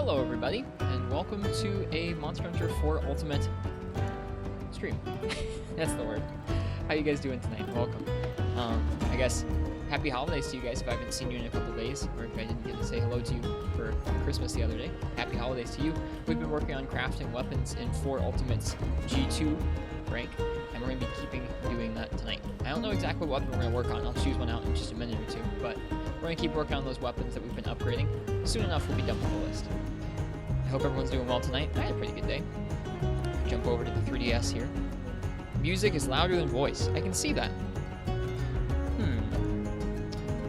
Hello everybody, and welcome to a Monster Hunter 4 Ultimate stream. That's the word. How you guys doing tonight? Welcome. I guess happy holidays to you guys if I haven't seen you in a couple days, or if I didn't get to say hello to you for Christmas the other day. Happy holidays to you. We've been working on crafting weapons in 4 Ultimates G2 rank, and we're going to be keeping doing that tonight. I don't know exactly what weapon we're going to work on. I'll choose one out in just a minute or two, but we're going to keep working on those weapons that we've been upgrading. Soon enough, we'll be done with the list. I hope everyone's doing well tonight. I had a pretty good day. Jump over to the 3DS here. Music is louder than voice. I can see that.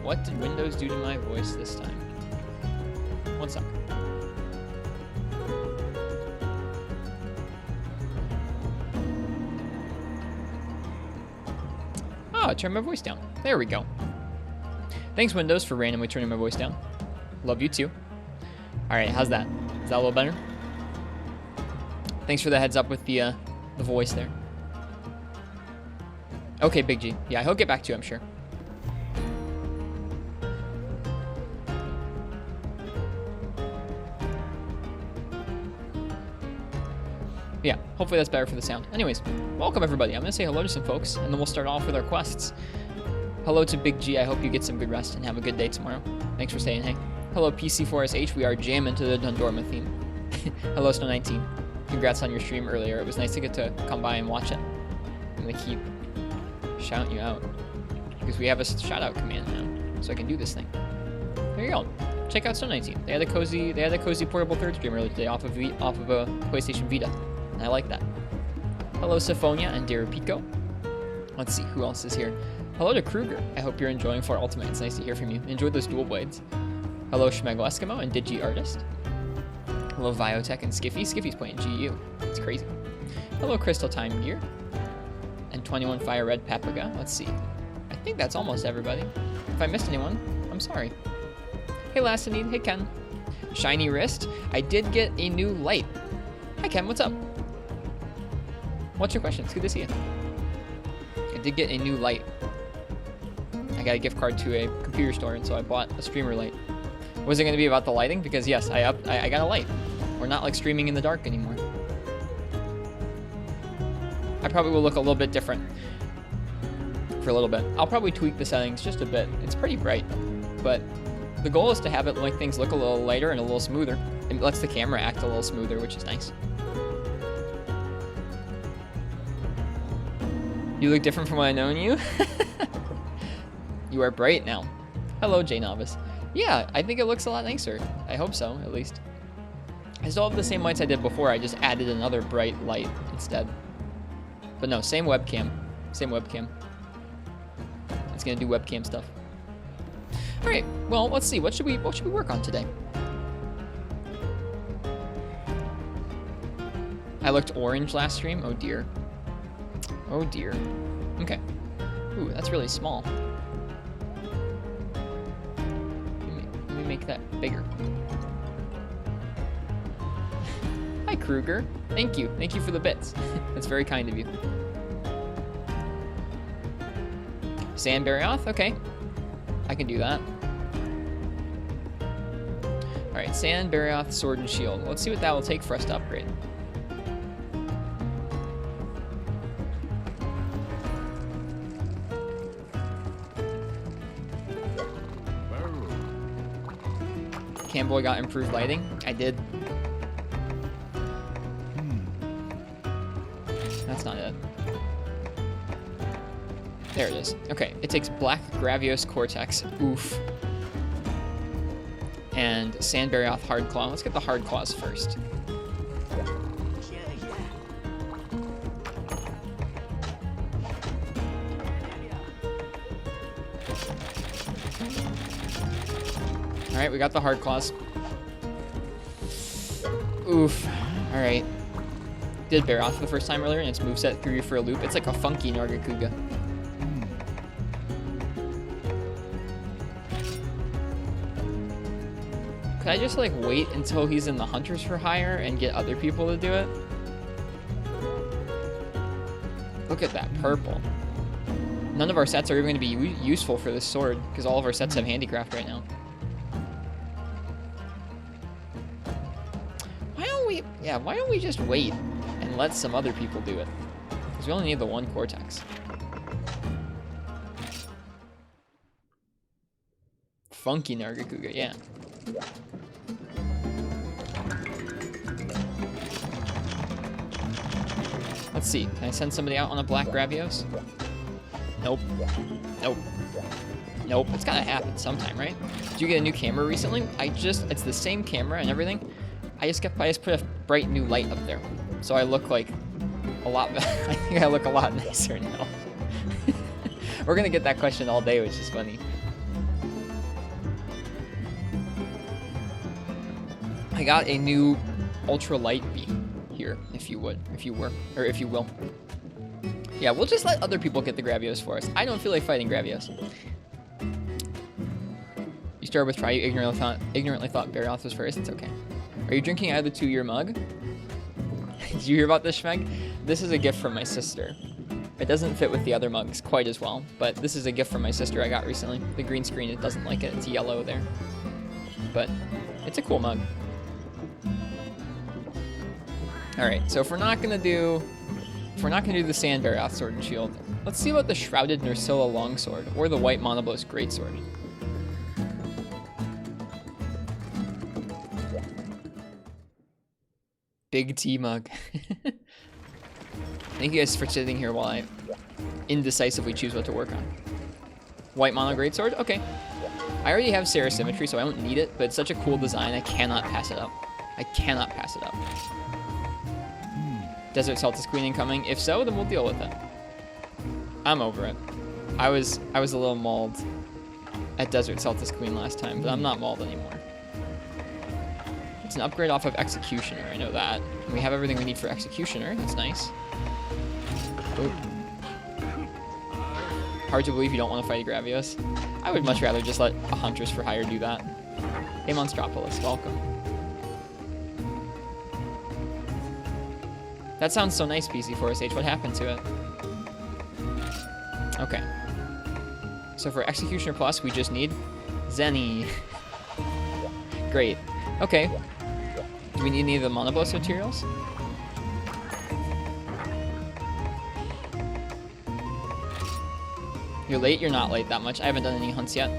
What did Windows do to my voice this time? One sec. Oh, I turned my voice down. There we go. Thanks, Windows, for randomly turning my voice down. Love you too. Alright, how's that? Is that a little better? Thanks for the heads up with the voice there. Okay, Big G. Yeah, he'll get back to you, I'm sure. Yeah, hopefully that's better for the sound. Anyways, welcome everybody. I'm going to say hello to some folks, and then we'll start off with our quests. Hello to Big G. I hope you get some good rest and have a good day tomorrow. Thanks for saying hey. Hello PC4SH. We are jamming to the Dundorma theme. Hello Snow19. Congrats on your stream earlier. It was nice to get to come by and watch it. I'm going to keep shouting you out because we have a shout out command now, so I can do this thing. There you go. Check out Snow19. They had a cozy portable third stream earlier today off of a PlayStation Vita. And I like that. Hello, Syphonia and Dear Pico. Let's see, who else is here? Hello to Kruger. I hope you're enjoying 4 Ultimate. It's nice to hear from you. Enjoy those dual blades. Hello, Schmegel Eskimo and Digi Artist. Hello, Viotech and Skiffy. Skiffy's playing GU. It's crazy. Hello, Crystal Time Gear. And 21 Fire Red Papaga. Let's see. I think that's almost everybody. If I missed anyone, I'm sorry. Hey, Lassanine. Hey, Ken. Shiny Wrist. I did get a new light. Hi, Ken. What's up? What's your question? It's good to see you. I did get a new light. I got a gift card to a computer store, and so I bought a streamer light. Was it going to be about the lighting? Because yes, I got a light. We're not like streaming in the dark anymore. I probably will look a little bit different for a little bit. I'll probably tweak the settings just a bit. It's pretty bright, but the goal is to have it make things look a little lighter and a little smoother. It lets the camera act a little smoother, which is nice. You look different from what I know in you. You are bright now. Hello, J Novice. Yeah, I think it looks a lot nicer. I hope so, at least. I still have the same lights I did before. I just added another bright light instead. But no, same webcam. Same webcam. It's gonna do webcam stuff. All right. Well, let's see. What should we work on today? I looked orange last stream. Oh dear. Oh dear. Okay. Ooh, that's really small. Let me make that bigger. Hi, Kruger. Thank you. Thank you for the bits. That's very kind of you. Sandbarioth? Okay. I can do that. Alright, Sandbarioth, Sword and Shield. Let's see what that will take for us to upgrade. Camboy got improved lighting. I did. That's not it. There it is. Okay, it takes Black Gravios Cortex. Oof. And Sandbarioth Hardclaw. Let's get the Hardclaws first. Alright, we got the Hardclaws. Oof. Alright. Did Barioth for the first time earlier, and its moveset threw you for a loop. It's like a funky Nargacuga. Could I just like wait until he's in the Hunters for Hire and get other people to do it? Look at that purple. None of our sets are even going to be useful for this sword, because all of our sets have handicraft right now. Yeah, why don't we just wait and let some other people do it? Because we only need the one Cortex. Funky Nargacuga, yeah. Let's see, can I send somebody out on a black Gravios? Nope. Nope. Nope, it's gotta happen sometime, right? Did you get a new camera recently? It's the same camera and everything. I just put a bright new light up there. So I look like a lot, I think I look a lot nicer now. We're gonna get that question all day, which is funny. I got a new ultra light beam here, if you will. Yeah, we'll just let other people get the Gravios for us. I don't feel like fighting Gravios. You started with try, you ignorantly thought Barioth was first. It's okay. Are you drinking out of the 2-year mug? Did you hear about this, Schmeg? This is a gift from my sister. It doesn't fit with the other mugs quite as well, but this is a gift from my sister I got recently. The green screen, it doesn't like it. It's yellow there. But it's a cool mug. Alright, so if we're not gonna do the Sand Barioth Sword and Shield, let's see about the Shrouded Nursilla Longsword or the White Monoblos Greatsword. Big T mug. Thank you guys for sitting here while I indecisively choose what to work on. White Mono Greatsword? Okay. I already have Sarah Symmetry, so I don't need it, but it's such a cool design, I cannot pass it up. I cannot pass it up. Desert Celtis Queen incoming? If so, then we'll deal with it. I'm over it. I was a little mauled at Desert Celtis Queen last time, but I'm not mauled anymore. It's an upgrade off of Executioner, I know that. And we have everything we need for Executioner, that's nice. Oop. Hard to believe you don't want to fight a Gravios. I would much rather just let a Huntress for Hire do that. Hey Monstropolis, welcome. That sounds so nice, PC4SH. What happened to it? Okay. So for Executioner Plus, we just need Zenny. Great. Okay. Do we need any of the Monoblos materials? You're late? You're not late that much. I haven't done any hunts yet.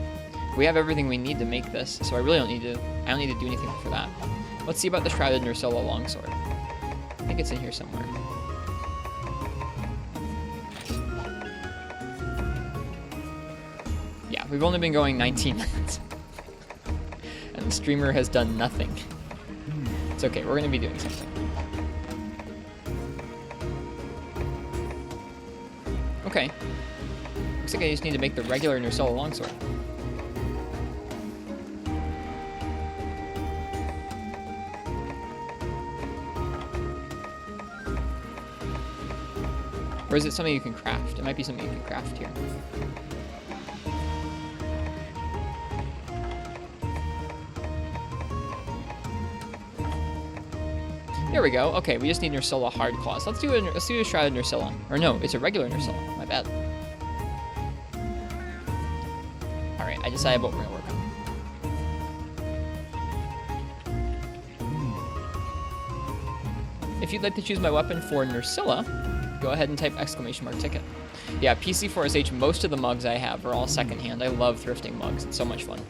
We have everything we need to make this, so I really don't need to do anything for that. Let's see about the Shrouded Nursilla Longsword. I think it's in here somewhere. Yeah, we've only been going 19 minutes. And the streamer has done nothing. It's okay, we're gonna be doing something. Okay. Looks like I just need to make the regular Nursilla Longsword. Or is it something you can craft? It might be something you can craft here. There we go. Okay, we just need Nursilla Hard Claws. Let's do a Shrouded Nursilla. Or no, it's a regular Nursilla. My bad. Alright, I decided what we're gonna work on. If you'd like to choose my weapon for Nursilla, go ahead and type !ticket. Yeah, PC4SH, most of the mugs I have are all secondhand. I love thrifting mugs. It's so much fun.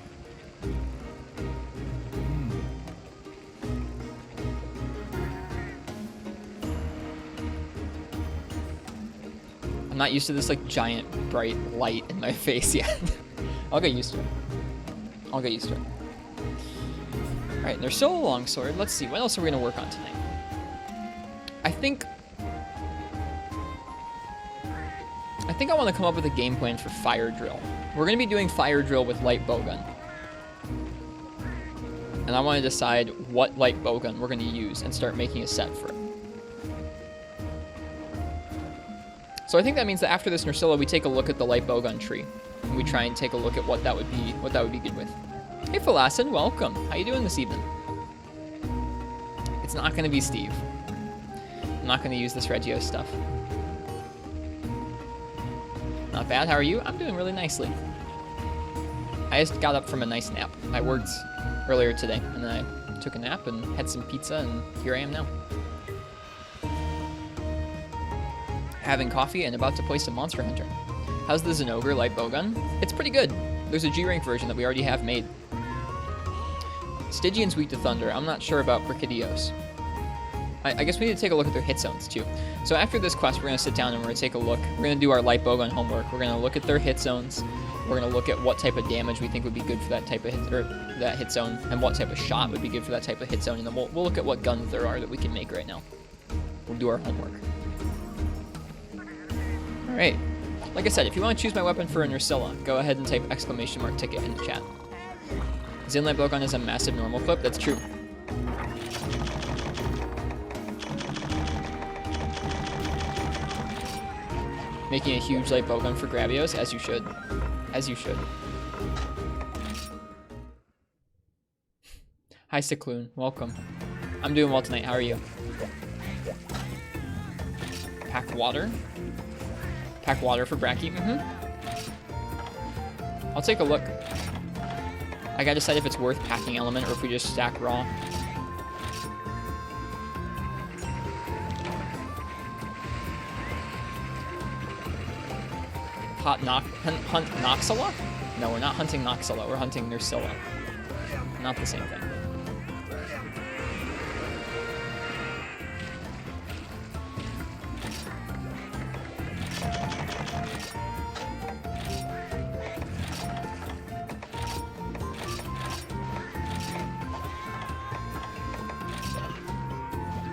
I'm not used to this like giant bright light in my face yet. I'll get used to it. I'll get used to it. Alright, there's still a longsword. Let's see, what else are we gonna work on tonight? I think I want to come up with a game plan for Fire Drill. We're going to be doing Fire Drill with Light Bowgun. And I want to decide what Light Bowgun we're going to use and start making a set for it. So I think that means that after this Nursilla, we take a look at the Light Bowgun tree. And we try and take a look at what that would be good with. Hey Phalasin, welcome. How you doing this evening? It's not going to be Steve. I'm not going to use this Regio stuff. Not bad, how are you? I'm doing really nicely. I just got up from a nice nap. I worked earlier today, and then I took a nap and had some pizza, and here I am now. Having coffee and about to play some Monster Hunter. How's the Zinogre light bowgun? It's pretty good. There's a G-rank version that we already have made. Stygian's weak to thunder. I'm not sure about Brachydios. I guess we need to take a look at their hit zones too. So after this quest, we're going to sit down and we're going to take a look. We're going to do our light bowgun homework. We're going to look at their hit zones. We're going to look at what type of damage we think would be good for that type of hit, or that hit zone, and what type of shot would be good for that type of hit zone. And then we'll look at what guns there are that we can make right now. We'll do our homework. All right. Like I said, if you want to choose my weapon for a Nursilla, go ahead and type !ticket in the chat. Zin light bowgun is a massive normal clip. That's true. Making a huge light bowgun for Gravios, as you should. As you should. Hi, Cycloon. Welcome. I'm doing well tonight. How are you? Pack water. Pack water for Bracky. I'll take a look. I gotta decide if it's worth packing element or if we just stack raw. Hunt Noxilla? No, we're not hunting Noxilla. We're hunting Nursilla. Not the same thing.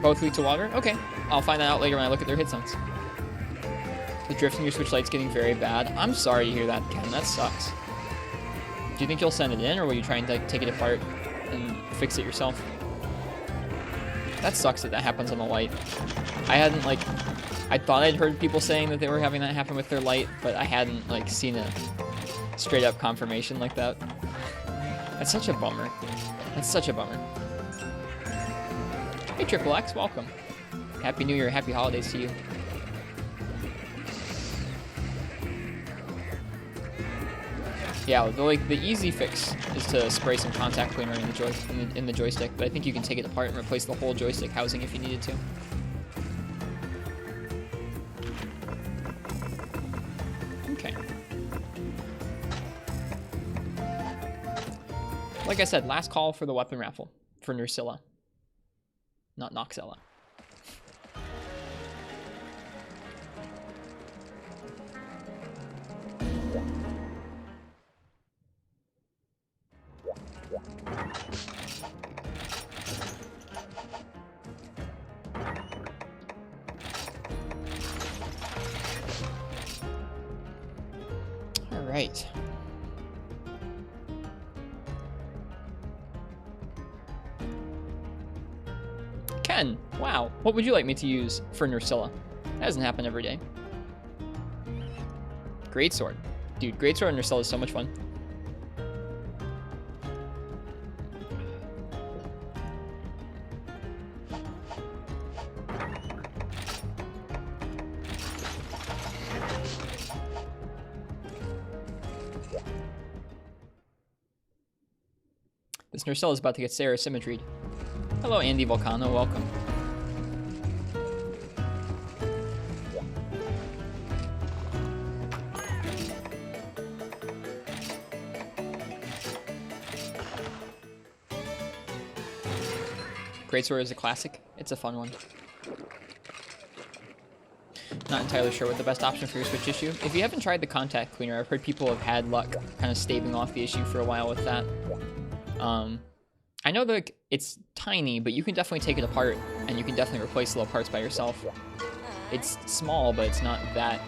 Both weak to water? Okay. I'll find that out later when I look at their hit zones. The drift in your Switch Lite's getting very bad. I'm sorry to hear that, Ken. That sucks. Do you think you'll send it in, or will you try and take it apart and fix it yourself? That sucks that that happens on the Lite. I hadn't, like... I thought I'd heard people saying that they were having that happen with their Lite, but I hadn't, like, seen a straight-up confirmation like that. That's such a bummer. That's such a bummer. Hey, Triple X, welcome. Happy New Year, happy holidays to you. Yeah, the easy fix is to spray some contact cleaner in the joystick, but I think you can take it apart and replace the whole joystick housing if you needed to. Okay. Like I said, last call for the weapon raffle for Nursilla, not Noxella. Right. Ken, wow. What would you like me to use for Nursilla? That doesn't happen every day. Greatsword. Dude, Greatsword and Nursilla is so much fun. This Nursilla is about to get Sarah symmetried. Hello, Andy Volcano. Welcome. Greatsword is a classic. It's a fun one. Not entirely sure what the best option for your Switch issue. If you haven't tried the contact cleaner, I've heard people have had luck kind of staving off the issue for a while with that. I know that it's tiny, but you can definitely take it apart, and you can definitely replace little parts by yourself. It's small, but it's not that...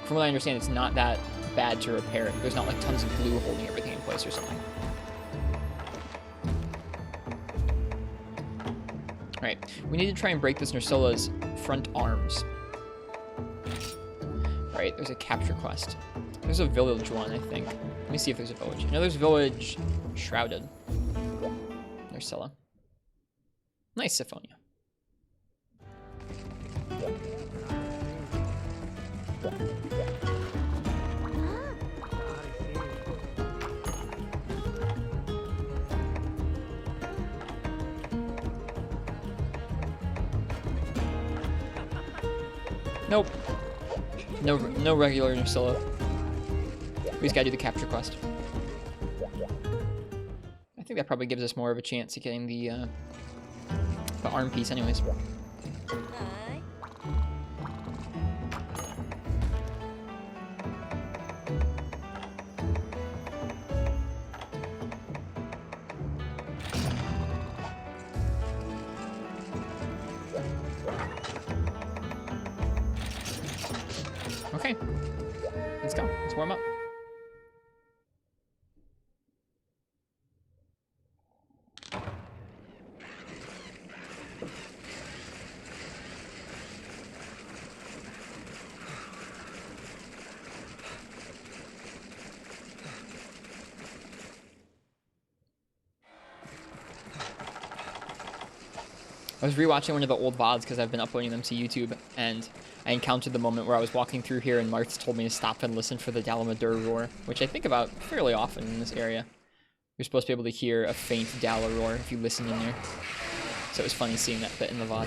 From what I understand, it's not that bad to repair. There's not like tons of glue holding everything in place or something. Alright, we need to try and break this Nursilla's front arms. Alright, there's a capture quest. There's a village one, I think. Let me see if there's a village. No, there's a village shrouded. Nursilla. Nice, Syphonia. Nope. No regular Nucilla. We just gotta do the capture quest. I think that probably gives us more of a chance at getting the arm piece anyways. Okay, let's go. Let's warm up. I was rewatching one of the old VODs because I've been uploading them to YouTube, and I encountered the moment where I was walking through here and Martz told me to stop and listen for the Dalamadur roar, which I think about fairly often in this area. You're supposed to be able to hear a faint Dala roar if you listen in there. So it was funny seeing that bit in the VOD.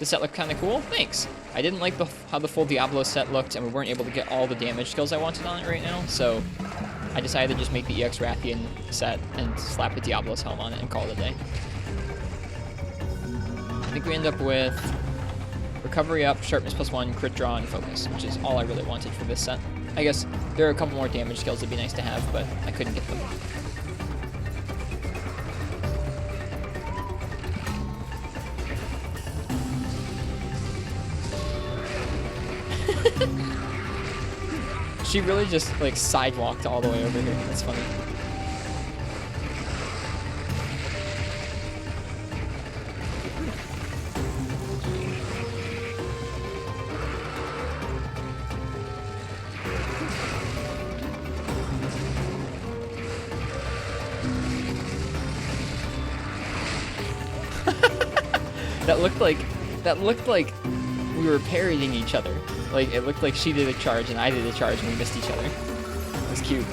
The set looked kind of cool? Thanks! I didn't like how the full Diablo set looked, and we weren't able to get all the damage skills I wanted on it right now, so I decided to just make the EX Rathian set and slap a Diablo's helm on it and call it a day. I think we end up with recovery up, sharpness +1, crit draw, and focus, which is all I really wanted for this set. I guess there are a couple more damage skills that'd be nice to have, but I couldn't get them. She really just like sidewalked all the way over here. That's funny. That looked like we were parrying each other. Like, it looked like she did a charge and I did a charge and we missed each other. It was cute.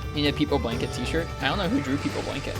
You need a People Blanket t-shirt? I don't know who drew People Blanket.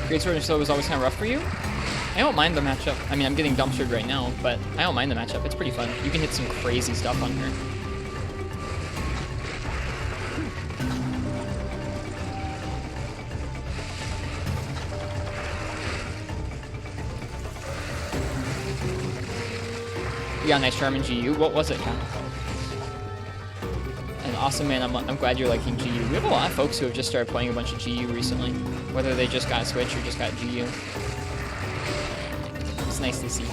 Greatsword and Slow was always kind of rough for you? I don't mind the matchup. I mean, I'm getting dumpstered right now, but I don't mind the matchup. It's pretty fun. You can hit some crazy stuff on her. You got a nice charm in GU. What was it, Cal? And awesome, man. I'm glad you're liking GU. We have a lot of folks who have just started playing a bunch of GU recently, whether they just got a Switch or just got GU. It's nice to see.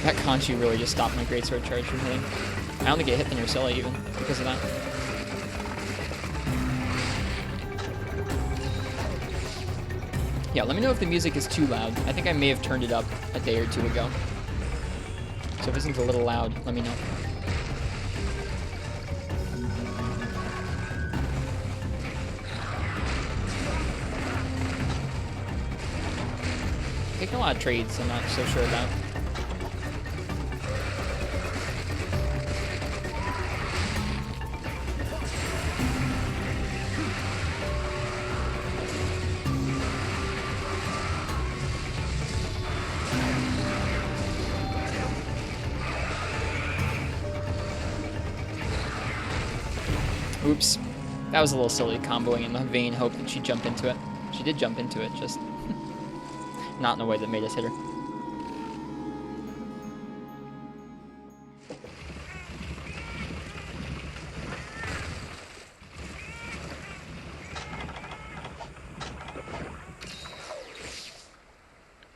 That Conchu really just stopped my Greatsword charge from hitting. I only get hit the Nucilla even because of that. Yeah, let me know if the music is too loud. I think I may have turned it up a day or two ago. So if this is a little loud, let me know. Taking a lot of trades I'm not so sure about. Oops. That was a little silly, comboing in the vain hope that she'd jump into it. She did jump into it, just not in a way that made us hit her.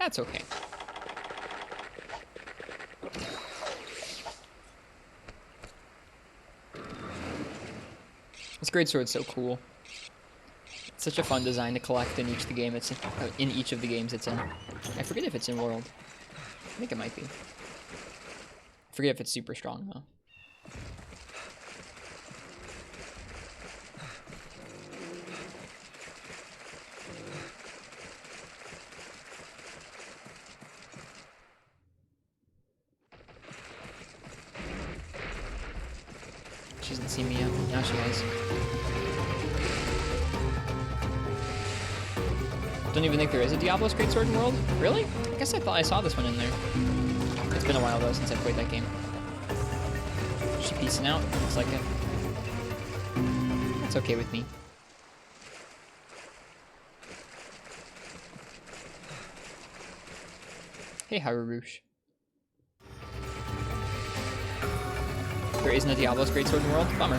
That's okay. This great sword's so cool. It's such a fun design to collect in each of the game it's in each of the games it's in. I forget if it's in World. I think it might be. I forget if it's super strong though. She hasn't seen me yet. Now she has. Don't even think there is a Diablo's Greatsword in World? Really? I guess I thought I saw this one in there. It's been a while though since I played that game. Is she peacing out? Looks like it. That's okay with me. Hey, Harurush. There isn't a Diablo's Greatsword in the world? Bummer.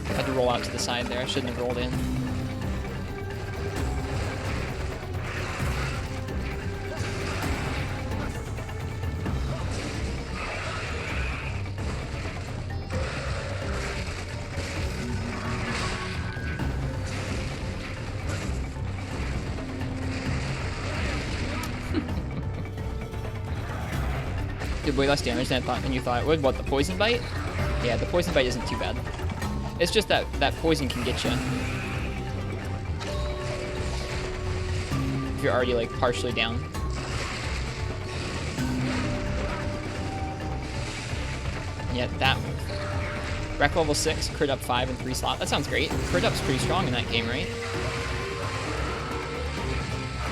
I had to roll out to the side there. I shouldn't have rolled in. Did way less damage than you thought it would. What, the poison bite? Yeah, the poison bite isn't too bad. It's just that poison can get you. If you're already, like, partially down. Yeah, that move. Rec level 6, crit up 5 and 3 slot. That sounds great. Crit up's pretty strong in that game, right?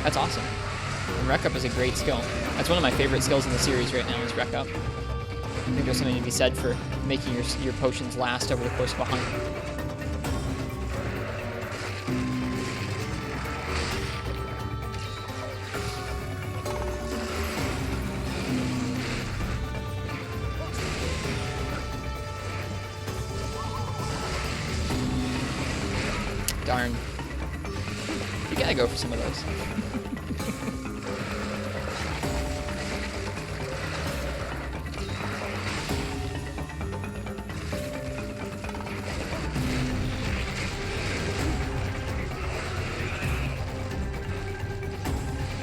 That's awesome. And Rec Up is a great skill. That's one of my favorite skills in the series right now is Rec Up. I think there's something to be said for making your potions last over the course of a hunt. Darn. You gotta go for some of those.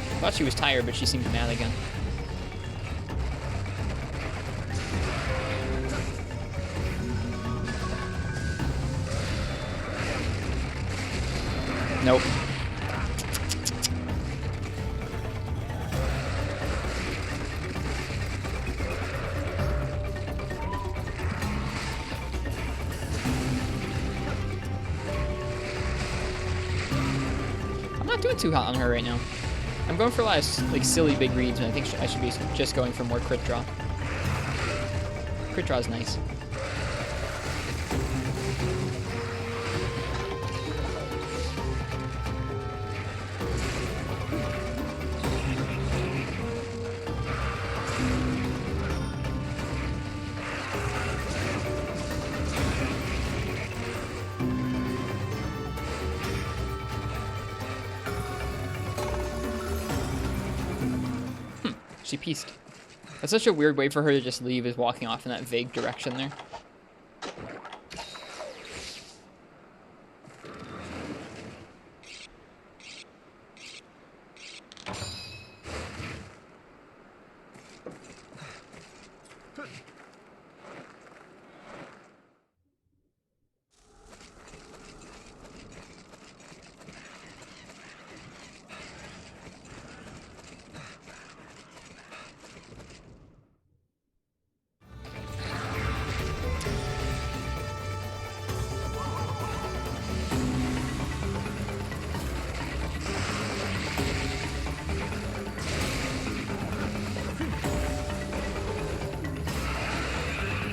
I thought she was tired, but she seemed mad again. Nope. I'm not doing too hot on her right now. I'm going for a lot of, like, silly big reads, and I think I should be just going for more crit draw. Crit draw is nice. She pieced. That's such a weird way for her to just leave, is walking off in that vague direction there.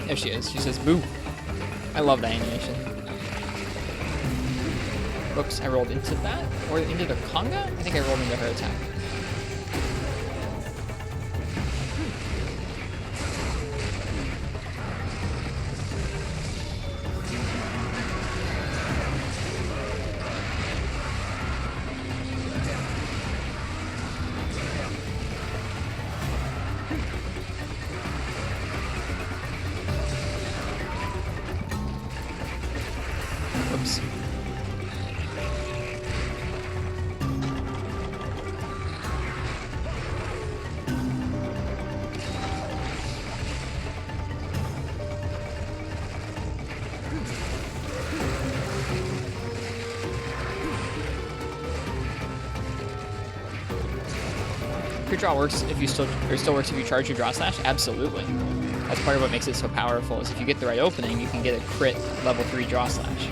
There she is. She says, boo. I love that animation. Oops, I rolled into that? Or into the conga? I think I rolled into her attack. Oops. Crit draw works if you still works if you charge your draw slash? Absolutely. That's part of what makes it so powerful, is if you get the right opening, you can get a crit level 3 draw slash.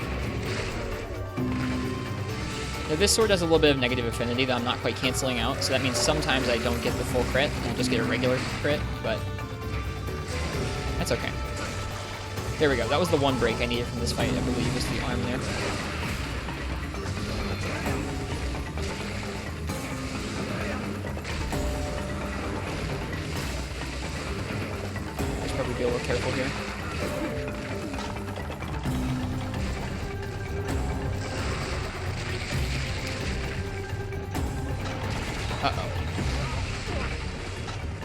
Now this sword has a little bit of negative affinity that I'm not quite canceling out, so that means sometimes I don't get the full crit, and I just get a regular crit, but that's okay. There we go. That was the one break I needed from this fight, I believe, was the arm there. I should probably be a little careful here. Uh-oh.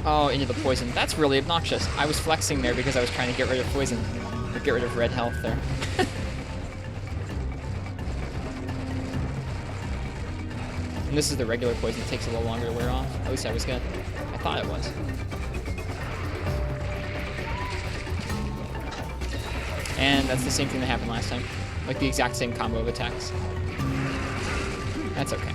Oh, into the poison. That's really obnoxious. I was flexing there because I was trying to get rid of poison. Or get rid of red health there. And this is the regular poison. It takes a little longer to wear off. At least I was good. I thought it was. And that's the same thing that happened last time. Like the exact same combo of attacks. That's okay.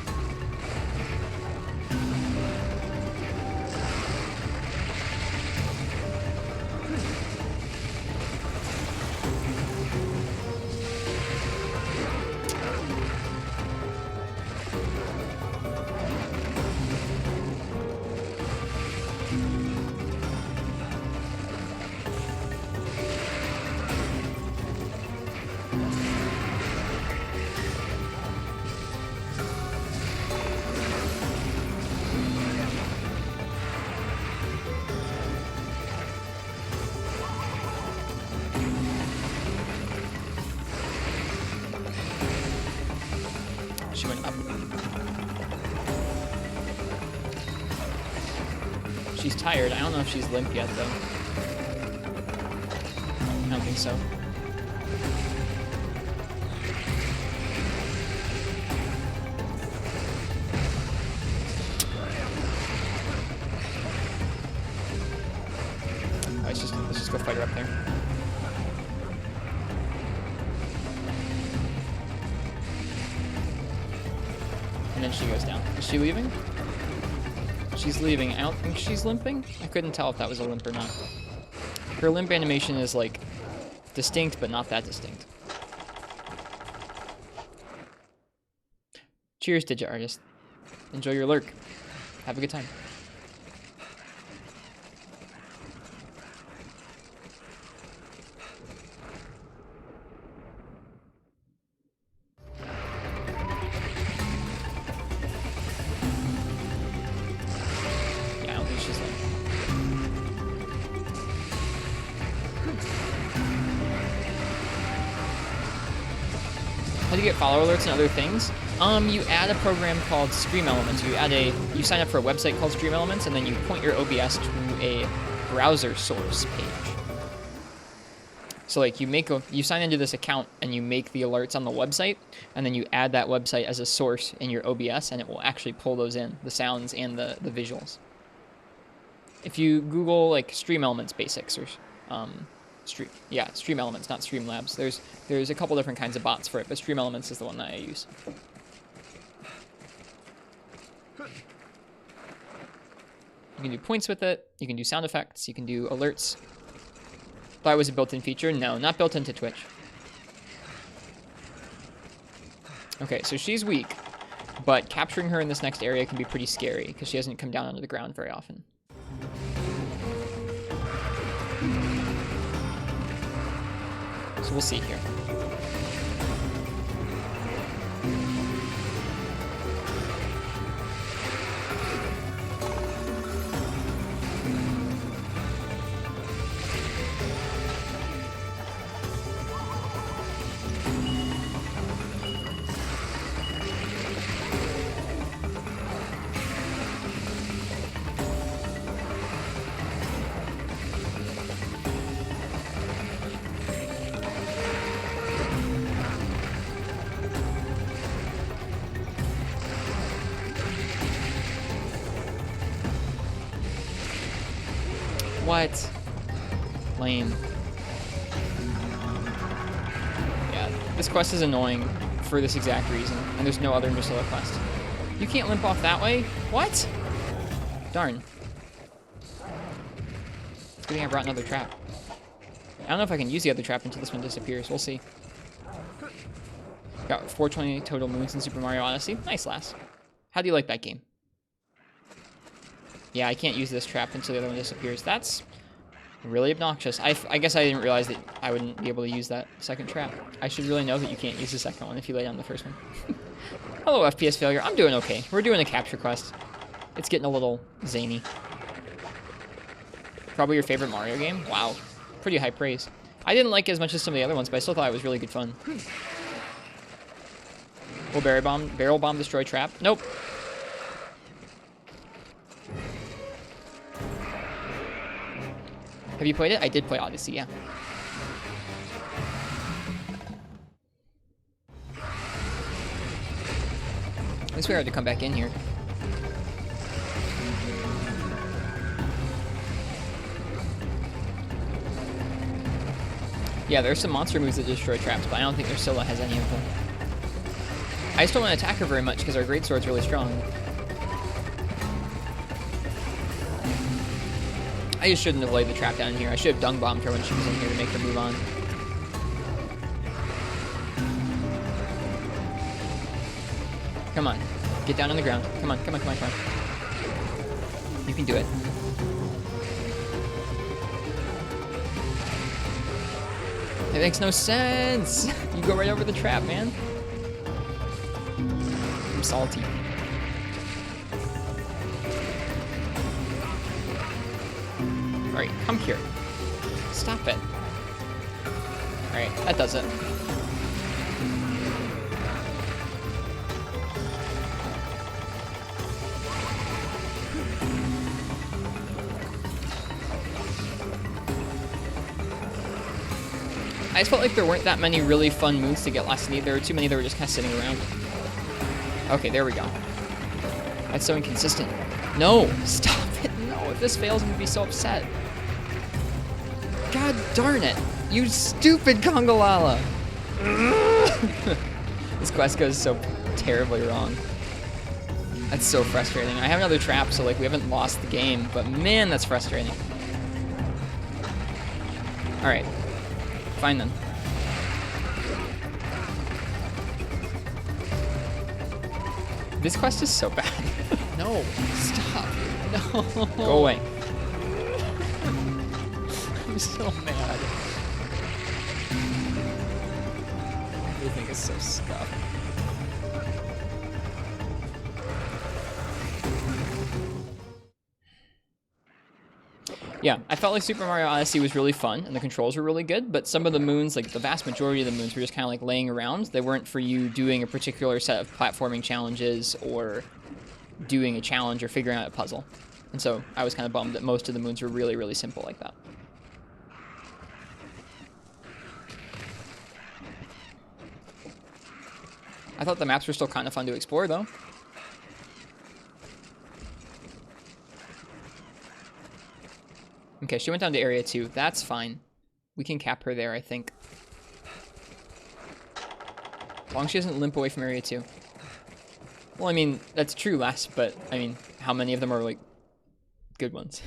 She went up. She's tired. I don't know if she's limp yet, though. I don't think so. Let's just go fight her up there. And then she goes down. Is she leaving? She's leaving. I don't think she's limping. I couldn't tell if that was a limp or not. Her limp animation is, like, distinct, but not that distinct. Cheers, Digit Artist. Enjoy your lurk. Have a good time. How do you get follower alerts and other things? You add a program called Stream Elements. You sign up for a website called Stream Elements, and then you point your OBS to a browser source page. So like you sign into this account and you make the alerts on the website, and then you add that website as a source in your OBS, and it will actually pull those in, the sounds and the visuals. If you Google like Stream Elements basics or Stream Elements, not Streamlabs. There's a couple different kinds of bots for it, but Stream Elements is the one that I use. You can do points with it, you can do sound effects, you can do alerts. Thought it was a built-in feature? No, not built into Twitch. Okay, so she's weak, but capturing her in this next area can be pretty scary because she doesn't come down onto the ground very often. So we'll see here. What? Lame. Yeah, this quest is annoying for this exact reason, and there's no other Drusilla quest. You can't limp off that way? What? Darn. It's good thing I brought another trap. I don't know if I can use the other trap until this one disappears. We'll see. Got 420 total moons in Super Mario Odyssey. Nice, Lass. How do you like that game? Yeah, I can't use this trap until the other one disappears. That's really obnoxious. I guess I didn't realize that I wouldn't be able to use that second trap. I should really know that you can't use the second one if you lay down the first one. Hello, FPS failure. I'm doing okay. We're doing a capture quest. It's getting a little zany. Probably your favorite Mario game? Wow. Pretty high praise. I didn't like it as much as some of the other ones, but I still thought it was really good fun. Will barrel bomb destroy trap? Nope. Have you played it? I did play Odyssey, yeah. At least we had to come back in here. Yeah, there's some monster moves that destroy traps, but I don't think Drusilla has any of them. I just don't want to attack her very much because our greatsword's really strong. I just shouldn't have laid the trap down here. I should have dung bombed her when she was in here to make her move on. Come on. Get down on the ground. Come on, come on, come on, come on. You can do it. It makes no sense. You go right over the trap, man. I'm salty. Alright, come here. Stop it. Alright, that does it. I just felt like there weren't that many really fun moves to get last night. There were too many that were just kind of sitting around. Okay, there we go. That's so inconsistent. No! Stop it! No! If this fails, I'm gonna be so upset. God darn it! You stupid Congalala! This quest goes so terribly wrong. That's so frustrating. I have another trap, so like we haven't lost the game, but man, that's frustrating. Alright. Fine then. This quest is so bad. No, stop. No. Go away. I'm so mad. Everything is so scuffed. Yeah, I felt like Super Mario Odyssey was really fun, and the controls were really good, but some of the moons, like the vast majority of the moons, were just kind of like laying around. They weren't for you doing a particular set of platforming challenges or doing a challenge or figuring out a puzzle. And so I was kind of bummed that most of the moons were really, really simple like that. I thought the maps were still kind of fun to explore, though. Okay, she went down to Area 2. That's fine. We can cap her there, I think. As long as she doesn't limp away from Area 2. Well, I mean, that's true, Lass, but, I mean, how many of them are, like, good ones?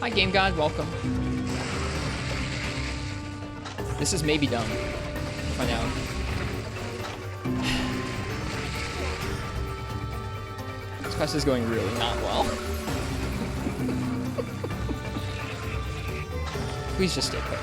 Hi, Game God. Welcome. This is maybe dumb. Find out. This quest is going really not well. Please just stay put.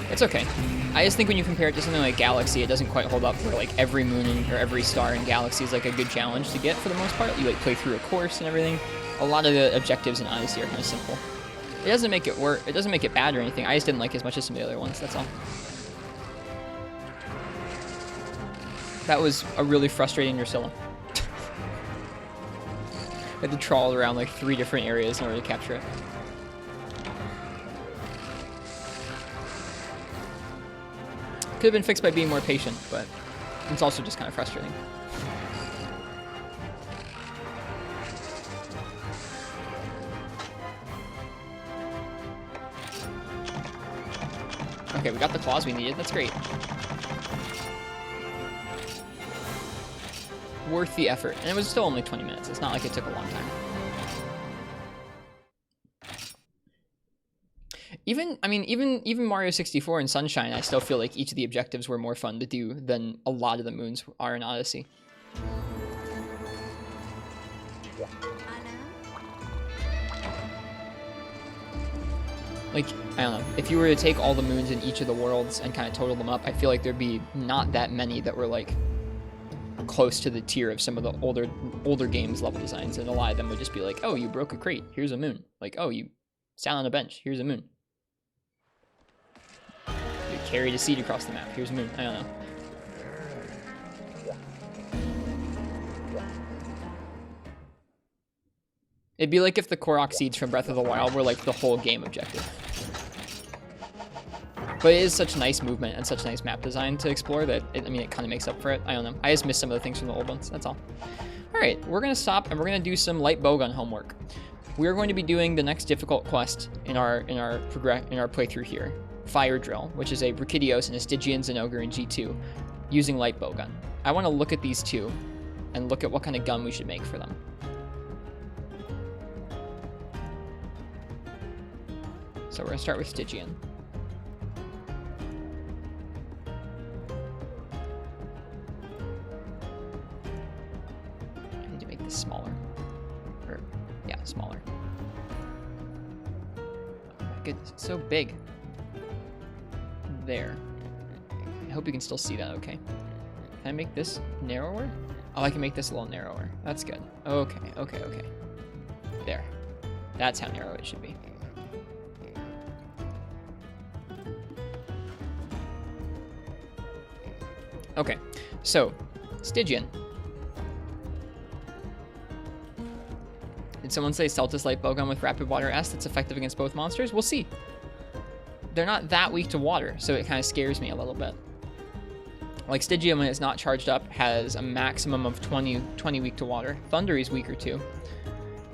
It's okay. I just think when you compare it to something like Galaxy, it doesn't quite hold up where like every moon or every star in Galaxy is like a good challenge to get for the most part. You like play through a course and everything. A lot of the objectives in Odyssey are kind of simple. doesn't make it work. It doesn't make it bad or anything. I just didn't like it as much as some of the other ones. That's all. That was a really frustrating Drusilla. I had to trawl around like 3 different areas in order to capture it. Could have been fixed by being more patient, but it's also just kind of frustrating. Okay, we got the claws we needed. That's great. Worth the effort. And it was still only 20 minutes. It's not like it took a long time. Even Mario 64 and Sunshine, I still feel like each of the objectives were more fun to do than a lot of the moons are in Odyssey. Like, I don't know, if you were to take all the moons in each of the worlds and kind of total them up, I feel like there'd be not that many that were like close to the tier of some of the older games level designs, and a lot of them would just be like, oh, you broke a crate, here's a moon. Like, oh, you sat on a bench, here's a moon. You carried a seed across the map, here's a moon. I don't know. It'd be like if the Korok seeds from Breath of the Wild were like the whole game objective. But it is such nice movement and such nice map design to explore that, it kind of makes up for it. I don't know. I just missed some of the things from the old ones. That's all. All right, we're going to stop and we're going to do some light bowgun homework. We are going to be doing the next difficult quest in our playthrough here. Fire Drill, which is a Brachydios and a Stygian Zinogre in G2 using light bowgun. I want to look at these two and look at what kind of gun we should make for them. So we're going to start with Stygian. I need to make this smaller. Or, yeah, smaller. Oh my goodness, it's so big. There. I hope you can still see that okay. Can I make this narrower? Oh, I can make this a little narrower. That's good. Okay, okay, okay. There. That's how narrow it should be. Okay, so, Stygian. Did someone say Celtis Light Bowgun with Rapid Water S that's effective against both monsters? We'll see. They're not that weak to water, so it kind of scares me a little bit. Like, Stygian, when it's not charged up, has a maximum of 20 weak to water. Thunder is weaker too.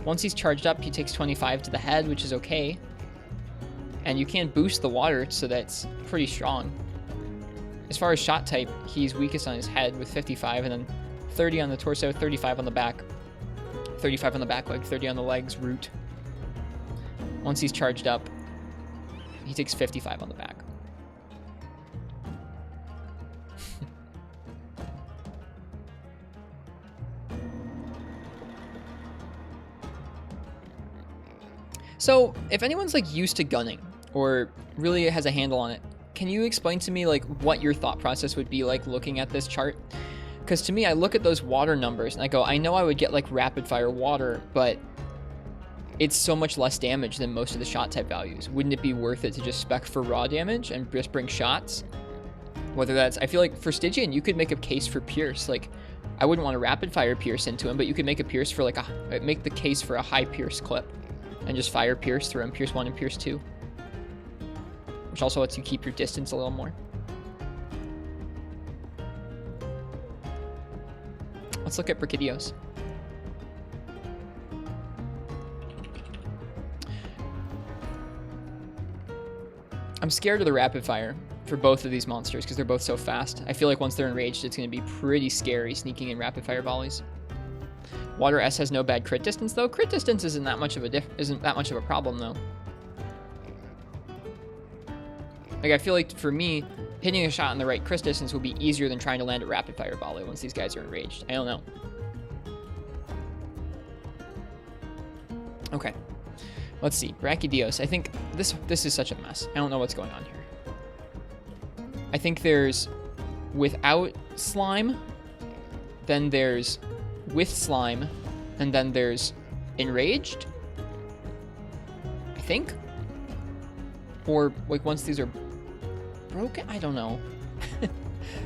Once he's charged up, he takes 25 to the head, which is okay. And you can boost the water, so that's pretty strong. As far as shot type, he's weakest on his head with 55, and then 30 on the torso, 35 on the back, 35 on the back leg, 30 on the legs, root. Once he's charged up, he takes 55 on the back. So, if anyone's like used to gunning, or really has a handle on it, can you explain to me like what your thought process would be like looking at this chart? Because to me, I look at those water numbers and I go, I know I would get like rapid fire water, but it's so much less damage than most of the shot type values. Wouldn't it be worth it to just spec for raw damage and just bring shots? Whether that's, I feel like for Stygian, you could make a case for Pierce. Like, I wouldn't want to rapid fire Pierce into him, but you could make a Pierce for like make the case for a high Pierce clip and just fire Pierce through him, Pierce 1 and Pierce 2. Which also lets you keep your distance a little more. Let's look at Brachydios. I'm scared of the rapid fire for both of these monsters because they're both so fast. I feel like once they're enraged, it's going to be pretty scary sneaking in rapid fire volleys. Water S has no bad crit distance though. Crit distance isn't that much of a problem though. Like, I feel like for me, hitting a shot in the right crit distance will be easier than trying to land a rapid fire volley once these guys are enraged. I don't know. Okay. Let's see. Brachydios. I think this is such a mess. I don't know what's going on here. I think there's without slime, then there's with slime, and then there's enraged. I think. Or, like, once these are broken? I don't know.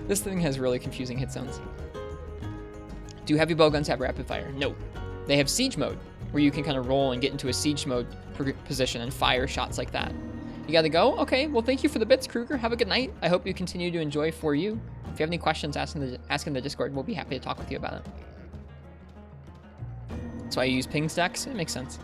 This thing has really confusing hit zones. Do heavy bowguns have rapid fire? No. They have siege mode, where you can kind of roll and get into a siege mode position and fire shots like that. You gotta go? Okay, well, thank you for the bits, Kruger. Have a good night. I hope you continue to enjoy For You. If you have any questions, ask in the Discord. We'll be happy to talk with you about it. That's why I use ping stacks. It makes sense.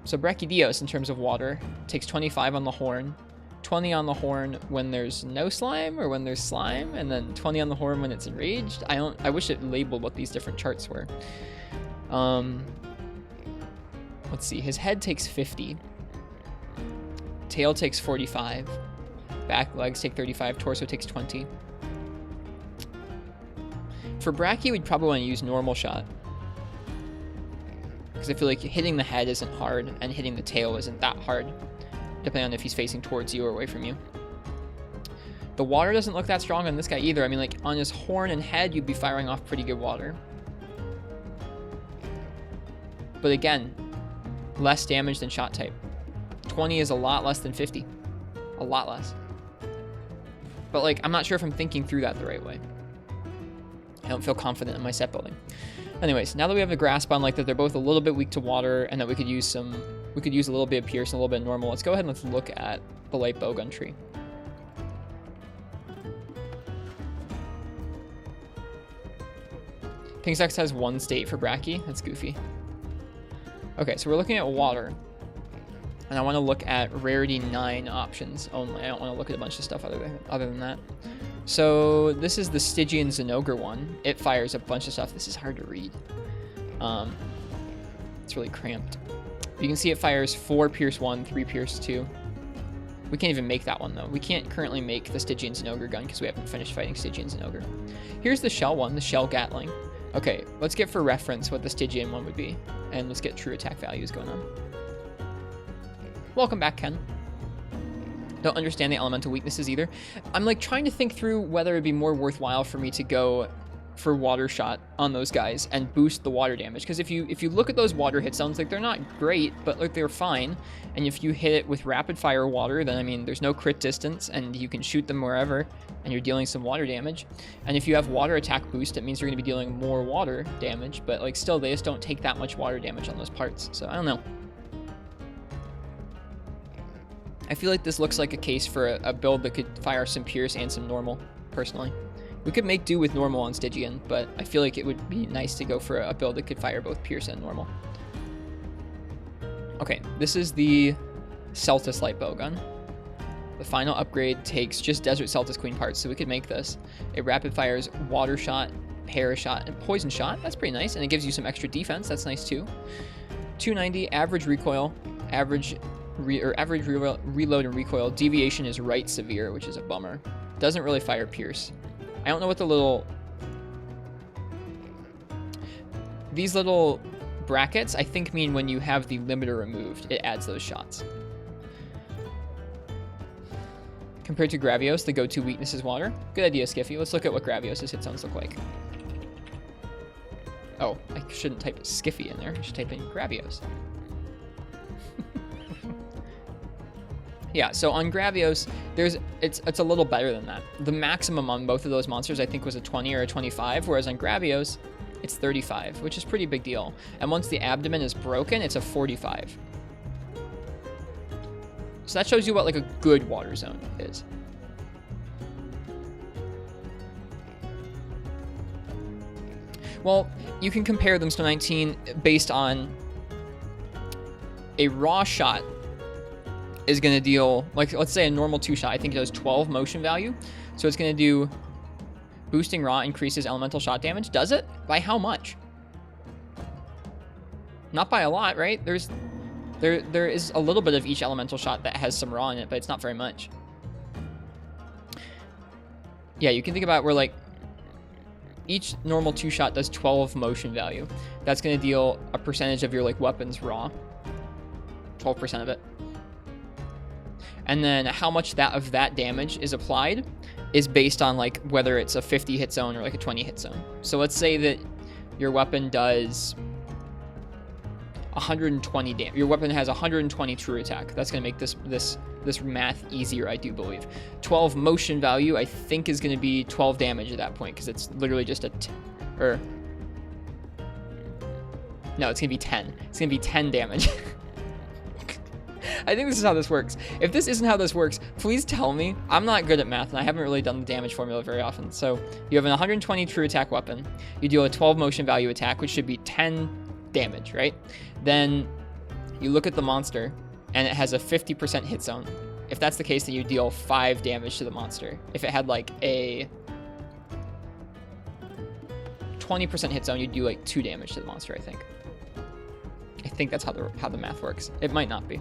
So Brachydios, in terms of water, takes 25 on the horn, 20 on the horn when there's no slime or when there's slime, and then 20 on the horn when it's enraged. I wish it labeled what these different charts were. Let's see. His head takes 50. Tail takes 45. Back legs take 35. Torso takes 20. For Brachy, we'd probably want to use normal shot, because I feel like hitting the head isn't hard and hitting the tail isn't that hard, depending on if he's facing towards you or away from you. The water doesn't look that strong on this guy either. I mean, like, on his horn and head, you'd be firing off pretty good water. But again, less damage than shot type. 20 is a lot less than 50. A lot less. But, like, I'm not sure if I'm thinking through that the right way. I don't feel confident in my set building. Anyways, now that we have a grasp on, like, that they're both a little bit weak to water and that we could use a little bit of Pierce and a little bit of normal, let's go ahead and let's look at the light bowgun tree. Pingsex has one state for Brachy. That's goofy. Okay, so we're looking at water. And I want to look at rarity 9 options only. I don't want to look at a bunch of stuff other than that. So this is the Stygian Zinogre one. It fires a bunch of stuff. This is hard to read. It's really cramped. You can see it fires 4 Pierce 1, 3 Pierce 2. We can't even make that one, though. We can't currently make the Stygian Zinogre gun because we haven't finished fighting Stygian Zinogre. Here's the Shell one, the Shell Gatling. Okay, let's get for reference what the Stygian one would be. And let's get true attack values going on. Welcome back, Ken. Don't understand the elemental weaknesses either. I'm like trying to think through whether it'd be more worthwhile for me to go for water shot on those guys and boost the water damage. Because if you look at those water hit zones, like, they're not great, but like, they're fine. And if you hit it with rapid fire water, then I mean, there's no crit distance and you can shoot them wherever and you're dealing some water damage. And if you have water attack boost, it means you're going to be dealing more water damage, but like, still, they just don't take that much water damage on those parts. So I don't know. I feel like this looks like a case for a build that could fire some Pierce and some normal, personally. We could make do with normal on Stygian, but I feel like it would be nice to go for a build that could fire both Pierce and normal. Okay, this is the Celtis light bowgun. The final upgrade takes just Desert Celtis Queen parts, so we could make this. It rapid fires water shot, parashot, and poison shot. That's pretty nice, and it gives you some extra defense. That's nice too. 290 average recoil, average reload and recoil. Deviation is right severe, which is a bummer. Doesn't really fire Pierce. I don't know what these little brackets, I think, mean when you have the limiter removed, it adds those shots. Compared to Gravios, the go-to weakness is water. Good idea, Skiffy. Let's look at what Gravios' hit zones look like. Oh, I shouldn't type Skiffy in there. I should type in Gravios. Yeah, so on Gravios, it's a little better than that. The maximum on both of those monsters, I think, was a 20 or a 25, whereas on Gravios, it's 35, which is a pretty big deal. And once the abdomen is broken, it's a 45. So that shows you what, like, a good water zone is. Well, you can compare them to 19 based on a raw shot is going to deal, like, let's say a normal 2-shot, I think it does 12 motion value. So it's going to do boosting raw increases elemental shot damage. Does it? By how much? Not by a lot, right? There is a little bit of each elemental shot that has some raw in it, but it's not very much. Yeah, you can think about where, like, each normal 2-shot does 12 motion value. That's going to deal a percentage of your, like, weapons raw. 12% of it. And then how much of that damage is applied is based on, like, whether it's a 50 hit zone or like a 20 hit zone. So let's say that your weapon does 120 damage. Your weapon has 120 true attack. That's going to make this math easier, I do believe. 12 motion value, I think, is going to be 12 damage at that point, because it's literally just no, it's going to be 10. It's going to be 10 damage. I think this is how this works. If this isn't how this works, please tell me. I'm not good at math, and I haven't really done the damage formula very often. So you have an 120 true attack weapon. You deal a 12 motion value attack, which should be 10 damage, right? Then you look at the monster, and it has a 50% hit zone. If that's the case, then you deal 5 damage to the monster. If it had like a 20% hit zone, you do like 2 damage to the monster, I think. I think that's how the math works. It might not be.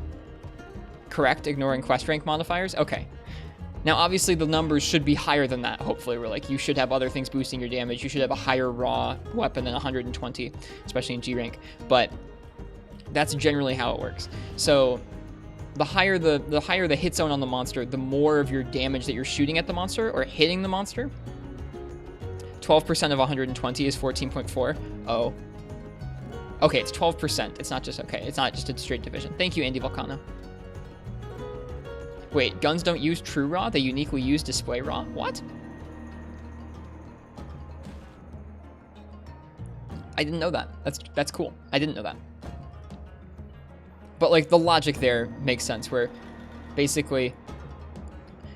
Correct, ignoring quest rank modifiers? Okay. Now, obviously, the numbers should be higher than that, hopefully. Where, like, you should have other things boosting your damage. You should have a higher raw weapon than 120, especially in G rank. But that's generally how it works. So the higher the hit zone on the monster, the more of your damage that you're shooting at the monster or hitting the monster. 12% of 120 is 14.4. Oh. Okay, it's 12%. It's not just, okay, it's not just a straight division. Thank you, Andy Volcano. Wait, guns don't use true raw? They uniquely use display raw? What? I didn't know that. That's cool. I didn't know that. But like the logic there makes sense, where basically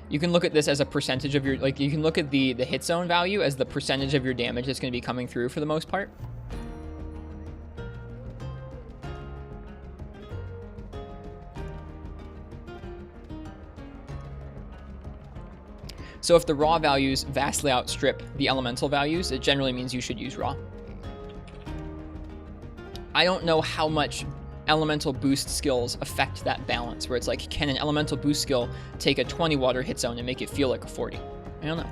you can look at this as a percentage of your, like you can look at the hit zone value as the percentage of your damage that's going to be coming through for the most part. So if the raw values vastly outstrip the elemental values, it generally means you should use raw. I don't know how much elemental boost skills affect that balance, where it's like, can an elemental boost skill take a 20 water hit zone and make it feel like a 40? I don't know.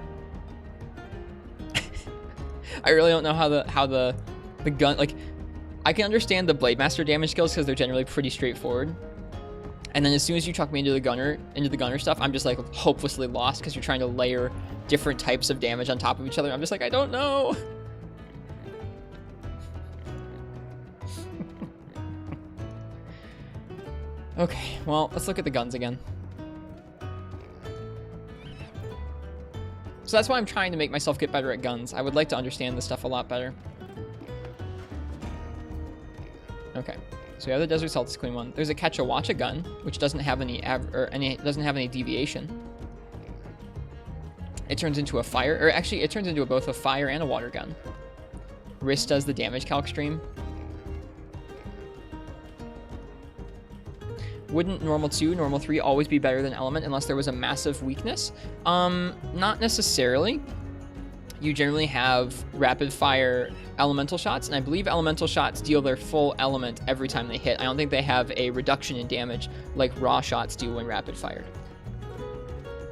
I really don't know how the gun, like, I can understand the Blade Master damage skills because they're generally pretty straightforward. And then as soon as you chuck me into the gunner stuff, I'm just like hopelessly lost because you're trying to layer different types of damage on top of each other. I'm just like, I don't know. Okay, well, let's look at the guns again. So that's why I'm trying to make myself get better at guns. I would like to understand this stuff a lot better. Okay. So we have the Desert Celtics Queen one. There's a Catch a Watch a gun, which doesn't have any deviation. It turns into a fire, or actually it turns into both a fire and a water gun. Wrist does the damage calc stream. Wouldn't normal 2, normal 3 always be better than element unless there was a massive weakness? Not necessarily. You generally have rapid fire elemental shots, and I believe elemental shots deal their full element every time they hit. I don't think they have a reduction in damage like raw shots do when rapid fired.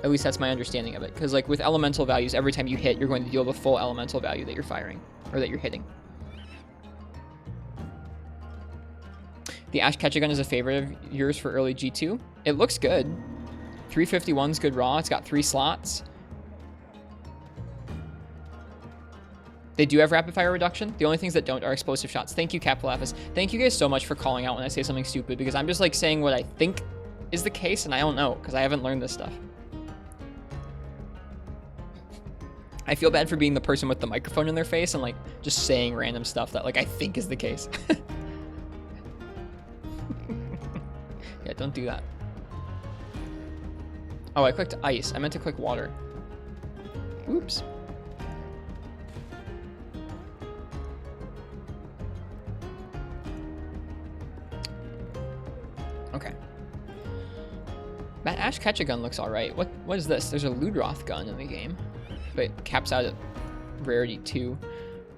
At least that's my understanding of it, because like with elemental values, every time you hit, you're going to deal the full elemental value that you're firing, or that you're hitting. The Ash Ketchagun is a favorite of yours for early G2. It looks good. 351's good raw. It's got 3 slots. They do have rapid fire reduction. The only things that don't are explosive shots. Thank you, Capilapis. Thank you guys so much for calling out when I say something stupid, because I'm just like saying what I think is the case, and I don't know, because I haven't learned this stuff. I feel bad for being the person with the microphone in their face and like just saying random stuff that like I think is the case. Yeah, don't do that. Oh, I clicked ice. I meant to click water. Oops. Okay. That Ash Ketchagun looks alright. What is this? There's a Ludroth gun in the game, but it caps out at rarity 2.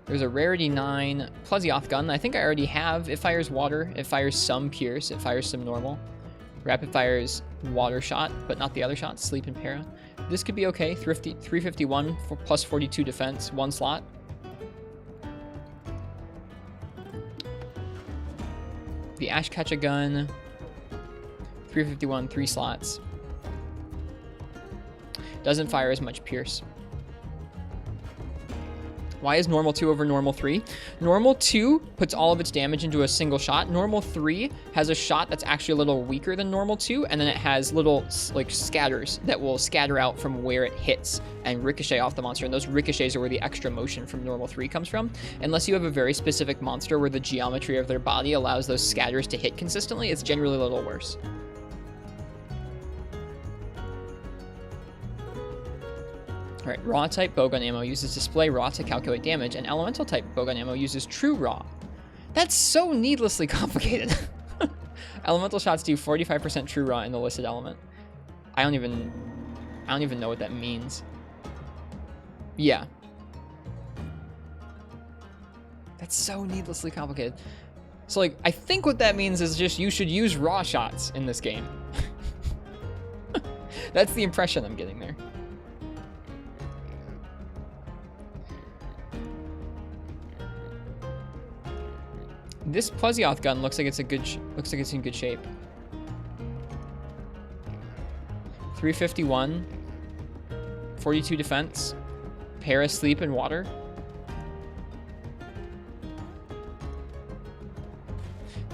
There's a rarity 9 Plesioth gun. I think I already have. It fires water. It fires some pierce. It fires some normal. Rapid fires water shot, but not the other shots. Sleep and para. This could be okay. 351 for plus 42 defense. 1 slot. The Ash Ketchagun. 351, 3 slots. Doesn't fire as much pierce. Why is normal 2 over normal 3? Normal 2 puts all of its damage into a single shot. Normal 3 has a shot that's actually a little weaker than normal 2, and then it has little like scatters that will scatter out from where it hits and ricochet off the monster, and those ricochets are where the extra motion from normal 3 comes from. Unless you have a very specific monster where the geometry of their body allows those scatters to hit consistently, it's generally a little worse. All right, raw type bowgun ammo uses display raw to calculate damage, and elemental type bowgun ammo uses true raw. That's so needlessly complicated. Elemental shots do 45% true raw in the listed element. I don't even know what that means. Yeah. That's so needlessly complicated. So like, I think what that means is just you should use raw shots in this game. That's the impression I'm getting there. This Plezioth gun looks like it's in good shape. 351, 42 defense, para sleep and water.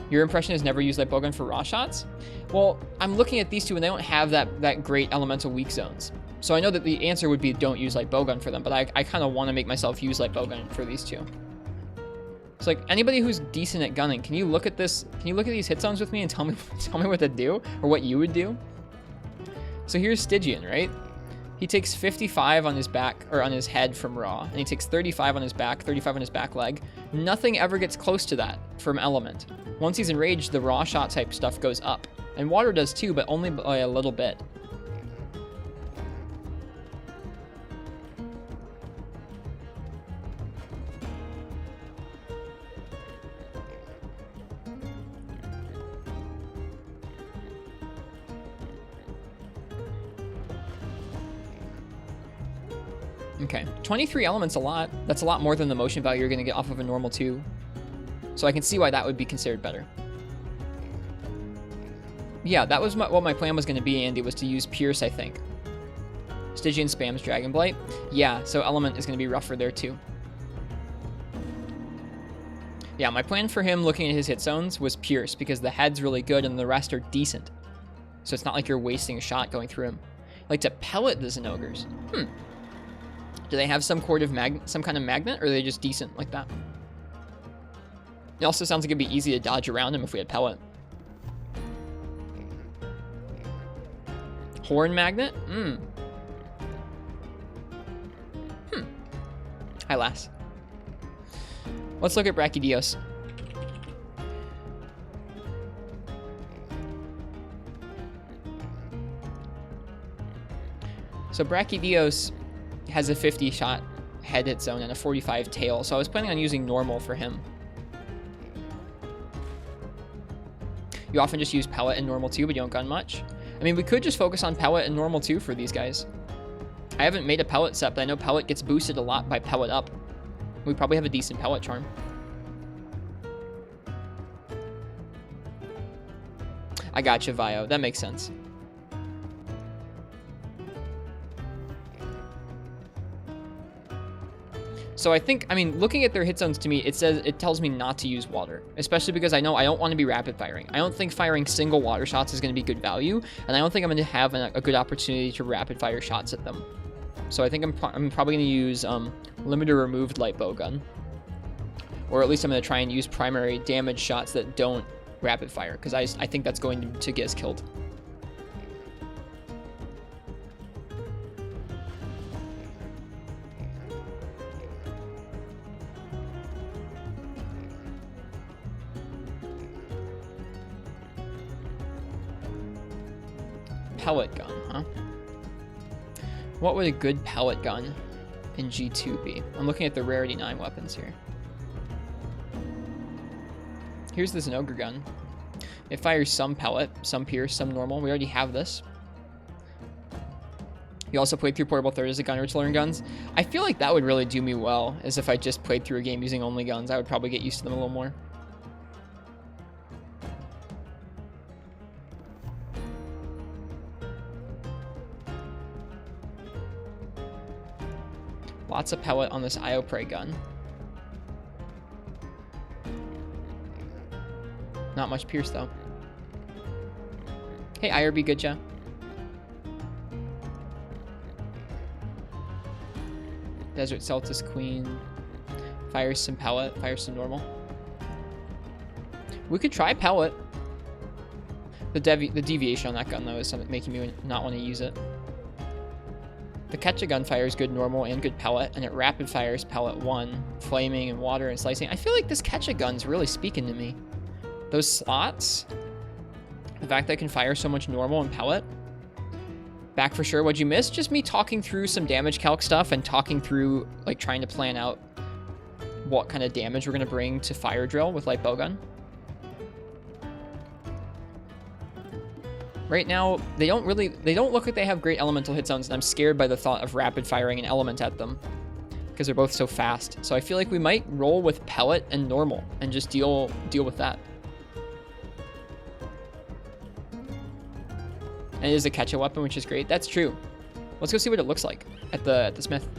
Your impression is never use light bowgun for raw shots? Well, I'm looking at these two and they don't have that great elemental weak zones. So I know that the answer would be don't use light bowgun for them, but I kind of want to make myself use light bowgun for these two. It's like, anybody who's decent at gunning, can you look at this? Can you look at these hit zones with me and tell me what to do, or what you would do? So here's Stygian, right? He takes 55 on his back, or on his head from raw, and he takes 35 on his back, 35 on his back leg. Nothing ever gets close to that from element. Once he's enraged, the raw shot type stuff goes up. And water does too, but only by a little bit. Okay, 23 elements a lot. That's a lot more than the motion value you're going to get off of a normal 2. So I can see why that would be considered better. Yeah, that was what my plan was going to be, Andy, was to use Pierce, I think. Stygian spams Dragon Blight. Yeah, so element is going to be rougher there too. Yeah, my plan for him looking at his hit zones was Pierce, because the head's really good and the rest are decent. So it's not like you're wasting a shot going through him. Like to pellet the Zenogres. Do they have some kind of magnet, or are they just decent like that? It also sounds like it'd be easy to dodge around him if we had pellet. Horn magnet? Hi, lass. Let's look at Brachydios. So Brachydios has a 50 shot head hit zone and a 45 tail, so I was planning on using normal for him. You often just use pellet and normal too, but you don't gun much. I mean, we could just focus on pellet and normal too for these guys. I haven't made a pellet set, but I know pellet gets boosted a lot by pellet up. We probably have a decent pellet charm. I gotcha, Vio. That makes sense. So I think, I mean, looking at their hit zones to me, it tells me not to use water, especially because I know I don't want to be rapid firing. I don't think firing single water shots is going to be good value, and I don't think I'm going to have a good opportunity to rapid fire shots at them. So I think I'm probably going to use limited removed light bowgun, or at least I'm going to try and use primary damage shots that don't rapid fire, because I think that's going to get us killed. Pellet gun, huh? What would a good pellet gun in G2 be? I'm looking at the rarity 9 weapons here. Here's this ogre gun. It fires some pellet, some pierce, some normal. We already have this. You also played through Portable Third as a gunner to learn guns. I feel like that would really do me well, as if I just played through a game using only guns. I would probably get used to them a little more. Lots of pellet on this IO Prey gun. Not much Pierce, though. Hey, IRB, good job. Desert Celtis Queen. Fires some pellet. Fires some normal. We could try pellet. The deviation on that gun, though, is something making me not want to use it. The Ketcha gun fires good normal and good pellet, and it rapid fires pellet 1, flaming and water and slicing. I feel like this Ketcha gun's really speaking to me. Those slots, the fact that I can fire so much normal and pellet. Back for sure. What'd you miss? Just me talking through some damage calc stuff and talking through, like, trying to plan out what kind of damage we're going to bring to fire drill with light bowgun. Right now, they don't look like they have great elemental hit zones, and I'm scared by the thought of rapid firing an element at them because they're both so fast. So I feel like we might roll with pellet and normal and just deal with that. And it is a catch-up weapon, which is great. That's true. Let's go see what it looks like at the smith.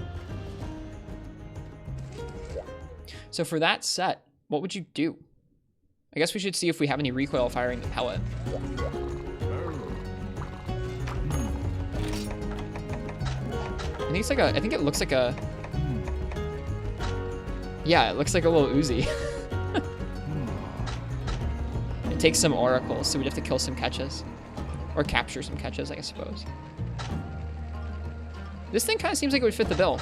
So for that set, what would you do? I guess we should see if we have any recoil firing the pellet. I think it looks like a... Yeah, it looks like a little Uzi. It takes some oracles, so we'd have to kill some catches. Or capture some catches, I suppose. This thing kind of seems like it would fit the bill.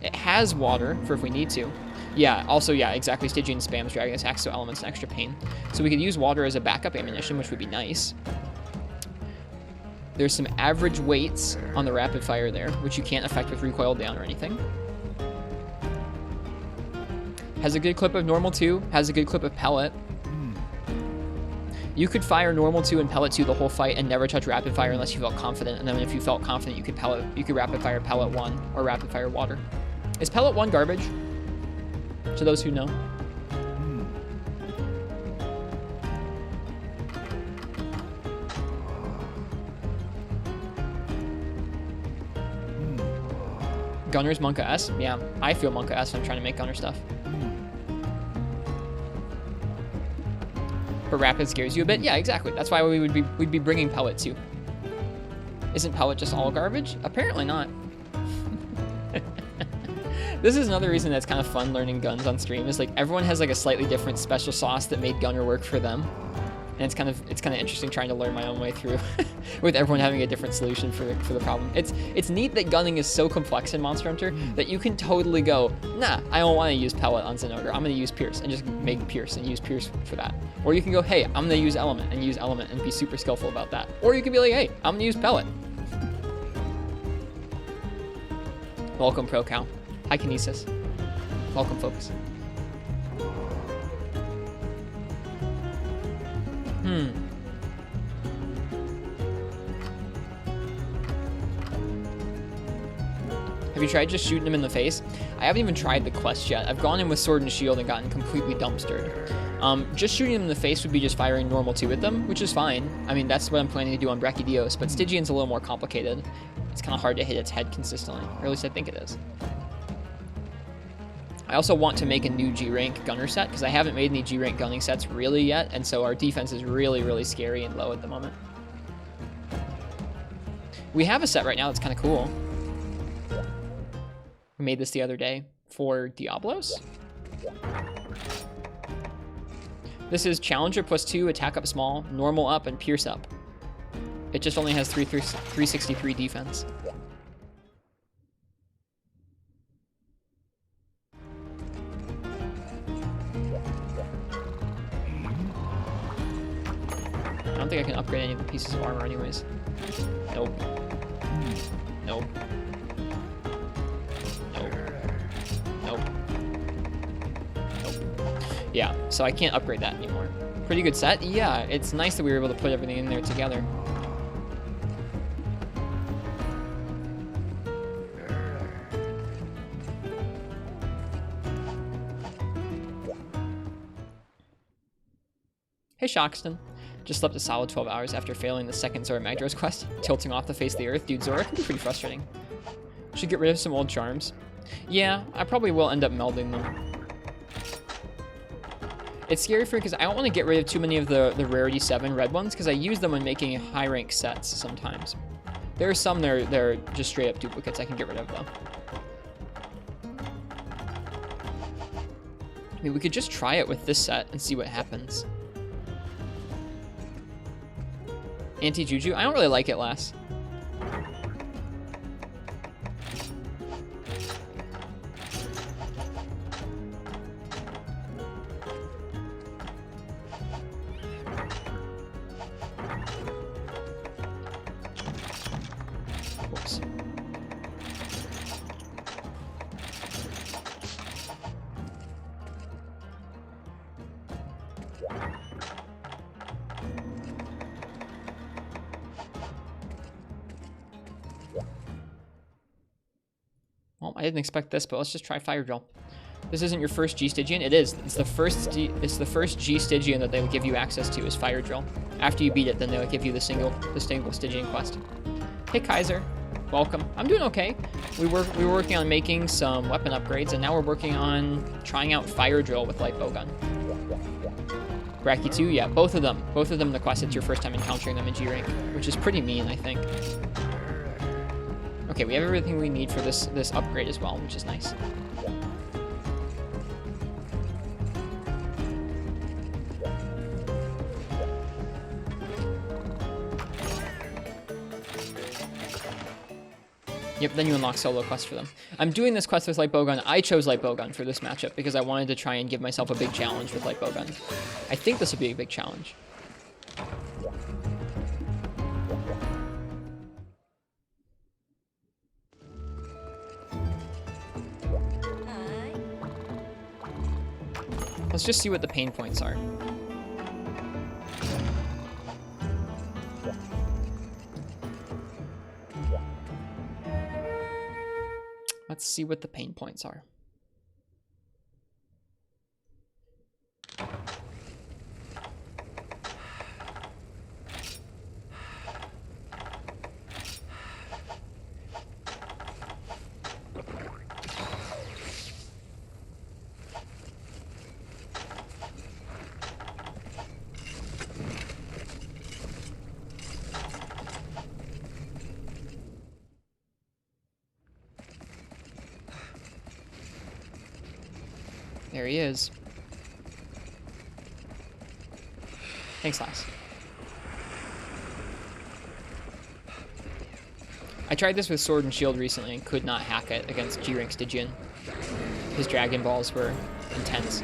It has water for if we need to. Yeah, also, yeah, exactly. Stygian spams dragon attacks, so elements and extra pain. So we could use water as a backup ammunition, which would be nice. There's some average weights on the rapid fire there, which you can't affect with recoil down or anything. Has a good clip of normal 2, has a good clip of pellet. You could fire normal 2 and pellet 2 the whole fight and never touch rapid fire unless you felt confident, and then if you felt confident, you could rapid fire pellet 1 or rapid fire water. Is pellet 1 garbage? To those who know. Gunner's Monka S? Yeah, I feel Monka S when I'm trying to make gunner stuff. But rapid scares you a bit? Yeah, exactly. That's why we'd be bringing pellet too. Isn't pellet just all garbage? Apparently not. This is another reason that's kind of fun learning guns on stream, is like everyone has like a slightly different special sauce that made gunner work for them. And it's kind of interesting trying to learn my own way through with everyone having a different solution for the problem. It's neat that gunning is so complex in Monster Hunter that you can totally go, nah, I don't want to use pellet on Zenogre. I'm going to use Pierce and just make Pierce and use Pierce for that. Or you can go, hey, I'm going to use Element and use Element and be super skillful about that. Or you can be like, hey, I'm going to use pellet. Welcome, Pro Cow. Hi, Kinesis. Welcome, folks. Have you tried just shooting him in the face? I haven't even tried the quest yet. I've gone in with sword and shield and gotten completely dumpstered. Just shooting him in the face would be just firing normal 2 at them, which is fine. I mean, that's what I'm planning to do on Brachydios, but Stygian's a little more complicated. It's kind of hard to hit its head consistently, or at least I think it is. I also want to make a new G-rank gunner set, because I haven't made any G-rank gunning sets really yet, and so our defense is really, really scary and low at the moment. We have a set right now that's kind of cool. We made this the other day for Diablos. This is Challenger +2, attack up small, normal up, and pierce up. It just only has 363 defense. I don't think I can upgrade any of the pieces of armor anyways. Nope. Nope. Nope. Nope. Nope. Yeah, so I can't upgrade that anymore. Pretty good set? Yeah, it's nice that we were able to put everything in there together. Hey, Shoxton. Just slept a solid 12 hours after failing the second Zora Magdaros quest, tilting off the face of the earth. Dude, Zora can be pretty frustrating. Should get rid of some old charms. Yeah, I probably will end up melding them. It's scary for me because I don't want to get rid of too many of the rarity 7 red ones because I use them when making high rank sets sometimes. There are some they're just straight up duplicates I can get rid of though. I mean, we could just try it with this set and see what happens. Anti-Juju? I don't really like it, Lass. Whoops. Well, I didn't expect this, but let's just try Fire Drill. This isn't your first G Stygian. It is. It's the first G Stygian that they will give you access to is Fire Drill. After you beat it, then they'll give you the single Stygian quest. Hey Kaiser, welcome. I'm doing okay. We were working on making some weapon upgrades, and now we're working on trying out Fire Drill with Light Bowgun. Bracky 2, yeah, both of them in the quest. It's your first time encountering them in G rank, which is pretty mean, I think. Okay, we have everything we need for this upgrade as well, which is nice. Yep, then you unlock solo quests for them. I'm doing this quest with Light Bowgun. I chose Light Bowgun for this matchup because I wanted to try and give myself a big challenge with Light Bowgun. I think this will be a big challenge. Let's just see what the pain points are. Let's see what the pain points are. There he is. Thanks, Lass. I tried this with Sword and Shield recently and could not hack it against G-Rank Stygian. His Dragon Balls were intense.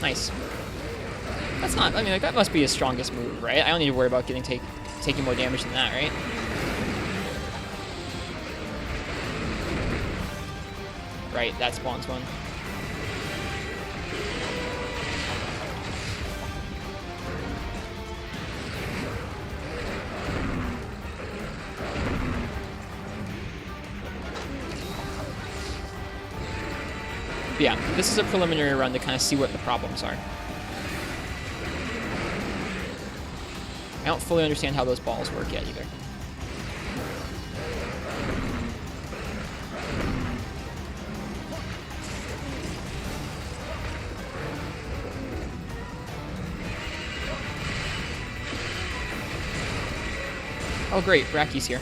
Nice. That's not, I mean, like, that must be his strongest move, right? I don't need to worry about taking more damage than that, right? Right, that spawns one. But yeah, this is a preliminary run to kind of see what the problems are. I don't fully understand how those balls work yet either. Oh great, Bracky's here.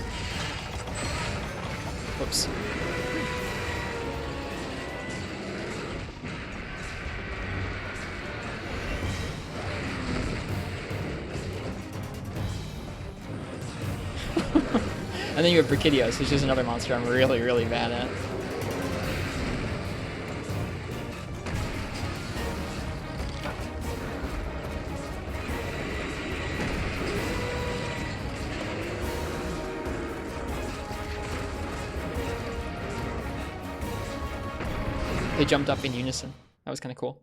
Whoops. And then you have Brachydios, which is another monster I'm really, really bad at. They jumped up in unison. That was kind of cool.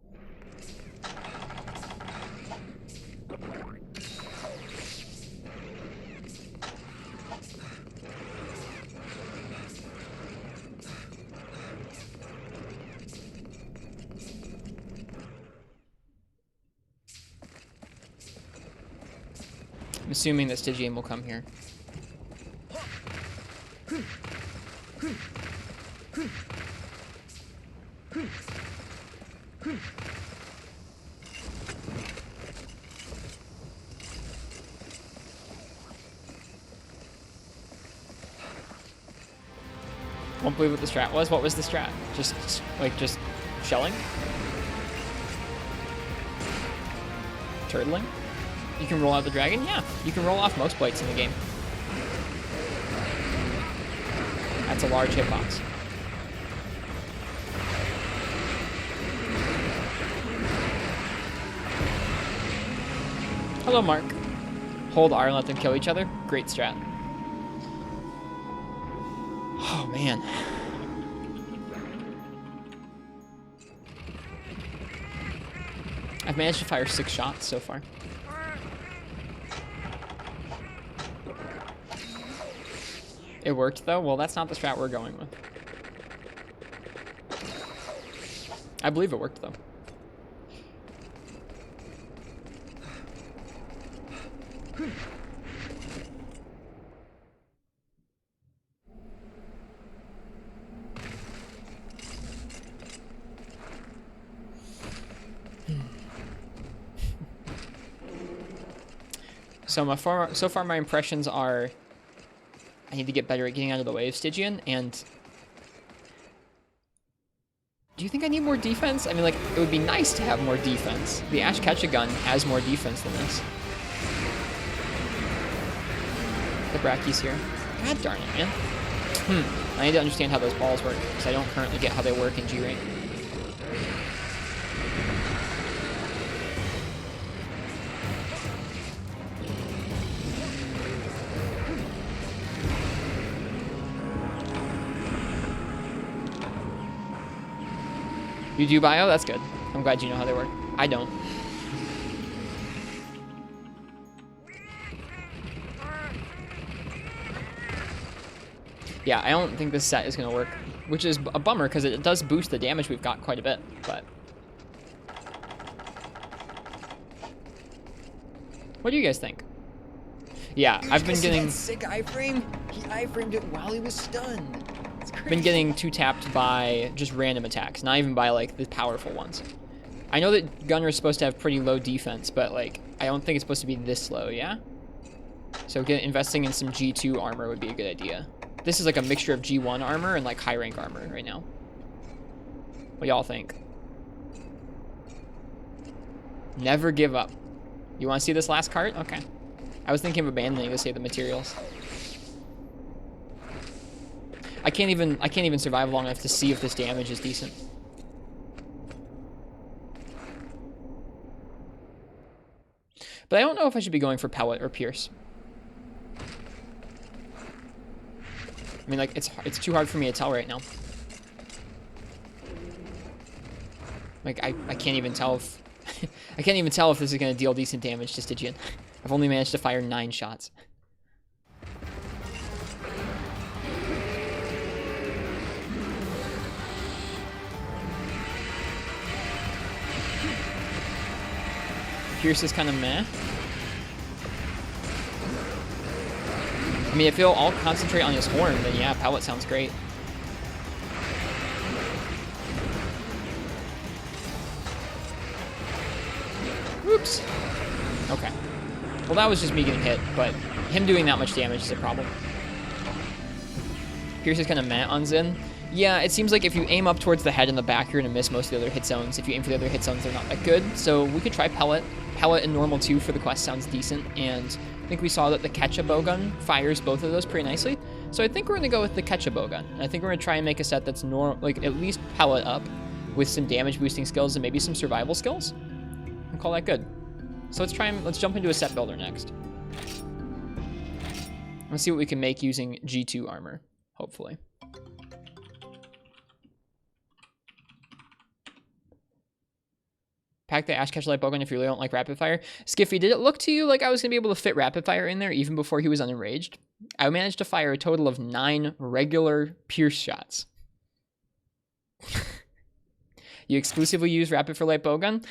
I'm assuming that Stygian will come here. Won't believe what the strat was. What was the strat? Just shelling? Turtling? You can roll out the dragon? Yeah, you can roll off most blights in the game. That's a large hitbox. Hello, Mark. Hold R and let them kill each other. Great strat. Oh, man. I've managed to fire 6 shots so far. It worked, though? Well, that's not the strat we're going with. I believe it worked, though. So far, my impressions are I need to get better at getting out of the way of Stygian, and do you think I need more defense? I mean, like, it would be nice to have more defense. The Ash Ketchagun has more defense than this. The Brachy's here. God darn it, man. I need to understand how those balls work, because I don't currently get how they work in G-Rank. You do bio? That's good. I'm glad you know how they work. I don't. Yeah, I don't think this set is going to work, which is a bummer because it does boost the damage we've got quite a bit, but... What do you guys think? Yeah, I've been getting... Sick iframe? He iframed it while he was stunned. Been getting 2-tapped by just random attacks, not even by like the powerful ones. I know that Gunner is supposed to have pretty low defense, but like I don't think it's supposed to be this low, yeah? So investing in some G2 armor would be a good idea. This is like a mixture of G1 armor and like high rank armor right now. What y'all think? Never give up. You want to see this last cart? Okay. I was thinking of abandoning to save the materials. I can't even survive long enough to see if this damage is decent. But I don't know if I should be going for pellet or pierce. I mean, like, it's too hard for me to tell right now. Like, I can't even tell if I can't even tell if this is going to deal decent damage to Stygian. I've only managed to fire 9 shots. Pierce is kind of meh. I mean, if he'll all concentrate on his horn, then yeah, pellet sounds great. Oops. Okay. Well, that was just me getting hit, but him doing that much damage is a problem. Pierce is kind of meh on Xin. Yeah, it seems like if you aim up towards the head and the back, you're going to miss most of the other hit zones. If you aim for the other hit zones, they're not that good. So we could try pellet. Pellet and normal 2 for the quest sounds decent, and I think we saw that the Ketcha bowgun fires both of those pretty nicely. So I think we're going to go with the Ketcha bowgun. And I think we're going to try and make a set that's like at least pellet up with some damage boosting skills and maybe some survival skills. And call that good. So let's jump into a set builder next. Let's see what we can make using G2 armor, hopefully. Pack the Ash Catch Light Bowgun if you really don't like Rapid Fire. Skiffy, did it look to you like I was going to be able to fit Rapid Fire in there even before he was unenraged? I managed to fire a total of 9 regular Pierce shots. You exclusively use Rapid for Light Bowgun?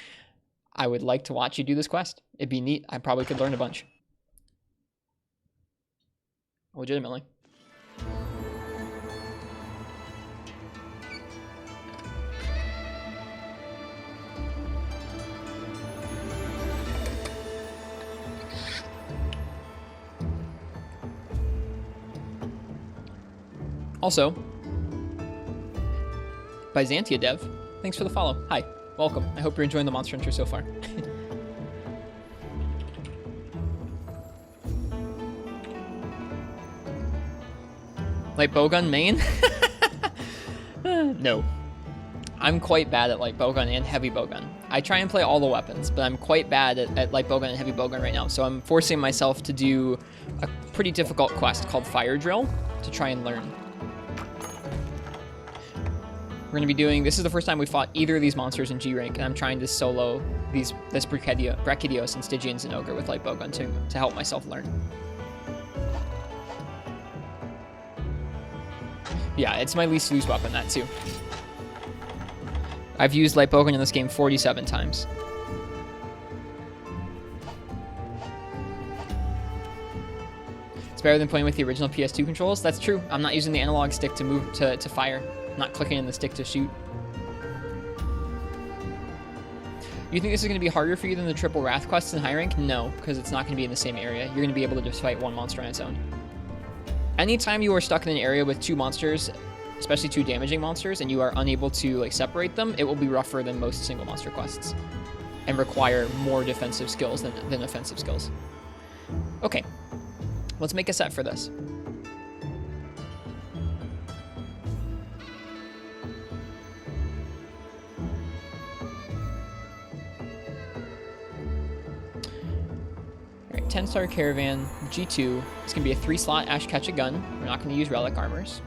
I would like to watch you do this quest. It'd be neat. I probably could learn a bunch. Legitimately. Also, Byzantia Dev, thanks for the follow. Hi, welcome. I hope you're enjoying the Monster Hunter so far. Light bowgun main? No. I'm quite bad at light bowgun and heavy bowgun. I try and play all the weapons, but I'm quite bad at light bowgun and heavy bowgun right now, so I'm forcing myself to do a pretty difficult quest called Fire Drill to try and learn. We're going to be doing, this is the first time we fought either of these monsters in G rank, and I'm trying to solo this Brachydios and Stygians and Ogre with light bowgun to help myself learn. Yeah, it's my least used weapon, that too. I've used light bowgun in this game 47 times. It's better than playing with the original PS2 controls. That's true. I'm not using the analog stick to move to fire. I'm not clicking in the stick to shoot. You think this is going to be harder for you than the triple Wrath quests in high rank? No, because it's not going to be in the same area. You're going to be able to just fight one monster on its own. Anytime you are stuck in an area with two monsters, especially two damaging monsters, and you are unable to like separate them, it will be rougher than most single monster quests and require more defensive skills than offensive skills. Okay, let's make a set for this. Alright, 10-star Caravan, G2. It's going to be a 3-slot Ash Ketch a Gun. We're not going to use Relic Armors.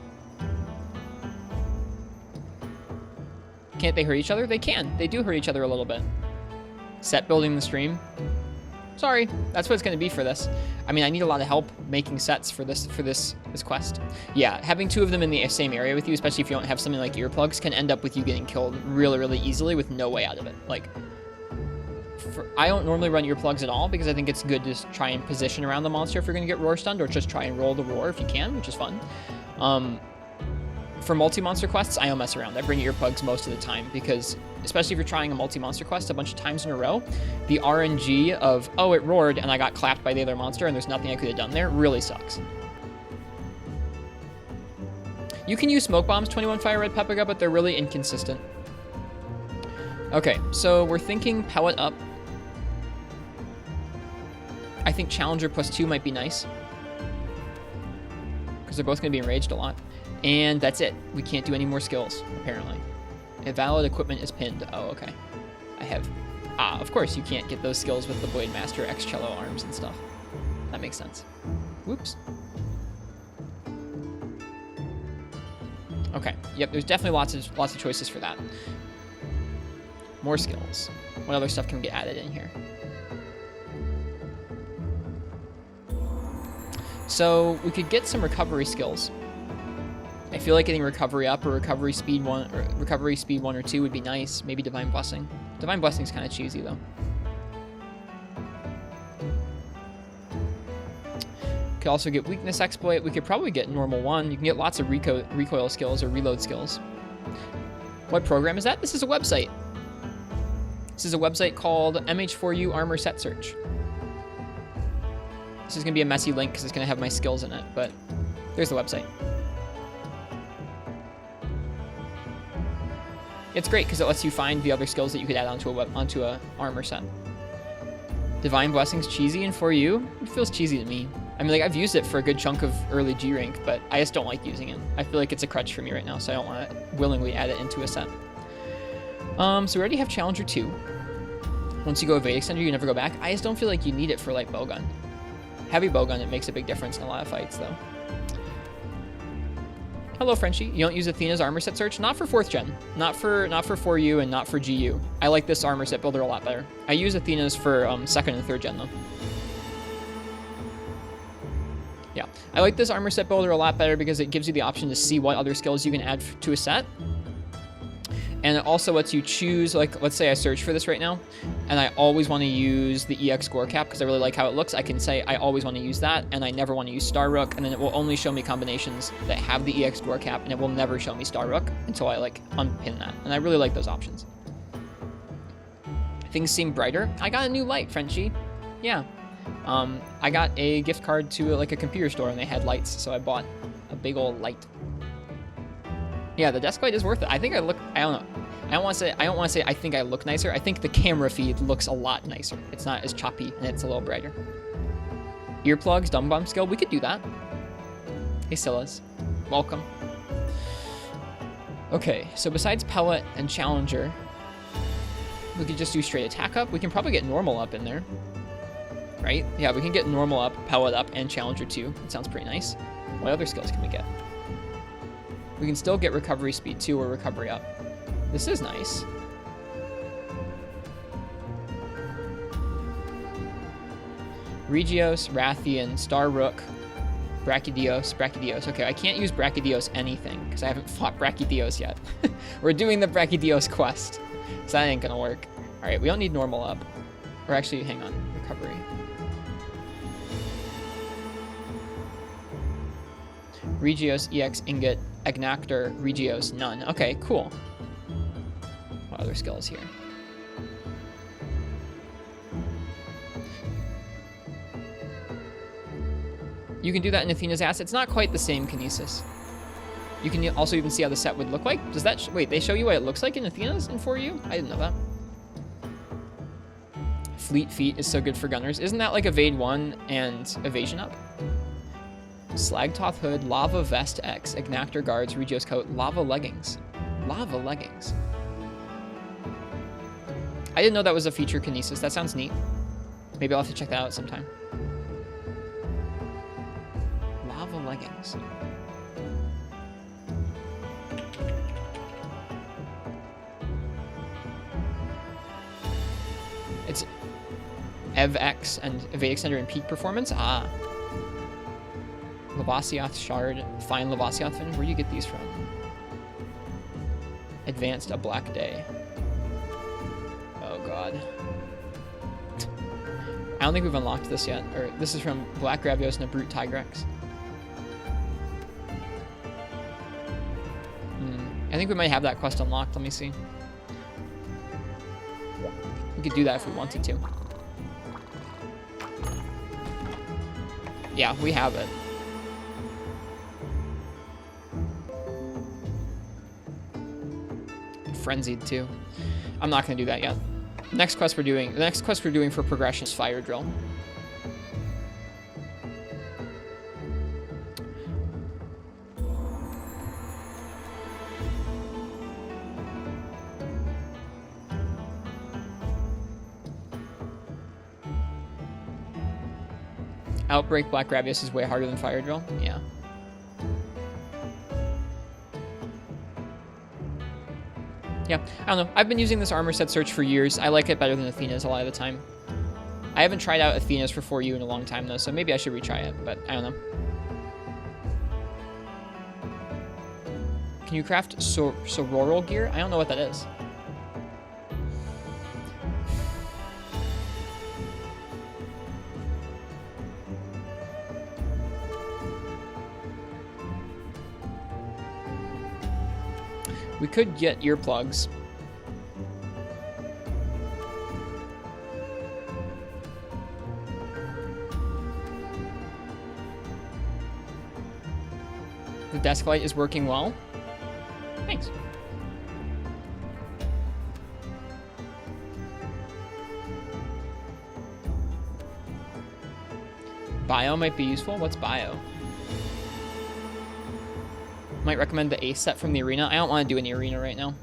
Can't they hurt each other? They can. They do hurt each other a little bit. Set building the stream. Sorry, that's what it's going to be for this. I mean, I need a lot of help making sets for this quest. Yeah, having two of them in the same area with you, especially if you don't have something like earplugs, can end up with you getting killed really, really easily with no way out of it. Like, I don't normally run earplugs at all because I think it's good to just try and position around the monster if you're going to get roar stunned, or just try and roll the roar if you can, which is fun. For multi-monster quests, I don't mess around. I bring earplugs most of the time because, especially if you're trying a multi-monster quest a bunch of times in a row, the RNG of, oh, it roared and I got clapped by the other monster and there's nothing I could have done there really sucks. You can use smoke bombs, 21 Fire Red Pepega, but they're really inconsistent. Okay, so we're thinking pellet up. I think Challenger +2 might be nice because they're both going to be enraged a lot. And that's it. We can't do any more skills, apparently. Invalid equipment is pinned. Oh, okay. I have... Ah, of course you can't get those skills with the Blade Master X Cello arms and stuff. That makes sense. Whoops. Okay. Yep, there's definitely lots of choices for that. More skills. What other stuff can get added in here? So we could get some recovery skills. I feel like getting recovery up or recovery speed 1 or 2 would be nice. Maybe Divine Blessing. Divine Blessing's kind of cheesy though. Could also get Weakness Exploit. We could probably get Normal 1. You can get lots of recoil skills or reload skills. What program is that? This is a website. This is a website called MH4U Armor Set Search. This is going to be a messy link because it's going to have my skills in it, but there's the website. It's great because it lets you find the other skills that you could add onto a armor set. Divine Blessing's cheesy and for you? It feels cheesy to me. I mean, like, I've used it for a good chunk of early G rank, but I just don't like using it. I feel like it's a crutch for me right now, so I don't want to willingly add it into a set. So we already have Challenger 2. Once you go Evade Extender, you never go back. I just don't feel like you need it for light bowgun. Heavy bowgun, it makes a big difference in a lot of fights, though. Hello, Frenchie. You don't use Athena's armor set search? Not for 4th gen. Not for 4U and not for GU. I like this armor set builder a lot better. I use Athena's for 2nd and 3rd gen, though. Yeah. I like this armor set builder a lot better because it gives you the option to see what other skills you can add to a set. And it also lets you choose, like, let's say I search for this right now, and I always want to use the EX score cap because I really like how it looks. I can say I always want to use that, and I never want to use Star Rook, and then it will only show me combinations that have the EX score cap, and it will never show me Star Rook until I, like, unpin that. And I really like those options. Things seem brighter. I got a new light, Frenchie. Yeah. I got a gift card to, like, a computer store, and they had lights, so I bought a big old light. Yeah, the desk light is worth it. I think I look, I don't know. I don't want to say I think I look nicer. I think the camera feed looks a lot nicer. It's not as choppy and it's a little brighter. Earplugs, dumb bomb skill, we could do that. Hey Scylla's, welcome. Okay, so besides Pellet and Challenger, we could just do straight attack up. We can probably get normal up in there. Right? Yeah, we can get normal up, Pellet up, and Challenger too. That sounds pretty nice. What other skills can we get? We can still get recovery speed too, or recovery up. This is nice. Regios, Rathian, Star Rook, Brachydios. Okay, I can't use Brachydios anything because I haven't fought Brachydios yet. We're doing the Brachydios quest, so that ain't gonna work. All right, we don't need normal up. Or actually, hang on, recovery. Regios, EX, Ingot, Agnactor, Regios, none. Okay, cool. What other skills here? You can do that in Athena's ass. It's not quite the same Kinesis. You can also even see how the set would look like. Does that... wait, they show you what it looks like in Athena's and 4U? I didn't know that. Fleet Feet is so good for gunners. Isn't that like Evade 1 and Evasion up? Slagtoth Hood, Lava Vest X, Agnactor Guards, Regios Coat, Lava Leggings. Lava Leggings. I didn't know that was a feature Kinesis. That sounds neat. Maybe I'll have to check that out sometime. Lava Leggings. It's Ev X and Evade Extender and Peak Performance. Ah. Lavasiath Shard, Fine Lavasiath Fin. Where do you get these from? Advanced A Black Day. Oh god. I don't think we've unlocked this yet. Or this is from Black Gravios and a Brute Tigrex. I think we might have that quest unlocked. Let me see. We could do that if we wanted to. Yeah, we have it. Frenzied too. I'm not gonna do that yet. The next quest we're doing for progression is Fire Drill. Outbreak Black Gravios is way harder than Fire Drill. Yeah. Yeah, I don't know. I've been using this armor set search for years. I like it better than Athena's a lot of the time. I haven't tried out Athena's for 4U in a long time, though, so maybe I should retry it, but I don't know. Can you craft sororal gear? I don't know what that is. We could get earplugs. The desk light is working well. Thanks. Bio might be useful. What's bio? Might recommend the ace set from the arena. I don't want to do any arena right now.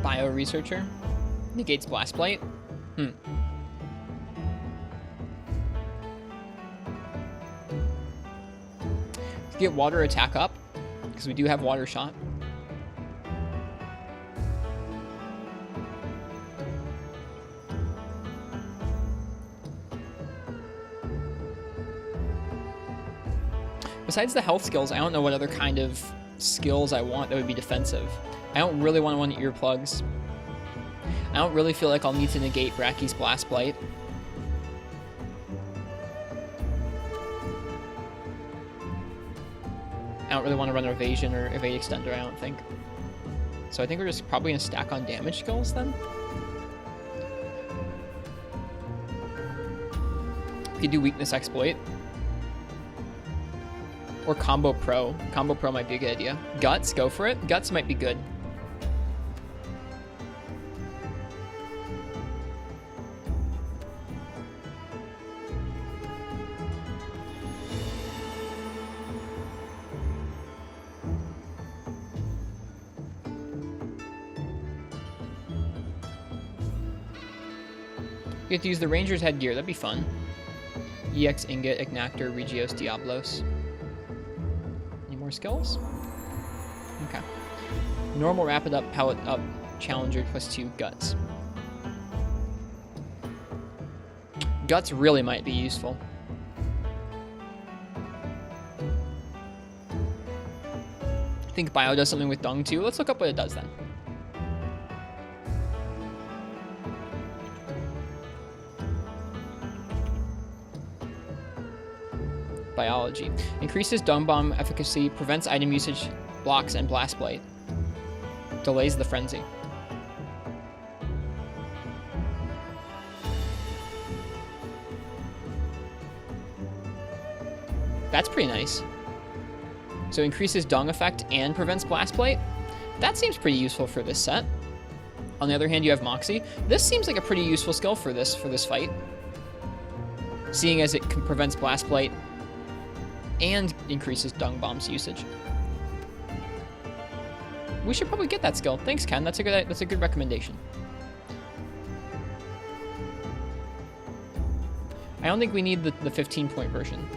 Bio researcher negates blast blight. Get water attack up because we do have water shot. Besides the health skills, I don't know what other kind of skills I want that would be defensive. I don't really want one earplugs. I don't really feel like I'll need to negate Brachy's Blast Blight. I don't really want to run Evasion or Evade Extender, I don't think. So I think we're just probably going to stack on damage skills then. We could do Weakness Exploit. Or Combo Pro. Combo Pro might be a good idea. Guts, go for it. Guts might be good. You get to use the Ranger's headgear. That'd be fun. EX Ingot, Ignactor, Regios, Diablos. Any more skills? Okay. Normal Rapid Up, Pellet Up, Challenger +2, Guts. Guts really might be useful. I think Bio does something with Dung too. Let's look up what it does then. Biology. Increases Dung Bomb efficacy, prevents item usage, blocks, and Blast Blight. Delays the Frenzy. That's pretty nice. So increases Dung effect and prevents Blast Blight. That seems pretty useful for this set. On the other hand, you have Moxie. This seems like a pretty useful skill for this fight. Seeing as it prevents Blast Blight and increases Dung Bomb's usage. We should probably get that skill. Thanks, Ken. That's a good recommendation. I don't think we need the 15-point version.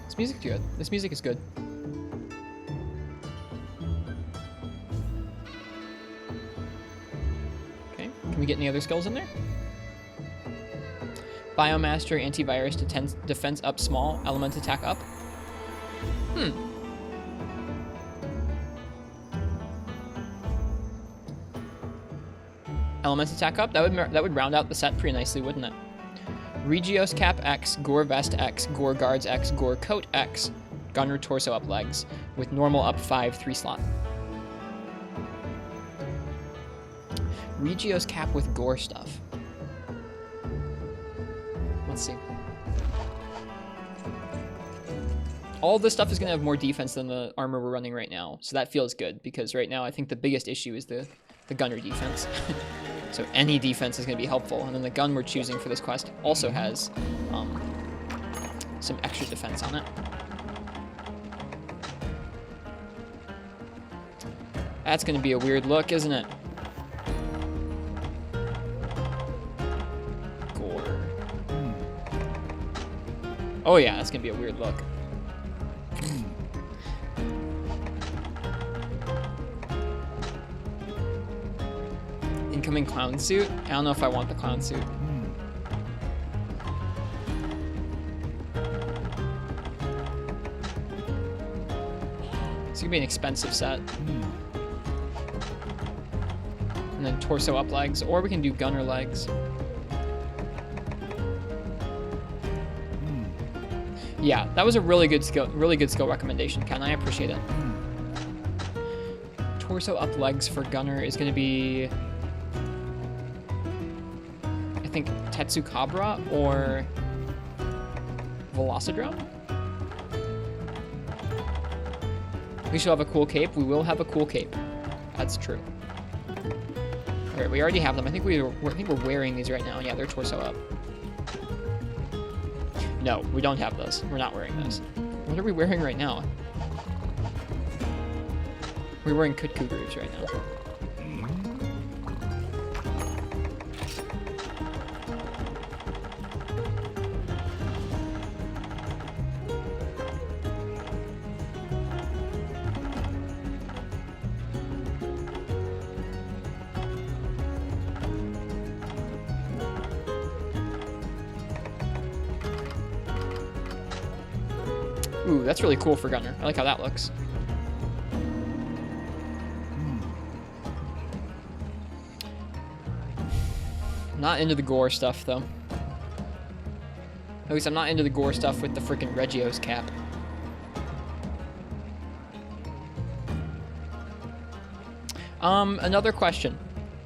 This music's good. This music is good. Okay, can we get any other skills in there? Biomaster, Antivirus, Defense up small, Element attack up. Element attack up? That would round out the set pretty nicely, wouldn't it? Regios Cap X, Gore Vest X, Gore Guards X, Gore Coat X, Gunner Torso up legs, with normal up 5, 3 slot. Regios Cap with Gore stuff. Let's see. All this stuff is going to have more defense than the armor we're running right now, so that feels good, because right now I think the biggest issue is the gunner defense. So any defense is going to be helpful, and then the gun we're choosing for this quest also has some extra defense on it. That's going to be a weird look, isn't it? Gore. Oh yeah, that's going to be a weird look. Incoming clown suit? I don't know if I want the clown suit. It's gonna be an expensive set. And then torso up legs, or we can do gunner legs. Yeah, that was a really good skill recommendation, Ken. I appreciate it. Torso up legs for gunner is gonna be, I think, Tetsukabra or Velocidrome. We should have a cool cape. We will have a cool cape. That's true. Alright, we already have them. I think we're wearing these right now. Yeah, they're torso up. No, we don't have those. We're not wearing those. What are we wearing right now? We're wearing Kutku Grooves right now. Ooh, that's really cool for Gunner. I like how that looks. Not into the gore stuff, though. At least I'm not into the gore stuff with the freaking Reggio's cap. Another question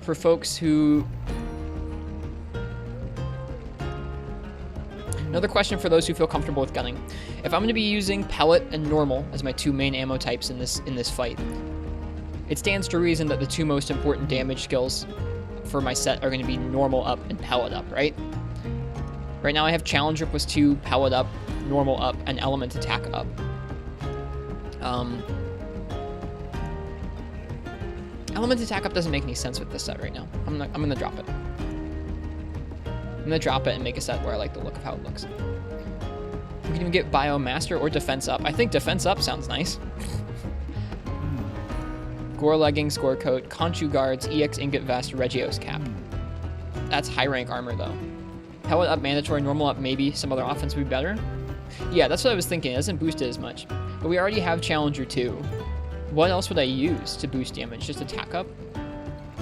for folks who... Another question for those who feel comfortable with gunning. If I'm going to be using pellet and normal as my two main ammo types in this fight, it stands to reason that the two most important damage skills for my set are going to be normal up and pellet up, right? Right now I have Challenger +2, pellet up, normal up, and element attack up. Element attack up doesn't make any sense with this set right now. I'm gonna drop it. I'm gonna drop it and make a set where I like the look of how it looks. We can even get Bio Master or Defense Up. I think Defense Up sounds nice. Gore Leggings, Gore Coat, Conchu Guards, EX Ingot Vest, Reggio's Cap. That's high rank armor though. Pellet Up mandatory, normal up maybe, some other offense would be better. Yeah, that's what I was thinking. It doesn't boost it as much. But we already have Challenger 2. What else would I use to boost damage? Just attack up?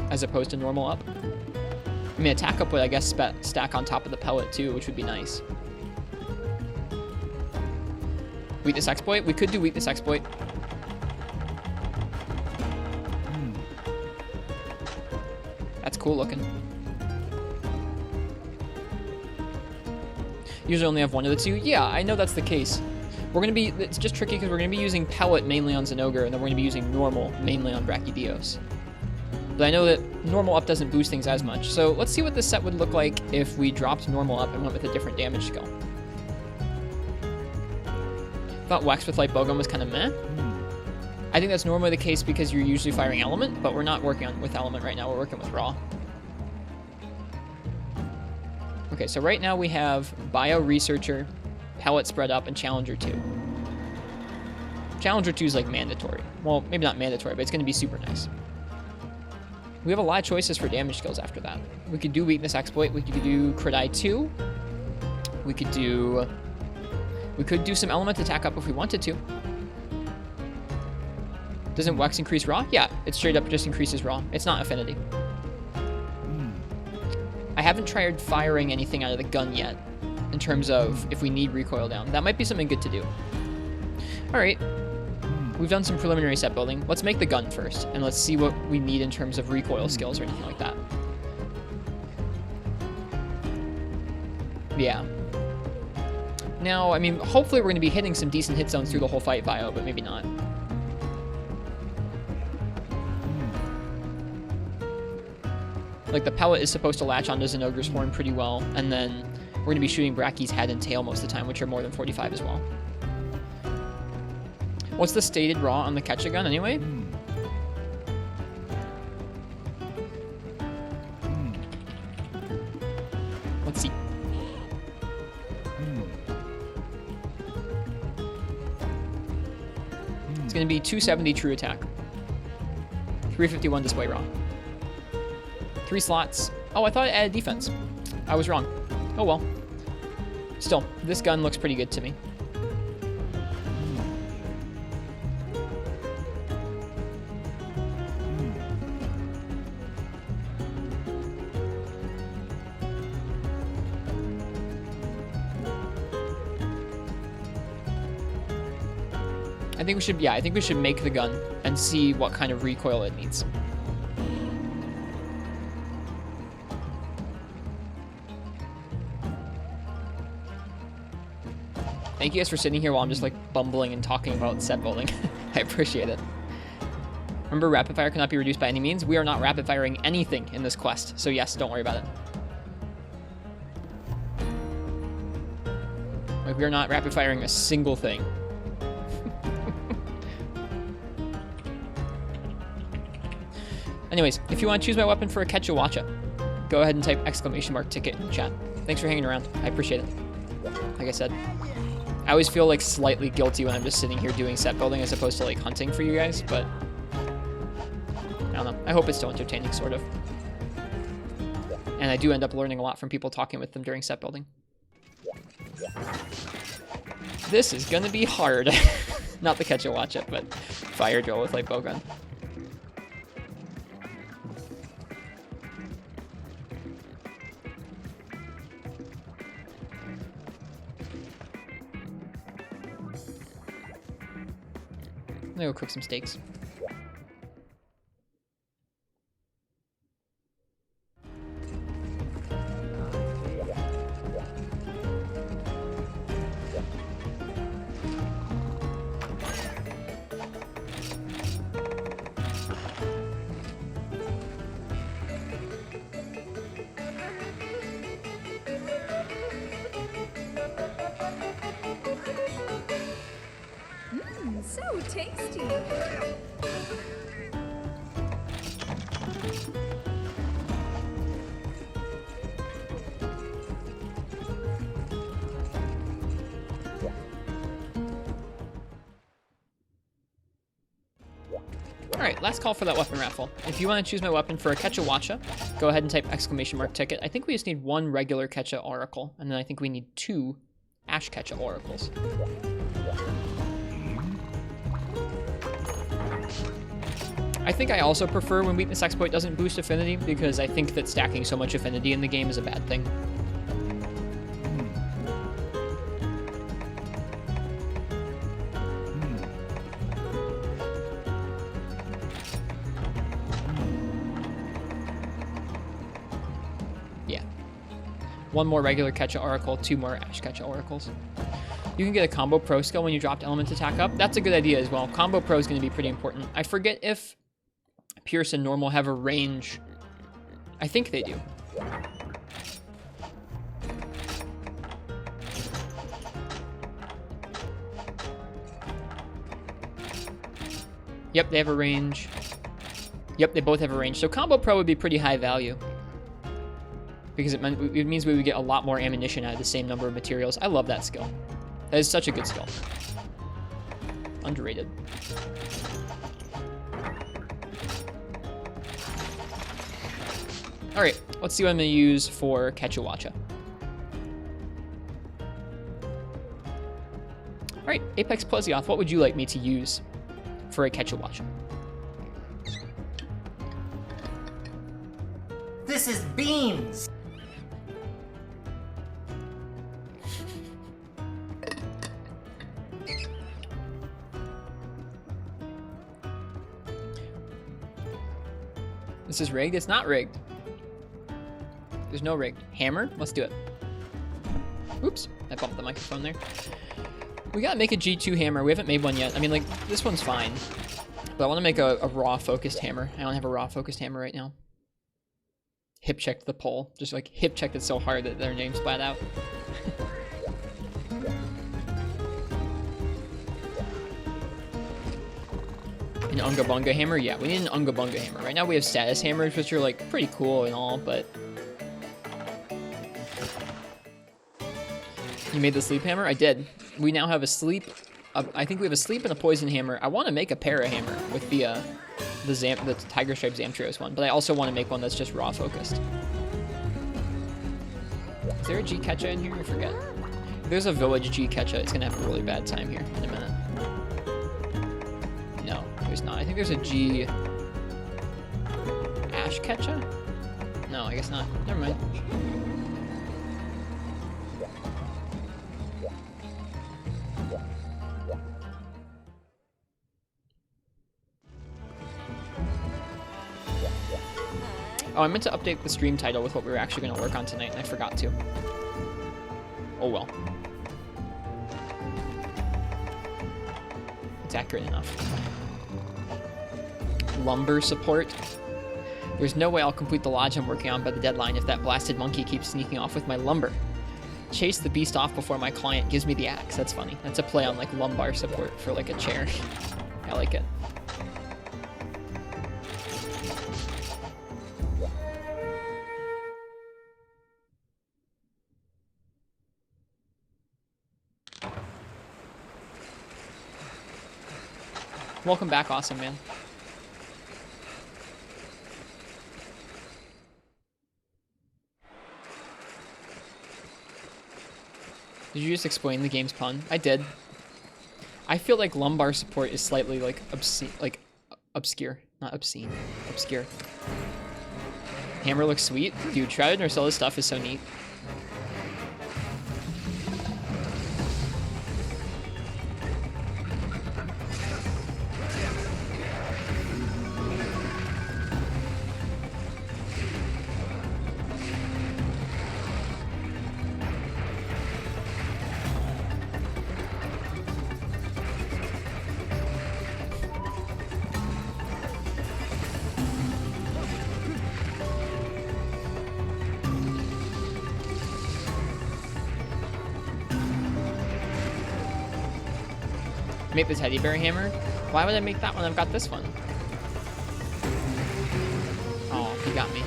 As opposed to normal up? I mean, attack up would, I guess, stack on top of the pellet too, which would be nice. Weakness Exploit? We could do Weakness Exploit. That's cool looking. Usually only have one of the two. Yeah, I know that's the case. We're going to be... It's just tricky because we're going to be using pellet mainly on Zinogre, and then we're going to be using normal mainly on Brachydios. But I know that normal up doesn't boost things as much. So let's see what this set would look like if we dropped normal up and went with a different damage skill. Thought Wax with Light Bowgun was kind of meh. I think that's normally the case because you're usually firing element, but we're not working with element right now. We're working with raw. Okay, so right now we have Bio Researcher, Pellet Spread Up, and Challenger 2. Challenger 2 is like mandatory. Well, maybe not mandatory, but it's going to be super nice. We have a lot of choices for damage skills after that. We could do Weakness Exploit. We could do Crit Eye 2. We could do some Element Attack Up if we wanted to. Doesn't Wax increase raw? Yeah, it straight up just increases raw. It's not affinity. I haven't tried firing anything out of the gun yet in terms of if we need recoil down. That might be something good to do. All right. We've done some preliminary set building. Let's make the gun first, and let's see what we need in terms of recoil skills or anything like that. Yeah. Now, I mean, hopefully we're going to be hitting some decent hit zones through the whole fight, Bio, but maybe not. Like, the pellet is supposed to latch onto Zinogre's horn pretty well, and then we're going to be shooting Brachy's head and tail most of the time, which are more than 45 as well. What's the stated raw on the Ketcha gun, anyway? Let's see. It's going to be 270 true attack. 351 display raw. 3 slots. Oh, I thought it added defense. I was wrong. Oh well. Still, this gun looks pretty good to me. I think we should make the gun and see what kind of recoil it needs. Thank you guys for sitting here while I'm just like bumbling and talking about set building. I appreciate it. Remember, rapid fire cannot be reduced by any means. We are not rapid firing anything in this quest, so yes, don't worry about it. Like, we are not rapid firing a single thing. Anyways, if you want to choose my weapon for a Ketchawacha, go ahead and type !ticket in chat. Thanks for hanging around. I appreciate it. Like I said, I always feel like slightly guilty when I'm just sitting here doing set building as opposed to like hunting for you guys, but I don't know. I hope it's still entertaining, sort of. And I do end up learning a lot from people talking with them during set building. This is gonna be hard. Not the catch and watch it, but fire drill with light bowgun. I'm gonna go cook some steaks. So tasty. Alright, last call for that weapon raffle. If you want to choose my weapon for a Quechua, go ahead and type !ticket. I think we just need one regular Quechua Oracle, and then I think we need 2 Ash Quechua Oracles. I think I also prefer when Weakness Exploit doesn't boost affinity, because I think that stacking so much affinity in the game is a bad thing. Yeah. 1 more regular Quechua Oracle, 2 more Ash Quechua Oracles. You can get a Combo Pro skill when you dropped Element Attack up. That's a good idea as well. Combo Pro is going to be pretty important. I forget if Pierce and Normal have a range. I think they do. Yep, they have a range. Yep, they both have a range. So Combo Pro would be pretty high value, because it means we would get a lot more ammunition out of the same number of materials. I love that skill. That is such a good skill. Underrated. Alright, let's see what I'm going to use for Quechua. Alright, Apex Plesioth, what would you like me to use for a Quechua? This is beans! This is rigged? It's not rigged. There's no rigged. Hammer? Let's do it. Oops, I bumped the microphone there. We gotta make a G2 hammer. We haven't made one yet. I mean, like, this one's fine, but I want to make a raw focused hammer. I don't have a raw focused hammer right now. Hip checked the pole. Just like hip checked it so hard that their name splat out. An Unga Bunga hammer? Yeah, we need an Unga Bunga hammer. Right now we have status hammers, which are like pretty cool and all, but... You made the sleep hammer? I did. We now have a sleep... I think we have a sleep and a poison hammer. I want to make a para hammer with the Tiger Stripe Zamtrios one, but I also want to make one that's just raw focused. Is there a G Quechua in here? I forget. If there's a village G Quechua, it's gonna have a really bad time here in a minute. No, there's not. I think there's a G Ash Quechua? No, I guess not. Never mind. Oh, I meant to update the stream title with what we were actually going to work on tonight, and I forgot to. Oh well. It's accurate enough. Lumber support. There's no way I'll complete the lodge I'm working on by the deadline if that blasted monkey keeps sneaking off with my lumber. Chase the beast off before my client gives me the axe. That's funny. That's a play on like lumbar support for like a chair. I like it. Welcome back, awesome man. Did you just explain the game's pun? I did. I feel like lumbar support is slightly like obscene, like obscure, not obscene, obscure. Hammer looks sweet. Dude, Shrouded Narcella's stuff is so neat. Make the teddy bear hammer? Why would I make that when I've got this one? Oh, he got me.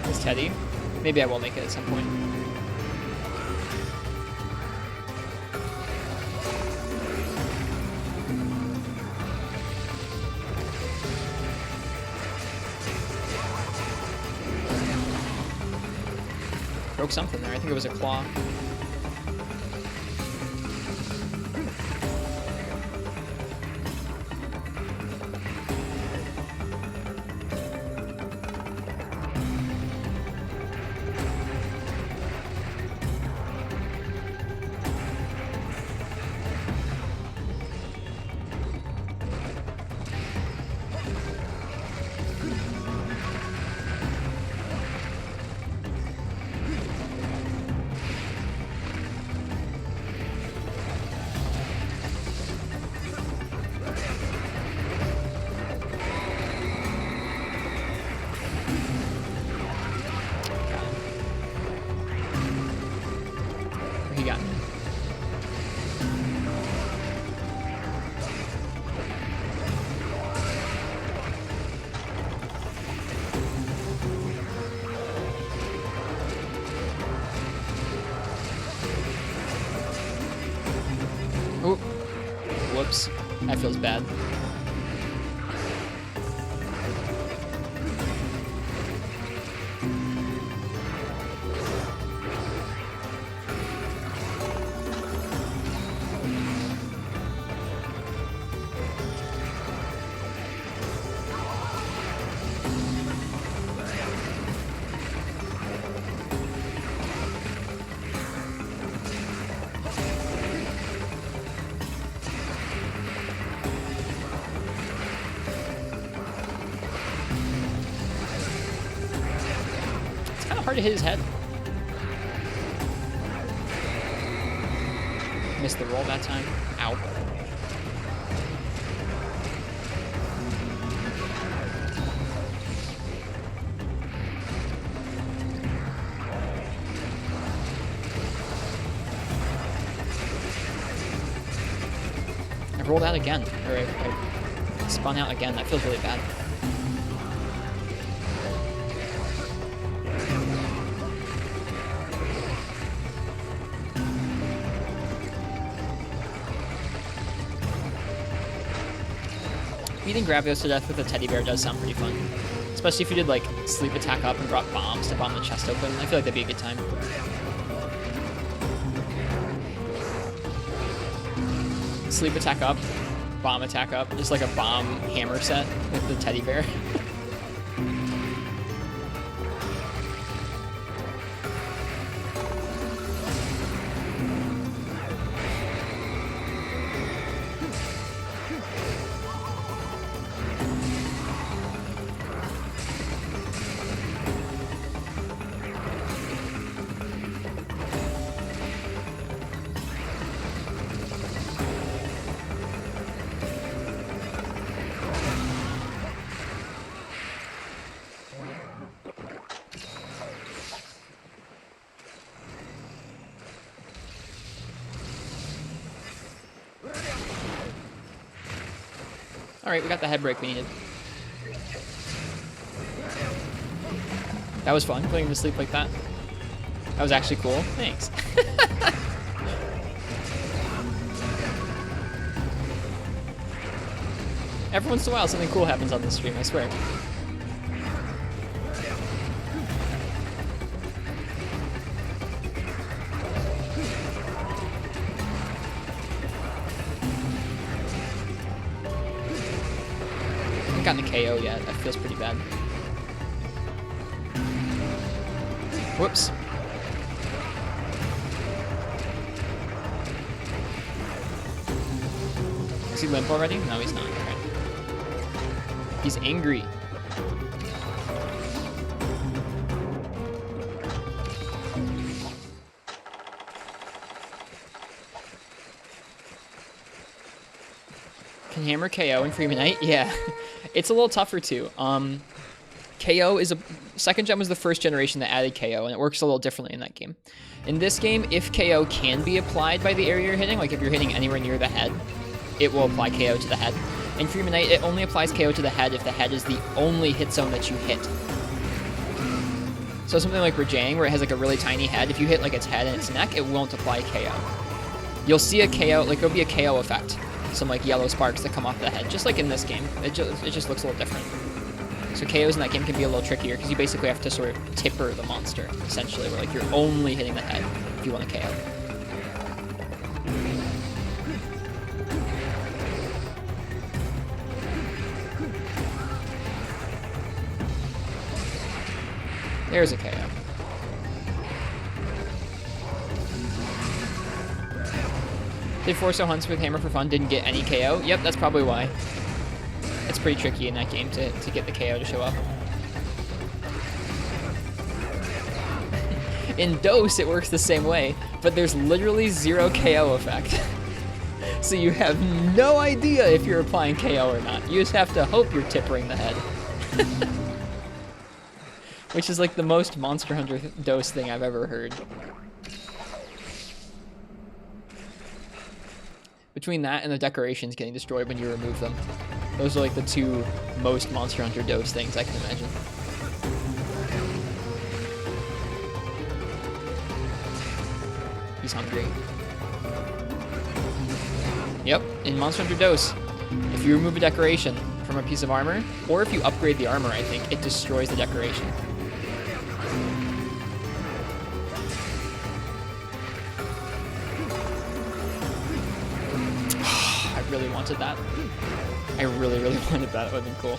This teddy? Maybe I will make it at some point. Broke something there. I think it was a claw. He got me. Ooh. Whoops. That feels bad. Hard to hit his head. Missed the roll that time. Ow. I rolled out again. Or I spun out again. That feels really bad. Beating Gravios to death with a teddy bear does sound pretty fun. Especially if you did like sleep attack up and brought bombs to bomb the chest open. I feel like that'd be a good time. Sleep attack up, bomb attack up. Just like a bomb hammer set with the teddy bear. Alright, we got the head break we needed. That was fun, putting him to sleep like that. That was actually cool. Thanks. Every once in a while, something cool happens on this stream, I swear. I haven't gotten a KO yet. That feels pretty bad. Whoops. Is he limp already? No, he's not. Okay. He's angry. Can Hammer KO in Freeman Knight? Yeah. It's a little tougher too. KO is second gen was the first generation that added KO, and it works a little differently in that game. In this game, if KO can be applied by the area you're hitting, like if you're hitting anywhere near the head, it will apply KO to the head. In Freeman Knight, it only applies KO to the head if the head is the only hit zone that you hit. So something like Rajang, where it has like a really tiny head, if you hit like its head and its neck, it won't apply KO. You'll see a KO, like there'll be a KO effect. Some like yellow sparks that come off the head, just like in this game. It just looks a little different. So KOs in that game can be a little trickier because you basically have to sort of tipper the monster, essentially, where like you're only hitting the head if you want to KO. There's a KO. Did Forso Hunts with Hammer for fun, didn't get any KO? Yep, that's probably why. It's pretty tricky in that game to get the KO to show up. In Dose, it works the same way, but there's literally zero KO effect. So you have no idea if you're applying KO or not. You just have to hope you're tippering the head. Which is like the most Monster Hunter Dose thing I've ever heard. Between that and the decorations getting destroyed when you remove them. Those are like the two most Monster Hunter Dose things I can imagine. He's hungry. Yep, in Monster Hunter Dose, if you remove a decoration from a piece of armor, or if you upgrade the armor, I think, it destroys the decoration. I really wanted that. I really, really wanted that. It would have been cool.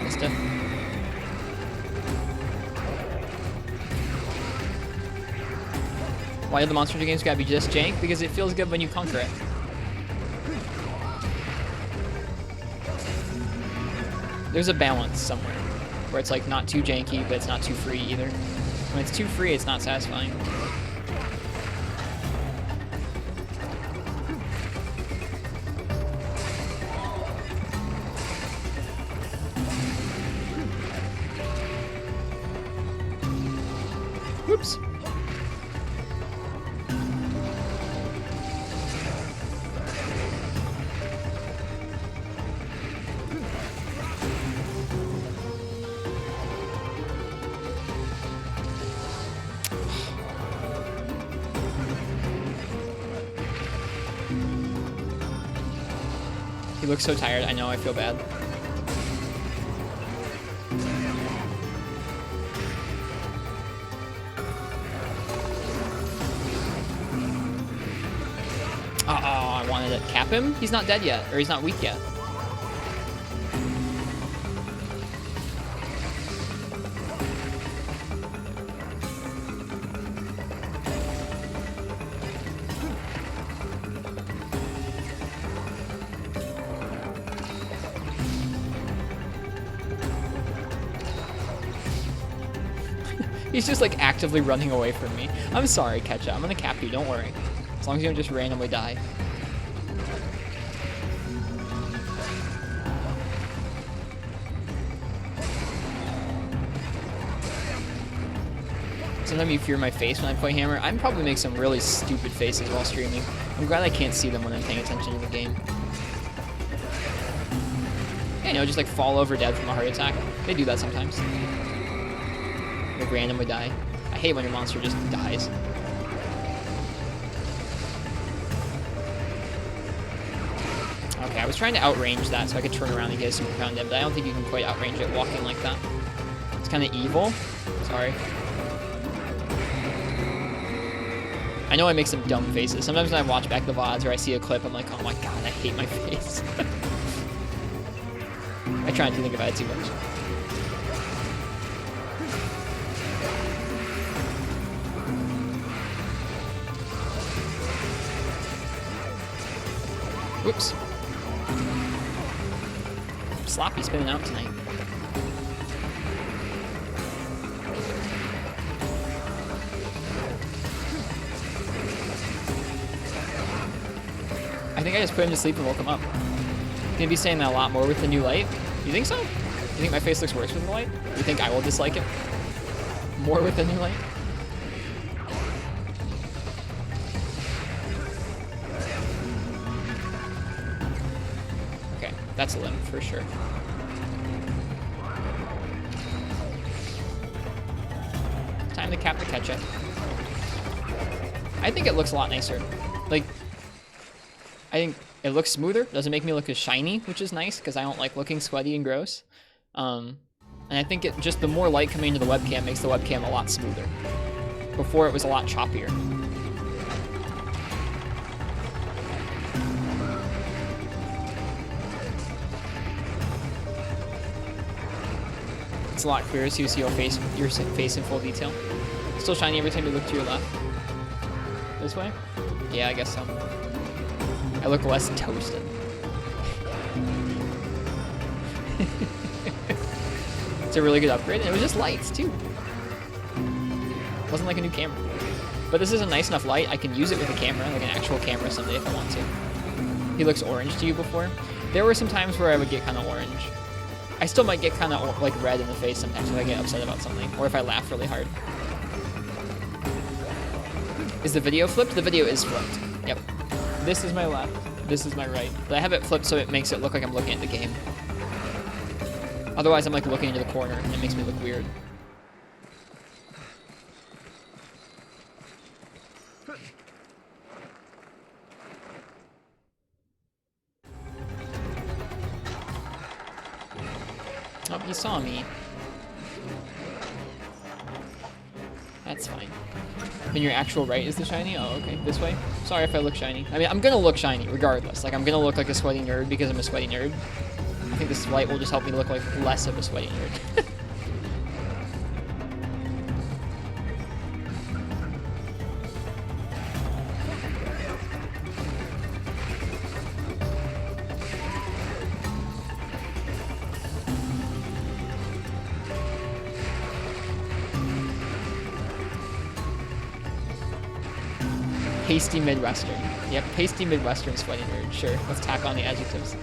Missed it. Why do the Monster Hunter games gotta be just jank? Because it feels good when you conquer it. There's a balance somewhere where it's like not too janky, but it's not too free either. When it's too free, it's not satisfying. Whoops. He looks so tired. I know, I feel bad. Oh, I wanted to cap him? He's not dead yet, or he's not weak yet. He's just like actively running away from me. I'm sorry, Ketcha. I'm gonna cap you, don't worry. As long as you don't just randomly die. Sometimes you fear my face when I play Hammer. I probably make some really stupid faces while streaming. I'm glad I can't see them when I'm paying attention to the game. Yeah, you know, just like fall over dead from a heart attack. They do that sometimes. They randomly die. I hate when your monster just dies. Okay, I was trying to outrange that so I could turn around and get a super pound in, but I don't think you can quite outrange it walking like that. It's kind of evil. Sorry. I know I make some dumb faces. Sometimes when I watch back the VODs or I see a clip, I'm like, oh my god, I hate my face. I try not to think about it too much. Whoops. Sloppy spinning out tonight. I think I just put him to sleep and woke him up. Gonna be saying that a lot more with the new light. You think so? You think my face looks worse with the light? You think I will dislike it more with the new light? Okay, that's a limb for sure. Time to cap the ketchup. I think it looks a lot nicer. Like, I think it looks smoother. Doesn't make me look as shiny, which is nice because I don't like looking sweaty and gross. And I think it just the more light coming into the webcam makes the webcam a lot smoother. Before it was a lot choppier. It's a lot clearer so you see your face in full detail. Still shiny every time you look to your left. This way? Yeah, I guess so. I look less toasted. It's a really good upgrade, and it was just lights too. It wasn't like a new camera. But this is a nice enough light, I can use it with a camera, like an actual camera someday if I want to. He looks orange to you before. There were some times where I would get kind of orange. I still might get kind of like red in the face sometimes if I get upset about something, or if I laugh really hard. Is the video flipped? The video is flipped. Yep. This is my left, this is my right. But I have it flipped so it makes it look like I'm looking at the game. Otherwise I'm like looking into the corner and it makes me look weird. Oh, he saw me. That's fine. And your actual right is the shiny? Oh, okay. This way? Sorry if I look shiny. I mean, I'm gonna look shiny regardless. Like, I'm gonna look like a sweaty nerd because I'm a sweaty nerd. I think this light will just help me look like less of a sweaty nerd. Pasty Midwestern. Yep, pasty Midwestern sweaty nerd. Sure, let's tack on the adjectives.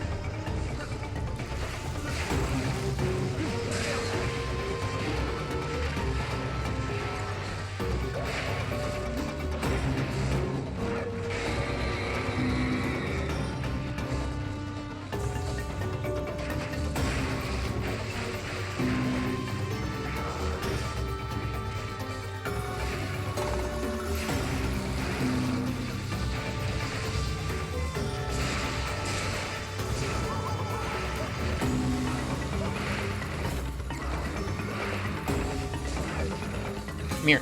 Come here.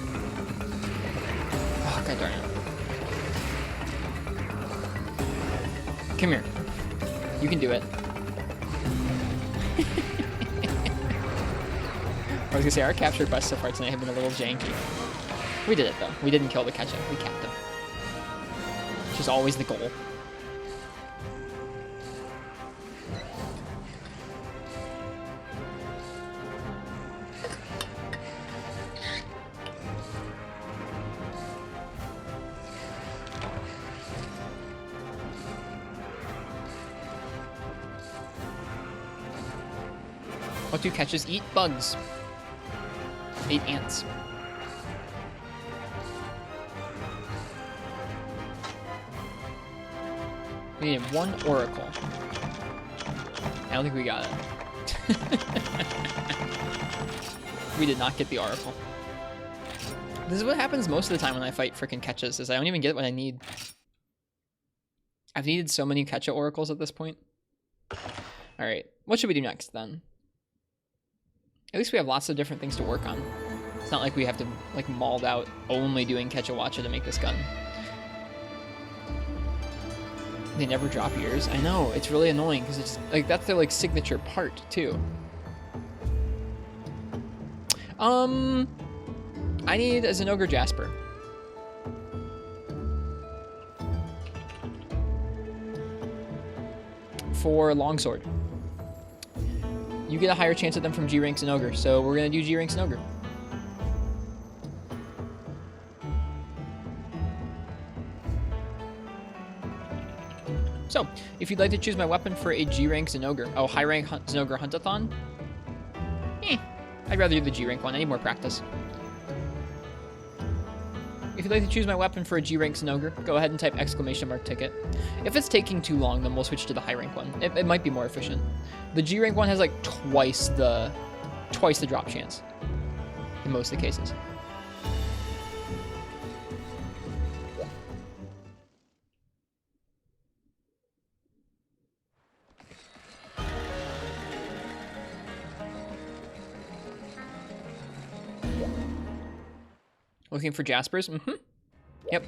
Oh, god darn it. Come here. You can do it. I was gonna say, our capture busts so far tonight have been a little janky. We did it though. We didn't kill the ketchup. We capped him. Which is always the goal. What do catches eat? Bugs. Ate ants. We need one oracle. I don't think we got it. We did not get the Oracle. This is what happens most of the time when I fight freaking Ketchas, is I don't even get what I need. I've needed so many Ketcha Oracles at this point. Alright, what should we do next then? At least we have lots of different things to work on. It's not like we have to like mauled out only doing Ketchawacha to make this gun. They never drop ears. I know, it's really annoying because it's like that's their like signature part too. I need a Zinogre Jasper. For Longsword. You get a higher chance at them from G-Rank Zinogre, so we're gonna do G-Rank Zinogre. So, if you'd like to choose my weapon for a G-Rank Zinogre, oh, high-rank Zinogre Huntathon? I'd rather do the G-Rank one, I need more practice. If you'd like to choose my weapon for a G-Rank Zinogre, go ahead and type " ticket. If it's taking too long, then we'll switch to the high-rank one. It might be more efficient. The G-Rank one has like twice the drop chance in most of the cases. Looking for Jaspers? Mm-hmm. Yep.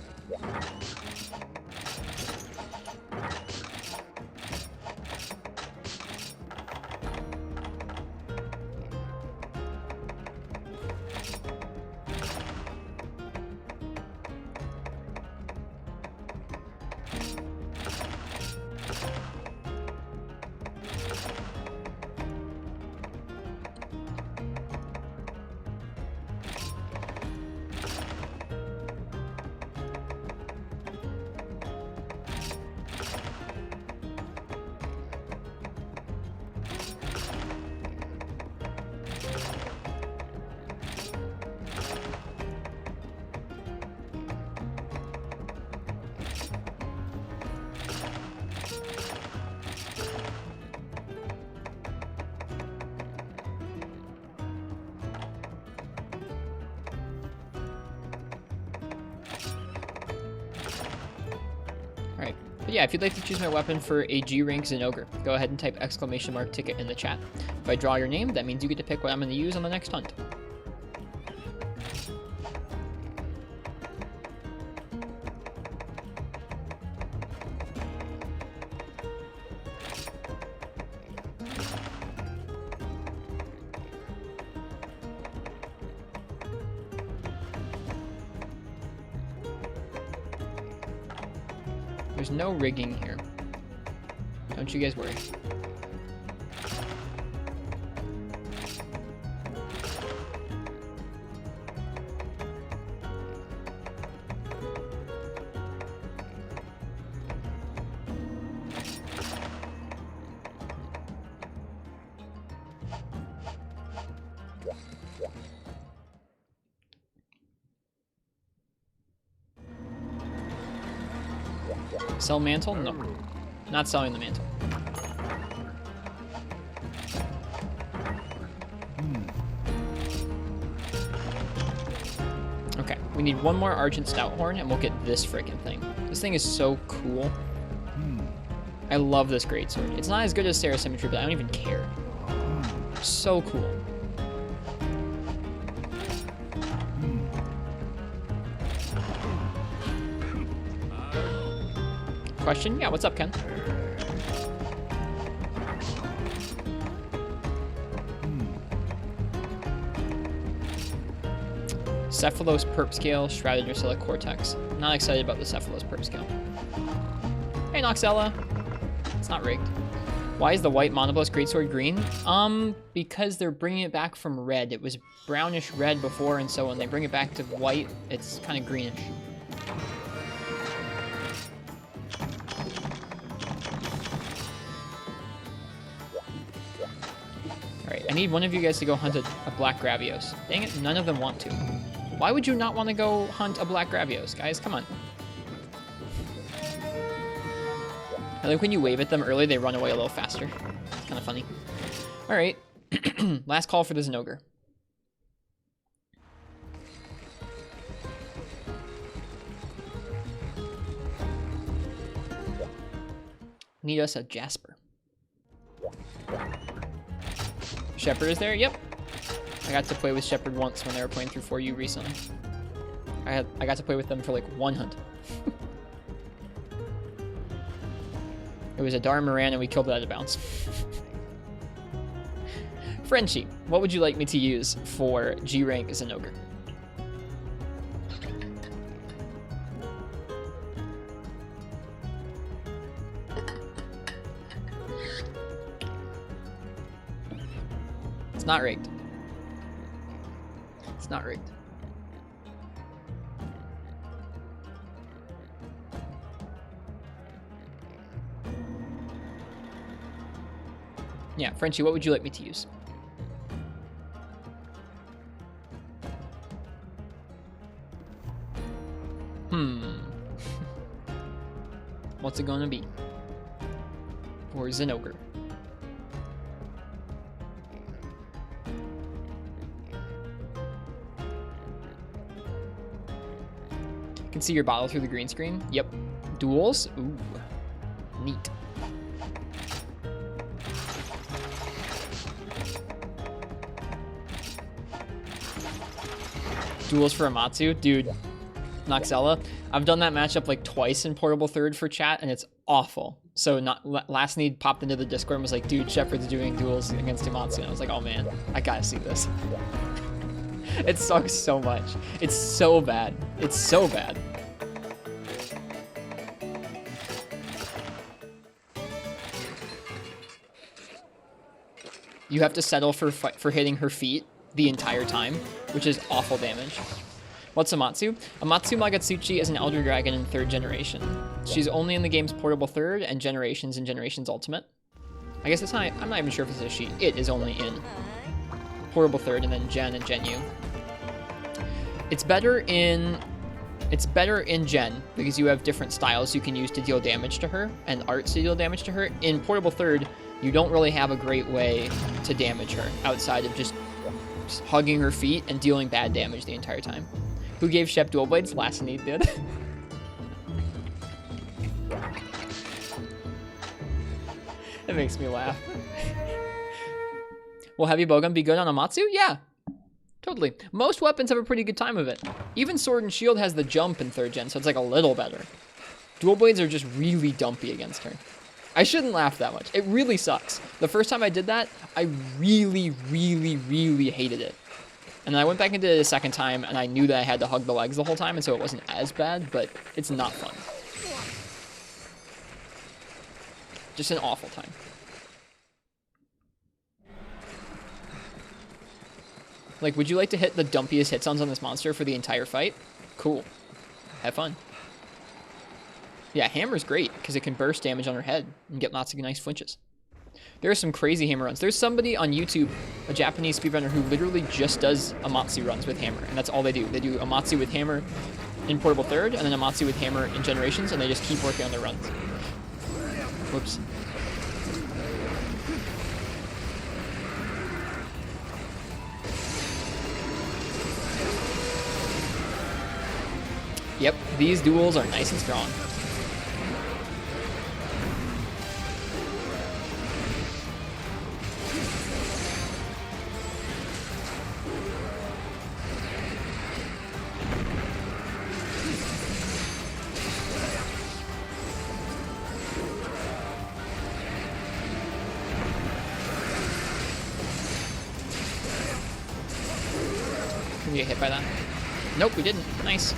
Alright, but yeah, if you'd like to choose my weapon for a G-Rank Zinogre, go ahead and type ! ticket in the chat. If I draw your name, that means you get to pick what I'm going to use on the next hunt. There's no rigging here. Don't you guys worry. Sell mantle? No. Not selling the mantle. Okay, we need one more Argent Stouthorn and we'll get this freaking thing. This thing is so cool. I love this greatsword. It's not as good as Sarah Symmetry, but I don't even care. So cool. Question? Yeah, what's up, Ken? Cephalos Perp Scale, Shrouded Dracilla Cortex. Not excited about the Cephalos Perp Scale. Hey, Noxella. It's not rigged. Why is the white Monoblast Greatsword green? Because they're bringing it back from red. It was brownish red before, and so when they bring it back to white, it's kind of greenish. Alright, I need one of you guys to go hunt a black Gravios. Dang it, none of them want to. Why would you not want to go hunt a black Gravios, guys? Come on. I like when you wave at them early, they run away a little faster. Kind of funny. All right. Last call for the Zinogre. Need us a Jasper. Shepard is there? Yep. I got to play with Shepard once when they were playing through 4U recently. I got to play with them for like one hunt. It was a Darmaran and we killed it out of bounds. Frenchie, what would you like me to use for G rank as an ogre? It's not rigged. It's not rigged. Yeah, Frenchie, what would you like me to use? What's it gonna be? For Zinogre. Can see your bottle through the green screen. Yep. Duels? Ooh. Neat. Duels for Amatsu? Dude. Noxella. I've done that matchup like twice in Portable Third for chat, and it's awful. So Last Need popped into the Discord and was like, dude, Shepard's doing duels against Amatsu. And I was like, oh man, I gotta see this. It sucks so much. It's so bad. It's so bad. You have to settle for hitting her feet the entire time, which is awful damage. What's Amatsu? Amatsu Magatsuchi is an Elder Dragon in 3rd generation. She's only in the game's Portable 3rd and Generations and Generations Ultimate. I guess it's not, I'm not even sure if it's a she. It is only in Portable 3rd and then Gen and Gen U. It's better in Gen because you have different styles you can use to deal damage to her and arts to deal damage to her. In Portable 3rd, you don't really have a great way to damage her outside of just hugging her feet and dealing bad damage the entire time. Who gave Shep dual blades? Last Need did. It makes me laugh. Will Heavy Bowgun be good on Amatsu? Yeah, totally. Most weapons have a pretty good time of it. Even Sword and Shield has the jump in 3rd gen, so it's like a little better. Dual blades are just really dumpy against her. I shouldn't laugh that much. It really sucks. The first time I did that, I really, really, really hated it. And then I went back into it a second time, and I knew that I had to hug the legs the whole time, and so it wasn't as bad, but it's not fun. Just an awful time. Like, would you like to hit the dumpiest hit sounds on this monster for the entire fight? Cool. Have fun. Yeah, Hammer's great, because it can burst damage on her head and get lots of nice flinches. There are some crazy Hammer runs. There's somebody on YouTube, a Japanese speedrunner, who literally just does Amatsu runs with Hammer, and that's all they do. They do Amatsu with Hammer in Portable 3rd, and then Amatsu with Hammer in Generations, and they just keep working on their runs. Whoops. Yep, these duels are nice and strong. Can we get hit by that? Nope, we didn't. Nice.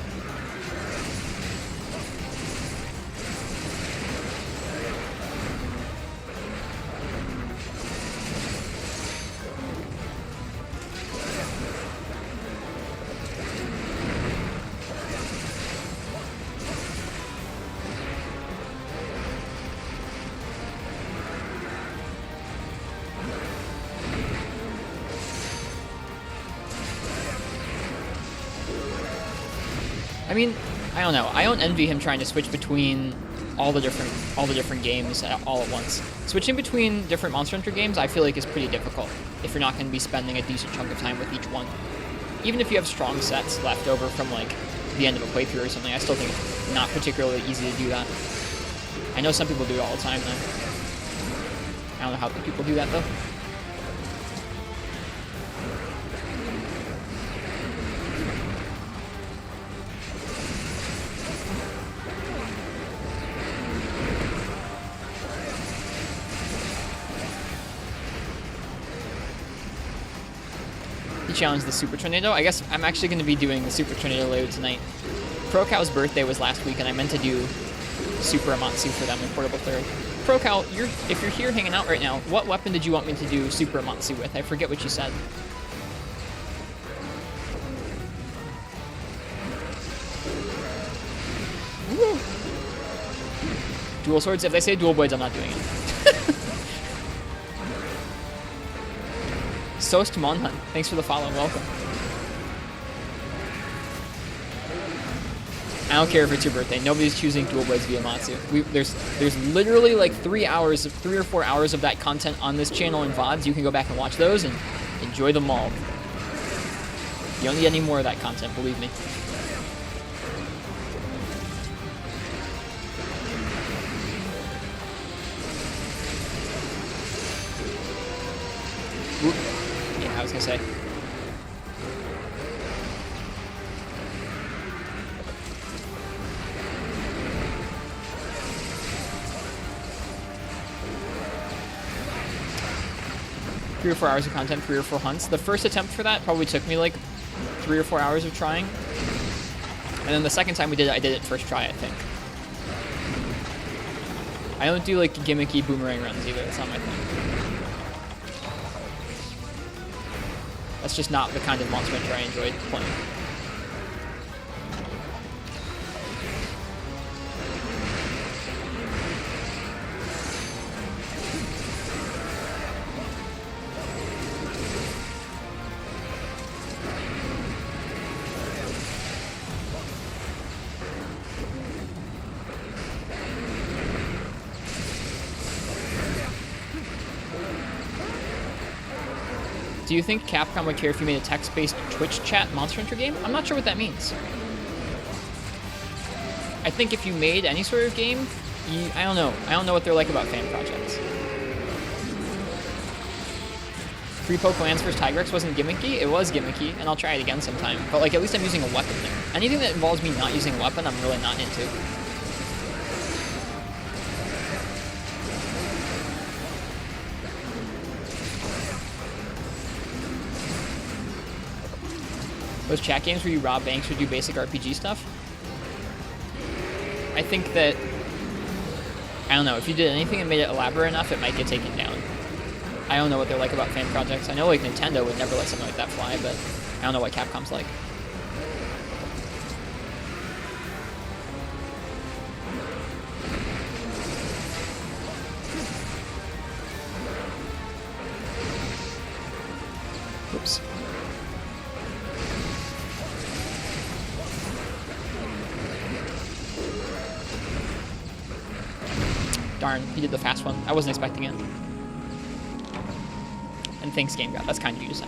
I mean, I don't know. I don't envy him trying to switch between all the different games all at once. Switching between different Monster Hunter games, I feel like is pretty difficult if you're not going to be spending a decent chunk of time with each one. Even if you have strong sets left over from like the end of a playthrough or something, I still think it's not particularly easy to do that. I know some people do it all the time though. I don't know how people do that though. Challenge the Super Tornado. I guess I'm actually going to be doing the Super Tornado later tonight. ProCow's birthday was last week, and I meant to do Super Amatsu for them in Portable Third. ProCow, if you're here hanging out right now, what weapon did you want me to do Super Amatsu with? I forget what you said. Woo. Dual swords? If they say dual blades, I'm not doing it. Soast Monhunt, thanks for the follow, welcome. I don't care if it's your birthday. Nobody's choosing dual blades via Matsu. There's literally like 3 or 4 hours of that content on this channel in VODs. You can go back and watch those and enjoy them all. You don't need any more of that content, believe me. Whoop. Yeah, I was gonna say. Three or 4 hours of content, 3 or 4 hunts. The first attempt for that probably took me like 3 or 4 hours of trying. And then the second time we did it, I did it first try, I think. I don't do like gimmicky boomerang runs either, it's not my thing. That's just not the kind of Monster Hunter I enjoyed playing. Do you think Capcom would care if you made a text-based Twitch chat Monster Hunter game? I'm not sure what that means. I think if you made any sort of game, I don't know. I don't know what they're like about fan projects. Free Poke Lands vs. Tigrex wasn't gimmicky. It was gimmicky, and I'll try it again sometime. But like, at least I'm using a weapon there. Anything that involves me not using a weapon, I'm really not into. Those chat games where you rob banks or do basic RPG stuff? I think that, I don't know, if you did anything and made it elaborate enough, it might get taken down. I don't know what they're like about fan projects. I know like Nintendo would never let something like that fly, but I don't know what Capcom's like. Oops. Darn, he did the fast one. I wasn't expecting it. And thanks, Game God. That's kind of you to say.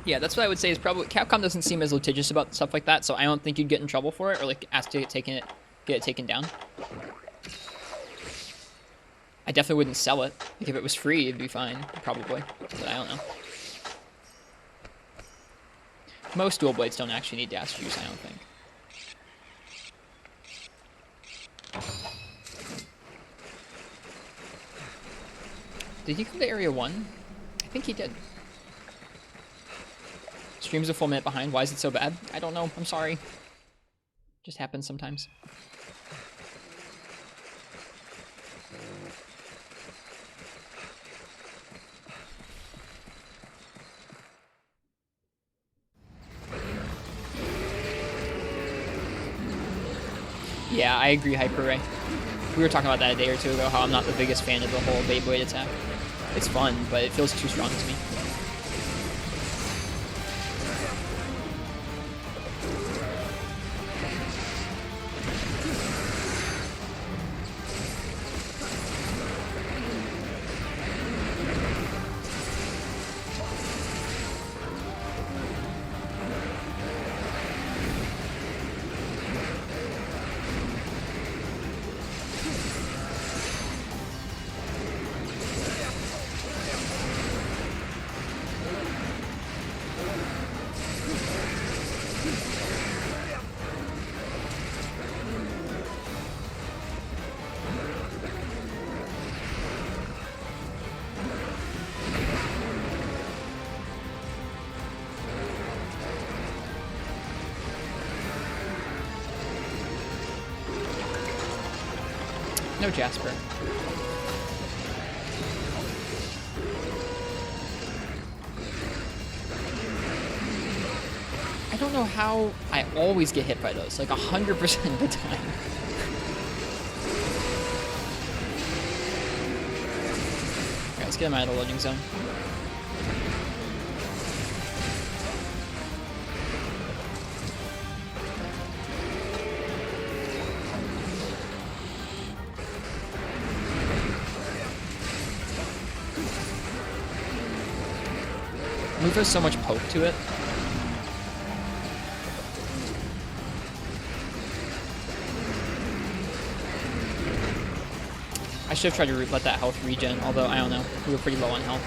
Yeah, that's what I would say is probably Capcom doesn't seem as litigious about stuff like that, so I don't think you'd get in trouble for it or like ask to get it taken down. I definitely wouldn't sell it. Like, if it was free, it'd be fine, probably. But I don't know. Most dual blades don't actually need dash juice, I don't think. Did he come to Area 1? I think he did. Stream's a full minute behind. Why is it so bad? I don't know. I'm sorry. Just happens sometimes. Yeah, I agree, Hyper Ray. We were talking about that a day or two ago, how I'm not the biggest fan of the whole Beyblade attack. It's fun, but it feels too strong to me. No Jasper. I don't know how I always get hit by those, like 100% of the time. Alright, let's get him out of the loading zone. Move has so much poke to it. I should have tried to let that health regen, although I don't know. We were pretty low on health.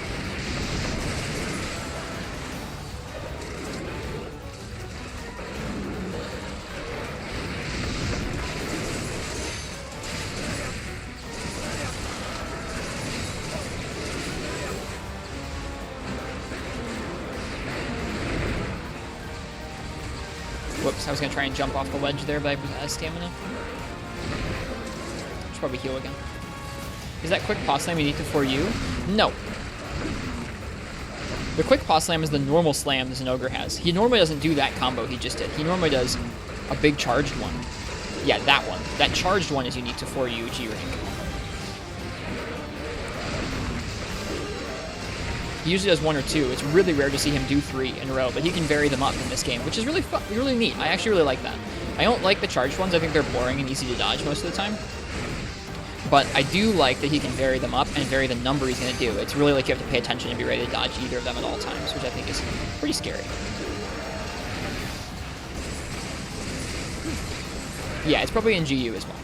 Whoops, I was gonna try and jump off the ledge there, but I was out of stamina. Should probably heal again. Is that quick pause slam unique to 4U? No. The quick pause slam is the normal slam that an ogre has. He normally doesn't do that combo he just did. He normally does a big charged one. Yeah, that one. That charged one is unique to 4U G rank. He usually does 1 or 2. It's really rare to see him do 3 in a row, but he can vary them up in this game, which is really fun, really neat. I actually really like that. I don't like the charged ones. I think they're boring and easy to dodge most of the time. But I do like that he can vary them up and vary the number he's going to do. It's really like you have to pay attention and be ready to dodge either of them at all times, which I think is pretty scary. Yeah, it's probably in GU as well.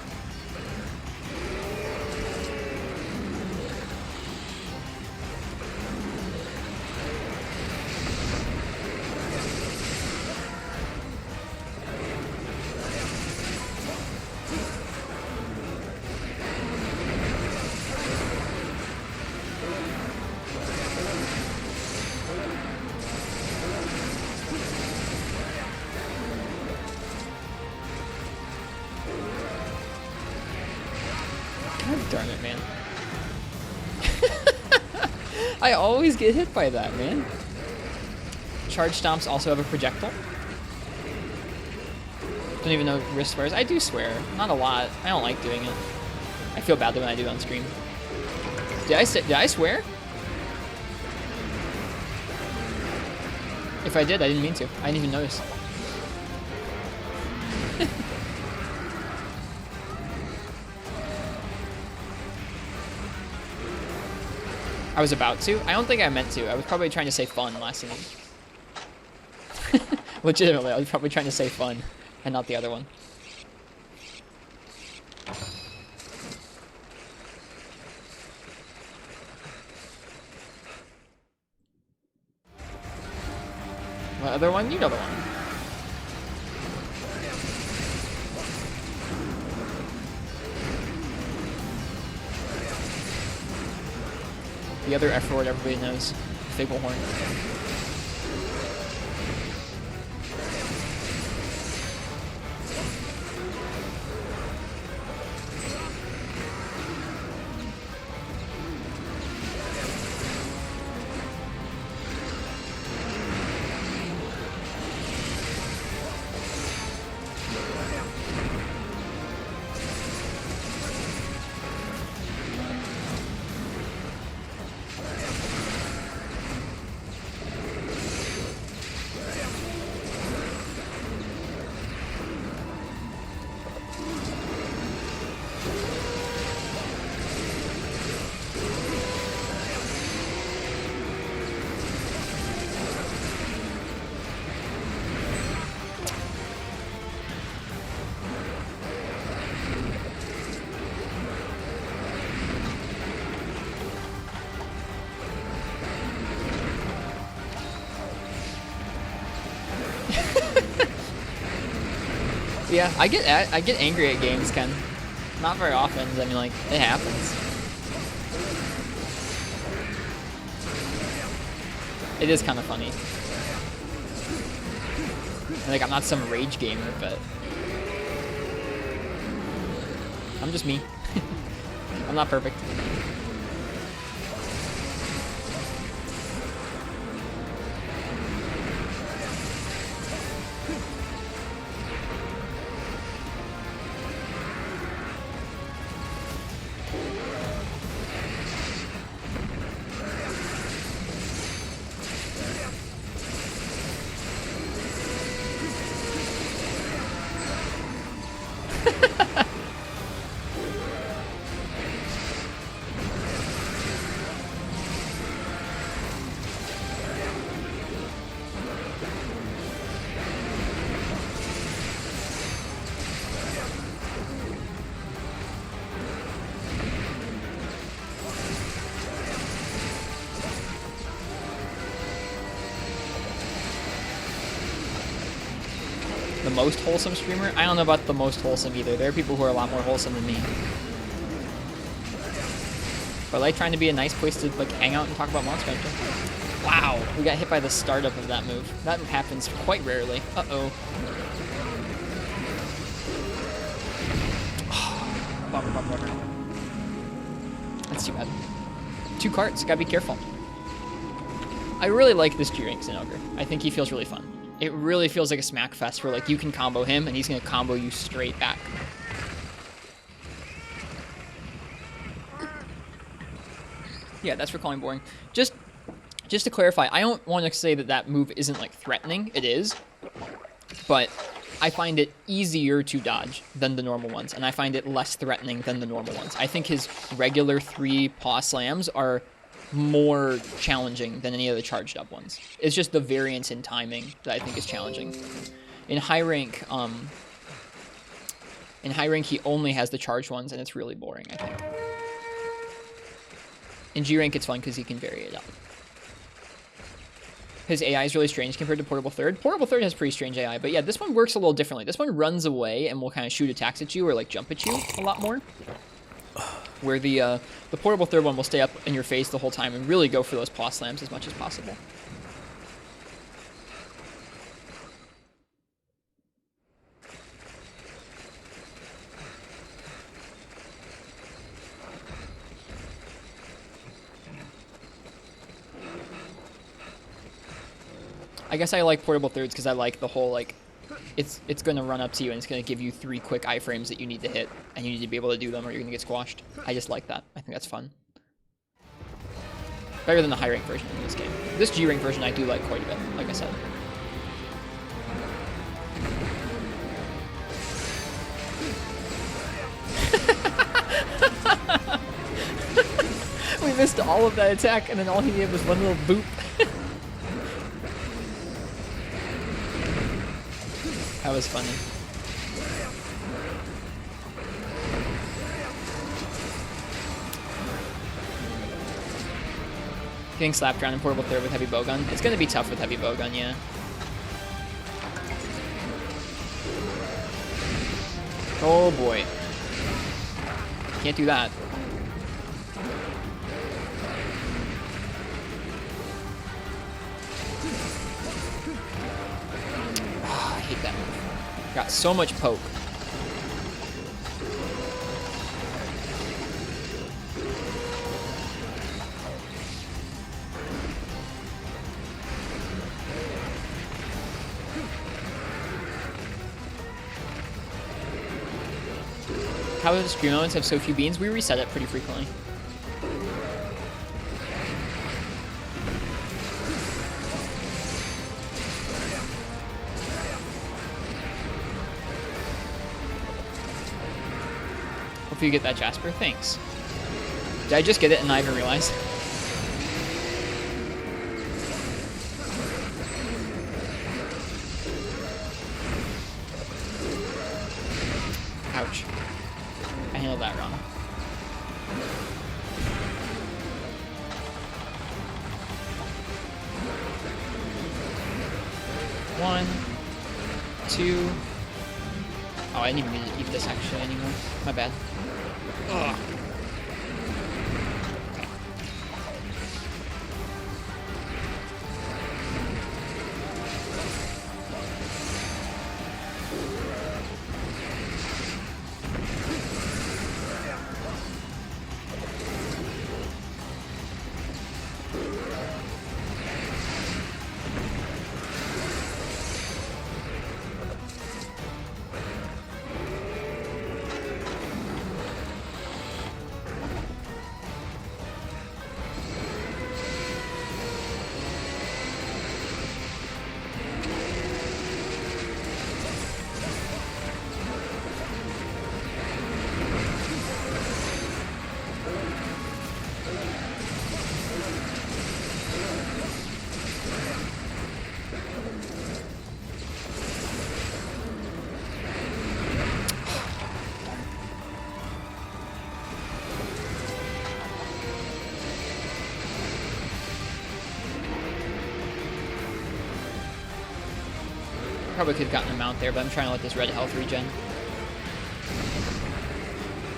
God darn it, man. I always get hit by that, man. Charge stomps also have a projectile. Don't even know wrist swears. I do swear. Not a lot. I don't like doing it. I feel badly when I do it on stream. Did I swear? If I did, I didn't mean to. I didn't even notice. I was about to. I don't think I meant to. I was probably trying to say fun last inning. Legitimately, I was probably trying to say fun and not the other one. What other one? You know the one. The other F word everybody knows. Fable-horn. Yeah, I get angry at games, Ken. Not very often. I mean, like, it happens. It is kind of funny. And, like, I'm not some rage gamer, but I'm just me. I'm not perfect. The most wholesome streamer? I don't know about the most wholesome either. There are people who are a lot more wholesome than me. But I like trying to be a nice place to like hang out and talk about Monster Hunter. Wow, we got hit by the startup of that move. That happens quite rarely. Uh-oh. Bummer, bummer, bummer. That's too bad. 2 carts, gotta be careful. I really like this G-Rank Zinogre. I think he feels really fun. It really feels like a smack fest where like you can combo him and he's gonna combo you straight back. Yeah, that's for calling boring. Just to clarify, I don't want to say that that move isn't like threatening. It is, but I find it easier to dodge than the normal ones, and I find it less threatening than the normal ones. I think his regular 3 paw slams are more challenging than any of the charged up ones. It's just the variance in timing that I think is challenging. In high rank he only has the charged ones, and it's really boring, I think. In G rank it's fun because he can vary it up. His AI is really strange compared to Portable Third. Portable Third has pretty strange AI, but yeah, this one works a little differently. This one runs away and will kind of shoot attacks at you or like jump at you a lot more. Where the Portable Third one will stay up in your face the whole time and really go for those paw slams as much as possible. I guess I like Portable Thirds because I like the whole, like, it's going to run up to you and it's going to give you 3 quick iframes that you need to hit, and you need to be able to do them or you're going to get squashed. I just like that. I think that's fun. Better than the high rank version in this game. This G rank version I do like quite a bit, like I said. We missed all of that attack and then all he did was one little boop. That was funny. Getting slapped around in Portable Third with Heavy Bowgun. It's gonna be tough with Heavy Bowgun, yeah. Oh boy. Can't do that. I hate that move. Got so much poke. How does stream moments have so few beans? We reset it pretty frequently. Hope you get that, Jasper. Thanks. Did I just get it and not even realize? Ouch. I handled that wrong. One, two. Oh, I didn't even need to eat this actually anymore. My bad. Ugh. Probably could have gotten a mount there, but I'm trying to let this red health regen.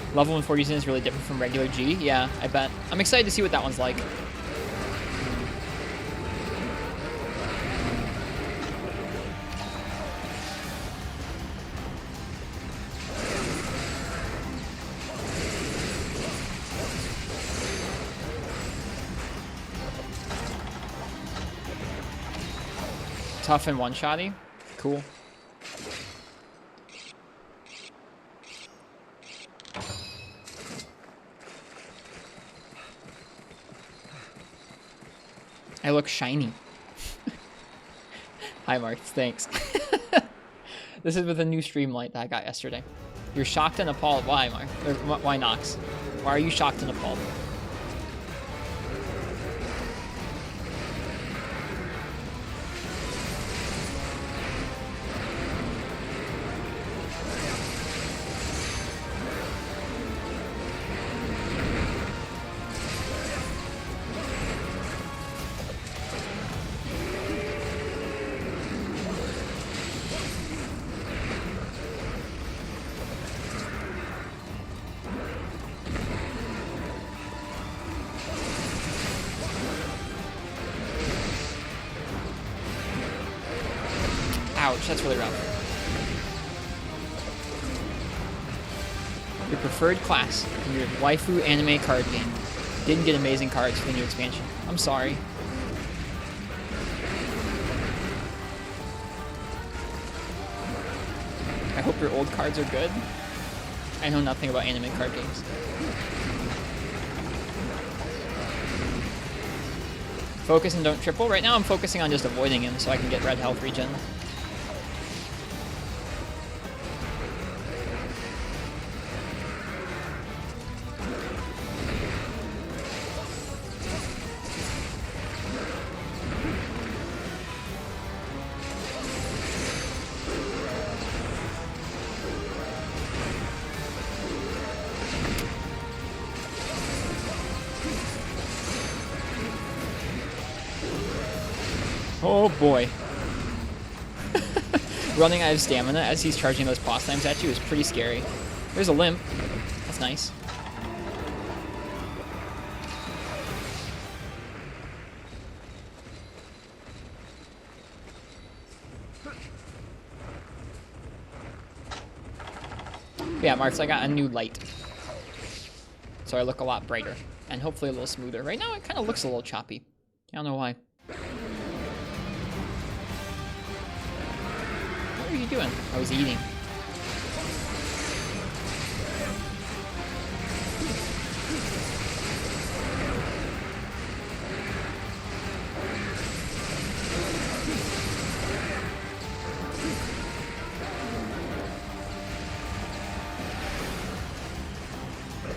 Level 140 is really different from regular G. Yeah, I bet. I'm excited to see what that one's like. Tough and one-shotty. Cool. I look shiny. Hi, Mark. Thanks. This is with a new streamlight that I got yesterday. You're shocked and appalled. Why, Mark? Or, why, Nox? Why are you shocked and appalled? Ouch, that's really rough. Your preferred class in your waifu anime card game didn't get amazing cards for the new expansion. I'm sorry. I hope your old cards are good. I know nothing about anime card games. Focus and don't triple. Right now I'm focusing on just avoiding him so I can get red health regen. Oh boy. Running out of stamina as he's charging those pause times at you is pretty scary. There's a limp. That's nice. Yeah, Marks, I got a new light. So I look a lot brighter. And hopefully a little smoother. Right now it kind of looks a little choppy. I don't know why. What are you doing? I was eating.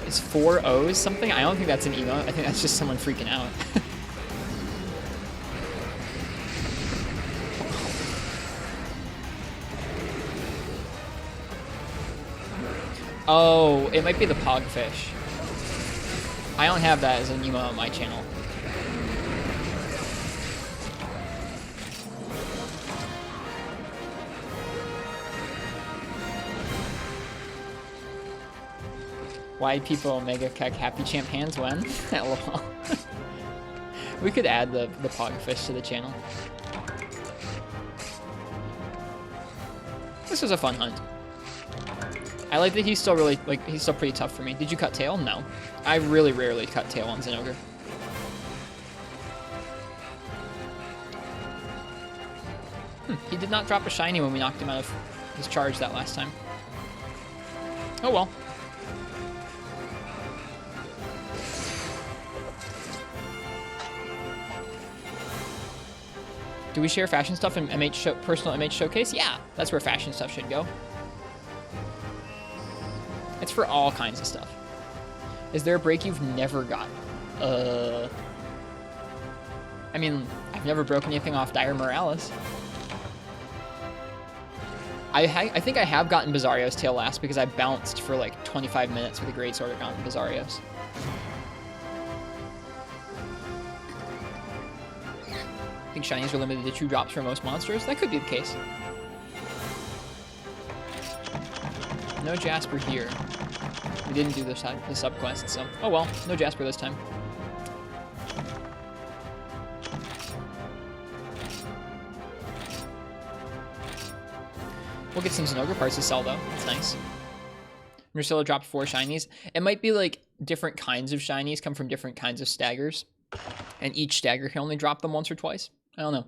Is 4 O's something? I don't think that's an emote. I think that's just someone freaking out. Oh, it might be the pogfish. I don't have that as an emote on my channel. Why people Omega Kek Happy Champ hands when? LOL. We could add the Pogfish to the channel. This was a fun hunt. I like that he's still really, like, he's still pretty tough for me. Did you cut tail? No. I really rarely cut tail on Zinogre. He did not drop a shiny when we knocked him out of his charge that last time. Oh well. Do we share fashion stuff in personal MH Showcase? Yeah, that's where fashion stuff should go. It's for all kinds of stuff. Is there a break you've never got? I mean, I've never broken anything off Dire Morales. I think I have gotten Bizarrio's tail last because I bounced for like 25 minutes with a Great Sword on Bizarrio's. I think shinies are limited to 2 drops for most monsters. That could be the case. No Jasper here. We didn't do the sub-quest, so... Oh well, no Jasper this time. We'll get some Zinogre parts to sell, though. That's nice. Marcelo dropped 4 shinies. It might be like different kinds of shinies come from different kinds of staggers. And each stagger can only drop them once or twice. I don't know.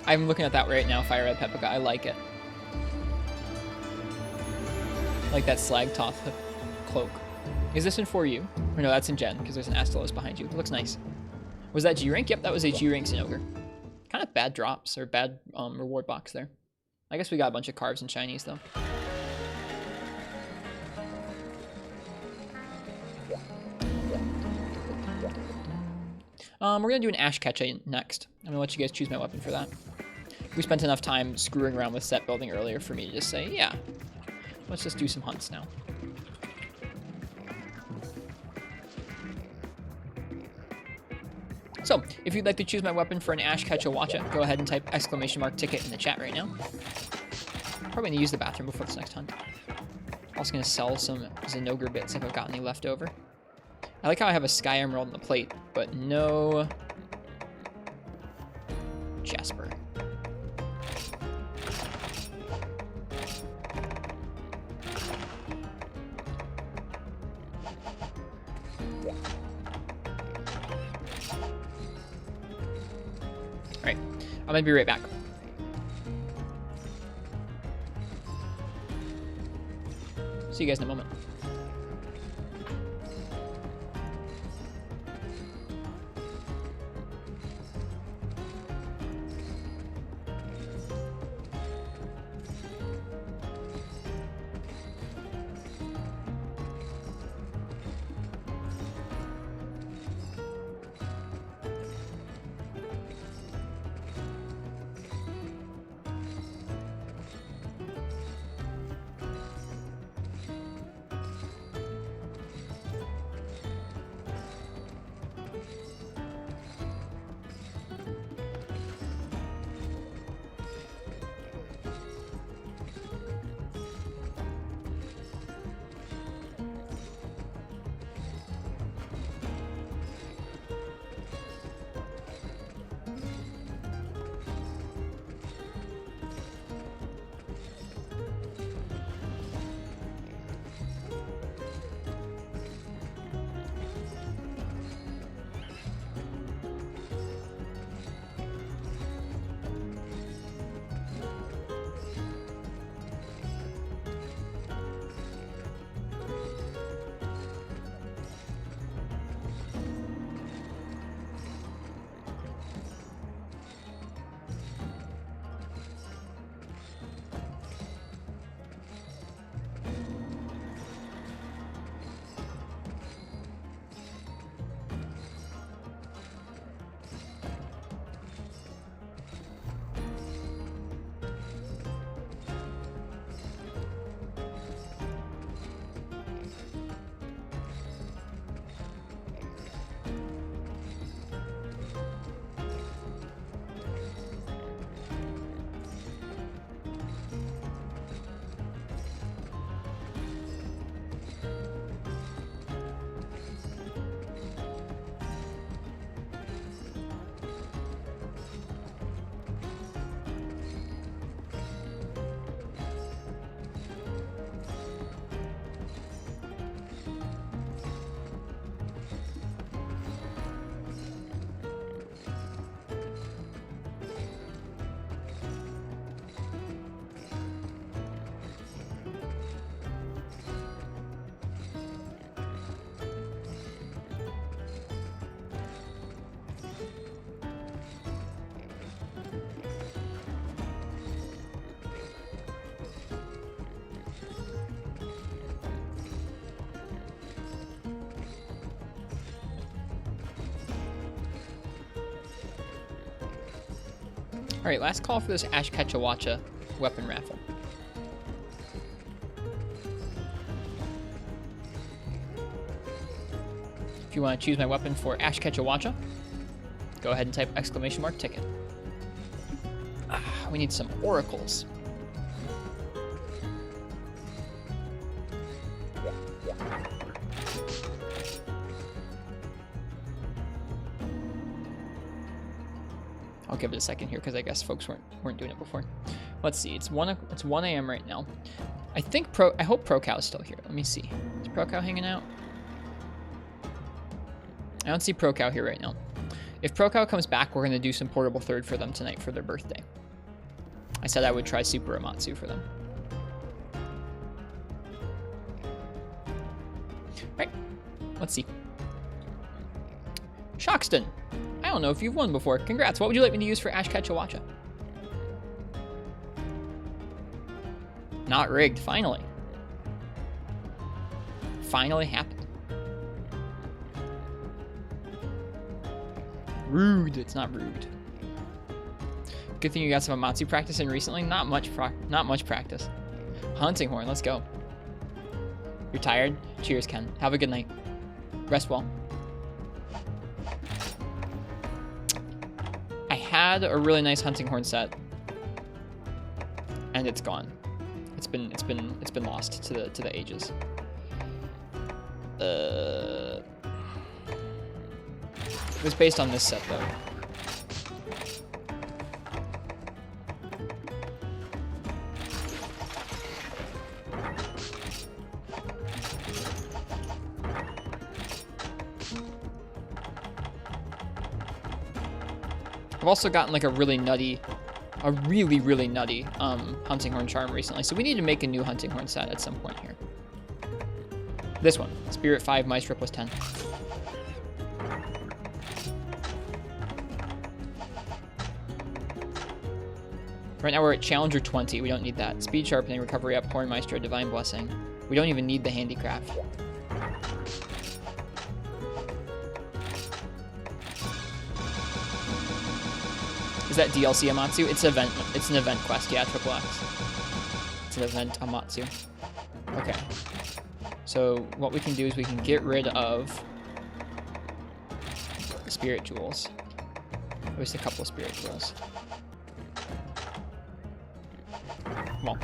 I'm looking at that right now, Fire Red Pepika. I like it. I like that Slagtoth cloak. Is this in 4U? Or no, that's in Gen, because there's an Astalos behind you. It looks nice. Was that G-Rank? Yep, that was a G-Rank Zinogre. Kind of bad drops, or bad reward box there. I guess we got a bunch of carves and shinies, though. We're going to do an Ash Ketcha next. I'm going to let you guys choose my weapon for that. We spent enough time screwing around with set building earlier for me to just say, yeah, let's just do some hunts now. So, if you'd like to choose my weapon for an Ash Ketcha Watch It, go ahead and type !ticket in the chat right now. Probably going to use the bathroom before this next hunt. Also going to sell some Zinogre bits if I've got any left over. I like how I have a Sky Emerald on the plate, but no Jasper. Alright, I'm gonna be right back. See you guys in a moment. Alright, last call for this Ashkechawacha weapon raffle. If you want to choose my weapon for Ashkechawacha, go ahead and type ! ticket. We need some oracles. I'll give it a second here because I guess folks weren't doing it before. Let's see. It's 1 a.m. right now. I hope ProCow is still here. Let me see. Is ProCow hanging out? I don't see ProCow here right now. If ProCow comes back, we're going to do some portable third for them tonight for their birthday. I said I would try Super Amatsu for them. Right. Let's see. Shoxton. I don't know if you've won before. Congrats. What would you like me to use for Ashkechawacha? Not rigged. Finally. Finally happened. Rude. It's not rude. Good thing you got some Amatsu practice in recently. Not much practice. Hunting horn. Let's go. You're tired? Cheers, Ken. Have a good night. Rest well. I had a really nice hunting horn set, and it's gone. It's been lost to the ages. It was based on this set though. I've also gotten like a really nutty hunting horn charm recently, so we need to make a new hunting horn set at some point here. This one, Spirit 5, Maestro plus 10. Right now we're at Challenger 20, we don't need that. Speed Sharpening, Recovery Up, Horn Maestro, Divine Blessing. We don't even need the Handicraft. Is that DLC Amatsu? It's an event quest, yeah, Triple X. It's an event Amatsu. Okay. So what we can do is we can get rid of Spirit Jewels. At least a couple of Spirit Jewels. Well,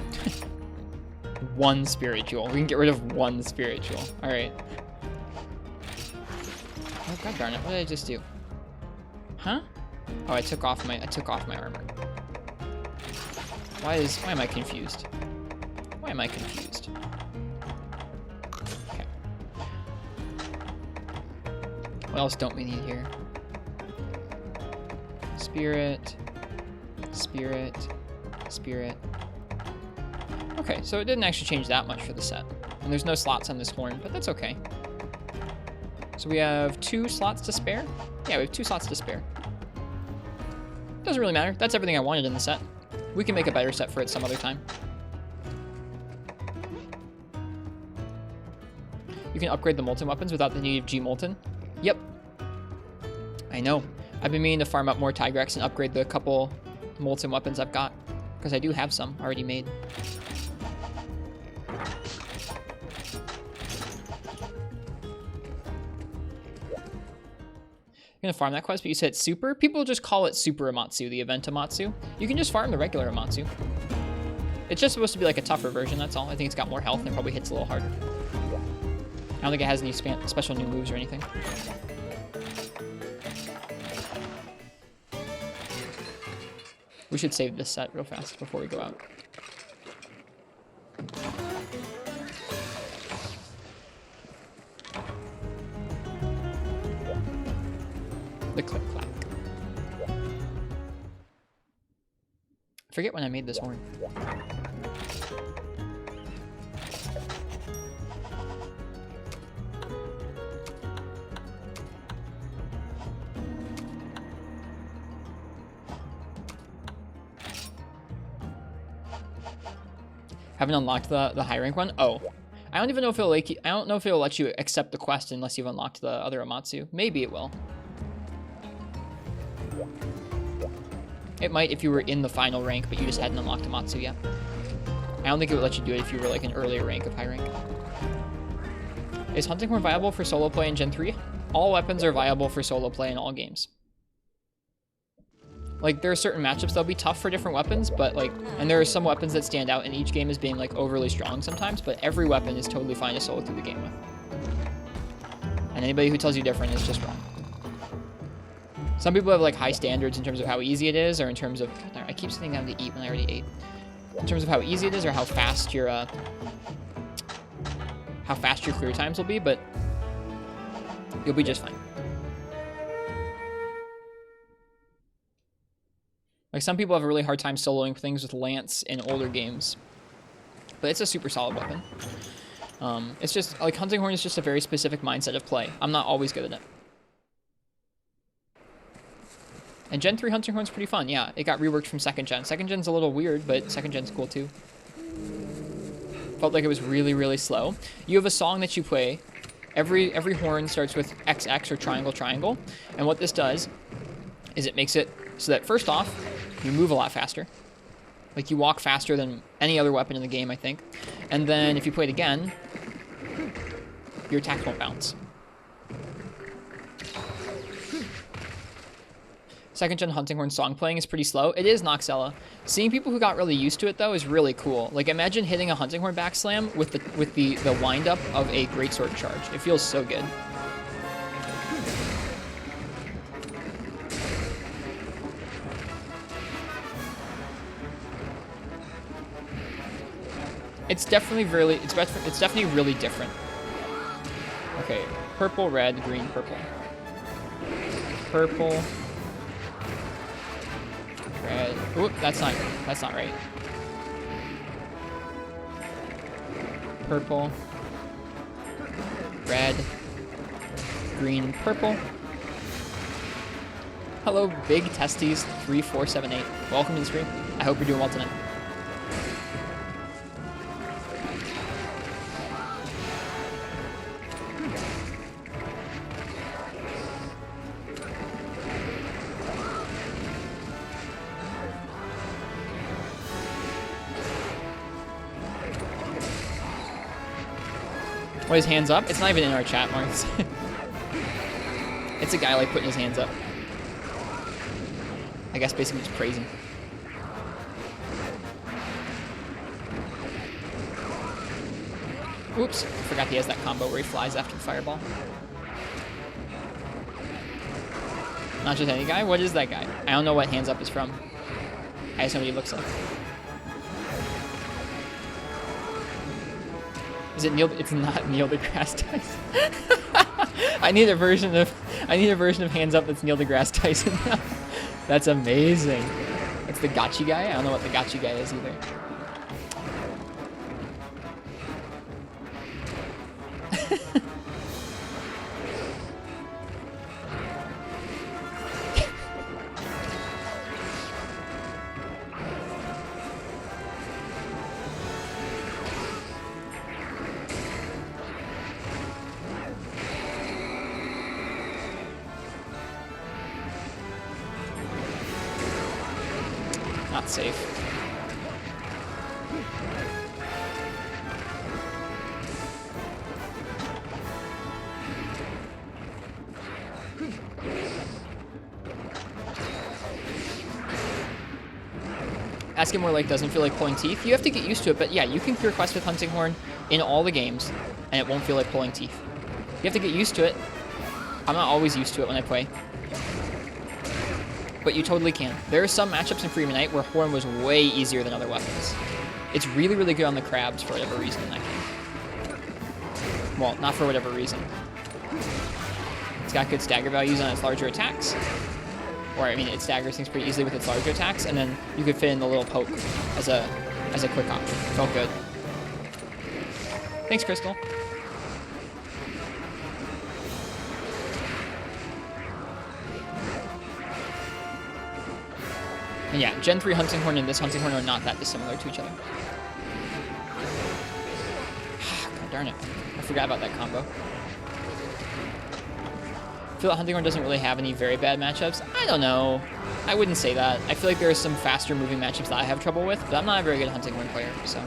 one Spirit Jewel. We can get rid of one Spirit Jewel. Alright. Oh god darn it, what did I just do? Huh? Oh, I took off my armor. Why am I confused? Why am I confused? Okay. What else don't we need here? Spirit. Spirit. Spirit. Okay, so it didn't actually change that much for the set. And there's no slots on this horn, but that's okay. So we have 2 slots to spare? Yeah, we have 2 slots to spare. Doesn't really matter. That's everything I wanted in the set. We can make a better set for it some other time. You can upgrade the Molten weapons without the need of G-Molten. Yep. I know. I've been meaning to farm up more Tigrex and upgrade the couple Molten weapons I've got. Because I do have some already made. You're gonna farm that quest, but you said super? People just call it Super Amatsu, the event Amatsu. You can just farm the regular Amatsu. It's just supposed to be like a tougher version, that's all. I think it's got more health and probably hits a little harder. I don't think it has any special new moves or anything. We should save this set real fast before we go out. The click clack. I forget when I made this horn. Haven't unlocked the high rank one? Oh. I don't even know if it'll like I don't know if it'll let you accept the quest unless you've unlocked the other Amatsu. Maybe it will. It might if you were in the final rank, but you just hadn't unlocked Amatsu yet. I don't think it would let you do it if you were like an earlier rank of high rank. Is Hunting Horn viable for solo play in Gen 3? All weapons are viable for solo play in all games. Like, there are certain matchups that'll be tough for different weapons, but like, and there are some weapons that stand out in each game as being like overly strong sometimes, but every weapon is totally fine to solo through the game with. And anybody who tells you different is just wrong. Some people have like high standards in terms of how easy it is, or in terms of, I keep sitting down to eat when I already ate. In terms of how easy it is, or how fast your clear times will be, but you'll be just fine. Like, some people have a really hard time soloing things with Lance in older games, but it's a super solid weapon. It's just, like, Hunting Horn is just a very specific mindset of play. I'm not always good at it. And Gen 3 Hunting Horn's pretty fun, yeah. It got reworked from 2nd Gen. 2nd Gen's a little weird, but 2nd Gen's cool too. Felt like it was really, really slow. You have a song that you play. Every horn starts with XX or triangle, triangle. And what this does is it makes it so that, first off, you move a lot faster. Like, you walk faster than any other weapon in the game, I think. And then if you play it again, your attacks won't bounce. 2nd Gen Hunting Horn song playing is pretty slow. It is Noxella. Seeing people who got really used to it, though, is really cool. Like, imagine hitting a Hunting Horn backslam with the wind-up of a Greatsword charge. It feels so good. It's definitely really different. Okay, purple, red, green, purple. Purple. Red. Oop, that's not right. Purple. Red. Green, purple. Hello, Big Testes 3478. Welcome to the stream. I hope you're doing well tonight. What, his hands up? It's not even in our chat, Marks. It's a guy, like, putting his hands up. I guess basically just praising. Oops, I forgot he has that combo where he flies after the fireball. Not just any guy? What is that guy? I don't know what hands up is from. I just know what he looks like. Is it Neil? It's not Neil deGrasse Tyson. I need a version of hands up that's Neil deGrasse Tyson now. That's amazing. That's the gotchi guy. I don't know what the gotchi guy is either. Not safe. Asking more like doesn't feel like pulling teeth. You have to get used to it, but yeah, you can clear quests with Hunting Horn in all the games, and it won't feel like pulling teeth. You have to get used to it. I'm not always used to it when I play. But you totally can. There are some matchups in Freeman Knight where Horn was way easier than other weapons. It's really, really good on the crabs for whatever reason in that game. Well, not for whatever reason. It's got good stagger values on its larger attacks. Or, I mean, it staggers things pretty easily with its larger attacks, and then you could fit in the little poke as a quick option. Felt good. Thanks, Crystal. And yeah, Gen 3 Hunting Horn and this Hunting Horn are not that dissimilar to each other. God darn it. I forgot about that combo. feel that Hunting Horn doesn't really have any very bad matchups. I don't know. I wouldn't say that. I feel like there are some faster moving matchups that I have trouble with, but I'm not a very good Hunting Horn player, so.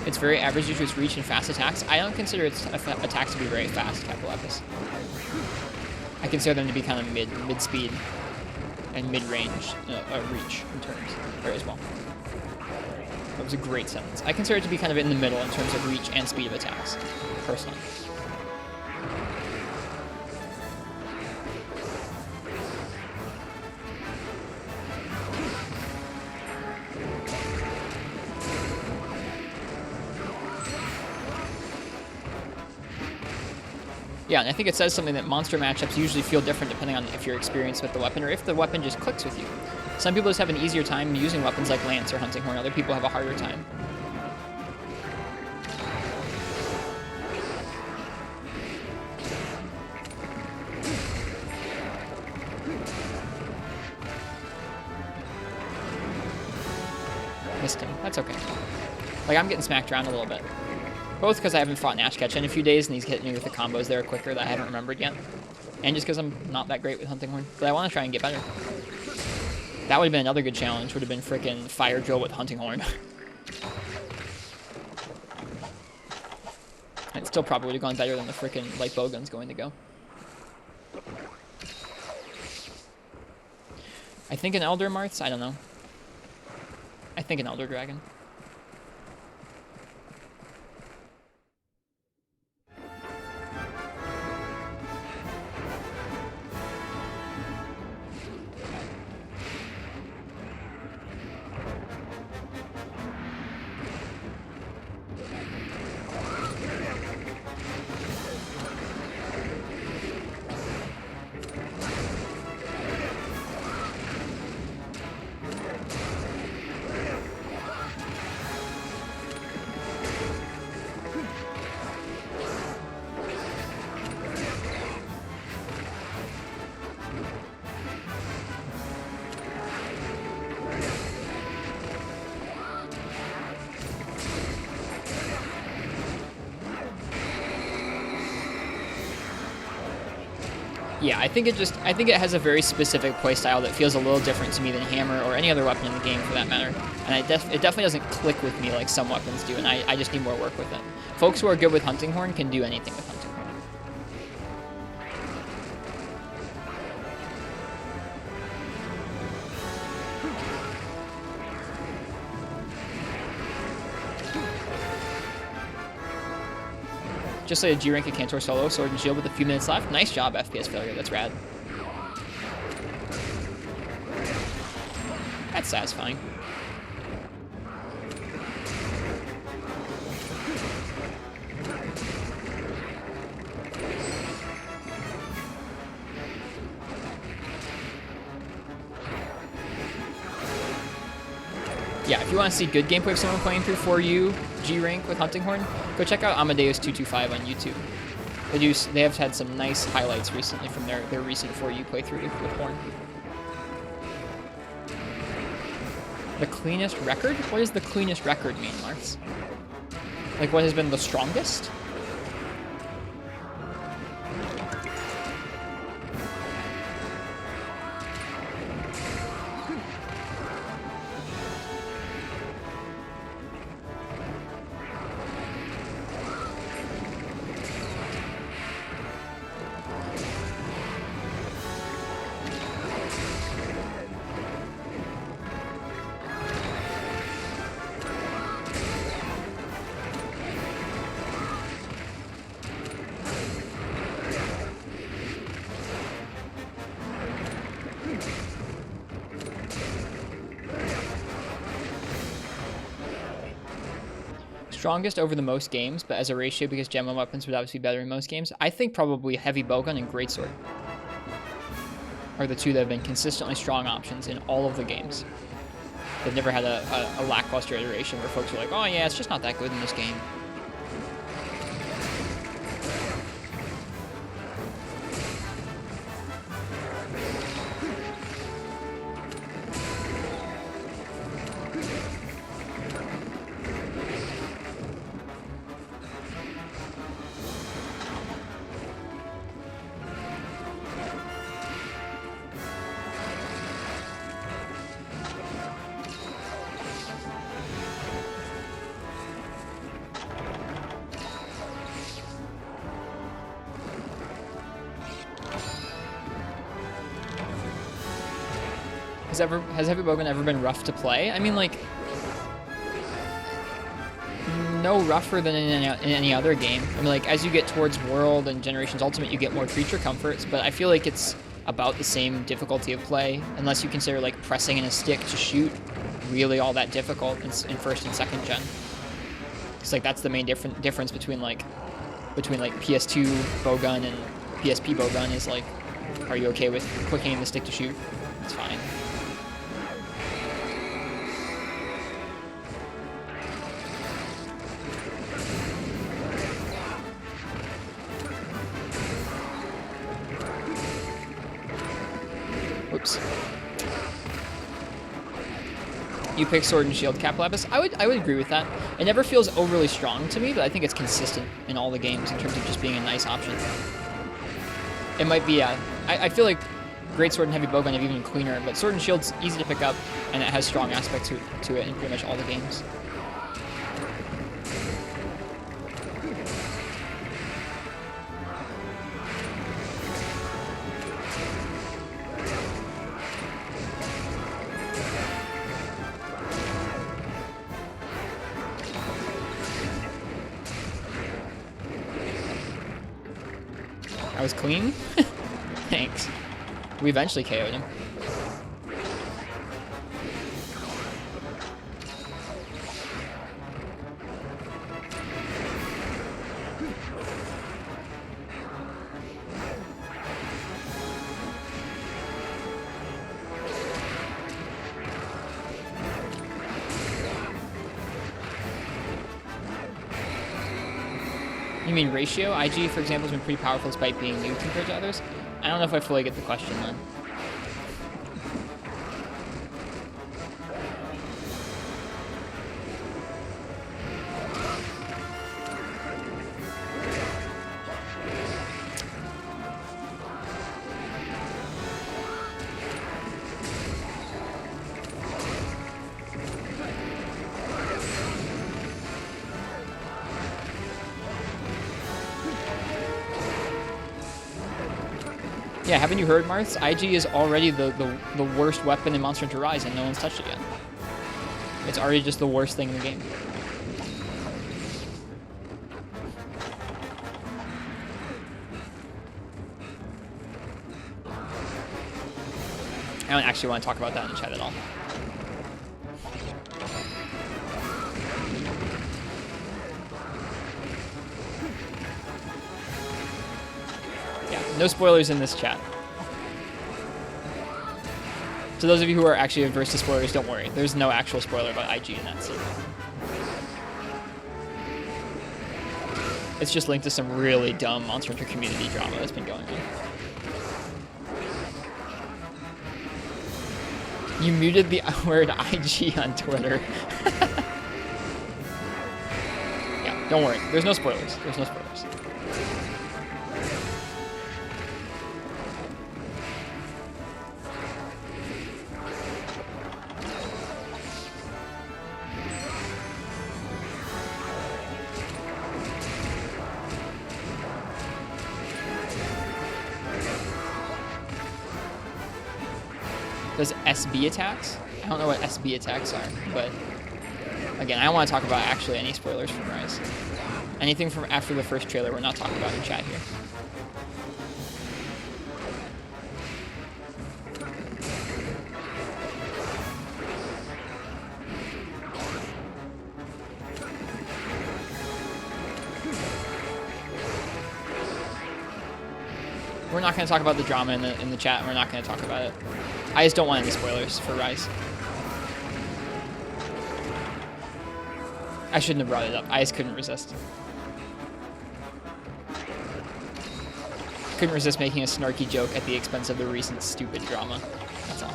It's very average due to its reach and fast attacks. I don't consider its attacks to be very fast, Capital Epis. I consider them to be kind of mid-speed and mid-range reach in terms as well. That was a great sentence. I consider it to be kind of in the middle in terms of reach and speed of attacks, personally. Yeah, and I think it says something that monster matchups usually feel different depending on if you're experienced with the weapon or if the weapon just clicks with you. Some people just have an easier time using weapons like Lance or Hunting Horn. Other people have a harder time. Missed him. That's okay. Like, I'm getting smacked around a little bit. Both because I haven't fought Nash Ketch in a few days, and he's hitting me with the combos there quicker that I haven't remembered yet. And just because I'm not that great with Hunting Horn. But I want to try and get better. That would have been another good challenge, would have been frickin' Fire Drill with Hunting Horn. It still probably would have gone better than the frickin' light bowgun's going to go. I think an Elder Marths? I don't know. I think an Elder Dragon. Yeah, I think it has a very specific playstyle that feels a little different to me than Hammer or any other weapon in the game for that matter. And it definitely doesn't click with me like some weapons do, and I just need more work with it. Folks who are good with Hunting Horn can do anything with Hunting Horn. Just like a G rank at Cantor solo, Sword and Shield with a few minutes left. Nice job, FPS failure. That's rad. That's satisfying. Yeah, if you want to see good gameplay of someone playing through 4U G rank with Hunting Horn, go check out Amadeus225 on YouTube. They have had some nice highlights recently from their recent 4U playthrough with Horn. The cleanest record? What does the cleanest record mean, Marks? Like, what has been the strongest? Strongest over the most games, but as a ratio because Gem 1 weapons would obviously be better in most games, I think probably Heavy Bowgun and Greatsword are the two that have been consistently strong options in all of the games. They've never had a lackluster iteration where folks are like, oh yeah, it's just not that good in this game. Has Heavy Bowgun ever been rough to play? I mean, like, no rougher than in any other game. I mean, like, as you get towards World and Generations Ultimate, you get more creature comforts, but I feel like it's about the same difficulty of play, unless you consider, like, pressing in a stick to shoot really all that difficult in first and second gen. It's like that's the main difference between PS2 bowgun and PSP bowgun is like, are you okay with clicking in the stick to shoot? It's fine. Whoops. You pick Sword and Shield Cap Lapis. I would agree with that. It never feels overly strong to me, but I think it's consistent in all the games in terms of just being a nice option. It might be, I feel like Great Sword and Heavy Bowgun are even cleaner, but Sword and Shield's easy to pick up, and it has strong aspects to it in pretty much all the games. I was clean? Thanks. We eventually KO'd him. You mean ratio? IG, for example, has been pretty powerful despite being new compared to others. I don't know if I fully get the question then. Yeah, haven't you heard, Marths? IG is already the worst weapon in Monster Hunter Rise, and no one's touched it yet. It's already just the worst thing in the game. I don't actually want to talk about that in the chat at all. No spoilers in this chat. So those of you who are actually averse to spoilers, don't worry. There's no actual spoiler about IG in that scene. It's just linked to some really dumb Monster Hunter community drama that's been going on. You muted the word IG on Twitter. Yeah, don't worry. There's no spoilers. There's no spoilers. Does SB attacks? I don't know what SB attacks are, but again, I don't want to talk about actually any spoilers from Rise. Anything from after the first trailer, we're not talking about in chat here. We're not going to talk about the drama in the chat, and we're not going to talk about it. I just don't want any spoilers for Rise. I shouldn't have brought it up. I just couldn't resist. Couldn't resist making a snarky joke at the expense of the recent stupid drama. That's all.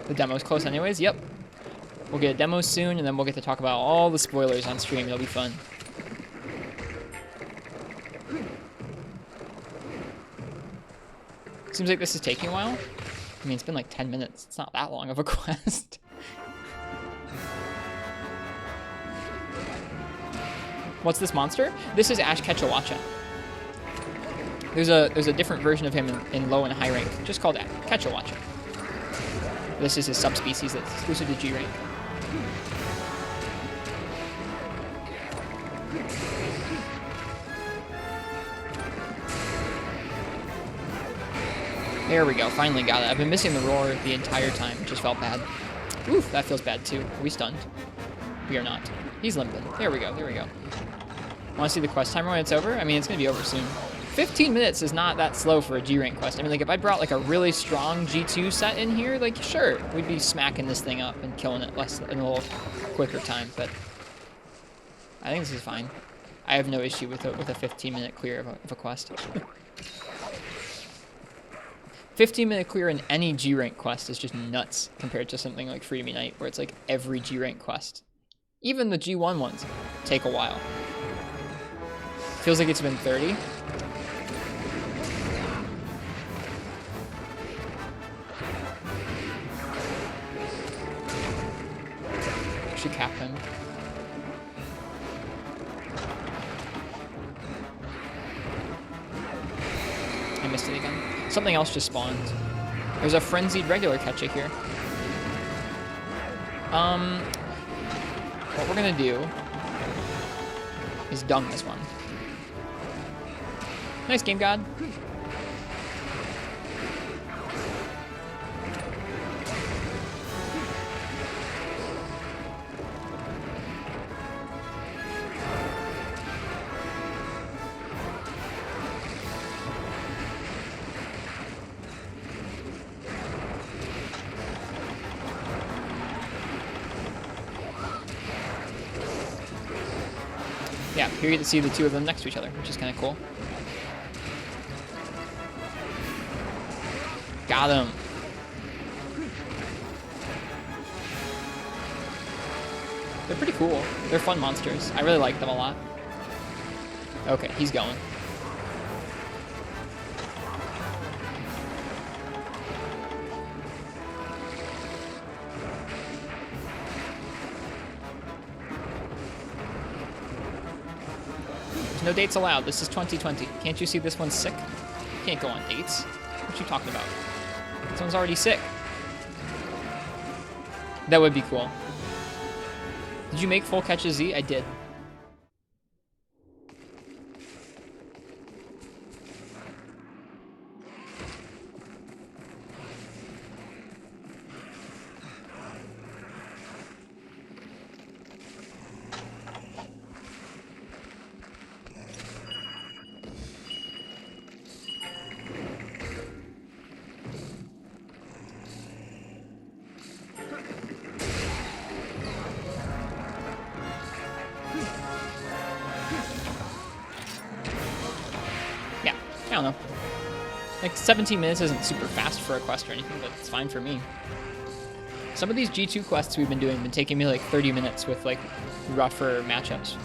The demo's close anyways, yep. We'll get a demo soon, and then we'll get to talk about all the spoilers on stream. It'll be fun. Seems like this is taking a while. I mean, it's been like 10 minutes. It's not that long of a quest. What's this monster? This is Ash Ketchawacha. There's a different version of him in low and high rank, just called Ketchawacha. This is his subspecies that's exclusive to G rank. There we go, finally got it. I've been missing the roar the entire time, it just felt bad. Oof, that feels bad too. Are we stunned? We are not. He's limping. There we go, there we go. Want to see the quest timer when it's over? I mean, it's going to be over soon. 15 minutes is not that slow for a G rank quest. I mean, like, if I brought, like, a really strong G2 set in here, like, sure, we'd be smacking this thing up and killing it in a little quicker time, but I think this is fine. I have no issue with a 15-minute clear of a quest. 15-minute clear in any G rank quest is just nuts compared to something like Freedom Unite, where it's like every G rank quest. Even the G1 ones take a while. Feels like it's been 30. Should cap him. I missed it again. Something else just spawned. There's a frenzied regular Ketcha here. What we're gonna do is dung this one. Nice game, God. Yeah, here you get to see the two of them next to each other, which is kind of cool. Got him. They're pretty cool. They're fun monsters. I really like them a lot. Okay, he's going. There's no dates allowed. This is 2020. Can't you see this one's sick? Can't go on dates. What you talking about? This one's already sick. That would be cool. Did you make full catches Z? I did. I don't know. Like, 17 minutes isn't super fast for a quest or anything, but it's fine for me. Some of these G2 quests we've been doing have been taking me like 30 minutes with like rougher matchups.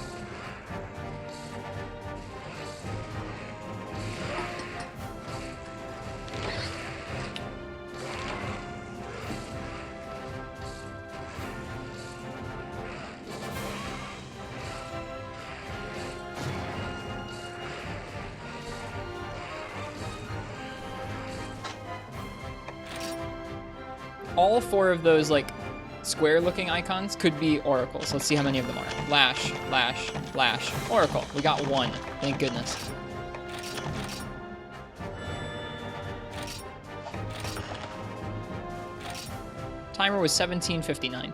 All four of those like square-looking icons could be oracles. Let's see how many of them are. Lash, lash, lash, oracle. We got one. Thank goodness. Timer was 17:59.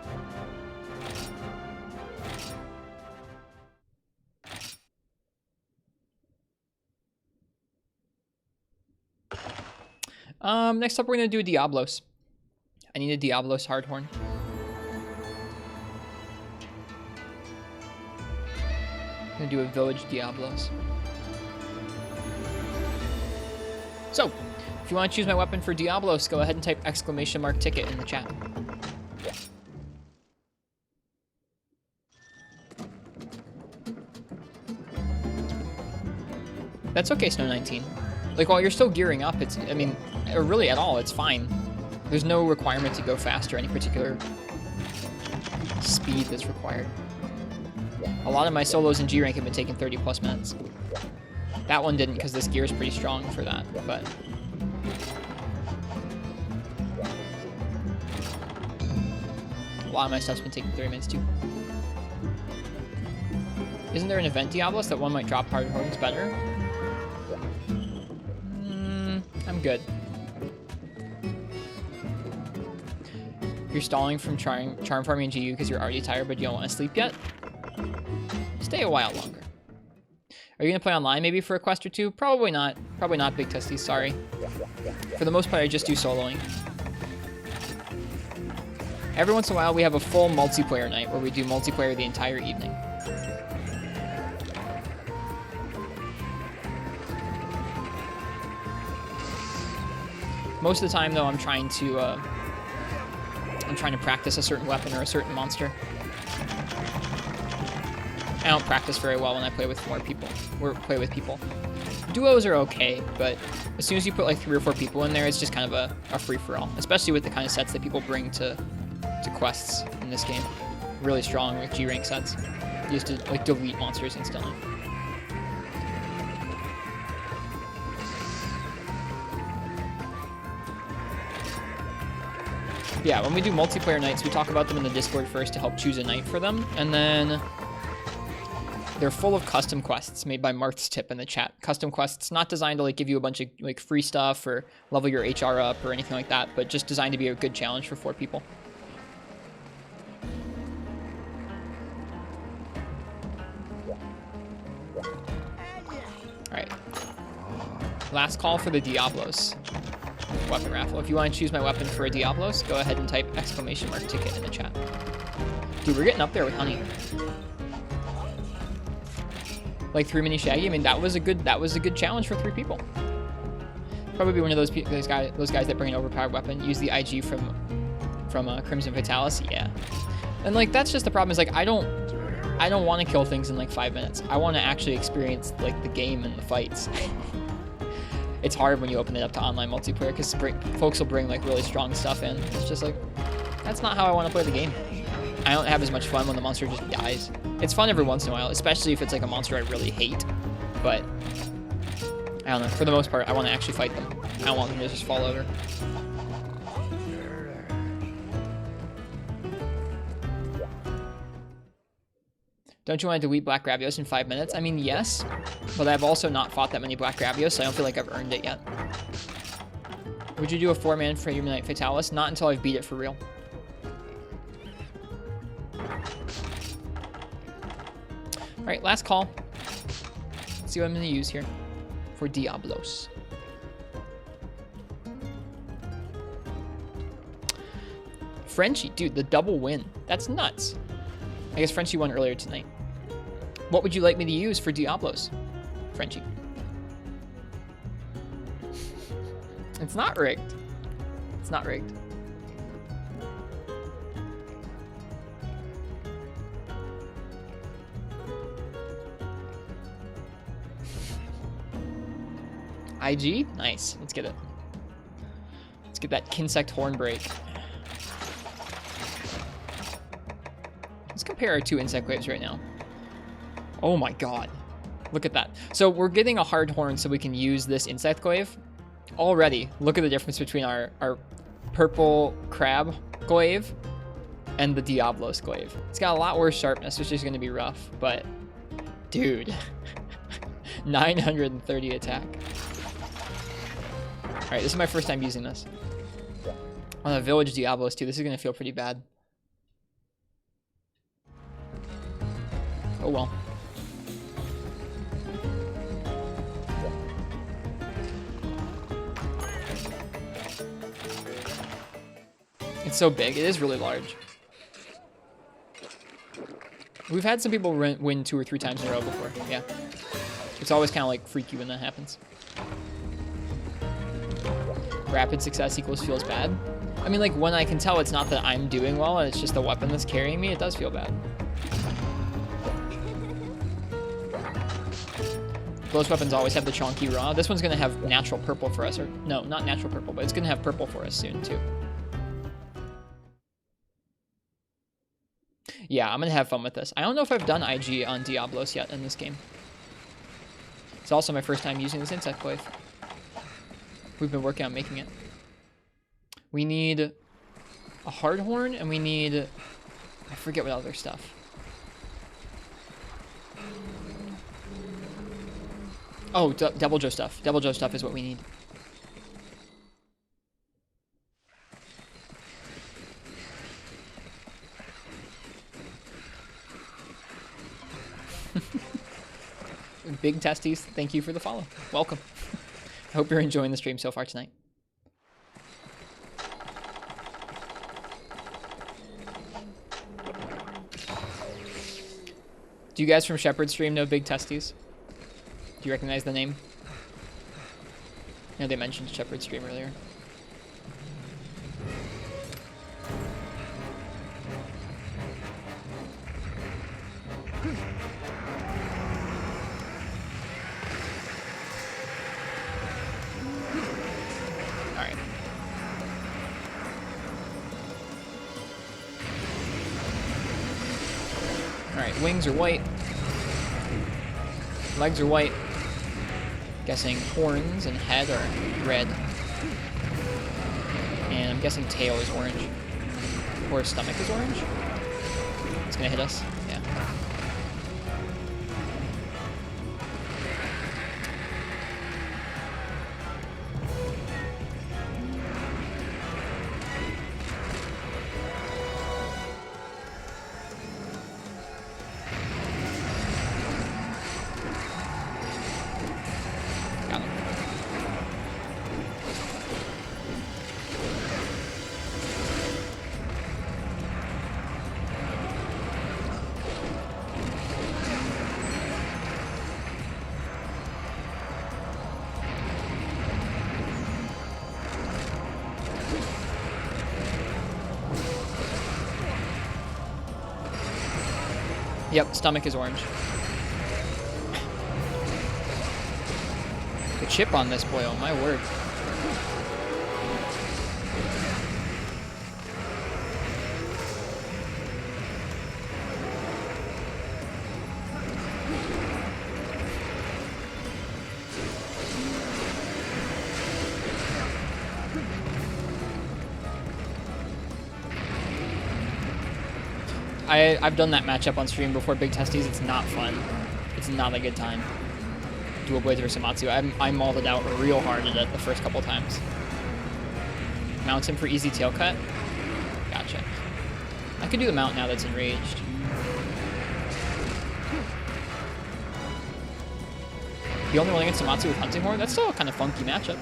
Next up, we're gonna do a Diablos. I need a Diablos Hardhorn. I'm gonna do a Village Diablos. So, if you want to choose my weapon for Diablos, go ahead and type !ticket in the chat. That's okay, Snow19. Like, while you're still gearing up, it's, I mean, really at all, it's fine. There's no requirement to go faster, any particular speed that's required. A lot of my solos in G rank have been taking 30 plus minutes. That one didn't because this gear is pretty strong for that, but a lot of my stuff's been taking 30 minutes too. Isn't there an event Diablos that one might drop hard horns better? I'm good. You're stalling from charm farming in GU because you're already tired but you don't want to sleep yet? Stay a while longer. Are you going to play online maybe for a quest or two? Probably not. Probably not, Big Testy, sorry. For the most part, I just do soloing. Every once in a while, we have a full multiplayer night where we do multiplayer the entire evening. Most of the time, though, I'm trying to practice a certain weapon or a certain monster. I don't practice very well when I play with more people. Or play with people. Duos are okay, but as soon as you put like 3 or 4 people in there, it's just kind of a free-for-all. Especially with the kind of sets that people bring to quests in this game. Really strong with G rank sets. You used to like delete monsters instantly. Yeah, when we do multiplayer nights, we talk about them in the Discord first to help choose a night for them, and then they're full of custom quests made by Marth's tip in the chat. Custom quests not designed to like give you a bunch of like free stuff or level your HR up or anything like that, but just designed to be a good challenge for 4 people. All right. Last call for the Diablos weapon raffle. If you want to choose my weapon for a Diablos, go ahead and type !ticket in the chat. Dude, we're getting up there with honey. Like 3 mini Shaggy. I mean, that was a good challenge for 3 people. Probably one of those guys that bring an overpowered weapon. Use the IG from Crimson Fatalis. Yeah, and like that's just the problem. Is like I don't want to kill things in like 5 minutes. I want to actually experience like the game and the fights. It's hard when you open it up to online multiplayer because folks will bring like really strong stuff in. It's just like that's not how I want to play the game. I don't have as much fun when the monster just dies. It's fun every once in a while, especially if it's like a monster I really hate. But I don't know. For the most part, I want to actually fight them. I don't want them to just fall over. Don't you want to delete Black Gravios in 5 minutes? I mean, yes, but I've also not fought that many Black Gravios, so I don't feel like I've earned it yet. Would you do a 4-man for Human Knight Fatalis? Not until I've beat it for real. All right, last call. Let's see what I'm going to use here for Diablos. Frenchie, dude, the double win. That's nuts. I guess Frenchie won earlier tonight. What would you like me to use for Diablos, Frenchie? It's not rigged. It's not rigged. IG? Nice. Let's get it. Let's get that Kinsect Horn break. Let's compare our 2 insect waves right now. Oh my god. Look at that. So we're getting a hard horn so we can use this insect glaive. Already, look at the difference between our purple crab glaive and the Diablos glaive. It's got a lot worse sharpness, which is going to be rough, but dude. 930 attack. Alright, this is my first time using this. On a village Diablos too, this is going to feel pretty bad. Oh well. It's so big. It is really large. We've had some people win 2 or 3 times in a row before. Yeah. It's always kind of like freaky when that happens. Rapid success equals feels bad. I mean, like, when I can tell it's not that I'm doing well and it's just the weapon that's carrying me, it does feel bad. Those weapons always have the chonky raw. This one's going to have natural purple for us. Or no, not natural purple, but it's going to have purple for us soon, too. Yeah, I'm gonna have fun with this. I don't know if I've done IG on Diablos yet in this game. It's also my first time using this insect glaive. We've been working on making it. We need a hard horn, and we need... I forget what other stuff. Oh, Devil Joe stuff. Devil Joe stuff is what we need. Big Testies, thank you for the follow. Welcome. I hope you're enjoying the stream so far tonight. Do you guys from Shepherd stream know Big Testies? Do you recognize the name? I know they mentioned Shepherd stream earlier. Alright. Alright, wings are white. Legs are white. Guessing horns and head are red. And I'm guessing tail is orange. Or stomach is orange. It's gonna hit us. Yeah. Yep, stomach is orange. The chip on this boy, oh my word. I've done that matchup on stream before, Big Testies. It's not fun. It's not a good time. Dual Blades versus Matsu. I mauled it out real hard at it the first couple times. Mount him for easy tail cut? Gotcha. I could do the mount now that's enraged. The only one against Matsu with Hunting Horn? That's still a kind of funky matchup.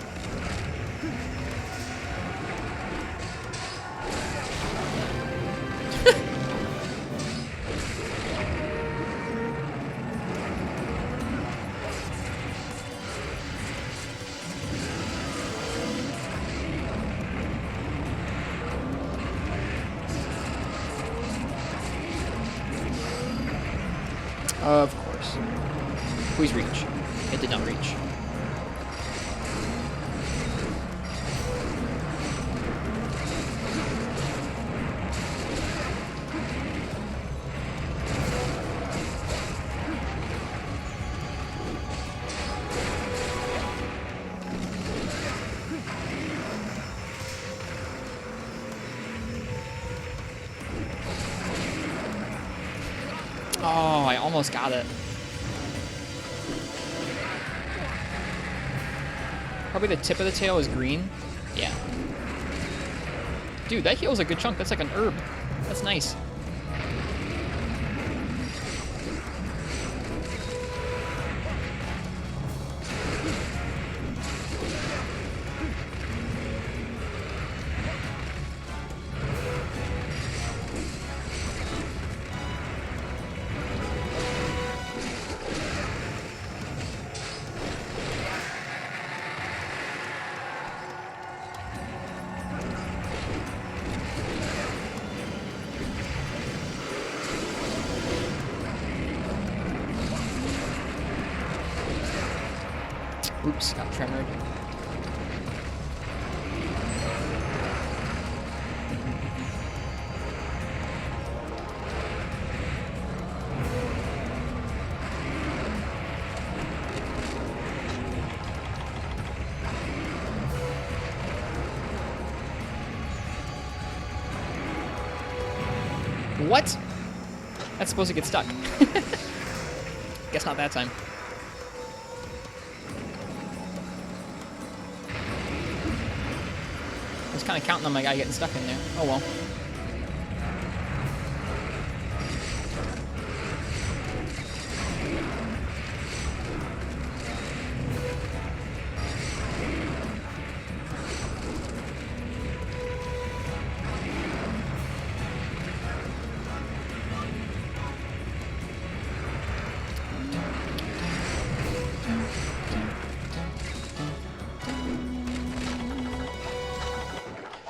Of course. Please reach. It did not reach. Oh, I almost got it. Probably the tip of the tail is green. Yeah. Dude, that heals a good chunk. That's like an herb. That's nice. Oops, got tremored. What? That's supposed to get stuck. Guess not that time. I was kind of counting on my guy getting stuck in there. Oh well.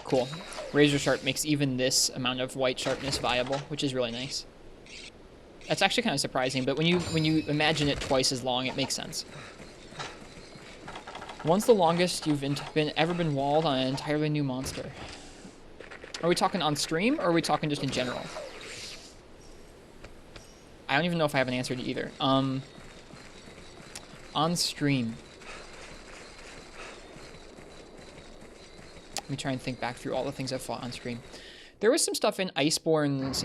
Cool. Razor Sharp makes even this amount of white sharpness viable, which is really nice. That's actually kind of surprising, but when you imagine it twice as long, it makes sense. When's the longest you've ever been walled on an entirely new monster? Are we talking on stream, or are we talking just in general? I don't even know if I have an answer to either. On stream. Let me try and think back through all the things I've fought on stream. There was some stuff in Iceborne's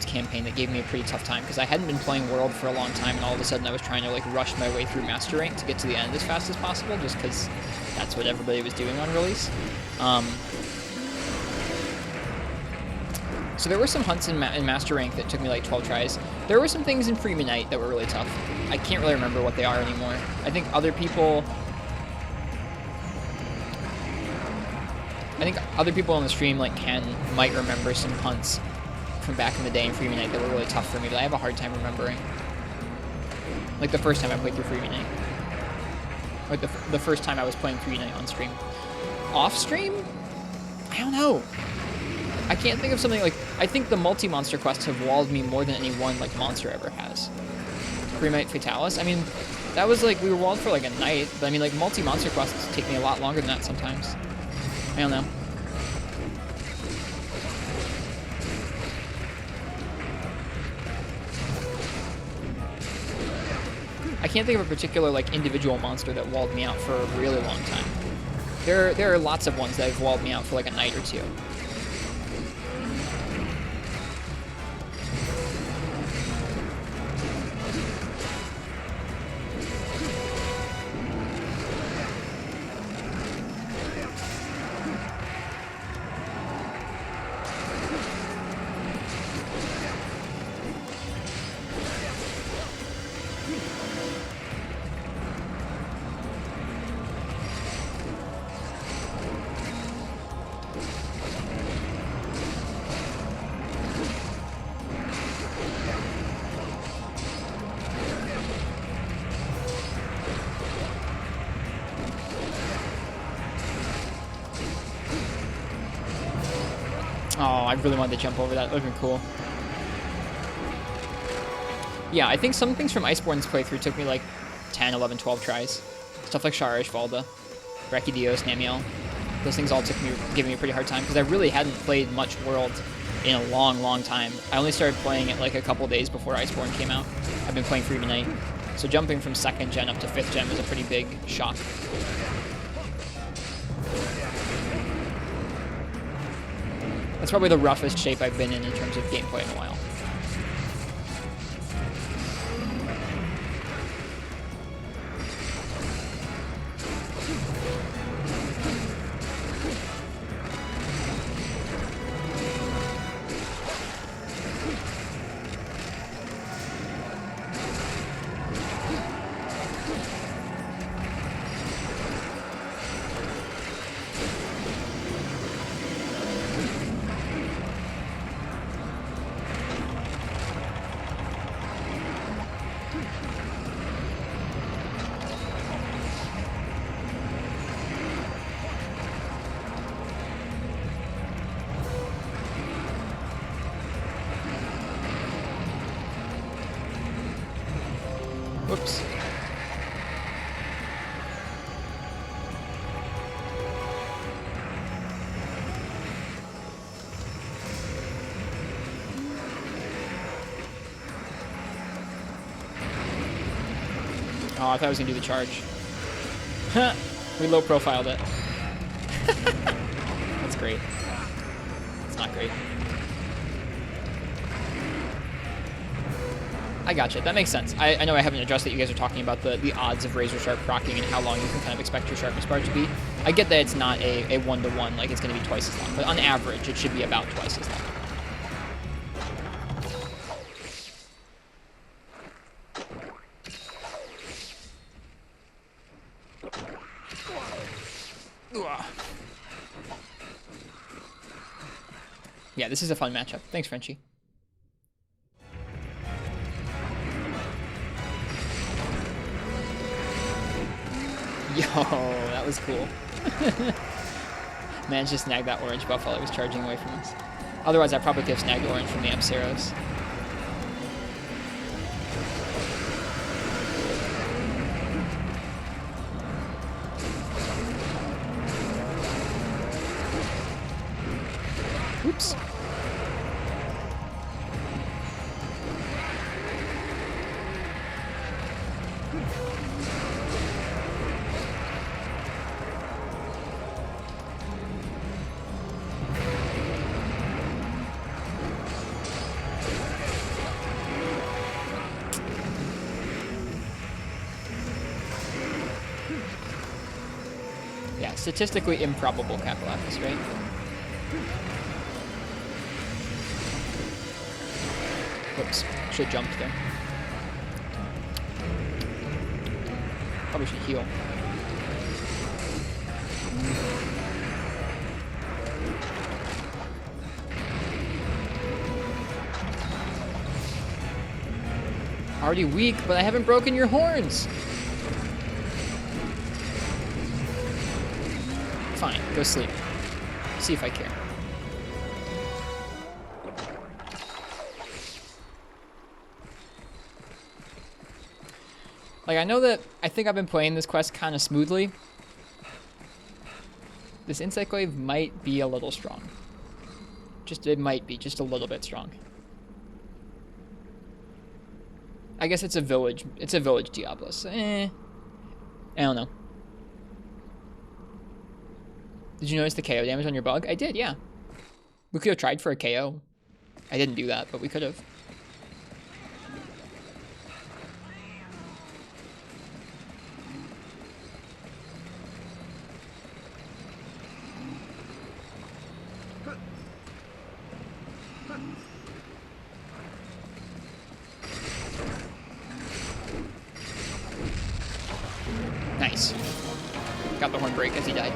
campaign that gave me a pretty tough time because I hadn't been playing World for a long time, and all of a sudden I was trying to like rush my way through Master Rank to get to the end as fast as possible, just because that's what everybody was doing on release. So there were some hunts in Master Rank that took me like 12 tries. There were some things in Freeman Night that were really tough. I can't really remember what they are anymore. I think other people on the stream like might remember some hunts from back in the day in Freeman Night that were really tough for me, but I have a hard time remembering. Like the first time I played through Freeman Night. Like the first time I was playing Freeman Night on stream. Off stream? I don't know. I can't think of something like... I think the multi-monster quests have walled me more than any one like monster ever has. Freeman Night Fatalis? I mean, that was like... We were walled for like a night, but I mean like multi-monster quests take me a lot longer than that sometimes. I don't know. I can't think of a particular like individual monster that walled me out for a really long time. There are lots of ones that have walled me out for like a night or two. Oh, I really wanted to jump over that. That would have been cool. Yeah, I think some things from Iceborne's playthrough took me like 10, 11, 12 tries. Stuff like Sharish, Valda, Rakidios, Namiel. Those things all giving me a pretty hard time because I really hadn't played much World in a long, long time. I only started playing it like a couple days before Iceborne came out. I've been playing Freeman Night. So jumping from 2nd gen up to 5th gen was a pretty big shock. That's probably the roughest shape I've been in terms of gameplay in a while. Whoops. Oh, I thought I was gonna do the charge. We low profiled it. That's great. It's not great. I gotcha. That makes sense. I know I haven't addressed that you guys are talking about the odds of Razor Sharp proccing and how long you can kind of expect your sharpness bar to be. I get that it's not a one-to-one, like it's going to be twice as long, but on average, it should be about twice as long. Yeah, this is a fun matchup. Thanks, Frenchie. Yo, that was cool. Managed to snag that orange buff while it was charging away from us. Otherwise, I probably could have snagged orange from the Apceros. Oops. Yeah, statistically improbable Capilacus, right? Whoops, should have jumped there. Probably should heal. Already weak, but I haven't broken your horns. Fine, go sleep. See if I care. Like, I know that I think I've been playing this quest kind of smoothly. This Insect Glaive might be a little strong. It might be just a little bit strong. I guess it's a village Diablos. I don't know. Did you notice the KO damage on your bug? I did, yeah. We could have tried for a KO. I didn't do that, but we could have. Nice. Got the horn break as he died.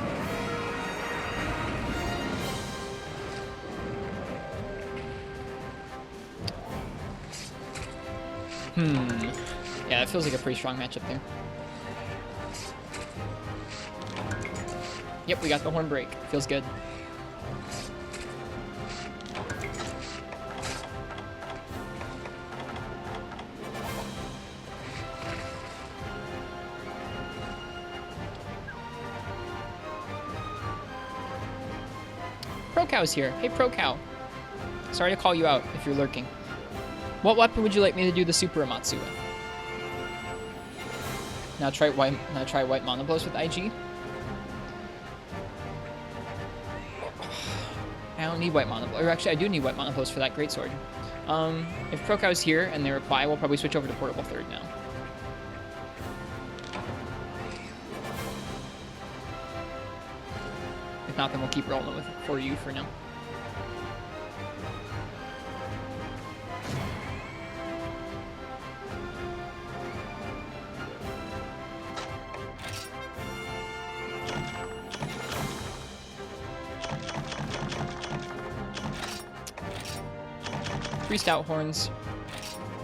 Yeah, that feels like a pretty strong matchup there. Yep, we got the horn break. Feels good. Pro Cow's here. Hey, Pro Cow. Sorry to call you out if you're lurking. What weapon would you like me to do the Super Amatsu with? Now try white Mana Blows with IG. I don't need white Mana Blows. Or actually, I do need white Mana Blows for that Greatsword. If Prokow's here and they reply, we'll probably switch over to Portable Third now. If not, then we'll keep rolling with it for you for now. Three stout horns,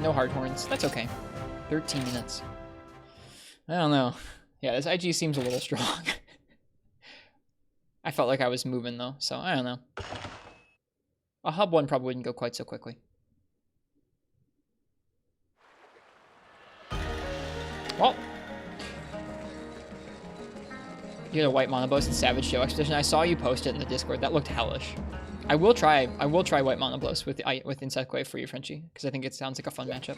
no hard horns. That's okay. 13 minutes. I don't know. Yeah, this IG seems a little strong. I felt like I was moving though, so I don't know. A hub one probably wouldn't go quite so quickly. Well, you had a white Mana Blows and Savage Show Expedition. I saw you post it in the Discord. That looked hellish. I will try white Mana Blows with Insect Glaive for you, Frenchie, because I think it sounds like a fun matchup.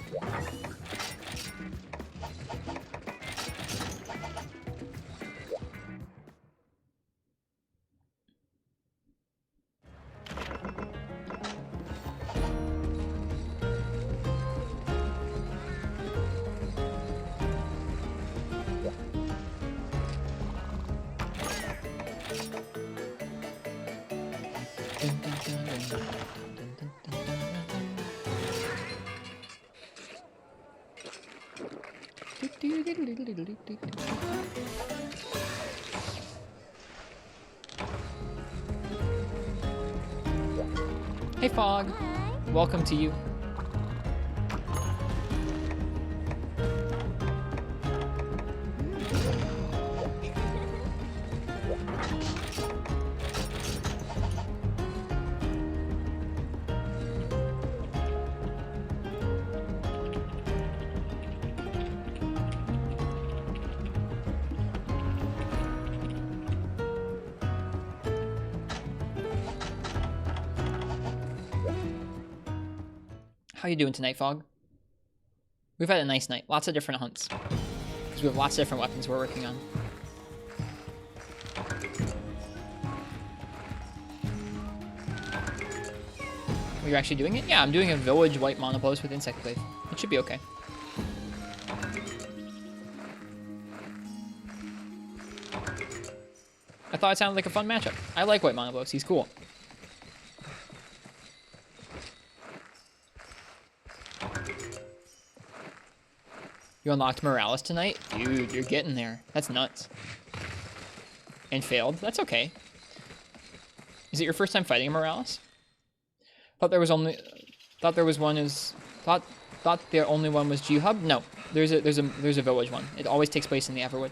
Hey, Fog. Welcome to you. How you doing tonight, Fog? We've had a nice night. Lots of different hunts. Because we have lots of different weapons we're working on. Are you actually doing it? Yeah, I'm doing a village white monoblows with insect glaive. It should be okay. I thought it sounded like a fun matchup. I like white monoblows. He's cool. You unlocked Morales tonight? Dude, you're getting there. That's nuts. And failed? That's okay. Is it your first time fighting a Morales? Thought the only one was G-Hub? No. There's a village one. It always takes place in the Everwood.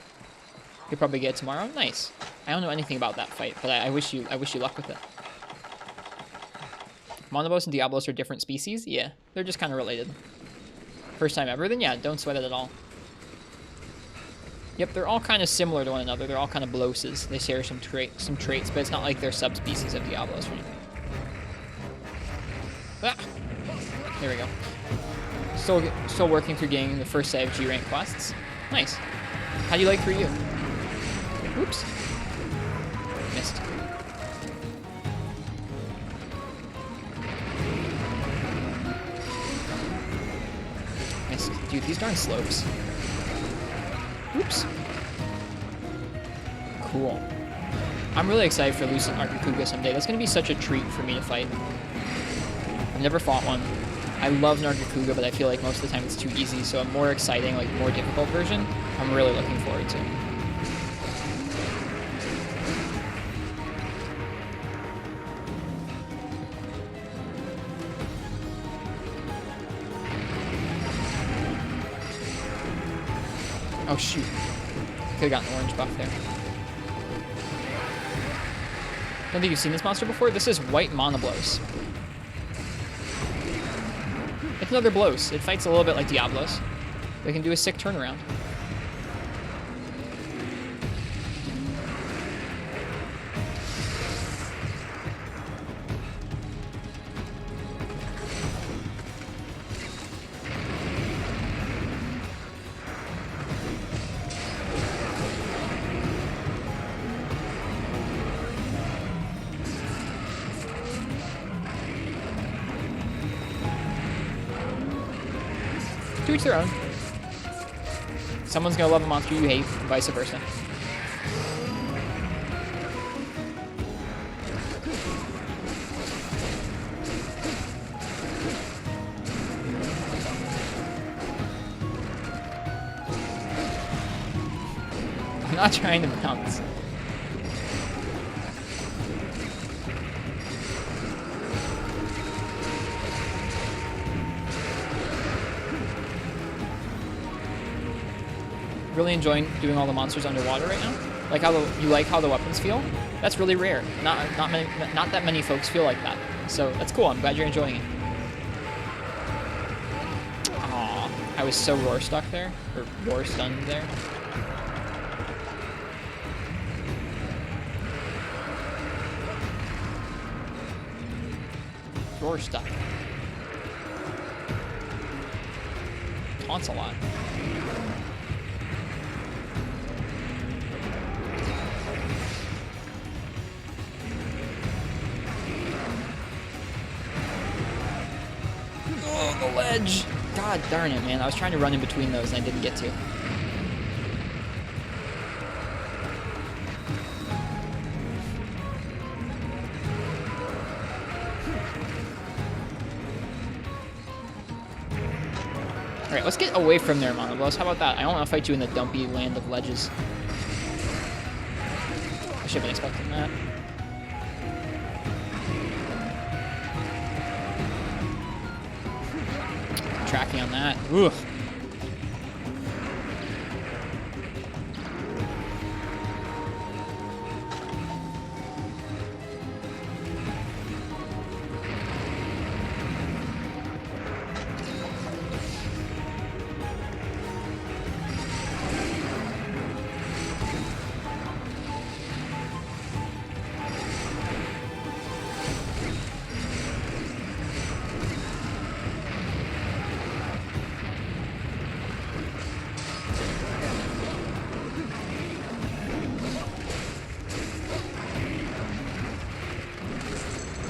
You'll probably get it tomorrow? Nice. I don't know anything about that fight, but I wish you luck with it. Monobos and Diablos are different species? Yeah. They're just kind of related. First time ever, then yeah, don't sweat it at all. Yep, they're all kind of similar to one another. They're all kind of bloses. They share some traits, but it's not like they're subspecies of Diablos or anything. Ah! There we go. Still working through getting the first set of G rank quests. Nice. How do you like 3U? Oops. Missed. Dude, these darn slopes. Oops. Cool. I'm really excited for Lucent Nargacuga someday. That's going to be such a treat for me to fight. I've never fought one. I love Nargacuga, but I feel like most of the time it's too easy, so a more exciting, like more difficult version, I'm really looking forward to. Oh shoot. Could've gotten an orange buff there. Don't think you've seen this monster before? This is white monoblows. It's another blows. It fights a little bit like Diablos. They can do a sick turnaround. To each their own. Someone's gonna love a monster you hate, and vice versa. I'm not trying to bounce. Really enjoying doing all the monsters underwater right now. Like how you like how the weapons feel? That's really rare. Not that many folks feel like that. So that's cool. I'm glad you're enjoying it. Aw, I was so roar stuck there, or roar stunned there. Roar stuck. Taunts a lot. Oh, the ledge! God darn it, man. I was trying to run in between those and I didn't get to. Alright, let's get away from there, Monoblos. How about that? I don't want to fight you in the dumpy land of ledges. I should have been expecting that. Tracking on that. Ooh.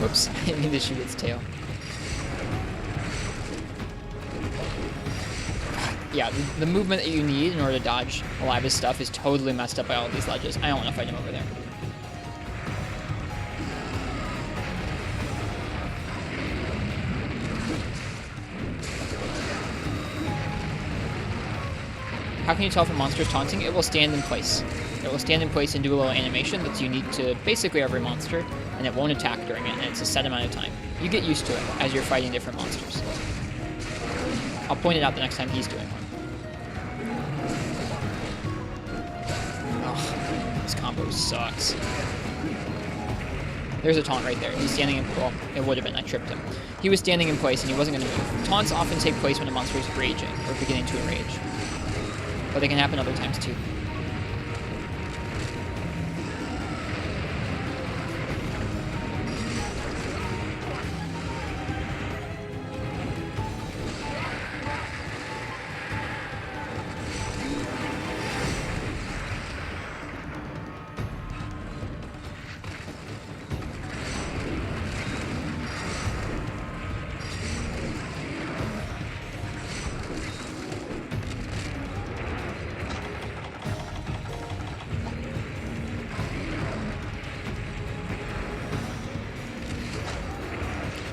Whoops, I didn't mean to shoot its tail. Yeah, the movement that you need in order to dodge Aliva's stuff is totally messed up by all of these ledges. I don't want to fight him over there. How can you tell if a monster is taunting? It will stand in place. It will stand in place and do a little animation that's unique to basically every monster, and it won't attack during it, and it's a set amount of time. You get used to it as you're fighting different monsters. I'll point it out the next time he's doing one. Oh, this combo sucks. There's a taunt right there. He's standing in... Well, it would have been. I tripped him. He was standing in place, and he wasn't going to move. Taunts often take place when a monster is raging, or beginning to enrage. But they can happen other times, too.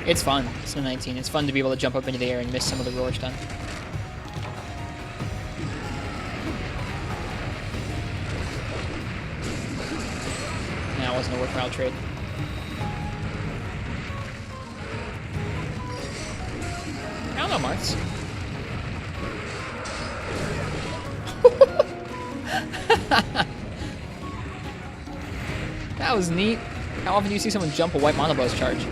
It's fun. It's the 19. It's fun to be able to jump up into the air and miss some of the roar stun. That wasn't a worthwhile trade. I don't know, Martz. That was neat. How often do you see someone jump a white monoblows charge?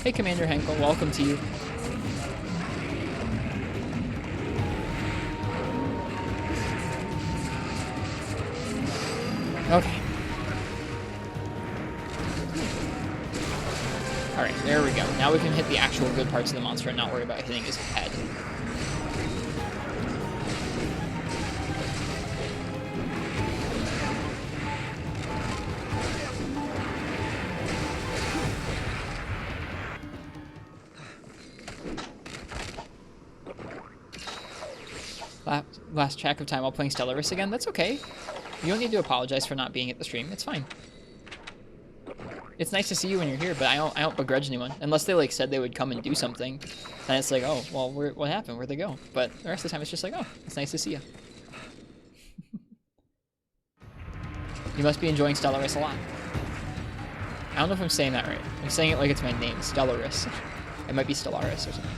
Hey, Commander Henkel, welcome to you. Okay. Alright, there we go. Now we can hit the actual good parts of the monster and not worry about hitting his head. Last track of time while playing Stellaris again. That's okay. You don't need to apologize for not being at the stream. It's fine. It's nice to see you when you're here, but I don't begrudge anyone. Unless they like said they would come and do something. Then it's like, oh, well, what happened? Where'd they go? But the rest of the time it's just like, oh, it's nice to see you. You must be enjoying Stellaris a lot. I don't know if I'm saying that right. I'm saying it like it's my name, Stellaris. It might be Stellaris or something.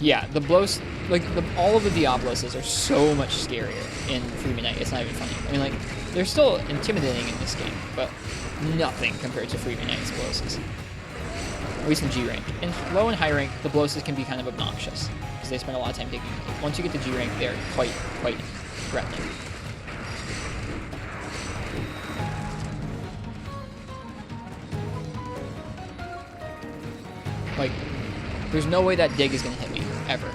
Yeah, the blows, like, all of the Diabloses are so much scarier in Freeman Knight. It's not even funny. I mean, like, they're still intimidating in this game, but nothing compared to Freeman Knight's Bloses. At least in G rank. In low and high rank, the Bloses can be kind of obnoxious, because they spend a lot of time taking the hit. Once you get to G rank, they're quite threatening. Like, there's no way that dig is going to hit me, ever.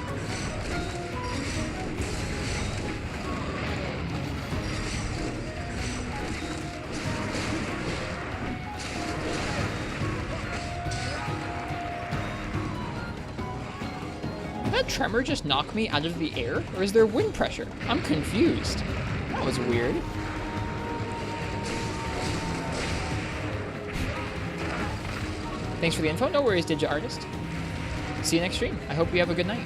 Did that tremor just knock me out of the air? Or is there wind pressure? I'm confused. That was weird. Thanks for the info. No worries, Digi Artist. See you next stream. I hope you have a good night.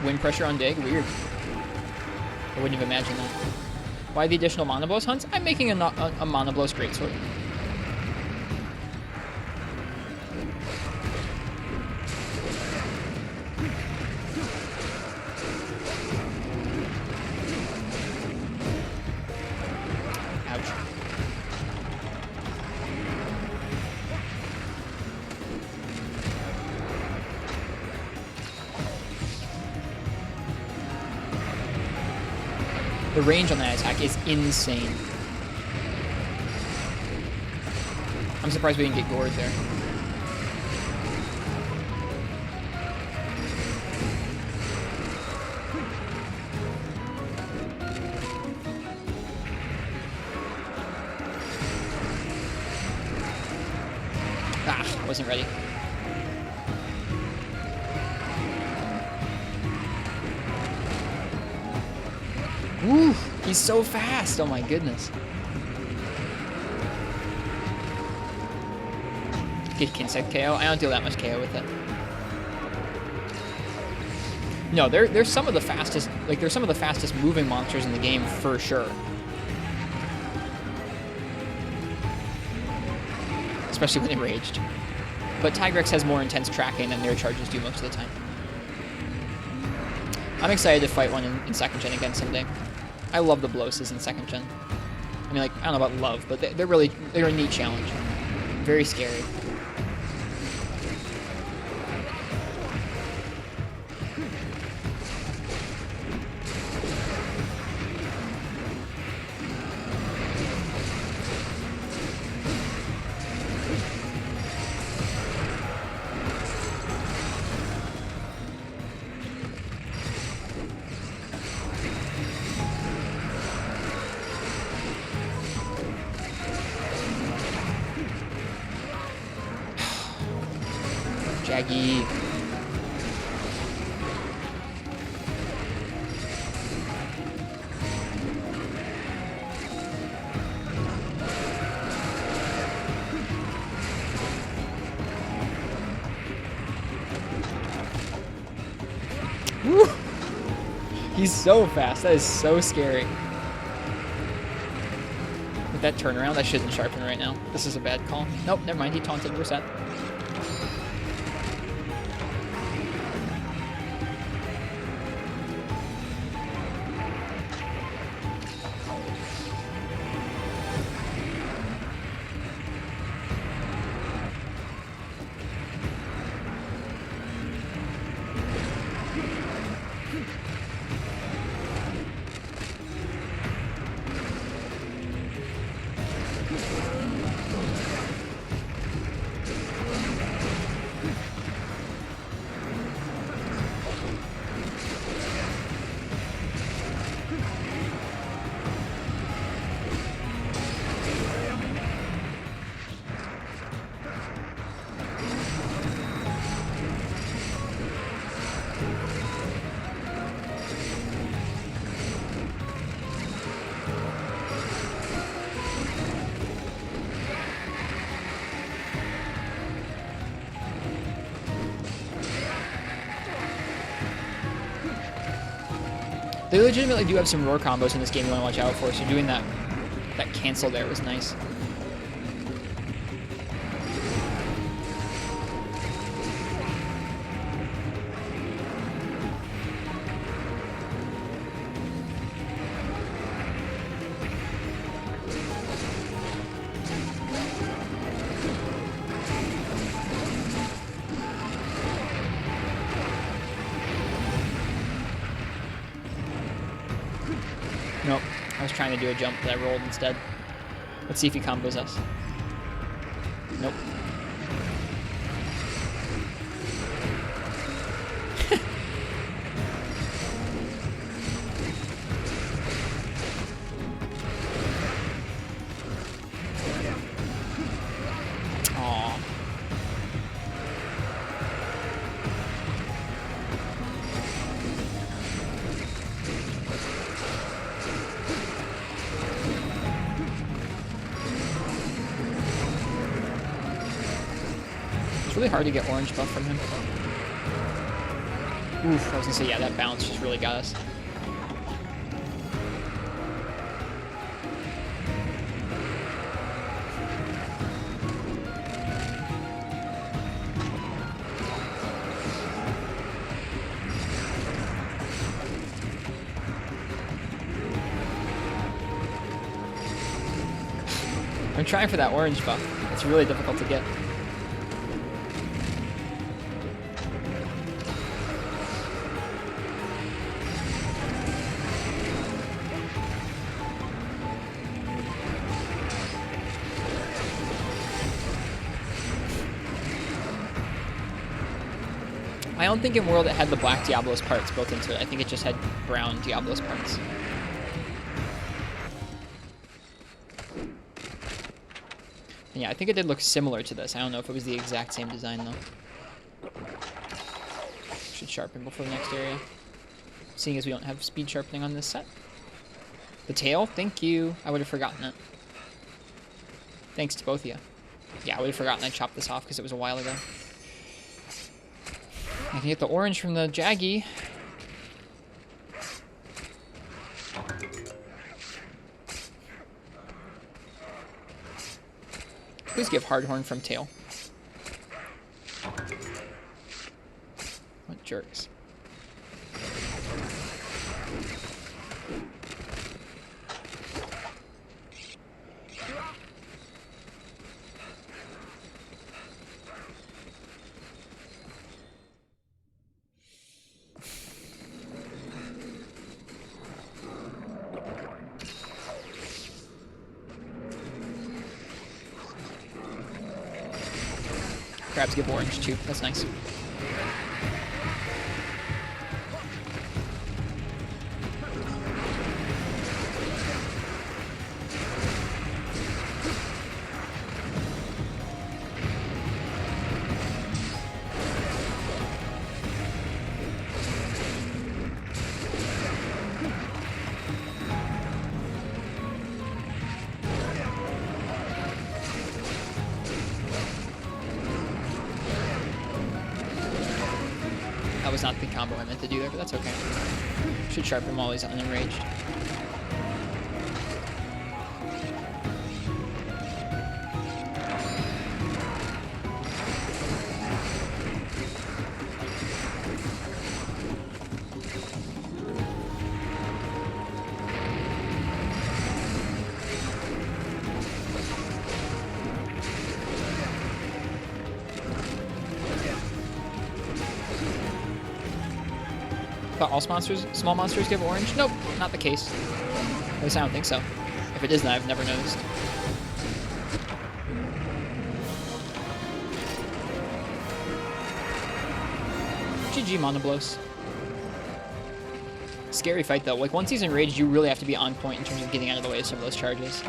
Wind pressure on Dig? Weird. I wouldn't have imagined that. Why the additional Monoblos hunts? I'm making a Monoblos greatsword. Ouch. The range on that attack is insane. I'm surprised we didn't get gored there. Ah, wasn't ready. Woo! He's so fast! Oh my goodness. Get Kinsect KO? I don't deal that much KO with it. No, they're some of the fastest, like they're some of the fastest moving monsters in the game for sure. Especially when enraged. But Tigrex has more intense tracking than their charges do most of the time. I'm excited to fight one in second gen again someday. I love the Blosses in 2nd gen. I mean, like, I don't know about love, but they're a neat challenge. Very scary. Jaggy. Woo! He's so fast. That is so scary. With that turnaround, that shouldn't sharpen right now. This is a bad call. Nope, never mind. He taunted. We're set. They legitimately do have some roar combos in this game you want to watch out for, so doing that cancel there was nice. Nope. I was trying to do a jump that I rolled instead. Let's see if he combos us. Nope. Aww. really hard to get orange buff from him. Oof, I was gonna say, yeah, that bounce just really got us. I'm trying for that orange buff. It's really difficult to get. I don't think in World it had the black Diablos parts built into it. I think it just had brown Diablos parts. And yeah, I think it did look similar to this. I don't know if it was the exact same design though. Should sharpen before the next area. Seeing as we don't have speed sharpening on this set. The tail? Thank you. I would have forgotten it. Thanks to both of you. Yeah, I would have forgotten I chopped this off because it was a while ago. I can get the orange from the Jaggy. Please give Hardhorn from tail. What jerks. Crabs give orange too. That's nice. That was not the combo I meant to do there, but that's okay. Should sharpen him while he's unenraged. Thought all small monsters give orange? Nope, not the case. At least I don't think so. If it is, then I've never noticed. GG Monoblos. Scary fight though. Like once he's enraged, you really have to be on point in terms of getting out of the way of some of those charges.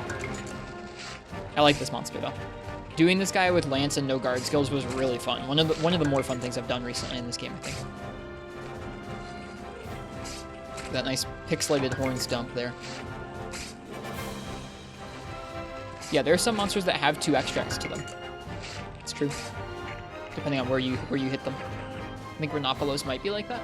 I like this monster though. Doing this guy with Lance and no guard skills was really fun. One of the more fun things I've done recently in this game, I think. That nice pixelated horns dump there. Yeah, there are some monsters that have 2 extracts to them. It's true. Depending on where you hit them. I think Rhinopolos might be like that.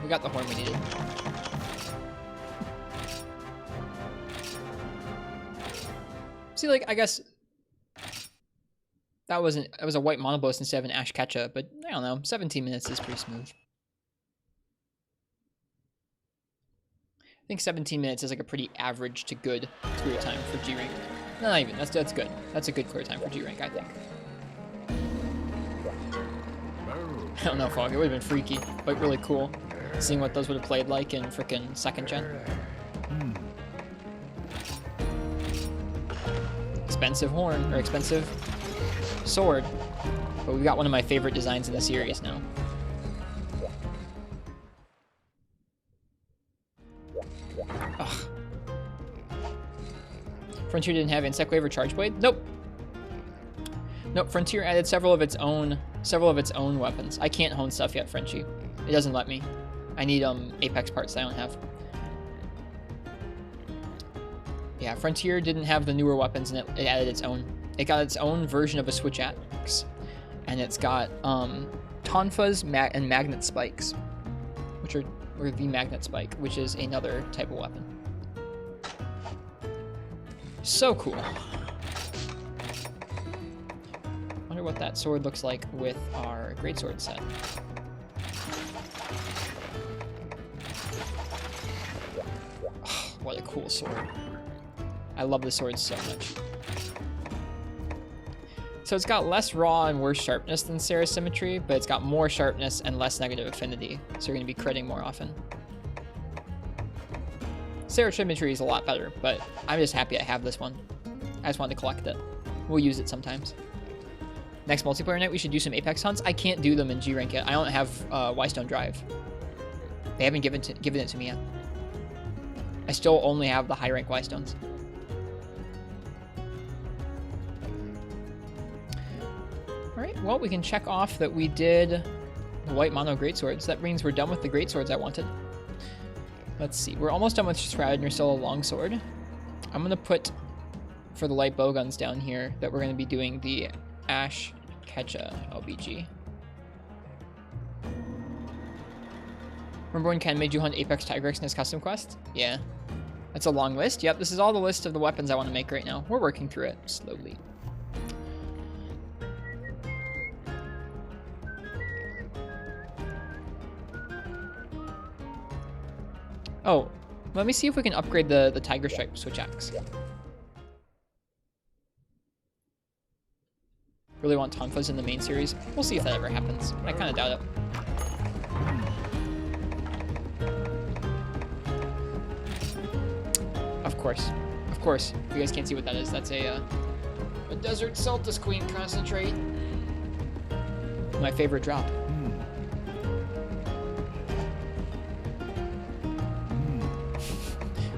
We got the horn we needed. See, like, I guess that was a white Monoblos instead of an Ash Ketchup, but I don't know, 17 minutes is pretty smooth. I think 17 minutes is like a pretty average to good clear time for G-Rank. No, not even. That's good. That's a good clear time for G rank, I think. I don't know, Fog. It would have been freaky, but really cool. Seeing what those would have played like in frickin' 2nd gen. Expensive horn, or expensive sword. But we got one of my favorite designs in the series now. Ugh. Frontier didn't have Insect Wave or Charge Blade? Nope. Nope, Frontier added several of its own weapons. I can't hone stuff yet, Frenchie. It doesn't let me. I need Apex parts that I don't have. Yeah, Frontier didn't have the newer weapons, and it added its own. It got its own version of a switch axe, and it's got tonfas and magnet spikes, or the magnet spike, which is another type of weapon. So cool. Wonder what that sword looks like with our greatsword set. Oh, what a cool sword. I love the sword so much. So it's got less raw and worse sharpness than Sarah's Symmetry, but it's got more sharpness and less negative affinity, so you're going to be critting more often. Sarah's Symmetry is a lot better, but I'm just happy I have this one. I just wanted to collect it. We'll use it sometimes. Next multiplayer night, we should do some Apex hunts. I can't do them in G rank yet. I don't have Wystone Drive. They haven't given it to me yet. I still only have the high rank Wystones. Alright, well, we can check off that we did the white mono greatswords. That means we're done with the greatswords I wanted. Let's see, we're almost done with Shroud Nursilla longsword. I'm going to put, for the light bowguns down here, that we're going to be doing the Ash Ketcha LBG. Remember when Ken made you hunt Apex Tigrex in his custom quest? Yeah. That's a long list. Yep, this is all the list of the weapons I want to make right now. We're working through it slowly. Oh, let me see if we can upgrade the Tiger Stripe switch axe. Really want Tonfas in the main series. We'll see if that ever happens. I kind of doubt it. Of course. Of course. If you guys can't see what that is, that's a Desert Celtis Queen concentrate. My favorite drop.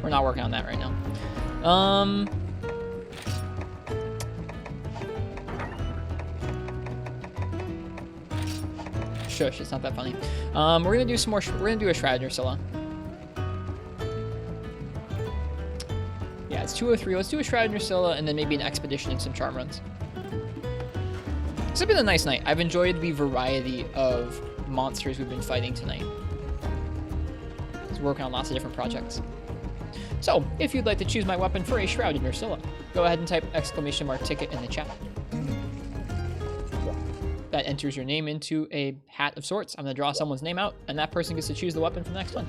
We're not working on that right now. Shush, it's not that funny. We're gonna do some more. We're gonna do a Shroud Nursilla. Yeah, it's 203. Let's do a Shroud Nursilla and then maybe an expedition and some charm runs. It's been a nice night. I've enjoyed the variety of monsters we've been fighting tonight. We're working on lots of different projects. So, if you'd like to choose my weapon for a Shrouded Nursilla, go ahead and type !ticket in the chat. That enters your name into a hat of sorts. I'm going to draw someone's name out, and that person gets to choose the weapon for the next one.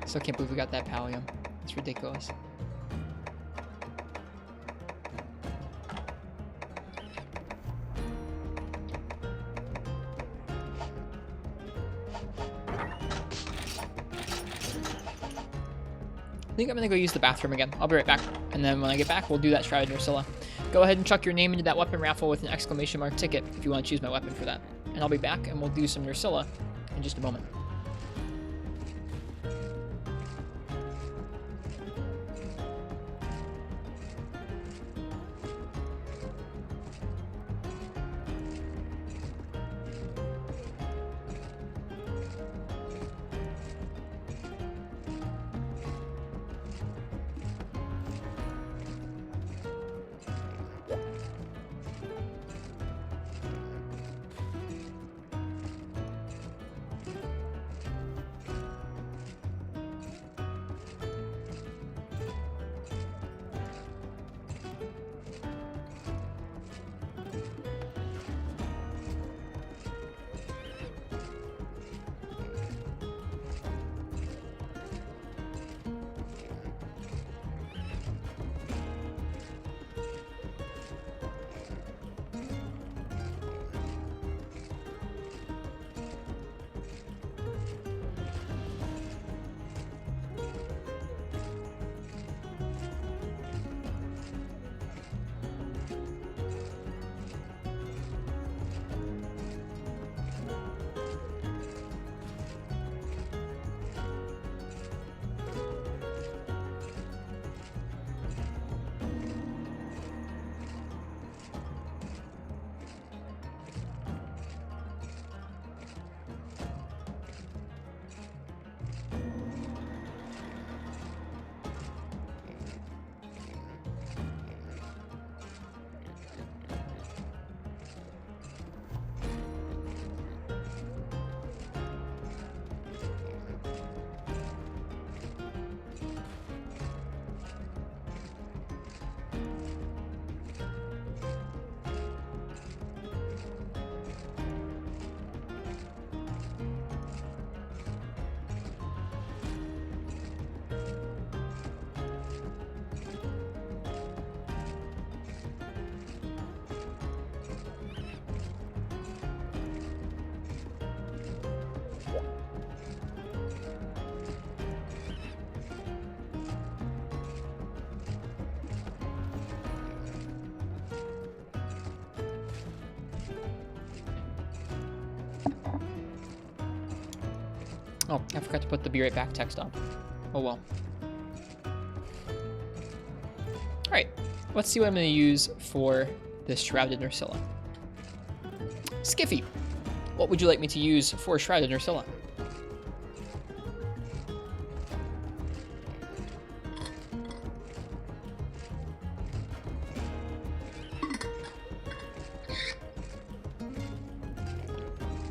Still can't believe we got that pallium. It's ridiculous. I think I'm gonna go use the bathroom again. I'll be right back. And then when I get back, we'll do that Shrouded Nursilla. Go ahead and chuck your name into that weapon raffle with an ! ticket if you want to choose my weapon for that. And I'll be back and we'll do some Nursilla in just a moment. Oh, I forgot to put the be right back text on. Oh well. Alright, let's see what I'm going to use for this Shrouded Ursula. Skiffy, what would you like me to use for Shrouded Ursula?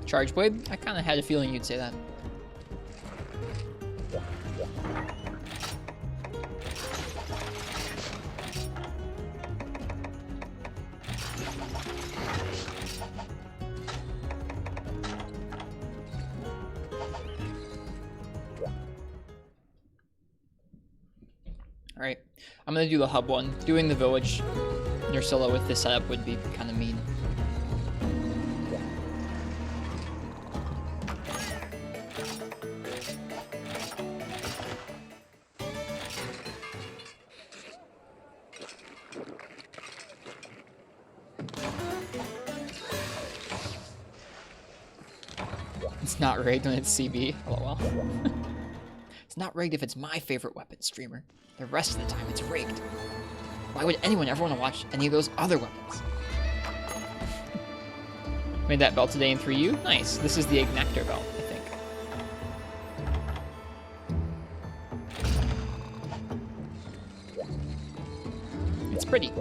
Charge Blade? I kind of had a feeling you'd say that. Alright, I'm going to do the hub one. Doing the village Ursula with this setup would be kind of mean. It's not rigged when it's CB. LOL. It's not rigged if it's my favorite weapon, streamer. The rest of the time, it's rigged. Why would anyone ever want to watch any of those other weapons? Made that belt today in 3U? Nice. This is the Ignactor belt, I think. It's pretty.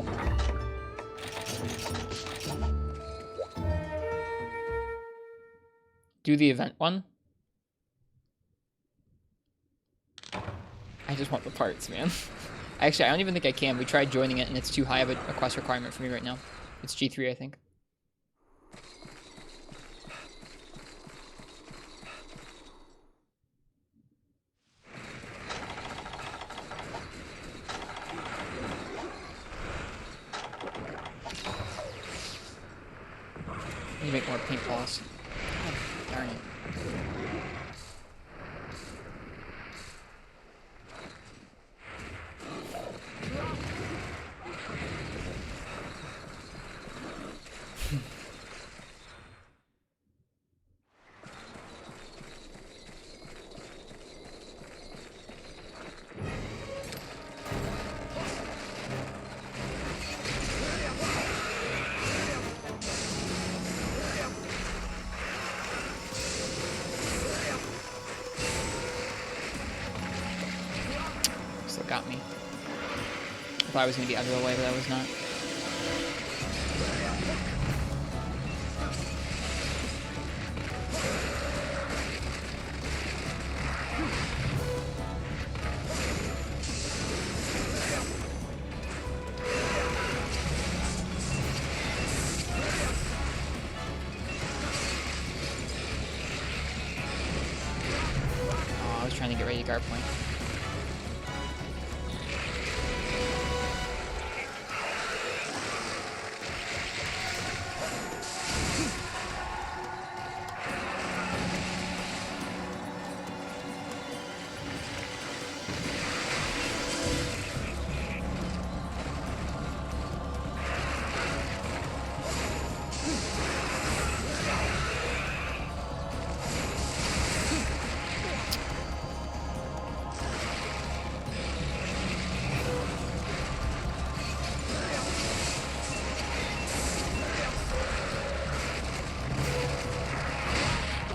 Do the event one. I just want the parts, man. Actually, I don't even think I can. We tried joining it, and it's too high of a quest requirement for me right now. It's G3, I think. I need to make more paintballs. God darn it. Still got me. I thought I was going to be out of the way, but I was not. Oh, I was trying to get ready to guard point.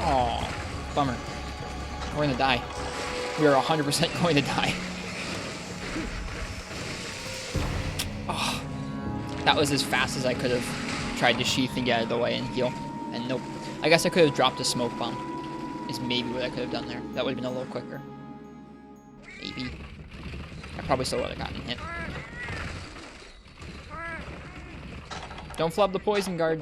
Oh, bummer. We're gonna die. We are 100% going to die. Oh, that was as fast as I could have tried to sheath and get out of the way and heal. And nope. I guess I could have dropped a smoke bomb. Is maybe what I could have done there. That would have been a little quicker. Maybe. I probably still would have gotten hit. Don't flub the poison guard.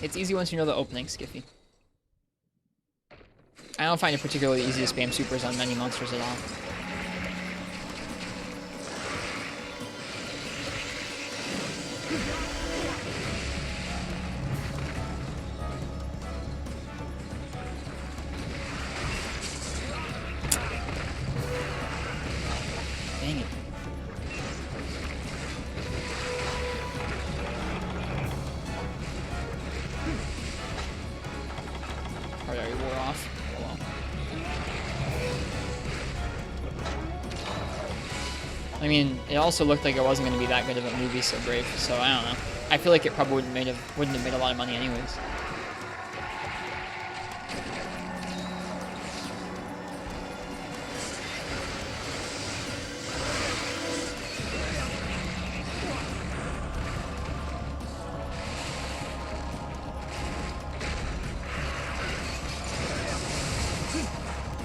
It's easy once you know the opening, Skiffy. I don't find it particularly easy to spam supers on many monsters at all. Dang it. Alright, already wore off. Oh well. I mean, it also looked like it wasn't going to be that good of a movie, so Brave, so I don't know. I feel like it probably wouldn't have made a lot of money anyways.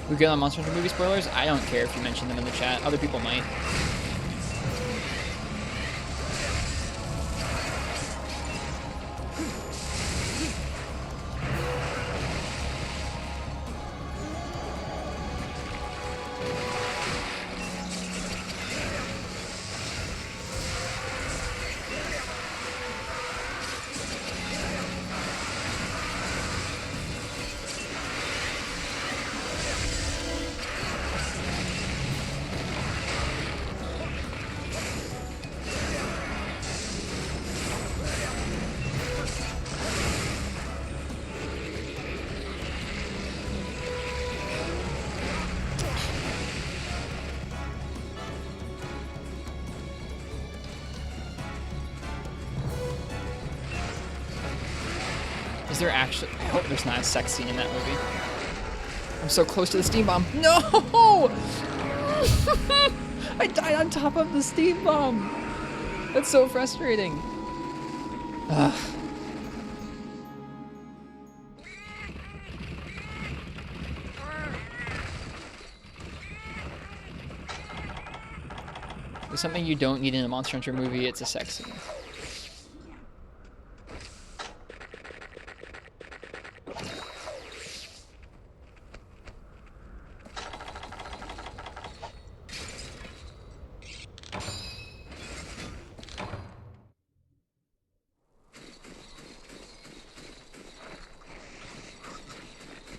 We good on Monster Hunter movie spoilers? I don't care if you mention them in the chat. Other people might. Is there actually... I hope there's not a sex scene in that movie. I'm so close to the steam bomb. No! I died on top of the steam bomb. That's so frustrating. Ugh. There's something you don't need in a Monster Hunter movie, it's a sex scene.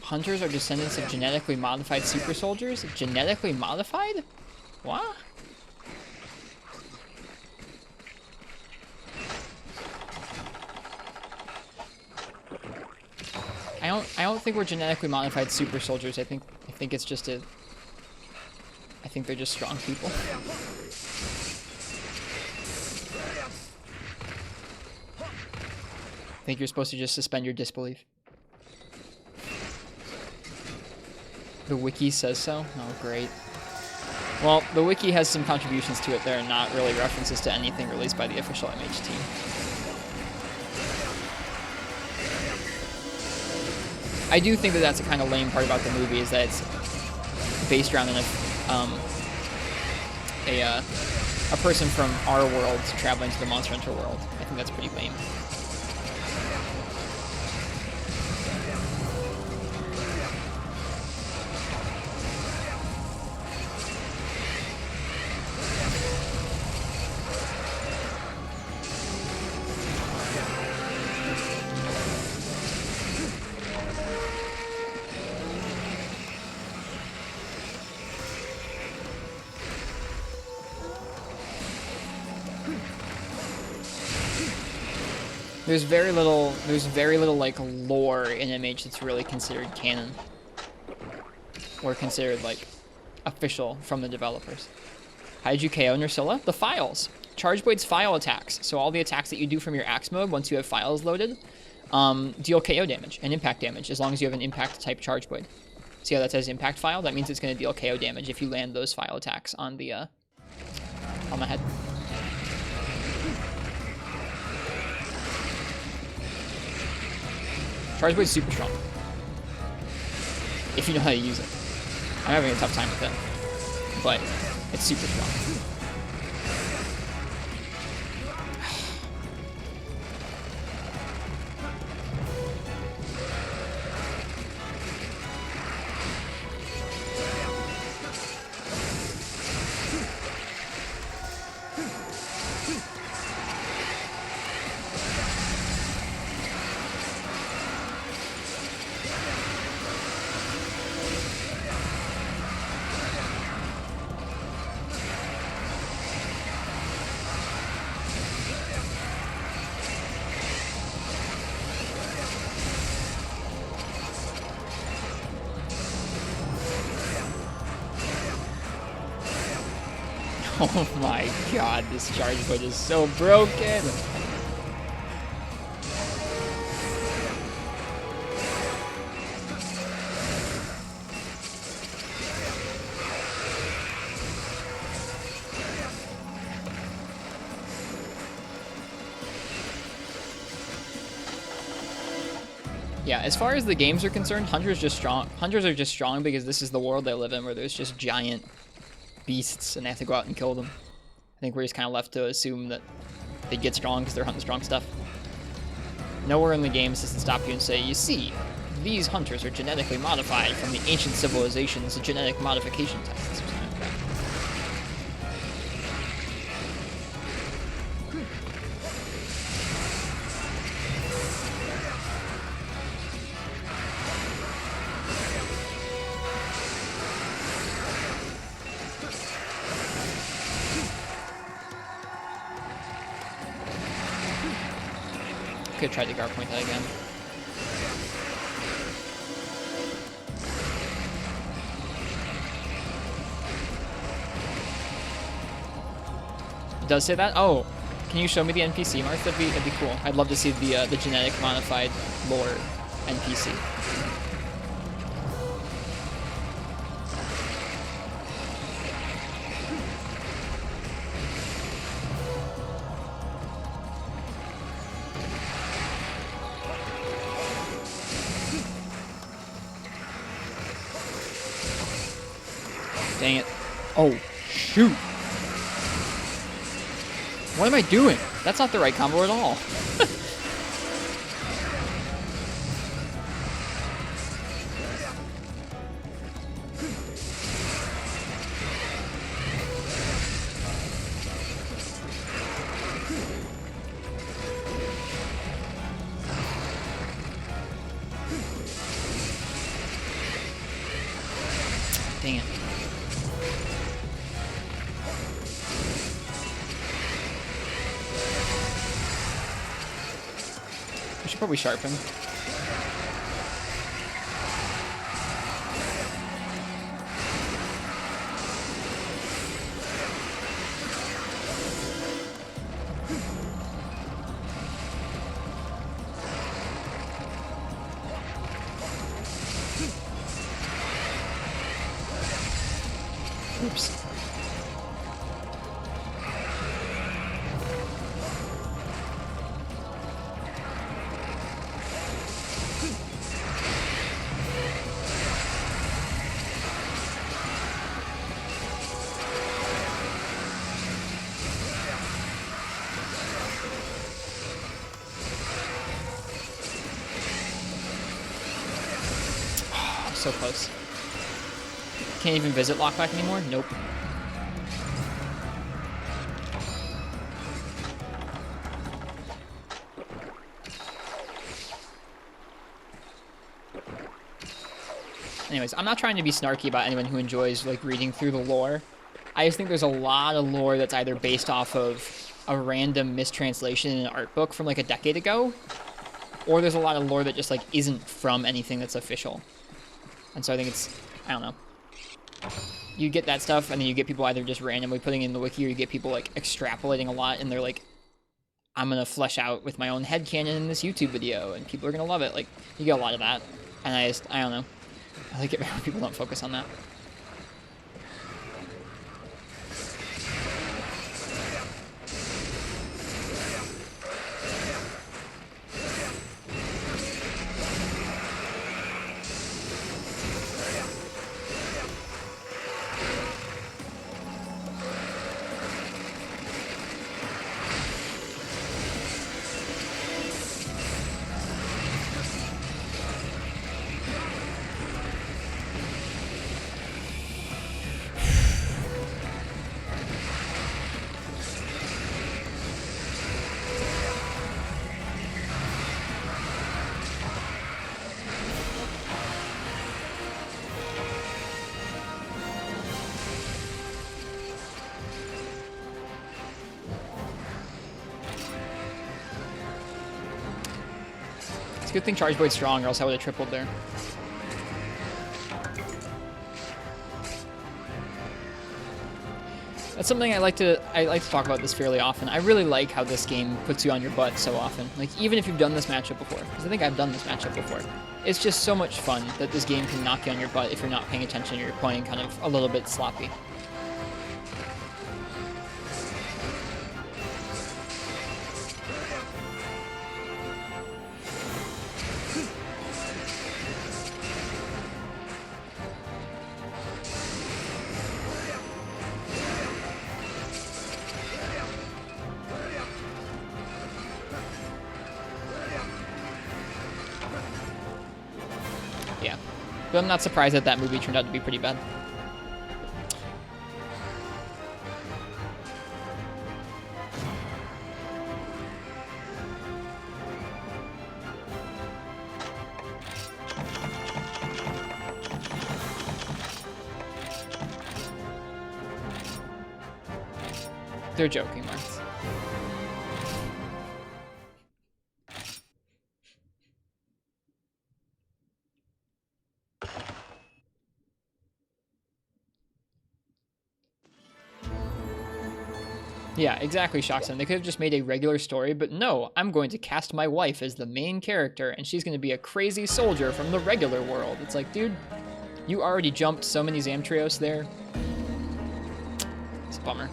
Hunters are descendants of genetically modified super soldiers? Genetically modified? What? I don't think we're genetically modified super soldiers. I think it's just I think they're just strong people. I think you're supposed to just suspend your disbelief. The wiki says so? Oh, great. Well, the wiki has some contributions to it that are not really references to anything released by the official MH team. I do think that that's a kind of lame part about the movie, is that it's based around a person from our world traveling to the Monster Hunter world. I think that's pretty lame. There's very little like lore in MH that's really considered canon. Or considered like official from the developers. How did you KO Nursilla? The files. Charge Blade's file attacks. So all the attacks that you do from your axe mode once you have files loaded, deal KO damage and impact damage as long as you have an impact type Charge Blade. See how that says impact file? That means it's going to deal KO damage if you land those file attacks on the on my head. Charge Blade's super strong. If you know how to use it. I'm having a tough time with it. But it's super strong. Oh my god, this charge point is so broken. Yeah, as far as the games are concerned, Hunters just strong. Hunters are just strong because this is the world they live in, where there's just giant beasts and they have to go out and kill them. I think we're just kind of left to assume that they get strong because they're hunting strong stuff. Nowhere in the game does it stop you and say, you see, these hunters are genetically modified from the ancient civilization's genetic modification tests. Or something like that. Could try to guard point that again. It does say that? Oh, can you show me the NPC, Mark? That'd be cool. I'd love to see the genetic modified lore NPC. Dang it. Oh, shoot. What am I doing? That's not the right combo at all. Dang it. I should probably sharpen. Oops. So close. Can't even visit lockback anymore? Nope. Anyways, I'm not trying to be snarky about anyone who enjoys like reading through the lore. I just think there's a lot of lore that's either based off of a random mistranslation in an art book from like a decade ago, or there's a lot of lore that just like isn't from anything that's official. And so I think it's, I don't know. You get that stuff, and then you get people either just randomly putting in the wiki, or you get people like extrapolating a lot, and they're like, I'm gonna flesh out with my own headcanon in this YouTube video, and people are gonna love it. Like, you get a lot of that, and I don't know. I like it when people don't focus on that. It's a good thing Charge Boyd's strong, or else I would have tripled there. That's something I like to talk about this fairly often. I really like how this game puts you on your butt so often. Like, even if you've done this matchup before, because I think I've done this matchup before, it's just so much fun that this game can knock you on your butt if you're not paying attention or you're playing kind of a little bit sloppy. Yeah, but I'm not surprised that that movie turned out to be pretty bad. They're joking, Marks. Yeah, exactly, Shoxon. They could have just made a regular story, but no, I'm going to cast my wife as the main character, and she's going to be a crazy soldier from the regular world. It's like, dude, you already jumped so many Zamtrios there. It's a bummer.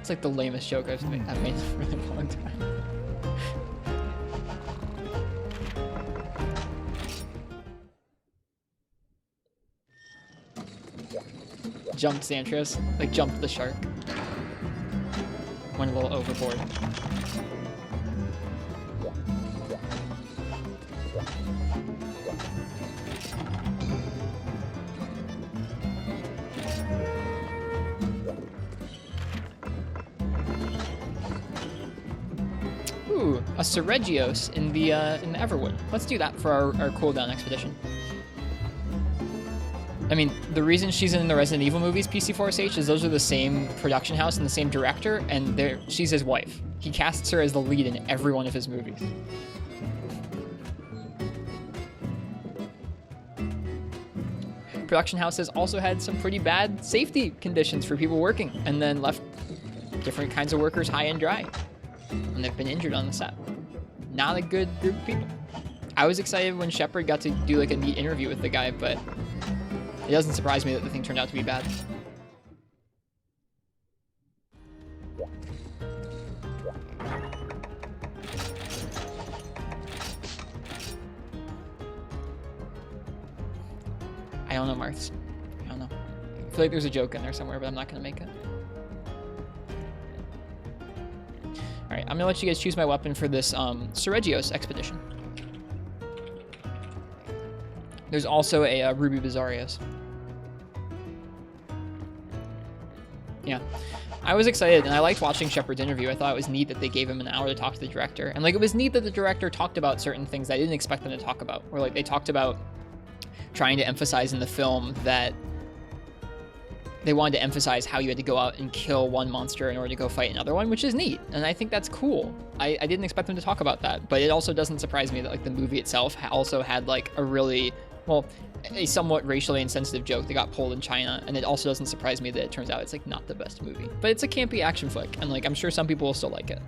It's like the lamest joke I've made in a really long time. Jumped Zamtrios, like jumped the shark. Went a little overboard. Ooh, a Seregios in the Everwood. Let's do that for our cooldown expedition. I mean, the reason she's in the Resident Evil movies, PC4SH, is those are the same production house and the same director, and she's his wife. He casts her as the lead in every one of his movies. Production house has also had some pretty bad safety conditions for people working, and then left different kinds of workers high and dry. And they've been injured on the set. Not a good group of people. I was excited when Shepard got to do like a neat interview with the guy, but it doesn't surprise me that the thing turned out to be bad. I don't know, Marths. I don't know. I feel like there's a joke in there somewhere, but I'm not going to make it. Alright, I'm going to let you guys choose my weapon for this Seregios expedition. There's also a Ruby Bizarrios. Yeah. I was excited, and I liked watching Shepard's interview. I thought it was neat that they gave him an hour to talk to the director. And, like, it was neat that the director talked about certain things that I didn't expect them to talk about. Where, like, they talked about trying to emphasize in the film that they wanted to emphasize how you had to go out and kill one monster in order to go fight another one, which is neat. And I think that's cool. I didn't expect them to talk about that. But it also doesn't surprise me that, like, the movie itself also had, like, a really... well, a somewhat racially insensitive joke that got pulled in China, and it also doesn't surprise me that it turns out it's like not the best movie. But it's a campy action flick, and like I'm sure some people will still like it.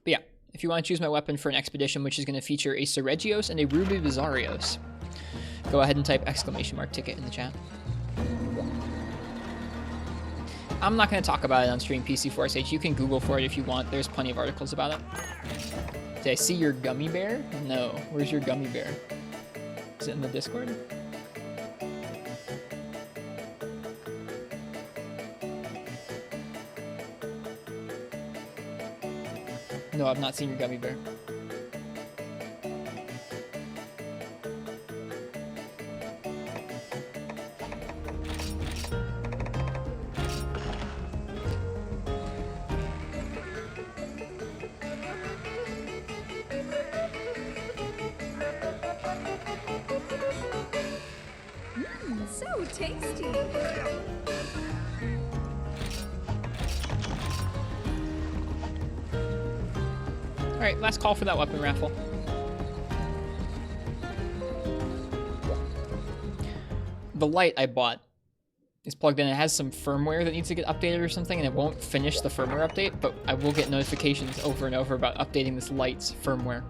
But yeah, if you want to choose my weapon for an expedition, which is going to feature a Seregios and a Ruby Bizarrios, go ahead and type !ticket in the chat. I'm not going to talk about it on stream, PC4SH. You can Google for it if you want. There's plenty of articles about it. Did I see your gummy bear? No. Where's your gummy bear? Is it in the Discord? No, I've not seen your gummy bear. tasty. Alright, last call for that weapon raffle. The light I bought is plugged in. It has some firmware that needs to get updated or something, and it won't finish the firmware update, but I will get notifications over and over about updating this light's firmware.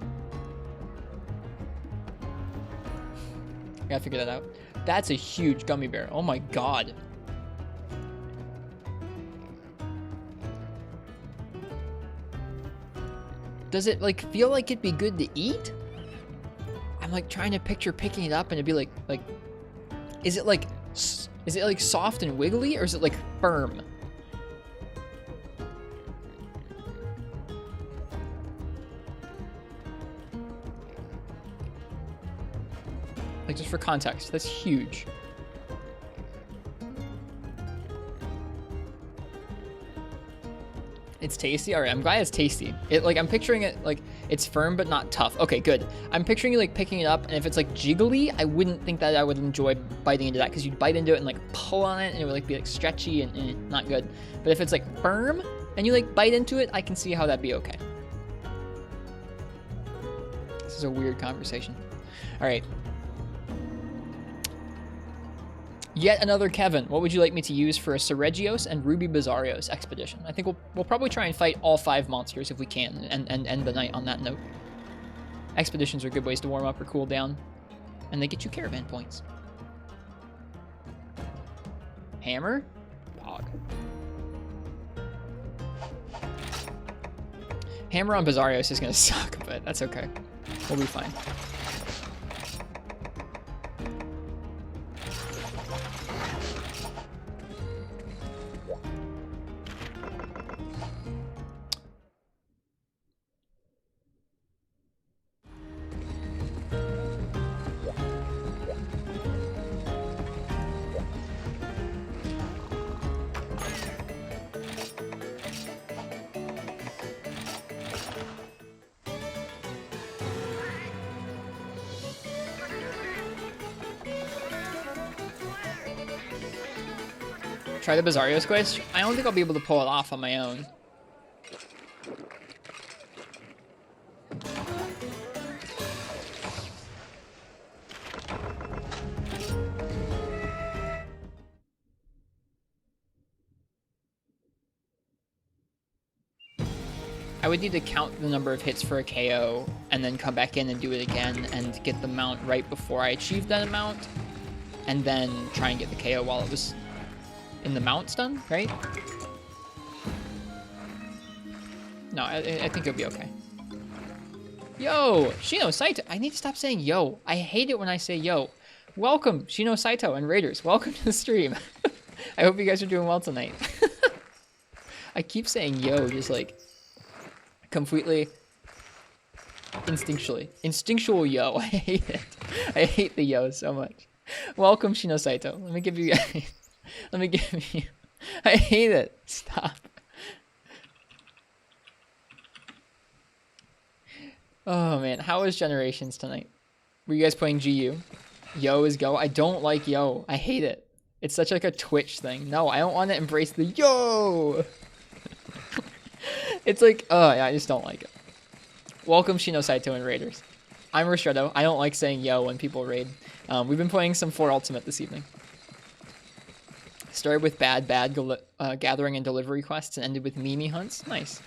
I gotta figure that out. That's a huge gummy bear. Oh my god. Does it, like, feel like it'd be good to eat? I'm, like, trying to picture picking it up and it'd be like, is it, like soft and wiggly, or is it, like, firm? Like, just for context, that's huge. It's tasty? Alright, I'm glad it's tasty. I'm picturing it, like, it's firm but not tough. Okay, good. I'm picturing you, like, picking it up, and if it's, like, jiggly, I wouldn't think that I would enjoy biting into that, because you'd bite into it and, like, pull on it, and it would, like, be, like, stretchy and not good. But if it's, like, firm, and you, like, bite into it, I can see how that'd be okay. This is a weird conversation. Alright. Yet another Kevin. What would you like me to use for a Ceregios and Ruby Bizarrios expedition? I think we'll probably try and fight all 5 monsters if we can, and end the night on that note. Expeditions are good ways to warm up or cool down, and they get you caravan points. Hammer? Dog. Hammer on Bizarrios is gonna suck, but that's okay. We'll be fine. Try the Bizarrios quest? I don't think I'll be able to pull it off on my own. I would need to count the number of hits for a KO and then come back in and do it again and get the mount right before I achieved that amount, and then try and get the KO while it was in the mount's done, right? No, I think it'll be okay. Yo, Shino Saito. I need to stop saying yo. I hate it when I say yo. Welcome, Shino Saito and Raiders. Welcome to the stream. I hope you guys are doing well tonight. I keep saying yo, just like completely instinctually. Instinctual yo. I hate it. I hate the yo so much. Welcome, Shino Saito. Let me give you guys. Let me give you. I hate it. Stop. Oh man, how was Generations tonight? Were you guys playing GU? Yo is go. I don't like yo. I hate it. It's such like a Twitch thing. No, I don't want to embrace the yo. It's like, oh yeah, I just don't like it. Welcome Shino Saito and Raiders. I'm Ristretto. I don't like saying yo when people raid. We've been playing some 4 Ultimate this evening. Started with bad gathering and delivery quests and ended with Mimi hunts. Nice.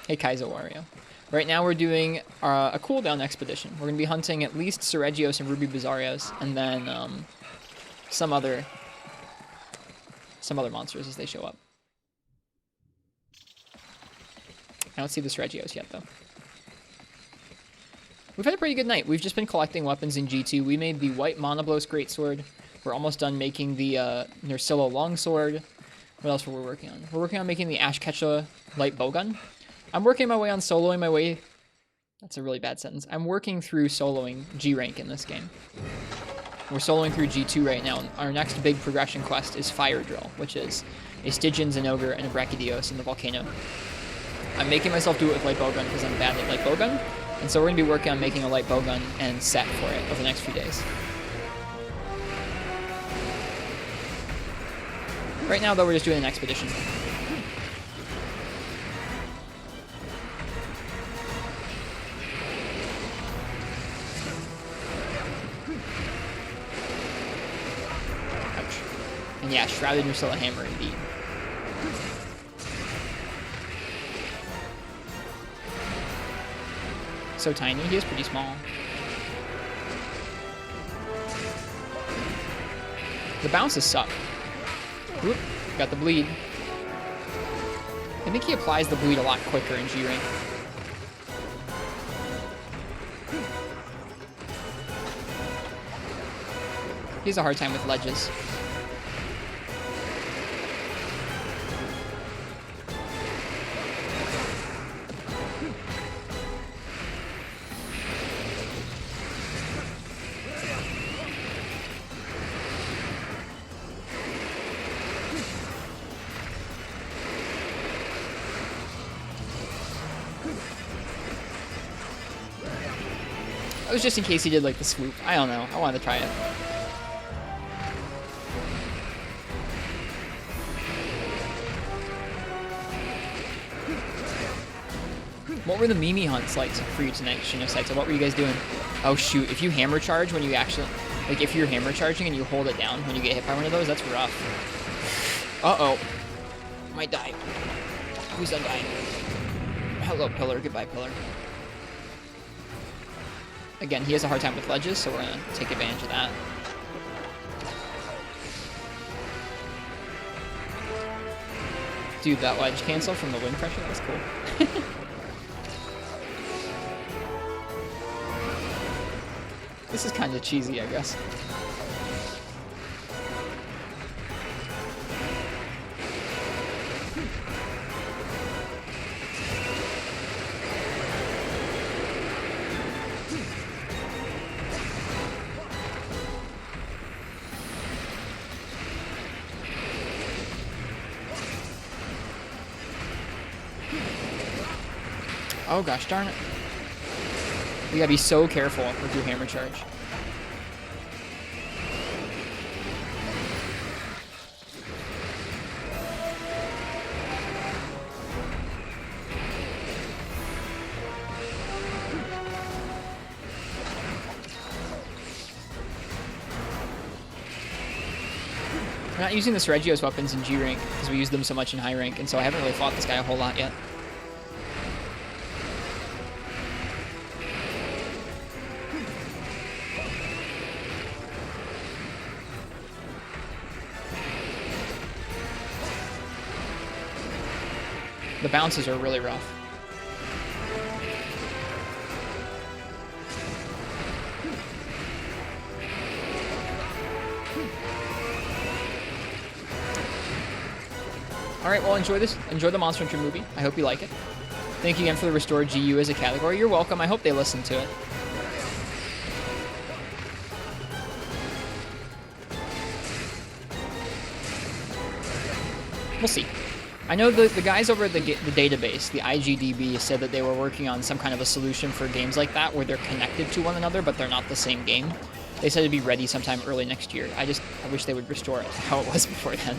Hey Kaizo Wario. Right now we're doing a cooldown expedition. We're going to be hunting at least Ceregios and Ruby Bizarrios, and then some other monsters as they show up. I don't see the Ceregios yet though. We've had a pretty good night. We've just been collecting weapons in G2. We made the White Monoblos Greatsword. We're almost done making the Nersillo Longsword. What else were we working on? We're working on making the Ashketcha Light Bowgun. I'm working my way on soloing my way... That's a really bad sentence. I'm working through soloing G rank in this game. We're soloing through G2 right now. Our next big progression quest is Fire Drill, which is a Stygian, an Ogre, and a Brachydios in the volcano. I'm making myself do it with Light Bowgun because I'm bad at Light Bowgun. And so we're going to be working on making a light bowgun and set for it over the next few days. Right now, though, we're just doing an expedition. Ouch. And yeah, Shrouded Nucilla Hammer indeed. So tiny, he is pretty small. The bounces suck. Whoop, got the bleed. I think he applies the bleed a lot quicker in G-Rank. He has a hard time with ledges. That was just in case he did like the swoop. I don't know. I wanted to try it. What were the Mimi hunts like for you tonight, Shinosaito? What were you guys doing? Oh shoot, if you hammer charge when you actually, like if you're hammer charging and you hold it down when you get hit by one of those, that's rough. Uh-oh. Might die. Who's undying? Hello, Pillar. Goodbye, Pillar. Again, he has a hard time with ledges, so we're going to take advantage of that. Dude, that ledge cancel from the wind pressure, that was cool. This is kind of cheesy, I guess. Oh gosh darn it. You gotta be so careful with your hammer charge. We're not using the Sergio's weapons in G rank because we use them so much in high rank, and so I haven't really fought this guy a whole lot yet. The bounces are really rough. Alright, well enjoy this. Enjoy the Monster Hunter movie. I hope you like it. Thank you again for the restored GU as a category. You're welcome. I hope they listen to it. We'll see. I know the guys over at the database, the IGDB, said that they were working on some kind of a solution for games like that where they're connected to one another, but they're not the same game. They said it'd be ready sometime early next year. I wish they would restore it to how it was before then.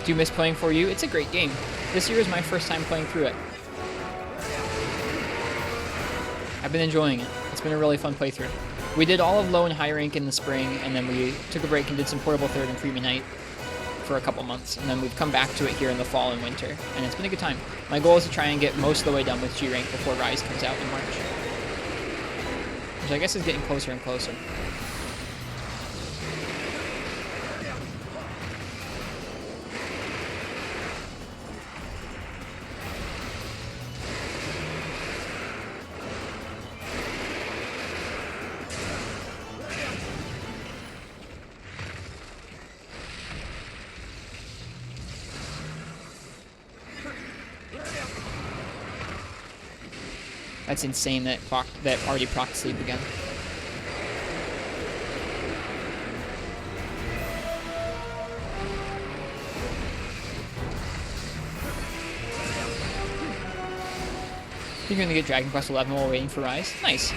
Do you miss playing 4U? It's a great game. This year is my first time playing through it. I've been enjoying it. It's been a really fun playthrough. We did all of low and high rank in the spring, and then we took a break and did some portable third and freebie night for a couple months, and then we've come back to it here in the fall and winter, and it's been a good time. My goal is to try and get most of the way done with G rank before Rise comes out in March, which I guess is getting closer and closer. That's insane that already proc sleep again. You're gonna get Dragon Quest 11 while waiting for Rise. Nice.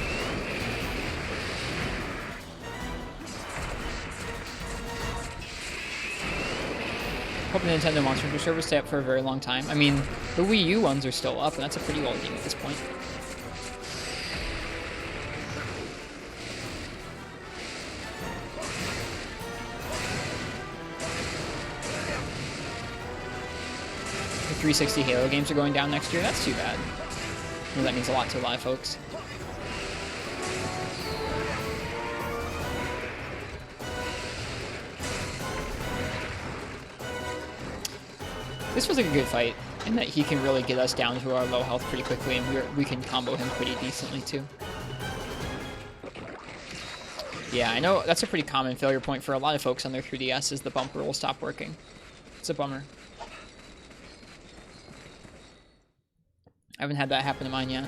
Hope the Nintendo Monster Hunter servers stay up for a very long time. I mean, the Wii U ones are still up, and that's a pretty old game at this point. The 360 Halo games are going down next year. That's too bad. Well, that means a lot to a lot of folks. This was like a good fight, in that he can really get us down to our low health pretty quickly, and we can combo him pretty decently too. Yeah, I know that's a pretty common failure point for a lot of folks on their 3DS, is the bumper will stop working. It's a bummer. I haven't had that happen to mine yet.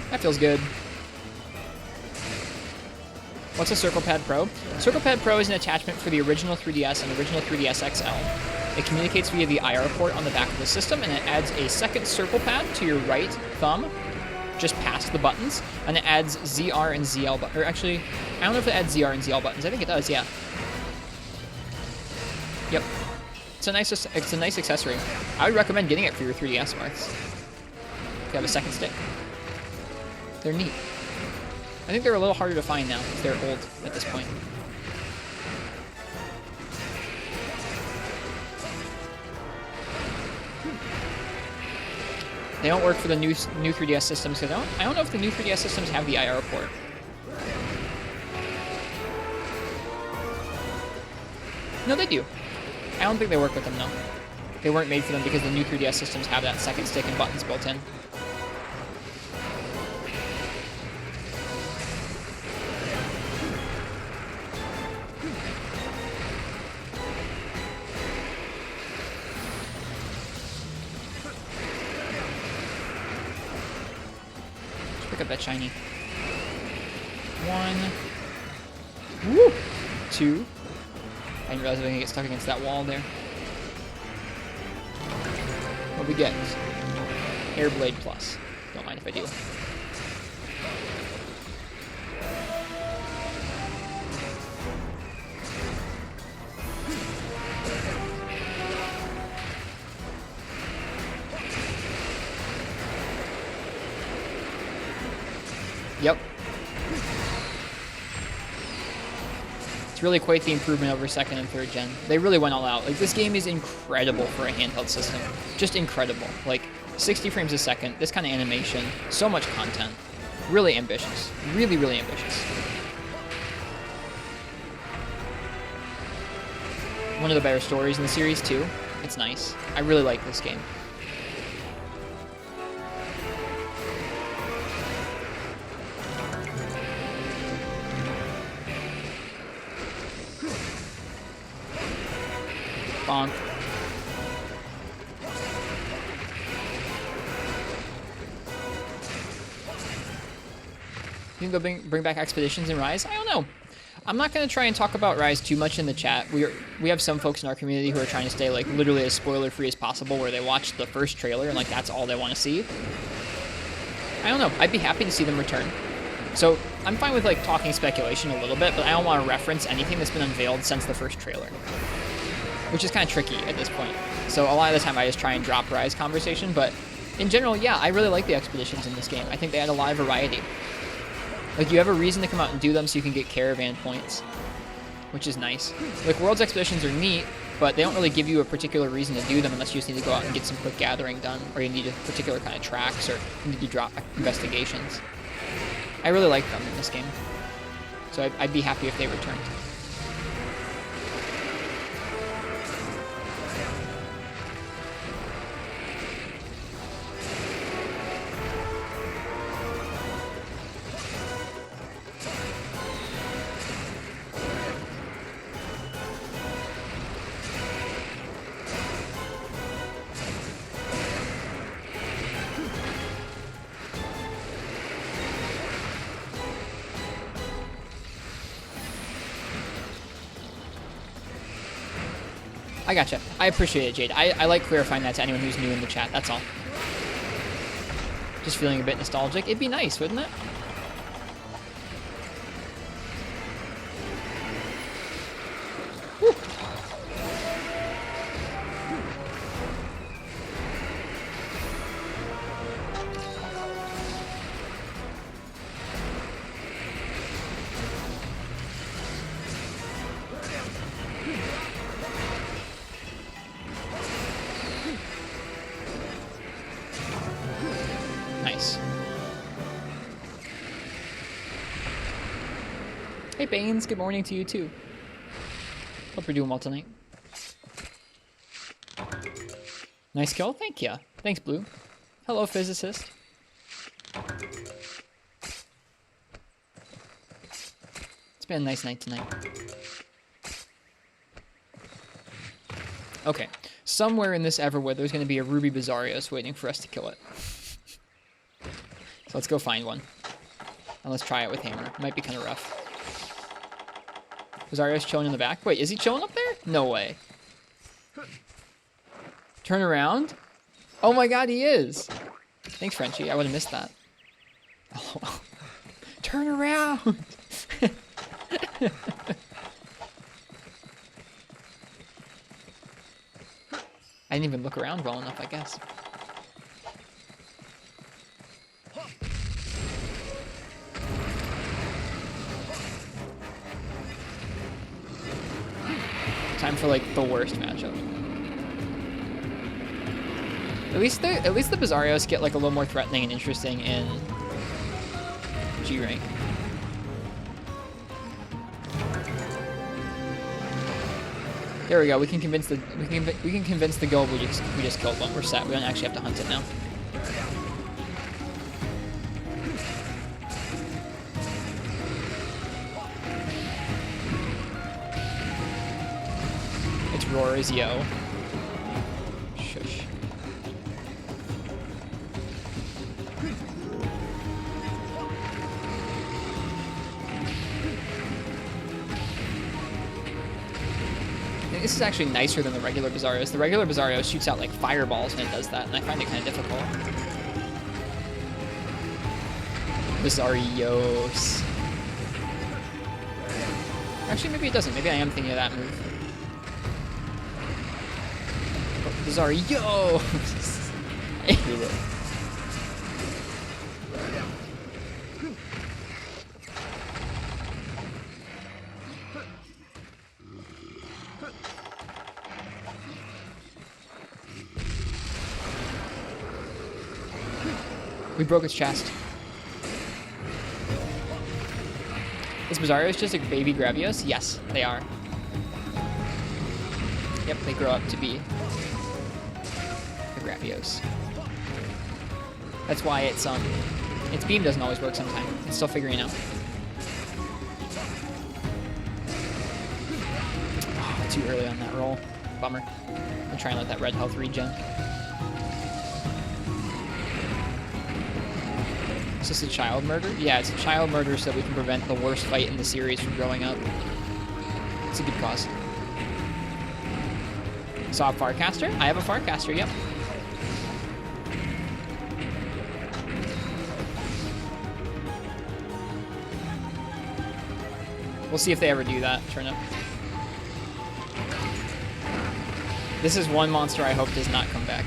That feels good. What's a Circle Pad Pro? Circle Pad Pro is an attachment for the original 3DS and original 3DS XL. It communicates via the IR port on the back of the system, and it adds a second circle pad to your right thumb, just past the buttons, and it adds ZR and ZL buttons. Or actually, I don't know if it adds ZR and ZL buttons. I think it does, yeah. Yep. It's a nice accessory. I would recommend getting it for your 3DS Marks. If you have a second stick. They're neat. I think they're a little harder to find now, because they're old at this point. They don't work for the new 3DS systems, because I don't know if the new 3DS systems have the IR port. No, they do. I don't think they work with them, though. They weren't made for them because the new 3DS systems have that second stick and buttons built in. Pick up that shiny. 1. Woo! 2. I didn't realize I was going to get stuck against that wall there. What we get? Airblade Plus. Don't mind if I do. Yep. It's really quite the improvement over 2nd and 3rd gen. They really went all out. Like, this game is incredible for a handheld system. Just incredible. Like, 60 frames a second, this kind of animation, so much content. Really ambitious. Really, really ambitious. One of the better stories in the series, too. It's nice. I really like this game. Bonk. You can go bring back Expeditions in Rise? I don't know. I'm not going to try and talk about Rise too much in the chat. We have some folks in our community who are trying to stay like literally as spoiler-free as possible, where they watch the first trailer and like that's all they want to see. I don't know. I'd be happy to see them return. So I'm fine with like talking speculation a little bit, but I don't want to reference anything that's been unveiled since the first trailer. which is kind of tricky at this point. So a lot of the time I just try and drop Rise conversation, but in general, yeah, I really like the expeditions in this game. I think they add a lot of variety. Like, you have a reason to come out and do them so you can get caravan points, which is nice. Like, World's expeditions are neat, but they don't really give you a particular reason to do them unless you just need to go out and get some quick gathering done, or you need a particular kind of tracks, or you need to drop investigations. I really like them in this game, so I'd be happy if they returned. I gotcha. I appreciate it, Jade. I like clarifying that to anyone who's new in the chat, that's all. Just feeling a bit nostalgic. It'd be nice, wouldn't it? Woo. Nice. Hey Baines, good morning to you too. Hope you're doing well tonight. Nice kill, thank ya. Thanks, Blue. Hello, physicist. It's been a nice night tonight. Okay, somewhere in this Everwood, there's going to be a Ruby Bizarrios waiting for us to kill it. So let's go find one. And let's try it with Hammer. It might be kind of rough. Bizarrios chilling in the back. Wait, is he chilling up there? No way. Turn around? Oh my god, he is! Thanks, Frenchie. I would have missed that. Oh. Turn around! I didn't even look around well enough, I guess. Time for like the worst matchup. At least the Bizarrios get like a little more threatening and interesting in G rank. There we go. We can convince the guild we just killed one. We're set. We don't actually have to hunt it now. It's Roar's yo. Shush. This is actually nicer than the regular Bizarrios. The regular Bizarrio shoots out like fireballs when it does that, and I find it kind of difficult. Bizarrios. Actually, maybe it doesn't. Maybe I am thinking of that move. Oh, Bizarrio! I hate it. We broke its chest. Is Bizarrios just a baby Gravios? Yes, they are. Yep, they grow up to be the Gravios. That's why its beam doesn't always work sometimes. It's still figuring out. Oh, too early on that roll. Bummer. I'll try and let that red health regen. Is this a child murder? Yeah, it's a child murder so that we can prevent the worst fight in the series from growing up. It's a good cause. Saw a Farcaster? I have a Farcaster, yep. We'll see if they ever do that, turnip. This is one monster I hope does not come back.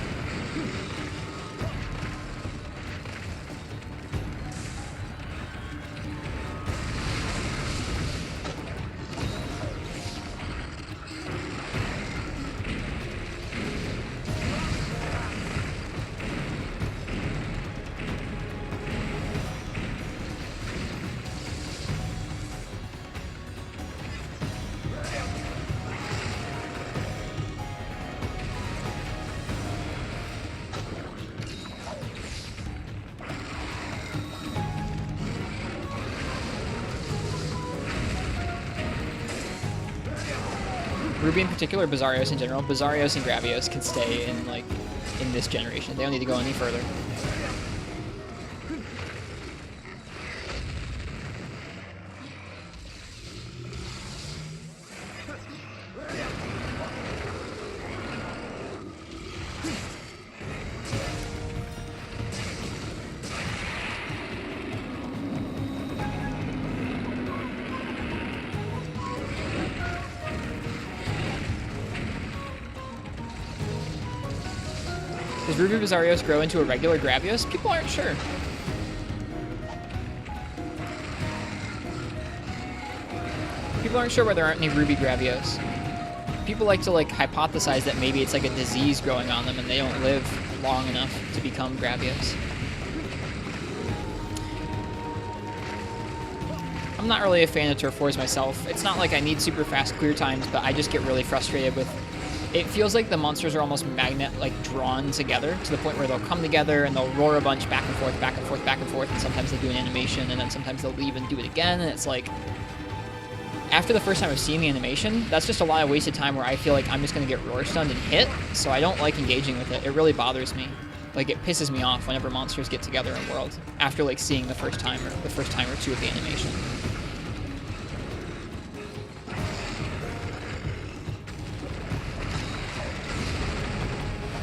Ruby in particular, Bizarrios in general. Bizarrios and Gravios can stay in like in this generation. They don't need to go any further. Does Ruby Bizarrios grow into a regular Gravios? People aren't sure. People aren't sure whether there aren't any Ruby Gravios. People like to like hypothesize that maybe it's like a disease growing on them and they don't live long enough to become Gravios. I'm not really a fan of Turf Wars myself. It's not like I need super fast clear times, but I just get really frustrated with... It feels like the monsters are almost like drawn together to the point where they'll come together and they'll roar a bunch back and forth, back and forth, back and forth, and sometimes they'll do an animation, and then sometimes they'll leave and do it again, and it's like... After the first time of seeing the animation, that's just a lot of wasted time where I feel like I'm just going to get roar stunned and hit, so I don't like engaging with it. It really bothers me. Like, it pisses me off whenever monsters get together in World, after like seeing the first time or two of the animation.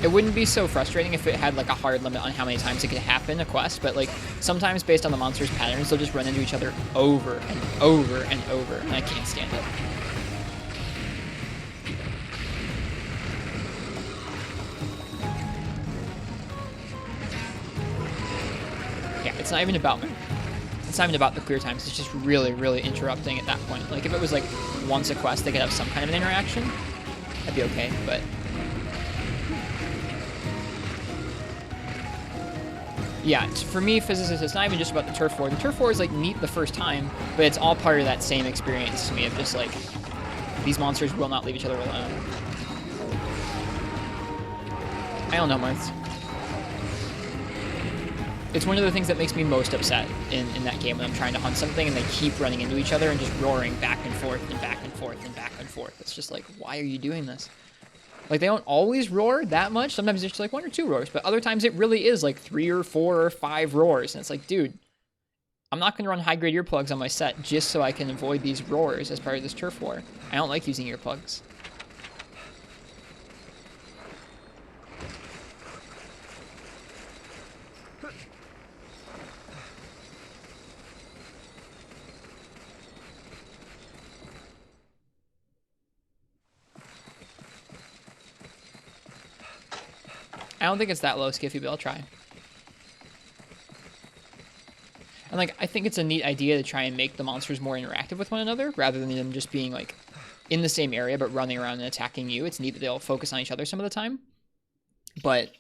It wouldn't be so frustrating if it had like a hard limit on how many times it could happen, a quest, but like sometimes based on the monster's patterns, they'll just run into each other over and over and over, and I can't stand it. Yeah, it's not even about the clear times, it's just really, really interrupting at that point. Like if it was like once a quest they could have some kind of an interaction, that'd be okay, but... Yeah, for me, physicists, it's not even just about the turf war. The turf war is like neat the first time, but it's all part of that same experience to me of just like, these monsters will not leave each other alone. I don't know, Marth. It's one of the things that makes me most upset in that game when I'm trying to hunt something and they keep running into each other and just roaring back and forth and back and forth and back and forth. It's just like, why are you doing this? Like, they don't always roar that much. Sometimes it's just like 1 or 2 roars, but other times it really is like 3 or 4 or 5 roars. And it's like, dude, I'm not going to run high-grade earplugs on my set just so I can avoid these roars as part of this turf war. I don't like using earplugs. I don't think it's that low, Skiffy, but I'll try. And, like, I think it's a neat idea to try and make the monsters more interactive with one another, rather than them just being, like, in the same area, but running around and attacking you. It's neat that they'll focus on each other some of the time. But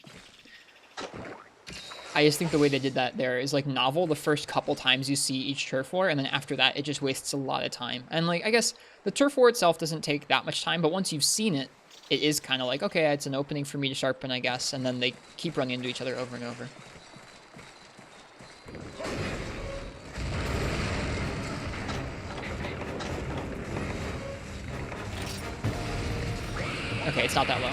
I just think the way they did that there is, like, novel the first couple times you see each turf war, and then after that, it just wastes a lot of time. And, like, I guess the turf war itself doesn't take that much time, but once you've seen it, it is kind of like, okay, it's an opening for me to sharpen, I guess, and then they keep running into each other over and over. Okay, it's not that low.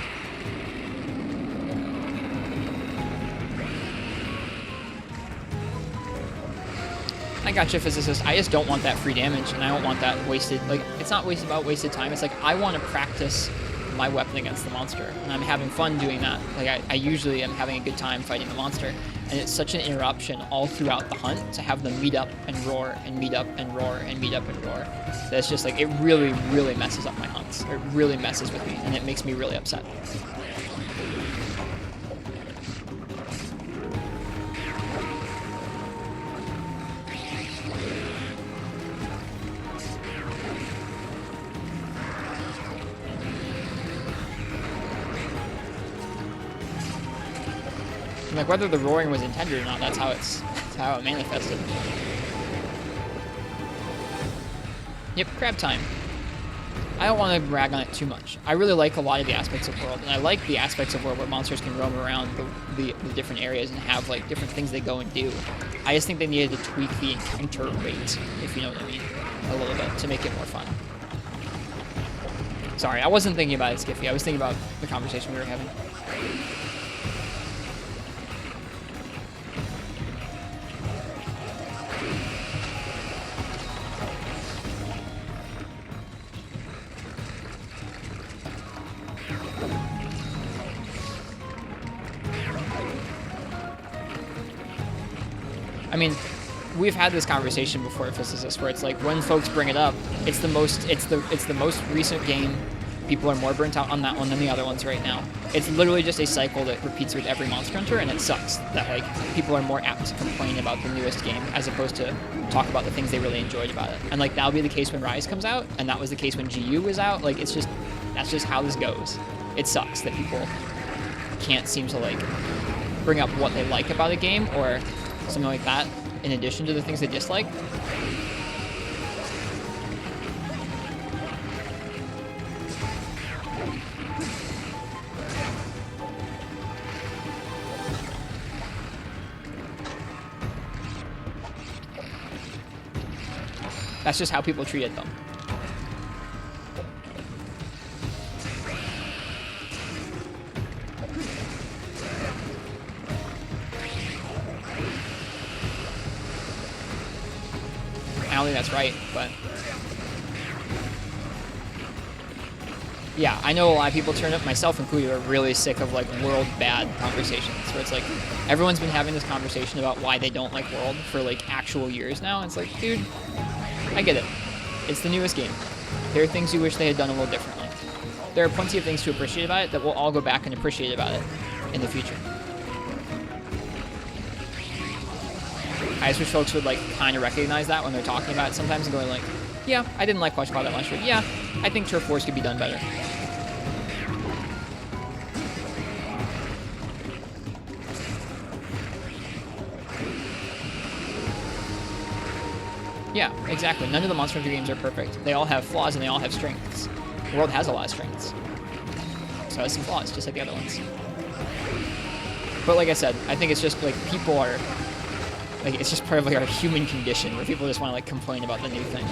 I gotcha, physicist. I just don't want that free damage, and I don't want that wasted, like, it's not about wasted time, it's like, I want to practice my weapon against the monster, and I'm having fun doing that. Like, I usually am having a good time fighting the monster, and it's such an interruption all throughout the hunt to have them meet up and roar and meet up and roar and meet up and roar. That's just like, it really, really messes up my hunts. It really messes with me, and it makes me really upset. Like, whether the roaring was intended or not, that's how it manifested. Yep, crab time. I don't want to rag on it too much. I really like a lot of the aspects of World, and I like the aspects of World where monsters can roam around the different areas and have like different things they go and do. I just think they needed to tweak the encounter rate, if you know what I mean, a little bit to make it more fun. Sorry, I wasn't thinking about it, Skiffy. I was thinking about the conversation we were having. I mean, we've had this conversation before, Physicist, where it's like when folks bring it up, it's the most recent game. People are more burnt out on that one than the other ones right now. It's literally just a cycle that repeats with every Monster Hunter, and it sucks that like people are more apt to complain about the newest game as opposed to talk about the things they really enjoyed about it. And like that'll be the case when Rise comes out, and that was the case when GU was out. Like that's just how this goes. It sucks that people can't seem to like bring up what they like about a game or something like that, in addition to the things they dislike. That's just how people treat it, though. I don't think that's right, but yeah, I know a lot of people turn up, myself included, are really sick of like World bad conversations, where it's like everyone's been having this conversation about why they don't like World for like actual years now. And it's like, dude, I get it. It's the newest game. There are things you wish they had done a little differently. There are plenty of things to appreciate about it that we'll all go back and appreciate about it in the future. I just wish folks would like kind of recognize that when they're talking about it sometimes and going like, yeah, I didn't like Watch Cloud that much, but yeah, I think Turf Wars could be done better. Yeah, exactly. None of the Monster Hunter games are perfect. They all have flaws and they all have strengths. The world has a lot of strengths. So it has some flaws, just like the other ones. But like I said, I think it's just like people are... like it's just part of like our human condition where people just want to like complain about the new thing.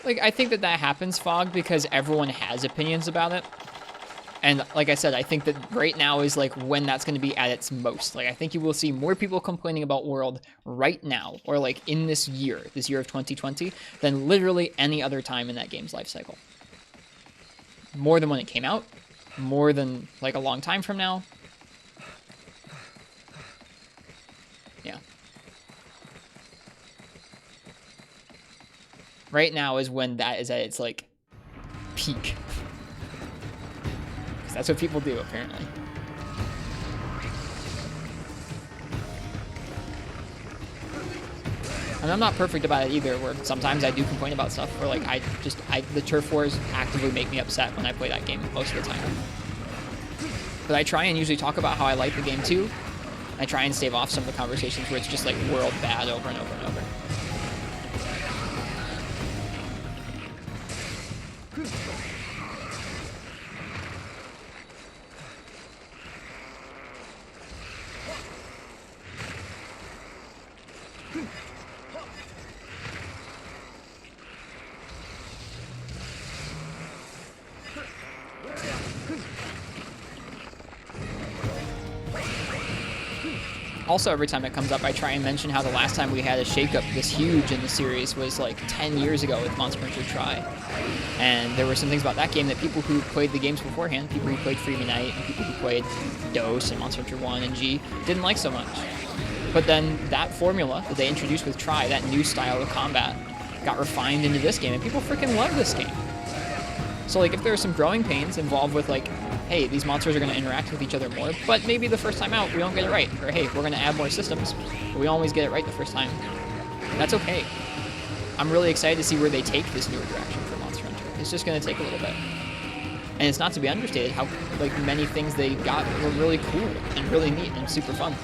Like, I think that happens, Fog, because everyone has opinions about it. And like I said, I think that right now is like when that's going to be at its most. Like, I think you will see more people complaining about World right now, or like in this year of 2020, than literally any other time in that game's life cycle. More than when it came out, more than like a long time from now. Yeah. Right now is when that is at its, like, peak. Because that's what people do, apparently. And I'm not perfect about it either, where sometimes I do complain about stuff, where, like, the Turf Wars actively make me upset when I play that game most of the time. But I try and usually talk about how I like the game, too. I try and stave off some of the conversations where it's just, like, World bad over and over and over. Also, every time it comes up, I try and mention how the last time we had a shakeup this huge in the series was like 10 years ago with Monster Hunter Tri. And there were some things about that game that people who played the games beforehand, people who played Freedom Night, and people who played DOS and Monster Hunter 1 and G, didn't like so much. But then that formula that they introduced with Tri, that new style of combat, got refined into this game, and people freaking love this game. So like, if there are some growing pains involved with like, hey, these monsters are going to interact with each other more, but maybe the first time out we don't get it right, or hey, we're going to add more systems, but we always get it right the first time. That's okay. I'm really excited to see where they take this newer direction for Monster Hunter. It's just going to take a little bit. And it's not to be understated how like many things they got were really cool and really neat and super fun.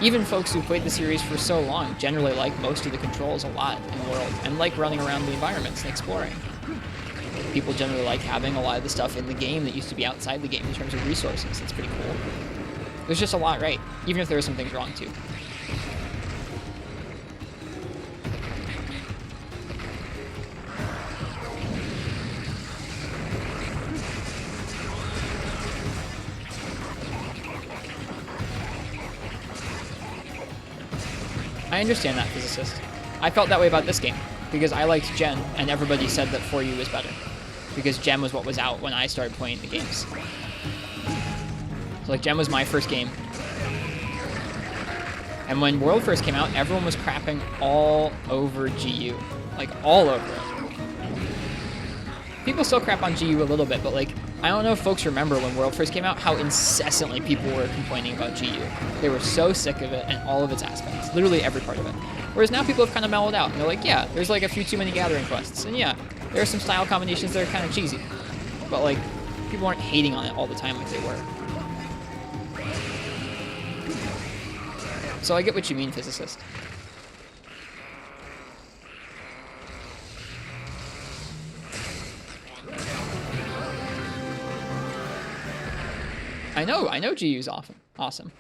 Even folks who played the series for so long generally like most of the controls a lot in the world and like running around the environments and exploring. People generally like having a lot of the stuff in the game that used to be outside the game in terms of resources. It's pretty cool. There's just a lot right, even if there are some things wrong too. I understand that, physicist. I felt that way about this game, because I liked Gen, and everybody said that 4U was better. Because Gen was what was out when I started playing the games. So like, Gen was my first game. And when World first came out, everyone was crapping all over GU. Like, all over it. People still crap on GU a little bit, but like, I don't know if folks remember when World first came out, how incessantly people were complaining about GU. They were so sick of it and all of its aspects, literally every part of it. Whereas now people have kind of mellowed out, and they're like, yeah, there's like a few too many gathering quests, and yeah, there are some style combinations that are kind of cheesy. But like, people aren't hating on it all the time like they were. So I get what you mean, physicist. I know GU's awesome.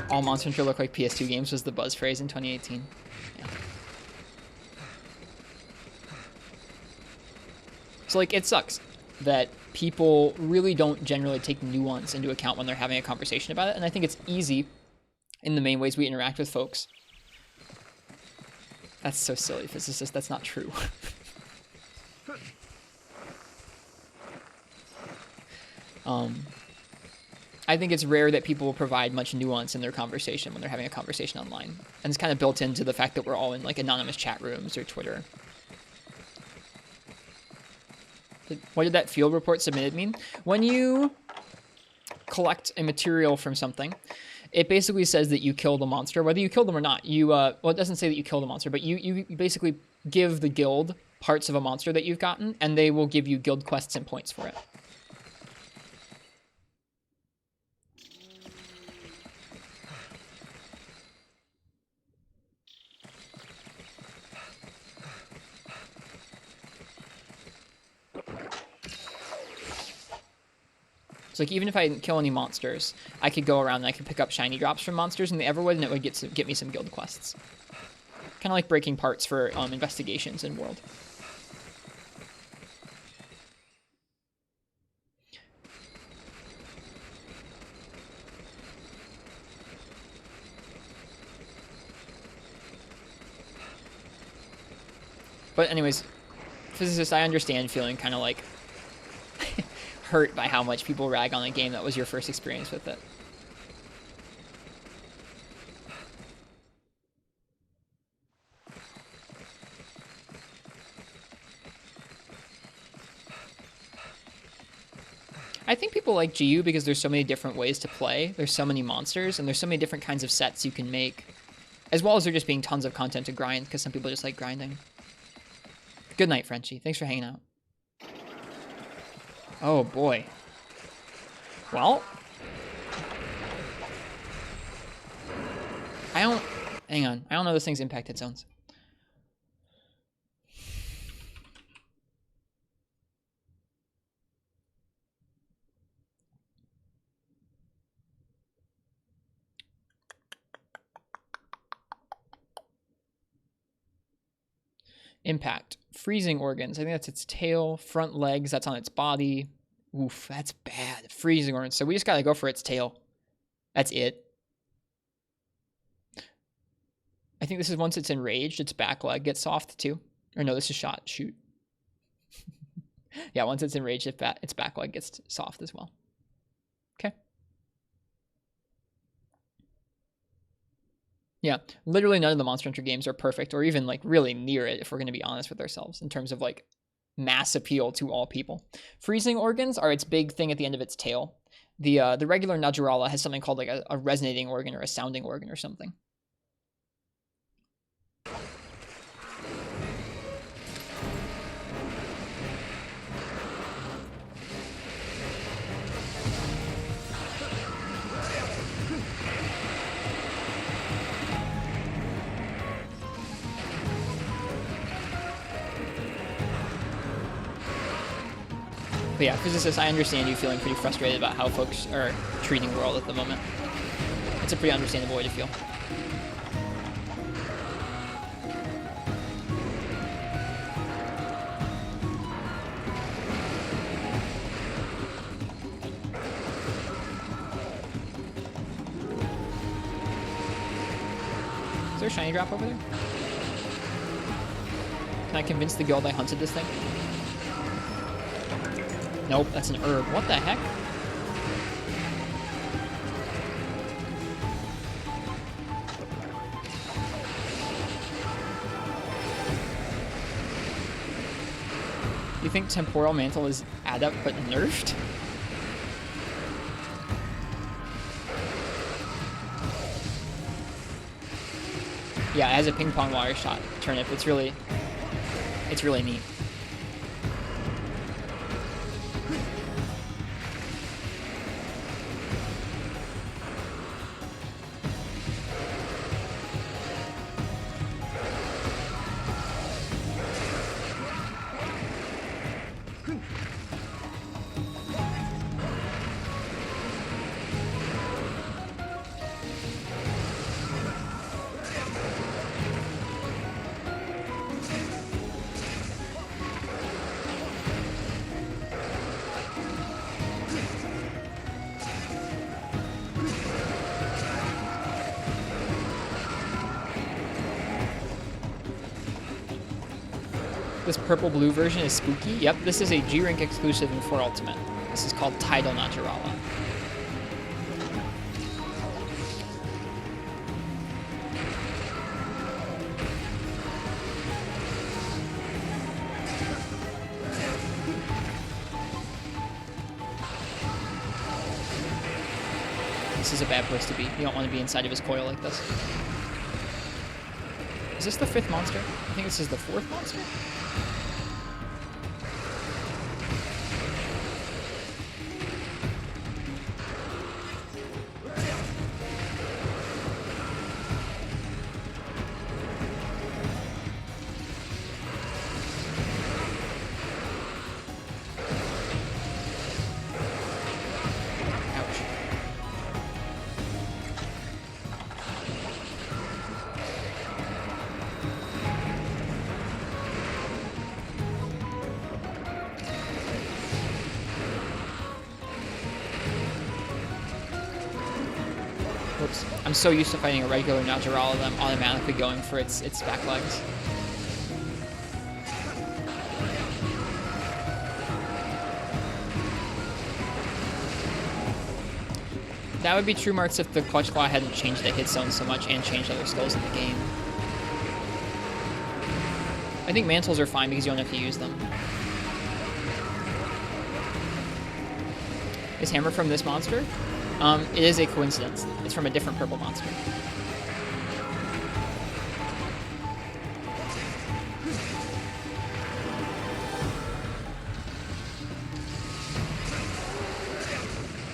All Monster Hunter look like PS2 games was the buzz phrase in 2018. Yeah. So like, it sucks that people really don't generally take nuance into account when they're having a conversation about it, and I think it's easy in the main ways we interact with folks. That's so silly, physicist. That's not true. I think it's rare that people will provide much nuance in their conversation when they're having a conversation online. And it's kind of built into the fact that we're all in like anonymous chat rooms or Twitter. What did that field report submitted mean? When you collect a material from something, it basically says that you killed a monster, whether you killed them or not. Well, it doesn't say that you killed a monster, but you basically give the guild parts of a monster that you've gotten, and they will give you guild quests and points for it. So like, even if I didn't kill any monsters, I could go around and I could pick up shiny drops from monsters in the Everwood, and it would get me some guild quests. Kind of like breaking parts for investigations in World. But anyways, physicist, I understand feeling kind of like hurt by how much people rag on a game that was your first experience with it. I think people like GU because there's so many different ways to play. There's so many monsters, and there's so many different kinds of sets you can make. As well as there just being tons of content to grind, because some people just like grinding. Good night, Frenchie. Thanks for hanging out. Oh, boy. Well, hang on. I don't know those things impact hit zones. Impact. Freezing organs. I think that's its tail. Front legs. That's on its body. Oof, that's bad. Freezing organs. So we just gotta go for its tail. That's it. I think this is once it's enraged, its back leg gets soft too. Or no, this is shot. Shoot. Yeah, once it's enraged, its back leg gets soft as well. Okay. Yeah, literally none of the Monster Hunter games are perfect or even like really near it if we're going to be honest with ourselves in terms of like mass appeal to all people. Freezing organs are its big thing at the end of its tail. The regular Najarala has something called like a resonating organ or a sounding organ or something. But yeah, physicists, I understand you feeling pretty frustrated about how folks are treating the world at the moment. It's a pretty understandable way to feel. Is there a shiny drop over there? Can I convince the guild I hunted this thing? Nope, that's an herb. What the heck? You think Temporal Mantle is adept but nerfed? Yeah, it has a ping pong water shot turnip. It's really neat. This purple-blue version is spooky. Yep, this is a G-Rank exclusive in 4 Ultimate. This is called Tidal Najarala. This is a bad place to be. You don't want to be inside of his coil like this. Is this the 5th monster? I think this is the 4th monster. Whoops. I'm so used to fighting a regular Najarala that I'm automatically going for its back legs. That would be true, Marks, if the Clutch Claw hadn't changed the hit zone so much and changed other skills in the game. I think mantles are fine because you don't have to use them. Is hammer from this monster? It is a coincidence. It's from a different purple monster.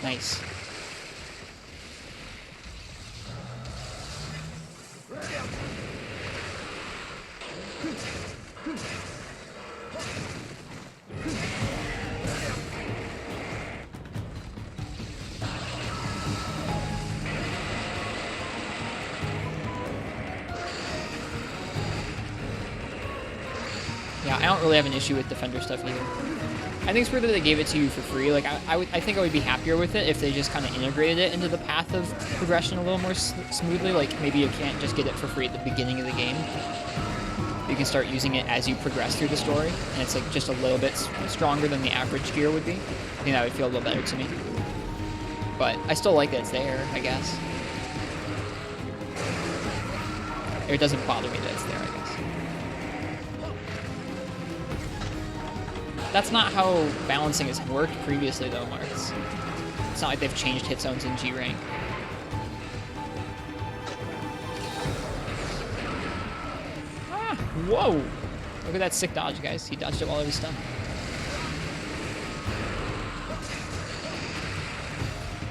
Nice. Yeah, I don't really have an issue with Defender stuff either. I think it's weird that they gave it to you for free. Like, I think I would be happier with it if they just kind of integrated it into the path of progression a little more smoothly. Like, maybe you can't just get it for free at the beginning of the game. You can start using it as you progress through the story, and it's like just a little bit stronger than the average gear would be. I think that would feel a little better to me. But I still like that it's there, I guess. It doesn't bother me that it's there, I guess. That's not how balancing has worked previously, though, Marks. It's not like they've changed hit zones in G rank. Ah, whoa! Look at that sick dodge, guys. He dodged it while he was stunned.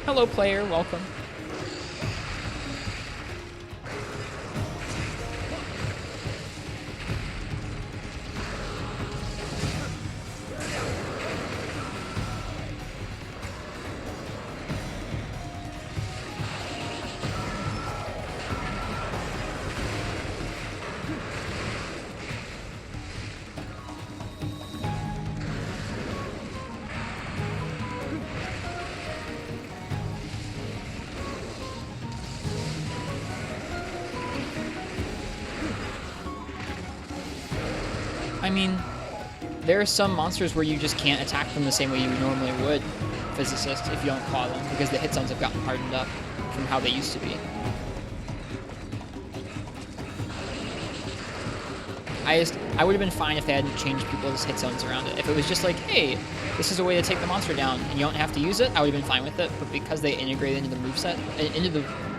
Hello, player. Welcome. I mean, there are some monsters where you just can't attack them the same way you normally would, Physicist, if you don't claw them, because the hit zones have gotten hardened up from how they used to be. I would have been fine if they hadn't changed people's hit zones around it. If it was just like, hey, this is a way to take the monster down, and you don't have to use it, I would have been fine with it. But because they integrated into the moveset,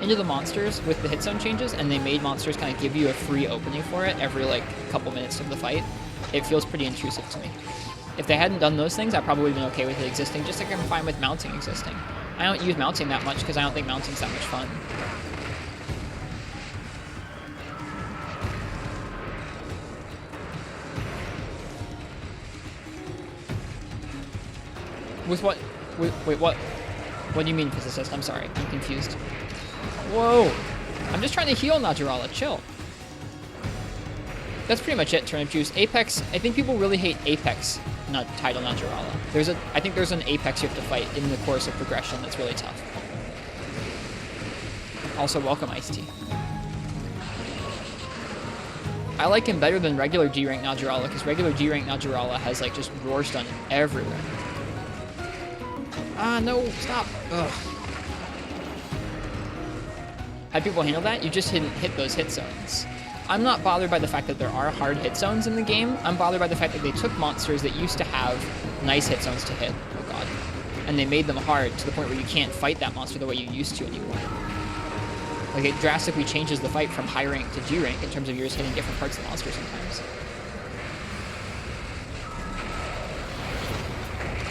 into the monsters with the hit zone changes, and they made monsters kind of give you a free opening for it every like couple minutes of the fight, it feels pretty intrusive to me. If they hadn't done those things, I probably would have been okay with it existing, just like I'm fine with mounting existing. I don't use mounting that much because I don't think mounting's that much fun. With what? Wait, what? What do you mean, Physicist? I'm sorry, I'm confused. Whoa! I'm just trying to heal Najarala, chill. That's pretty much it, Turnip Juice. Apex, I think people really hate Apex, not title Najarala. I think there's an Apex you have to fight in the course of progression that's really tough. Also, welcome Ice-T. I like him better than regular G-Rank Najarala, because regular G-Rank Najarala has like just roar stun everywhere. Ah, no, stop. Ugh. How'd people handle that? You just didn't hit those hit zones. I'm not bothered by the fact that there are hard hit zones in the game. I'm bothered by the fact that they took monsters that used to have nice hit zones to hit. Oh god. And they made them hard to the point where you can't fight that monster the way you used to anymore. Like, it drastically changes the fight from high rank to G rank in terms of you're just hitting different parts of the monster sometimes.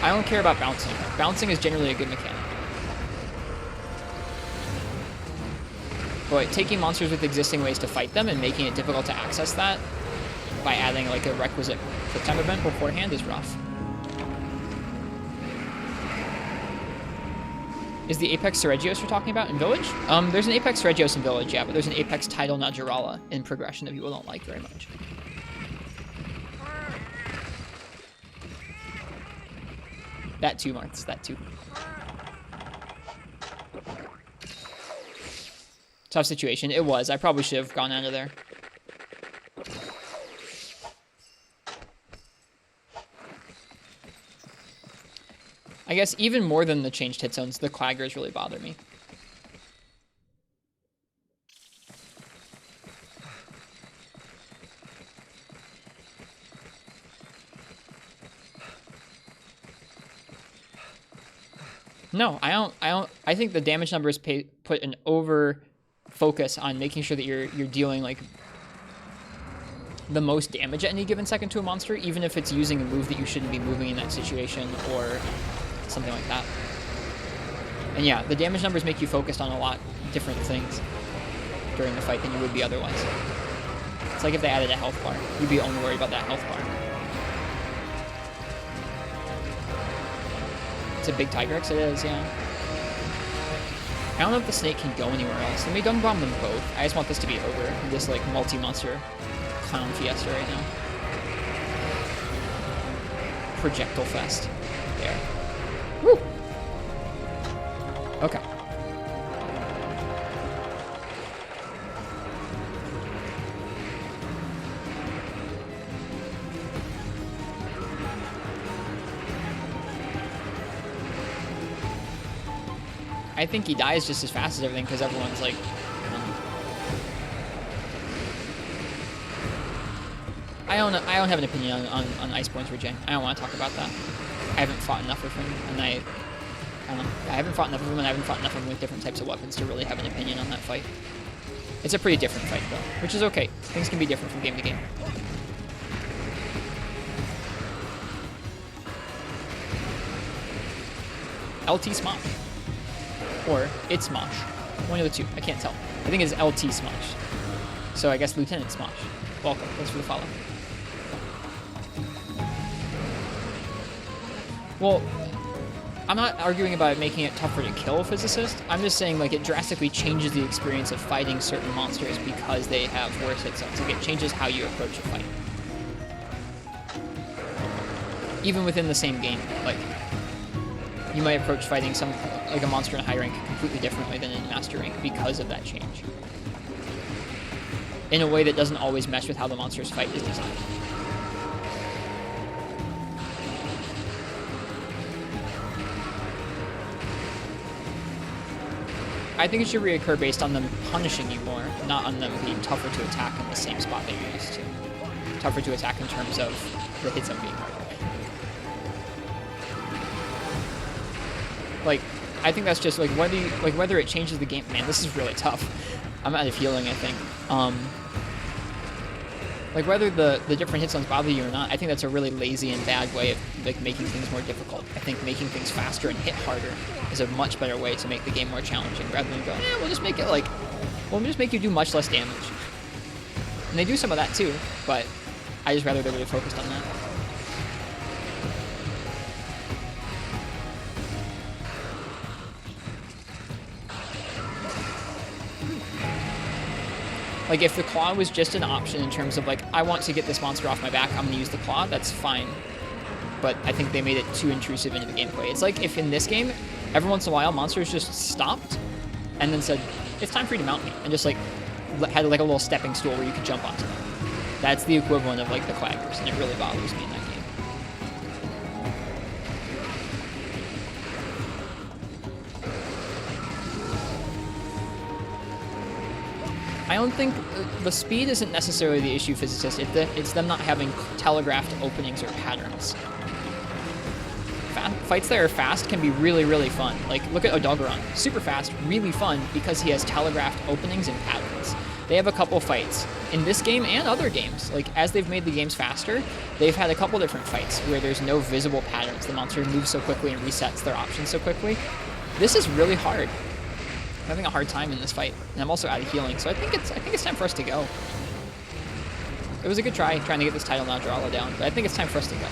I don't care about bouncing. Bouncing is generally a good mechanic. But taking monsters with existing ways to fight them and making it difficult to access that by adding like a requisite quick time event beforehand is rough. Is the Apex Seregios you're talking about in Village? There's an Apex Seregios in Village, yeah, but there's an Apex Tidal Najarala in Progression that people don't like very much. That too, Marks, that too. Tough situation. It was. I probably should have gone out of there. I guess even more than the changed hit zones, the claggers really bother me. No, I don't. I think the damage numbers put an over focus on making sure that you're dealing like the most damage at any given second to a monster, even if it's using a move that you shouldn't be moving in that situation or something like that. And yeah, the damage numbers make you focused on a lot different things during the fight than you would be otherwise. It's like if they added a health bar, you'd be only worried about that health bar. It's a big Tigrex, it is, yeah. I don't know if the snake can go anywhere else. Let me dung bomb them both. I just want this to be over. This like multi-monster clown fiesta right now. projectile fest. There. Woo! Okay. I think he dies just as fast as everything because everyone's like, I don't have an opinion on Iceborne's Rajang. I don't want to talk about that. I haven't fought enough with him, and I don't know. I haven't fought enough of him, and I haven't fought enough of him with different types of weapons to really have an opinion on that fight. It's a pretty different fight, though, which is okay. Things can be different from game to game. LT Smosh. Or it's Smosh. One of the two. I can't tell. I think it's LT Smosh. So I guess Lieutenant Smosh. Welcome. Thanks for the follow. Well, I'm not arguing about making it tougher to kill a physicist. I'm just saying, like, it drastically changes the experience of fighting certain monsters because they have worse hit zones. Like, it changes how you approach a fight. Even within the same game, like, you might approach fighting like a monster in high rank completely differently than in master rank because of that change. In a way that doesn't always mesh with how the monster's fight is designed. I think it should reoccur based on them punishing you more, not on them being tougher to attack in the same spot that you're used to. Tougher to attack in terms of the hit zone being harder. Like, I think that's just like whether it changes the game. Man, this is really tough. I'm out of healing, I think. Like whether the different hit zones bother you or not, I think that's a really lazy and bad way of like making things more difficult. I think making things faster and hit harder is a much better way to make the game more challenging, rather than go, we'll just make it like, we'll just make you do much less damage. And they do some of that too, but I just rather they're really focused on that. Like, if the claw was just an option in terms of, like, I want to get this monster off my back, I'm going to use the claw, that's fine. But I think they made it too intrusive into the gameplay. It's like if in this game, every once in a while, monsters just stopped and then said, it's time for you to mount me. And just, like, had, like, a little stepping stool where you could jump onto them. That's the equivalent of, like, the claggers, and it really bothers me in that game. I don't think the speed isn't necessarily the issue, physicist. It's them not having telegraphed openings or patterns. Fights that are fast can be really, really fun. Like, look at Odogaron. Super fast, really fun, because he has telegraphed openings and patterns. They have a couple fights in this game and other games. Like, as they've made the games faster, they've had a couple different fights where there's no visible patterns. The monster moves so quickly and resets their options so quickly. This is really hard. I'm having a hard time in this fight, and I'm also out of healing, so I think it's time for us to go. It was a good trying to get this title now Jarala down, but I think it's time for us to go.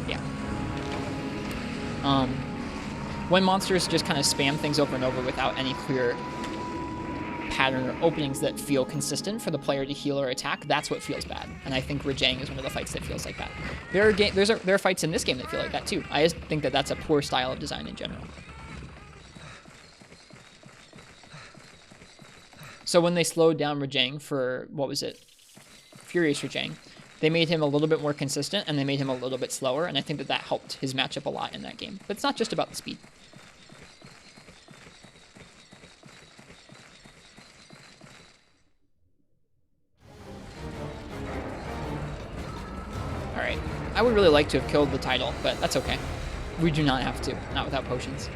Yeah. When monsters just kind of spam things over and over without any clear pattern or openings that feel consistent for the player to heal or attack, that's what feels bad. And I think Rajang is one of the fights that feels like that. There are fights in this game that feel like that too. I just think that that's a poor style of design in general. So when they slowed down Rajang for, what was it? Furious Rajang, they made him a little bit more consistent and they made him a little bit slower, and I think that helped his matchup a lot in that game. But it's not just about the speed. Alright, I would really like to have killed the title, but that's okay. We do not have to, not without potions.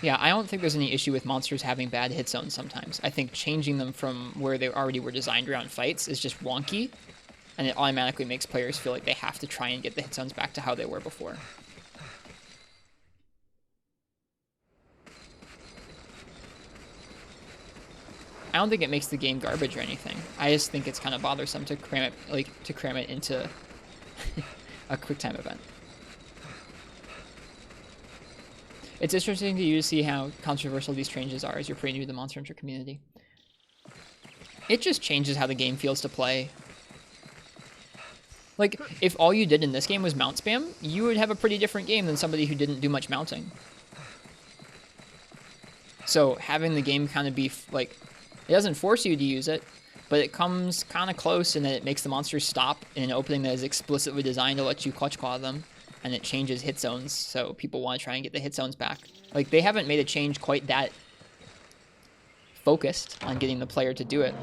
Yeah, I don't think there's any issue with monsters having bad hit zones sometimes. I think changing them from where they already were designed around fights is just wonky, and it automatically makes players feel like they have to try and get the hit zones back to how they were before. I don't think it makes the game garbage or anything. I just think it's kind of bothersome to cram it into a quick time event. It's interesting to you to see how controversial these changes are as you're pretty new to the Monster Hunter community. It just changes how the game feels to play. Like, if all you did in this game was mount spam, you would have a pretty different game than somebody who didn't do much mounting. So having the game kind of be, like, it doesn't force you to use it, but it comes kind of close in that it makes the monsters stop in an opening that is explicitly designed to let you clutch claw them, and it changes hit zones, so people want to try and get the hit zones back. Like, they haven't made a change quite that focused on getting the player to do it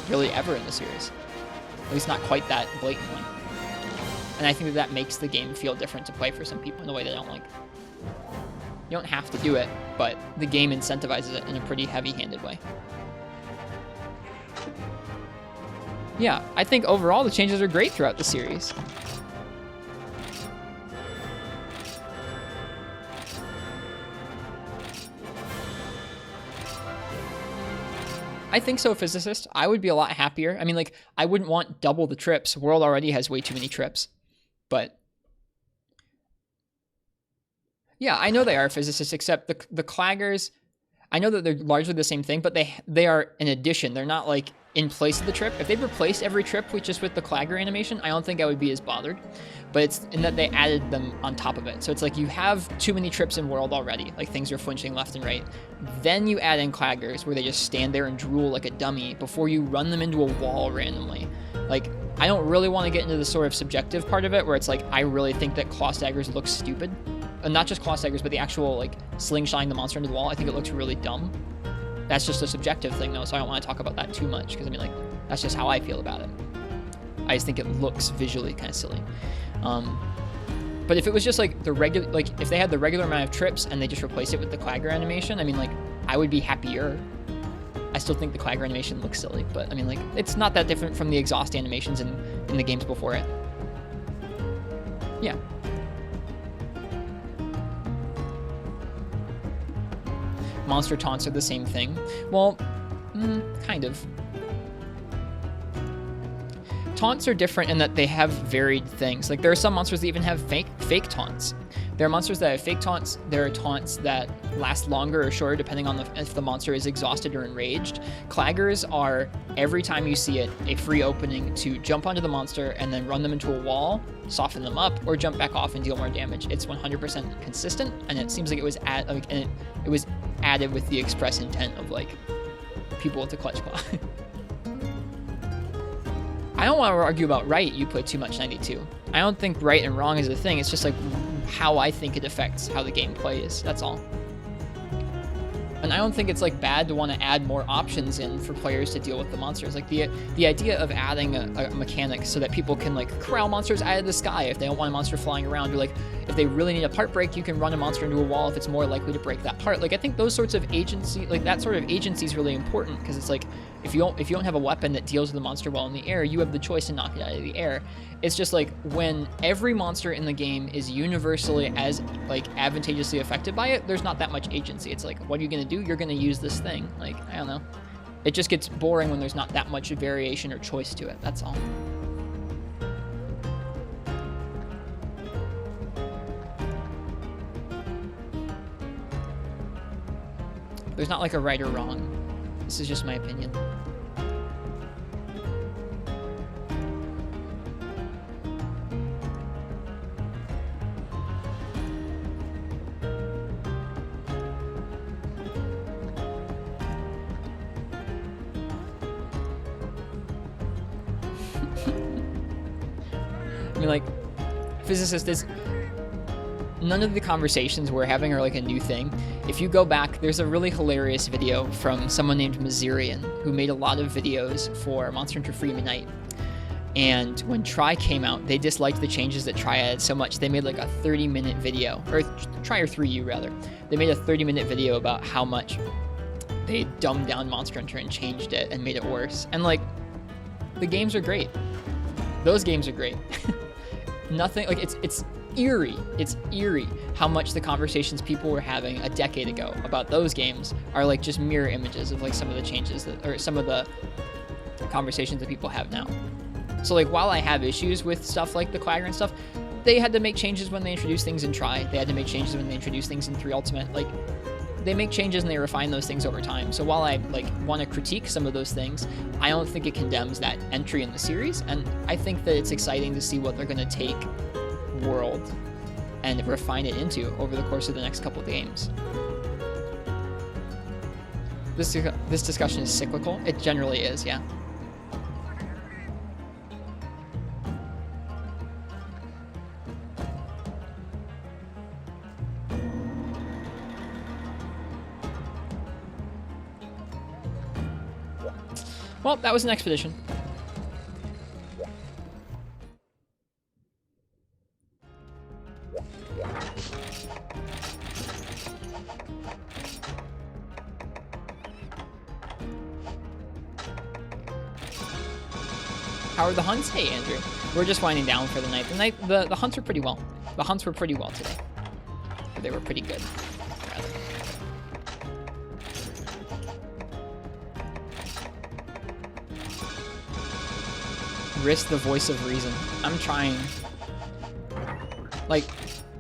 really ever in the series. At least not quite that blatantly. And I think that makes the game feel different to play for some people in a way they don't like. You don't have to do it, but the game incentivizes it in a pretty heavy-handed way. Yeah, I think overall the changes are great throughout the series. I think so, Physicist. I would be a lot happier. I mean, like, I wouldn't want double the trips. World already has way too many trips. But yeah, I know they are Physicists, except the claggers, I know that they're largely the same thing, but they are an addition. They're not like in place of the trip. If they replaced every trip with just with the clagger animation, I don't think I would be as bothered. But it's in that they added them on top of it. So it's like you have too many trips in World already, like things are flinching left and right. Then you add in claggers where they just stand there and drool like a dummy before you run them into a wall randomly. Like, I don't really want to get into the sort of subjective part of it where it's like, I really think that claw staggers look stupid. And not just claw staggers, but the actual like slingshotting the monster into the wall. I think it looks really dumb. That's just a subjective thing though, so I don't want to talk about that too much because I mean, like, that's just how I feel about it. I just think it looks visually kind of silly. But if it was just like the regular, like if they had the regular amount of trips and they just replaced it with the clagger animation, I mean, like, I would be happier. I still think the clagger animation looks silly, but I mean, like, it's not that different from the exhaust animations in the games before it. Yeah. Monster taunts are the same thing. Well, kind of. Taunts are different in that they have varied things. Like, there are some monsters that even have fake taunts. There are monsters that have fake taunts. There are taunts that last longer or shorter depending on if the monster is exhausted or enraged. Claggers are, every time you see it, a free opening to jump onto the monster and then run them into a wall, soften them up, or jump back off and deal more damage. It's 100% consistent, and it seems like it was it was added with the express intent of like people with the clutch claw. I don't want to argue about right, you put too much 92. I don't think right and wrong is a thing. It's just like how I think it affects how the game plays. That's all. And I don't think it's like bad to want to add more options in for players to deal with the monsters. Like the idea of adding a mechanic so that people can like corral monsters out of the sky if they don't want a monster flying around, or like if they really need a part break, you can run a monster into a wall if it's more likely to break that part. Like, I think those sorts of agency, like that sort of agency is really important, because it's like if you don't have a weapon that deals with the monster while in the air, you have the choice to knock it out of the air. It's just like when every monster in the game is universally as like advantageously affected by it, there's not that much agency. It's like, what are you gonna do? You're gonna use this thing. Like, I don't know. It just gets boring when there's not that much variation or choice to it. That's all. There's not like a right or wrong. This is just my opinion. I mean, like, physicists, none of the conversations we're having are like a new thing. If you go back, there's a really hilarious video from someone named Mazirian, who made a lot of videos for Monster Hunter Free Midnight. And when Tri came out, they disliked the changes that Tri added so much, they made like a 30-minute video, or Tri or 3U rather. They made a 30-minute video about how much they dumbed down Monster Hunter and changed it and made it worse. And like, the games are great. Those games are great. Nothing, like, it's eerie. It's eerie how much the conversations people were having a decade ago about those games are like just mirror images of like some of the changes that, or some of the conversations that people have now. So like while I have issues with stuff like the Quagger and stuff, they had to make changes when they introduced things in Tri. They had to make changes when they introduced things in 3 Ultimate. Like they make changes and they refine those things over time. So while I like want to critique some of those things, I don't think it condemns that entry in the series. And I think that it's exciting to see what they're going to take World and refine it into over the course of the next couple of games. This discussion is cyclical. It generally is, yeah. Well, that was an expedition. How are the hunts? Hey, Andrew. We're just winding down for the night. The hunts were pretty well. The hunts were pretty well today. Or they were pretty good, rather. Risk the voice of reason. I'm trying. Like,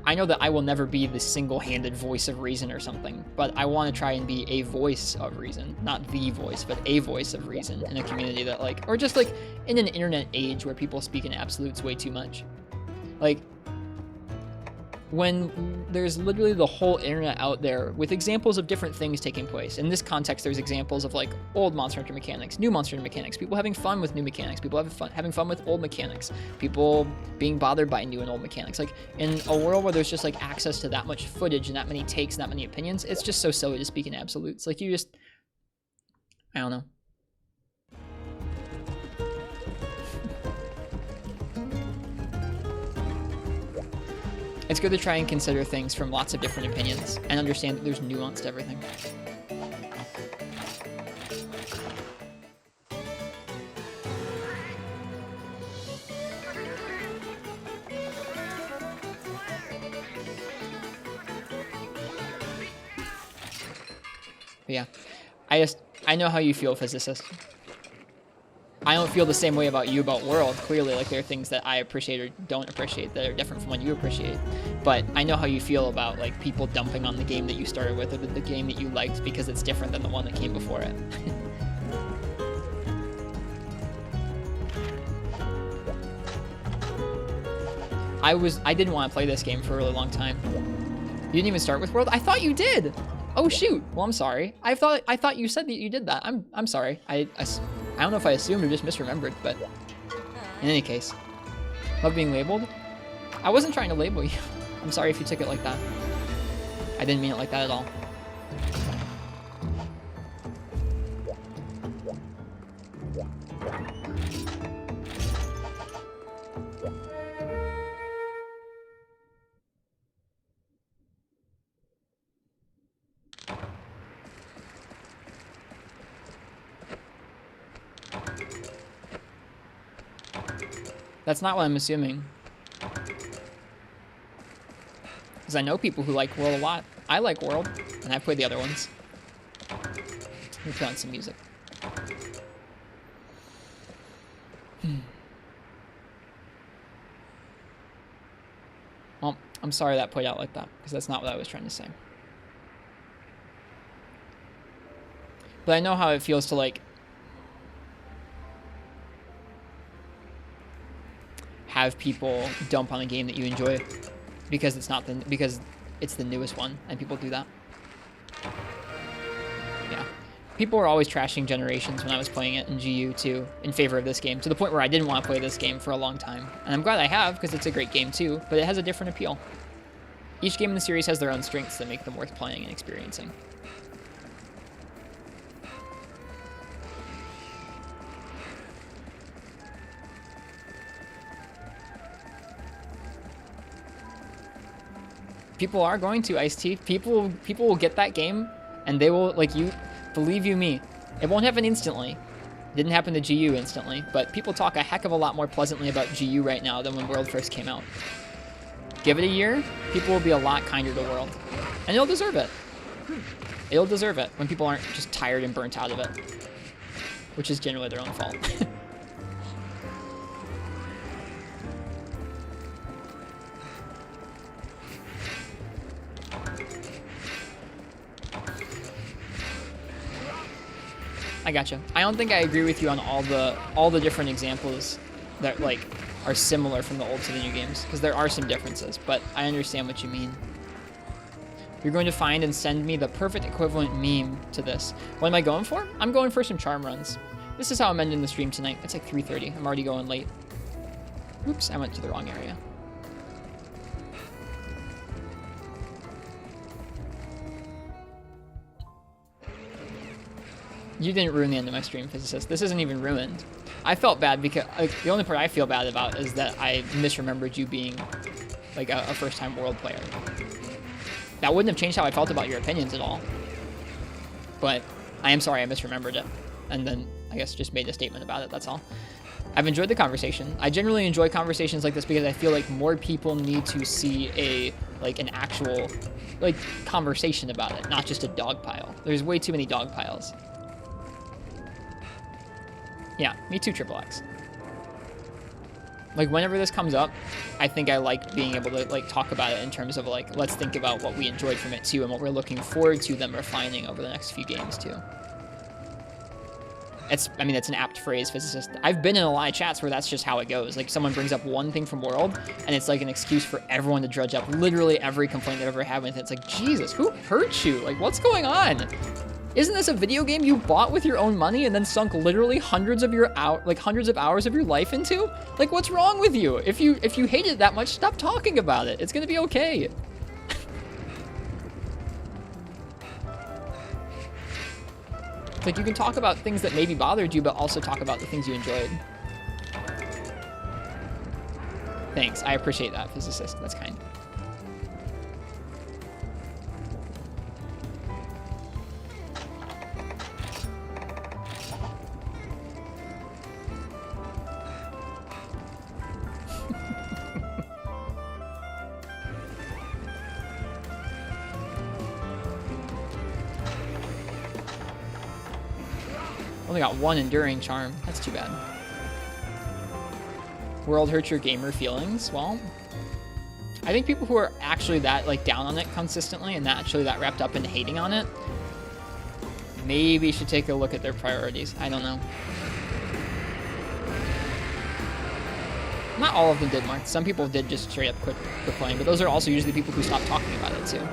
I know that I will never be the single-handed voice of reason or something, but I want to try and be a voice of reason. Not the voice, but a voice of reason in a community that, like, or just, like, in an internet age where people speak in absolutes way too much. Like, when there's literally the whole internet out there with examples of different things taking place. In this context, there's examples of like old Monster Hunter mechanics, new Monster Hunter mechanics, people having fun with new mechanics, people having fun with old mechanics, people being bothered by new and old mechanics. Like in a world where there's just like access to that much footage and that many takes and that many opinions, it's just so silly to speak in absolutes. Like you just, I don't know. It's good to try and consider things from lots of different opinions and understand that there's nuance to everything. But yeah, I know how you feel, physicist. I don't feel the same way about you about World. Clearly, like there are things that I appreciate or don't appreciate that are different from what you appreciate. But I know how you feel about like people dumping on the game that you started with or the game that you liked because it's different than the one that came before it. I didn't want to play this game for a really long time. You didn't even start with World? I thought you did. Oh shoot. Well, I'm sorry. I thought you said that you did that. I'm sorry. I don't know if I assumed or just misremembered, but in any case, love being labeled. I wasn't trying to label you. I'm sorry if you took it like that. I didn't mean it like that at all. That's not what I'm assuming. Because I know people who like World a lot. I like World, and I've played the other ones. Let me put on some music. Well, I'm sorry that played out like that, because that's not what I was trying to say. But I know how it feels to, like, have people dump on a game that you enjoy because it's not because it's the newest one, and people do that. Yeah. People were always trashing Generations when I was playing it in GU too, in favor of this game, to the point where I didn't want to play this game for a long time. And I'm glad I have, because it's a great game too, but it has a different appeal. Each game in the series has their own strengths that make them worth playing and experiencing. People are going to, Ice-T. People will get that game, and they will, like, you, believe you me, it won't happen instantly. It didn't happen to GU instantly, but people talk a heck of a lot more pleasantly about GU right now than when World first came out. Give it a year, people will be a lot kinder to the world. And it'll deserve it. It'll deserve it when people aren't just tired and burnt out of it. Which is generally their own fault. I gotcha. I don't think I agree with you on all the different examples that like are similar from the old to the new games, because there are some differences, but I understand what you mean. You're going to find and send me the perfect equivalent meme to this. What am I going for? I'm going for some charm runs. This is how I'm ending the stream tonight. It's like 3:30. I'm already going late. Oops, I went to the wrong area. You didn't ruin the end of my stream, Physicist. This isn't even ruined. I felt bad because the only part I feel bad about is that I misremembered you being like a first-time world player. That wouldn't have changed how I felt about your opinions at all. But I am sorry I misremembered it. And then I guess just made a statement about it, that's all. I've enjoyed the conversation. I generally enjoy conversations like this because I feel like more people need to see an actual conversation about it, not just a dog pile. There's way too many dog piles. Yeah, me too, Triple X. Like, whenever this comes up, I think I like being able to, talk about it in terms of, let's think about what we enjoyed from it, too, and what we're looking forward to them refining over the next few games, too. It's an apt phrase, Physicist. I've been in a lot of chats where that's just how it goes. Like, someone brings up one thing from World, and it's, an excuse for everyone to drudge up literally every complaint they've ever had with it. It's like, Jesus, who hurt you? Like, what's going on? Isn't this a video game you bought with your own money and then sunk literally hundreds of hours of your life into? Like, what's wrong with you? If you hate it that much, stop talking about it. It's gonna be okay. It's like you can talk about things that maybe bothered you, but also talk about the things you enjoyed. Thanks, I appreciate that, Physicist. That's kind. Only got one enduring charm. That's too bad. World hurts your gamer feelings. Well, I think people who are actually that down on it consistently and actually that wrapped up in hating on it maybe should take a look at their priorities. I don't know. Not all of them did, Mark. Some people did just straight up quit playing, but those are also usually the people who stopped talking about it too.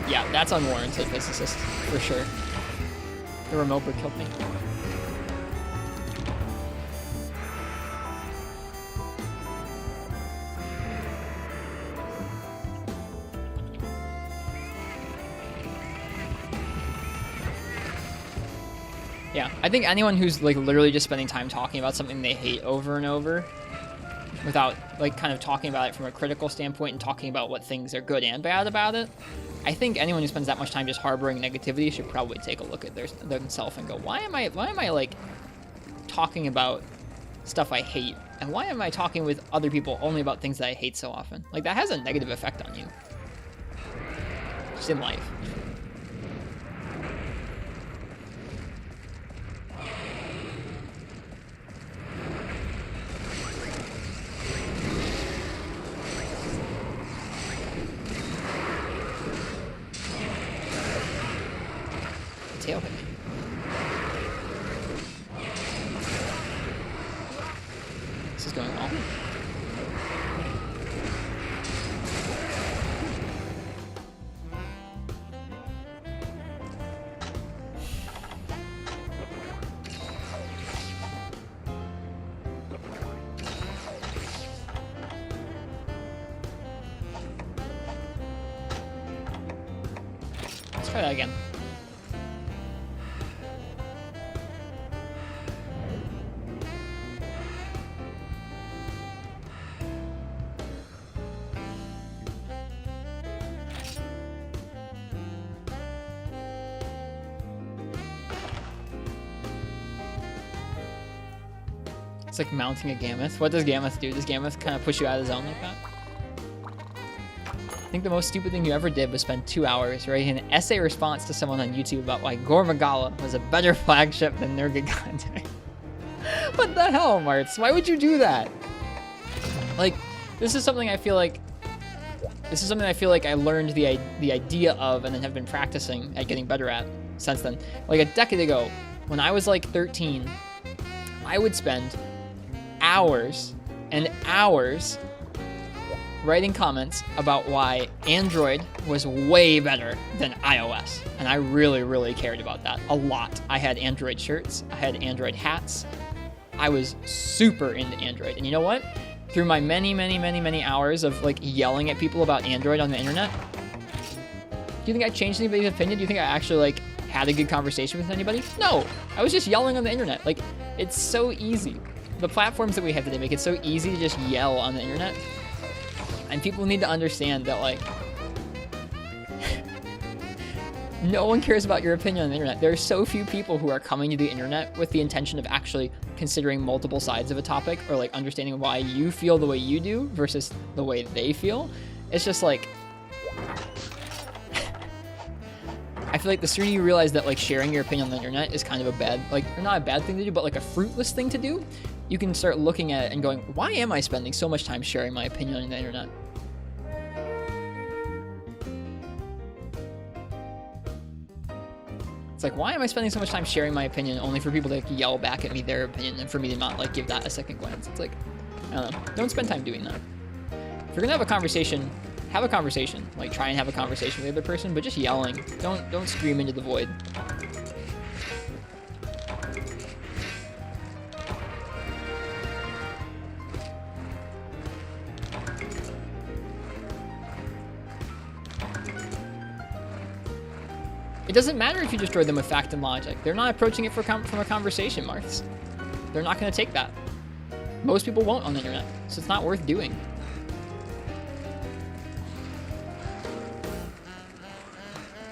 Yeah, that's unwarranted, Physicist, for sure. The remote bird killed me. Yeah, I think anyone who's literally just spending time talking about something they hate over and over without kind of talking about it from a critical standpoint and talking about what things are good and bad about it, I think anyone who spends that much time just harboring negativity should probably take a look at themselves and go, why am I talking about stuff I hate, and why am I talking with other people only about things that I hate so often? That has a negative effect on you, just in life. Tail hit me. This is going well. Let's try that again. It's like mounting a Gammoth. What does Gammoth do? Does Gammoth kind of push you out of the zone like that? I think the most stupid thing you ever did was spend 2 hours writing an essay response to someone on YouTube about why Gormagala was a better flagship than Nergigante. What the hell, Martz? Why would you do that? Like, this is something I feel like I learned the idea of and then have been practicing at getting better at since then. Like a decade ago, when I was like 13, I would spend hours and hours writing comments about why Android was way better than iOS. And I really, really cared about that a lot. I had Android shirts, I had Android hats. I was super into Android. And you know what? Through my many hours of like yelling at people about Android on the internet, do you think I changed anybody's opinion? Do you think I actually like had a good conversation with anybody? No, I was just yelling on the internet. Like, it's so easy. The platforms that we have today make it so easy to just yell on the internet. And people need to understand that, like, no one cares about your opinion on the internet. There are so few people who are coming to the internet with the intention of actually considering multiple sides of a topic or like understanding why you feel the way you do versus the way they feel. It's just like, I feel like the sooner you realize that like sharing your opinion on the internet is kind of a bad, like, or not a bad thing to do, but like a fruitless thing to do, you can start looking at it and going, why am I spending so much time sharing my opinion on the internet? It's like, why am I spending so much time sharing my opinion only for people to like, yell back at me their opinion and for me to not like give that a second glance? It's like, I don't know. Don't spend time doing that. If you're gonna have a conversation, have a conversation. Like, try and have a conversation with the other person, but just yelling. Don't scream into the void. It doesn't matter if you destroy them with fact and logic. They're not approaching it from a conversation, Marths. They're not going to take that. Most people won't on the internet, so it's not worth doing.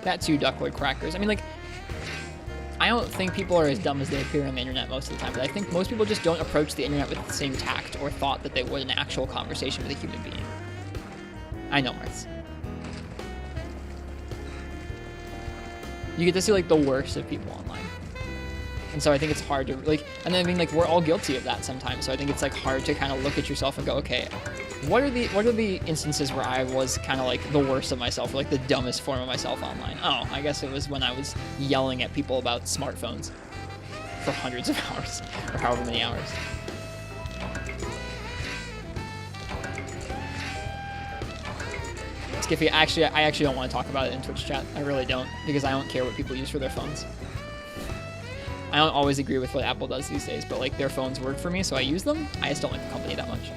That too, Duckwood Crackers. I mean, like, I don't think people are as dumb as they appear on the internet most of the time, but I think most people just don't approach the internet with the same tact or thought that they would an actual conversation with a human being. I know, Marths. You get to see like the worst of people online. And so I think it's hard to like, and then I mean like we're all guilty of that sometimes. So I think it's like hard to kind of look at yourself and go, okay, what are the instances where I was kind of like the worst of myself, or like the dumbest form of myself online? Oh, I guess it was when I was yelling at people about smartphones for hundreds of hours or however many hours. Skiffy, I actually don't want to talk about it in Twitch chat. I really don't, because I don't care what people use for their phones. I don't always agree with what Apple does these days, but like their phones work for me, so I use them. I just don't like the company that much.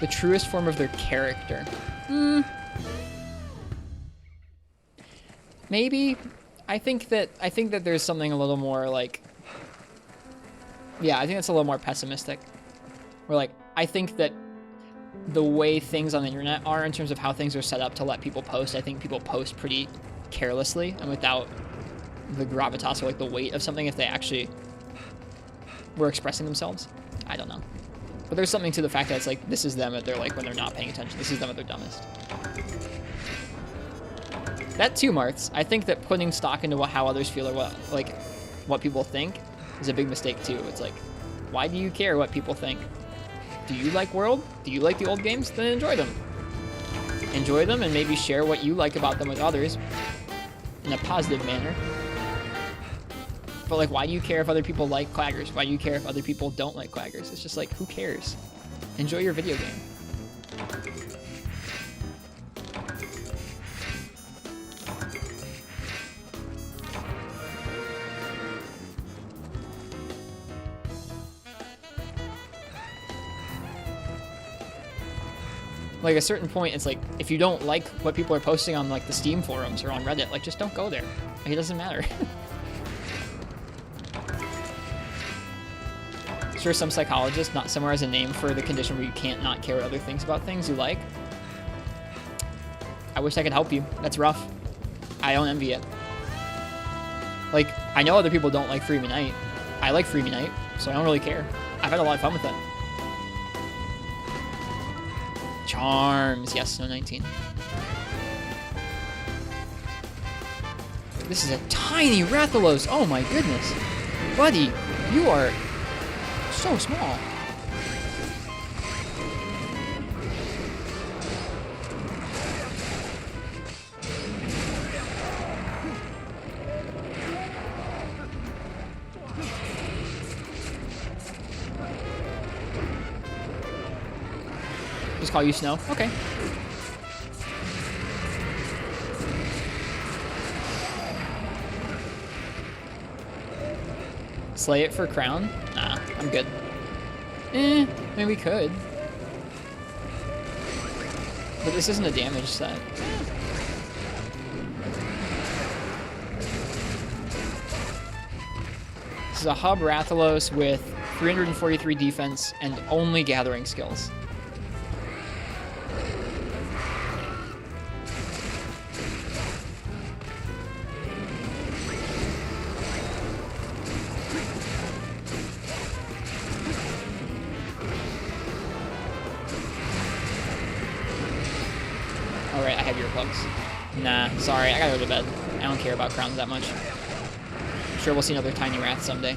The truest form of their character. Maybe. I think that there's something a little more like, yeah, I think that's a little more pessimistic. Where like, I think that the way things on the internet are in terms of how things are set up to let people post, I think people post pretty carelessly and without the gravitas or like the weight of something if they actually were expressing themselves. I don't know. But there's something to the fact that it's like, this is them at their like, when they're not paying attention. This is them at their dumbest. That too, Marths. I think that putting stock into how others feel or what people think is a big mistake too. It's like, why do you care what people think? Do you like World? Do you like the old games? Then enjoy them. Enjoy them and maybe share what you like about them with others in a positive manner. But like, why do you care if other people like Claggers? Why do you care if other people don't like Claggers? It's just like, who cares? Enjoy your video game. Like, at a certain point, it's like, if you don't like what people are posting on, like, the Steam forums or on Reddit, like, just don't go there. Like, it doesn't matter. Sure, some psychologist not somewhere has a name for the condition where you can't not care what other things about things you like. I wish I could help you. That's rough. I don't envy it. Like, I know other people don't like Freebie Night. I like Freebie Night, so I don't really care. I've had a lot of fun with it. Charms. Yes, no 19. This is a tiny Rathalos. Oh my goodness. Buddy, you are so small. Just call you Snow? Okay. Slay it for crown? Nah, I'm good. Maybe we could. But this isn't a damage set. This is a Hub Rathalos with 343 defense and only gathering skills. Alright, I have earplugs. Nah, sorry, I gotta go to bed. I don't care about crowns that much. I'm sure we'll see another tiny wrath someday.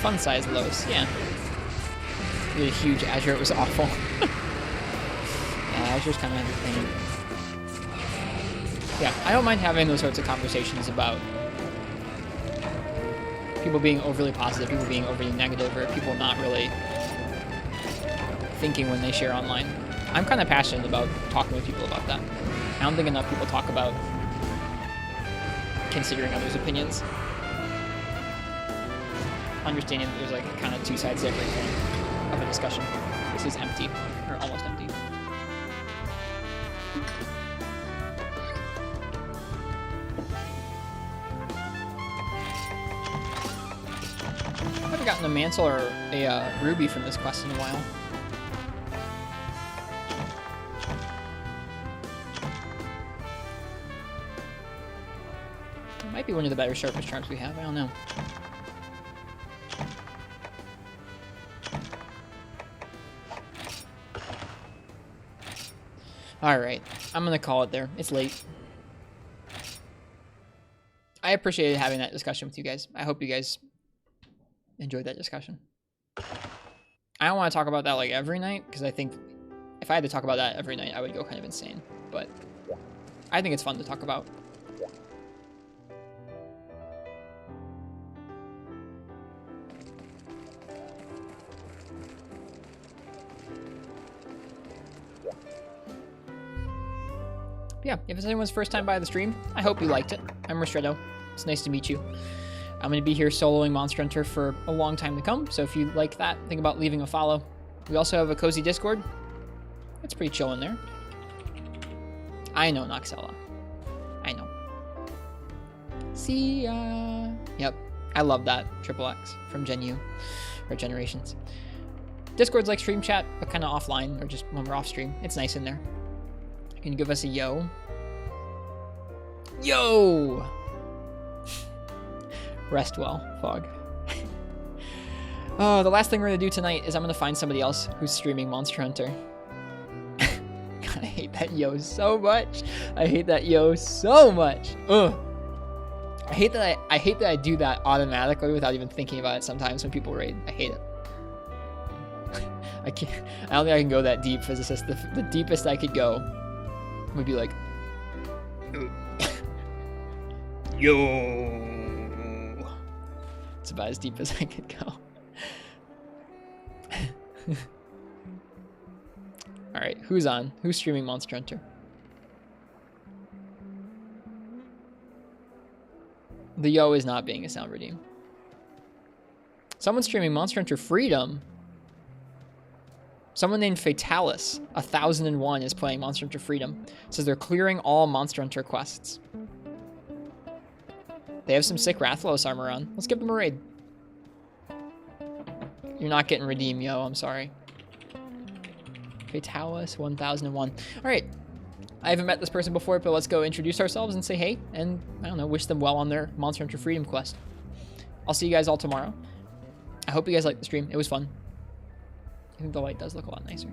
Fun size lows, yeah. Really huge Azure, it was awful. Yeah, Azure's kind of entertaining. Yeah, I don't mind having those sorts of conversations about people being overly positive, people being overly negative, or people not really thinking when they share online. I'm kind of passionate about talking with people about that. I don't think enough people talk about considering others' opinions. Understanding that there's like kind of two sides to every coin of a discussion. This is empty, or almost empty. I haven't gotten a mantle or a ruby from this quest in a while. It might be one of the better sharpest charms we have, I don't know. Alright, I'm gonna call it there. It's late. I appreciated having that discussion with you guys. I hope you guys enjoyed that discussion. I don't want to talk about that like every night, because I think if I had to talk about that every night, I would go kind of insane. But I think it's fun to talk about. Yeah, if it's anyone's first time by the stream, I hope you liked it. I'm Ristretto. It's nice to meet you. I'm going to be here soloing Monster Hunter for a long time to come, so if you like that, think about leaving a follow. We also have a cozy Discord. It's pretty chill in there. I know, Noxella. I know. See ya. Yep, I love that. Triple X from Gen U, or Generations. Discord's like stream chat, but kind of offline, or just when we're off stream. It's nice in there. Can you give us a yo? Yo! Rest well, Fog. Oh, the last thing we're gonna do tonight is I'm gonna find somebody else who's streaming Monster Hunter. God, I hate that yo so much. I hate that yo so much. Ugh. I hate that I do that automatically without even thinking about it sometimes when people raid. I hate it. I can't. I don't think I can go that deep physicist. The deepest I could go would be like, yo. It's about as deep as I could go. All right, who's on? Who's streaming Monster Hunter? The yo is not being a sound redeem. Someone's streaming Monster Hunter Freedom. Someone named Fatalis 1001 is playing Monster Hunter Freedom. It says they're clearing all Monster Hunter quests. They have some sick Rathalos armor on. Let's give them a raid. You're not getting redeem, yo. I'm sorry. Fatalis 1001. All right. I haven't met this person before, but let's go introduce ourselves and say hey, and I don't know, wish them well on their Monster Hunter Freedom quest. I'll see you guys all tomorrow. I hope you guys liked the stream. It was fun. I think the light does look a lot nicer.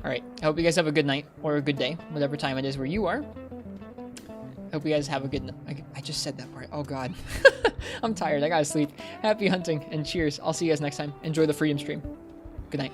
All right. I hope you guys have a good night or a good day, whatever time it is where you are. I hope you guys have a good night. I just said that part. Oh, God. I'm tired. I gotta sleep. Happy hunting and cheers. I'll see you guys next time. Enjoy the Freedom stream. Good night.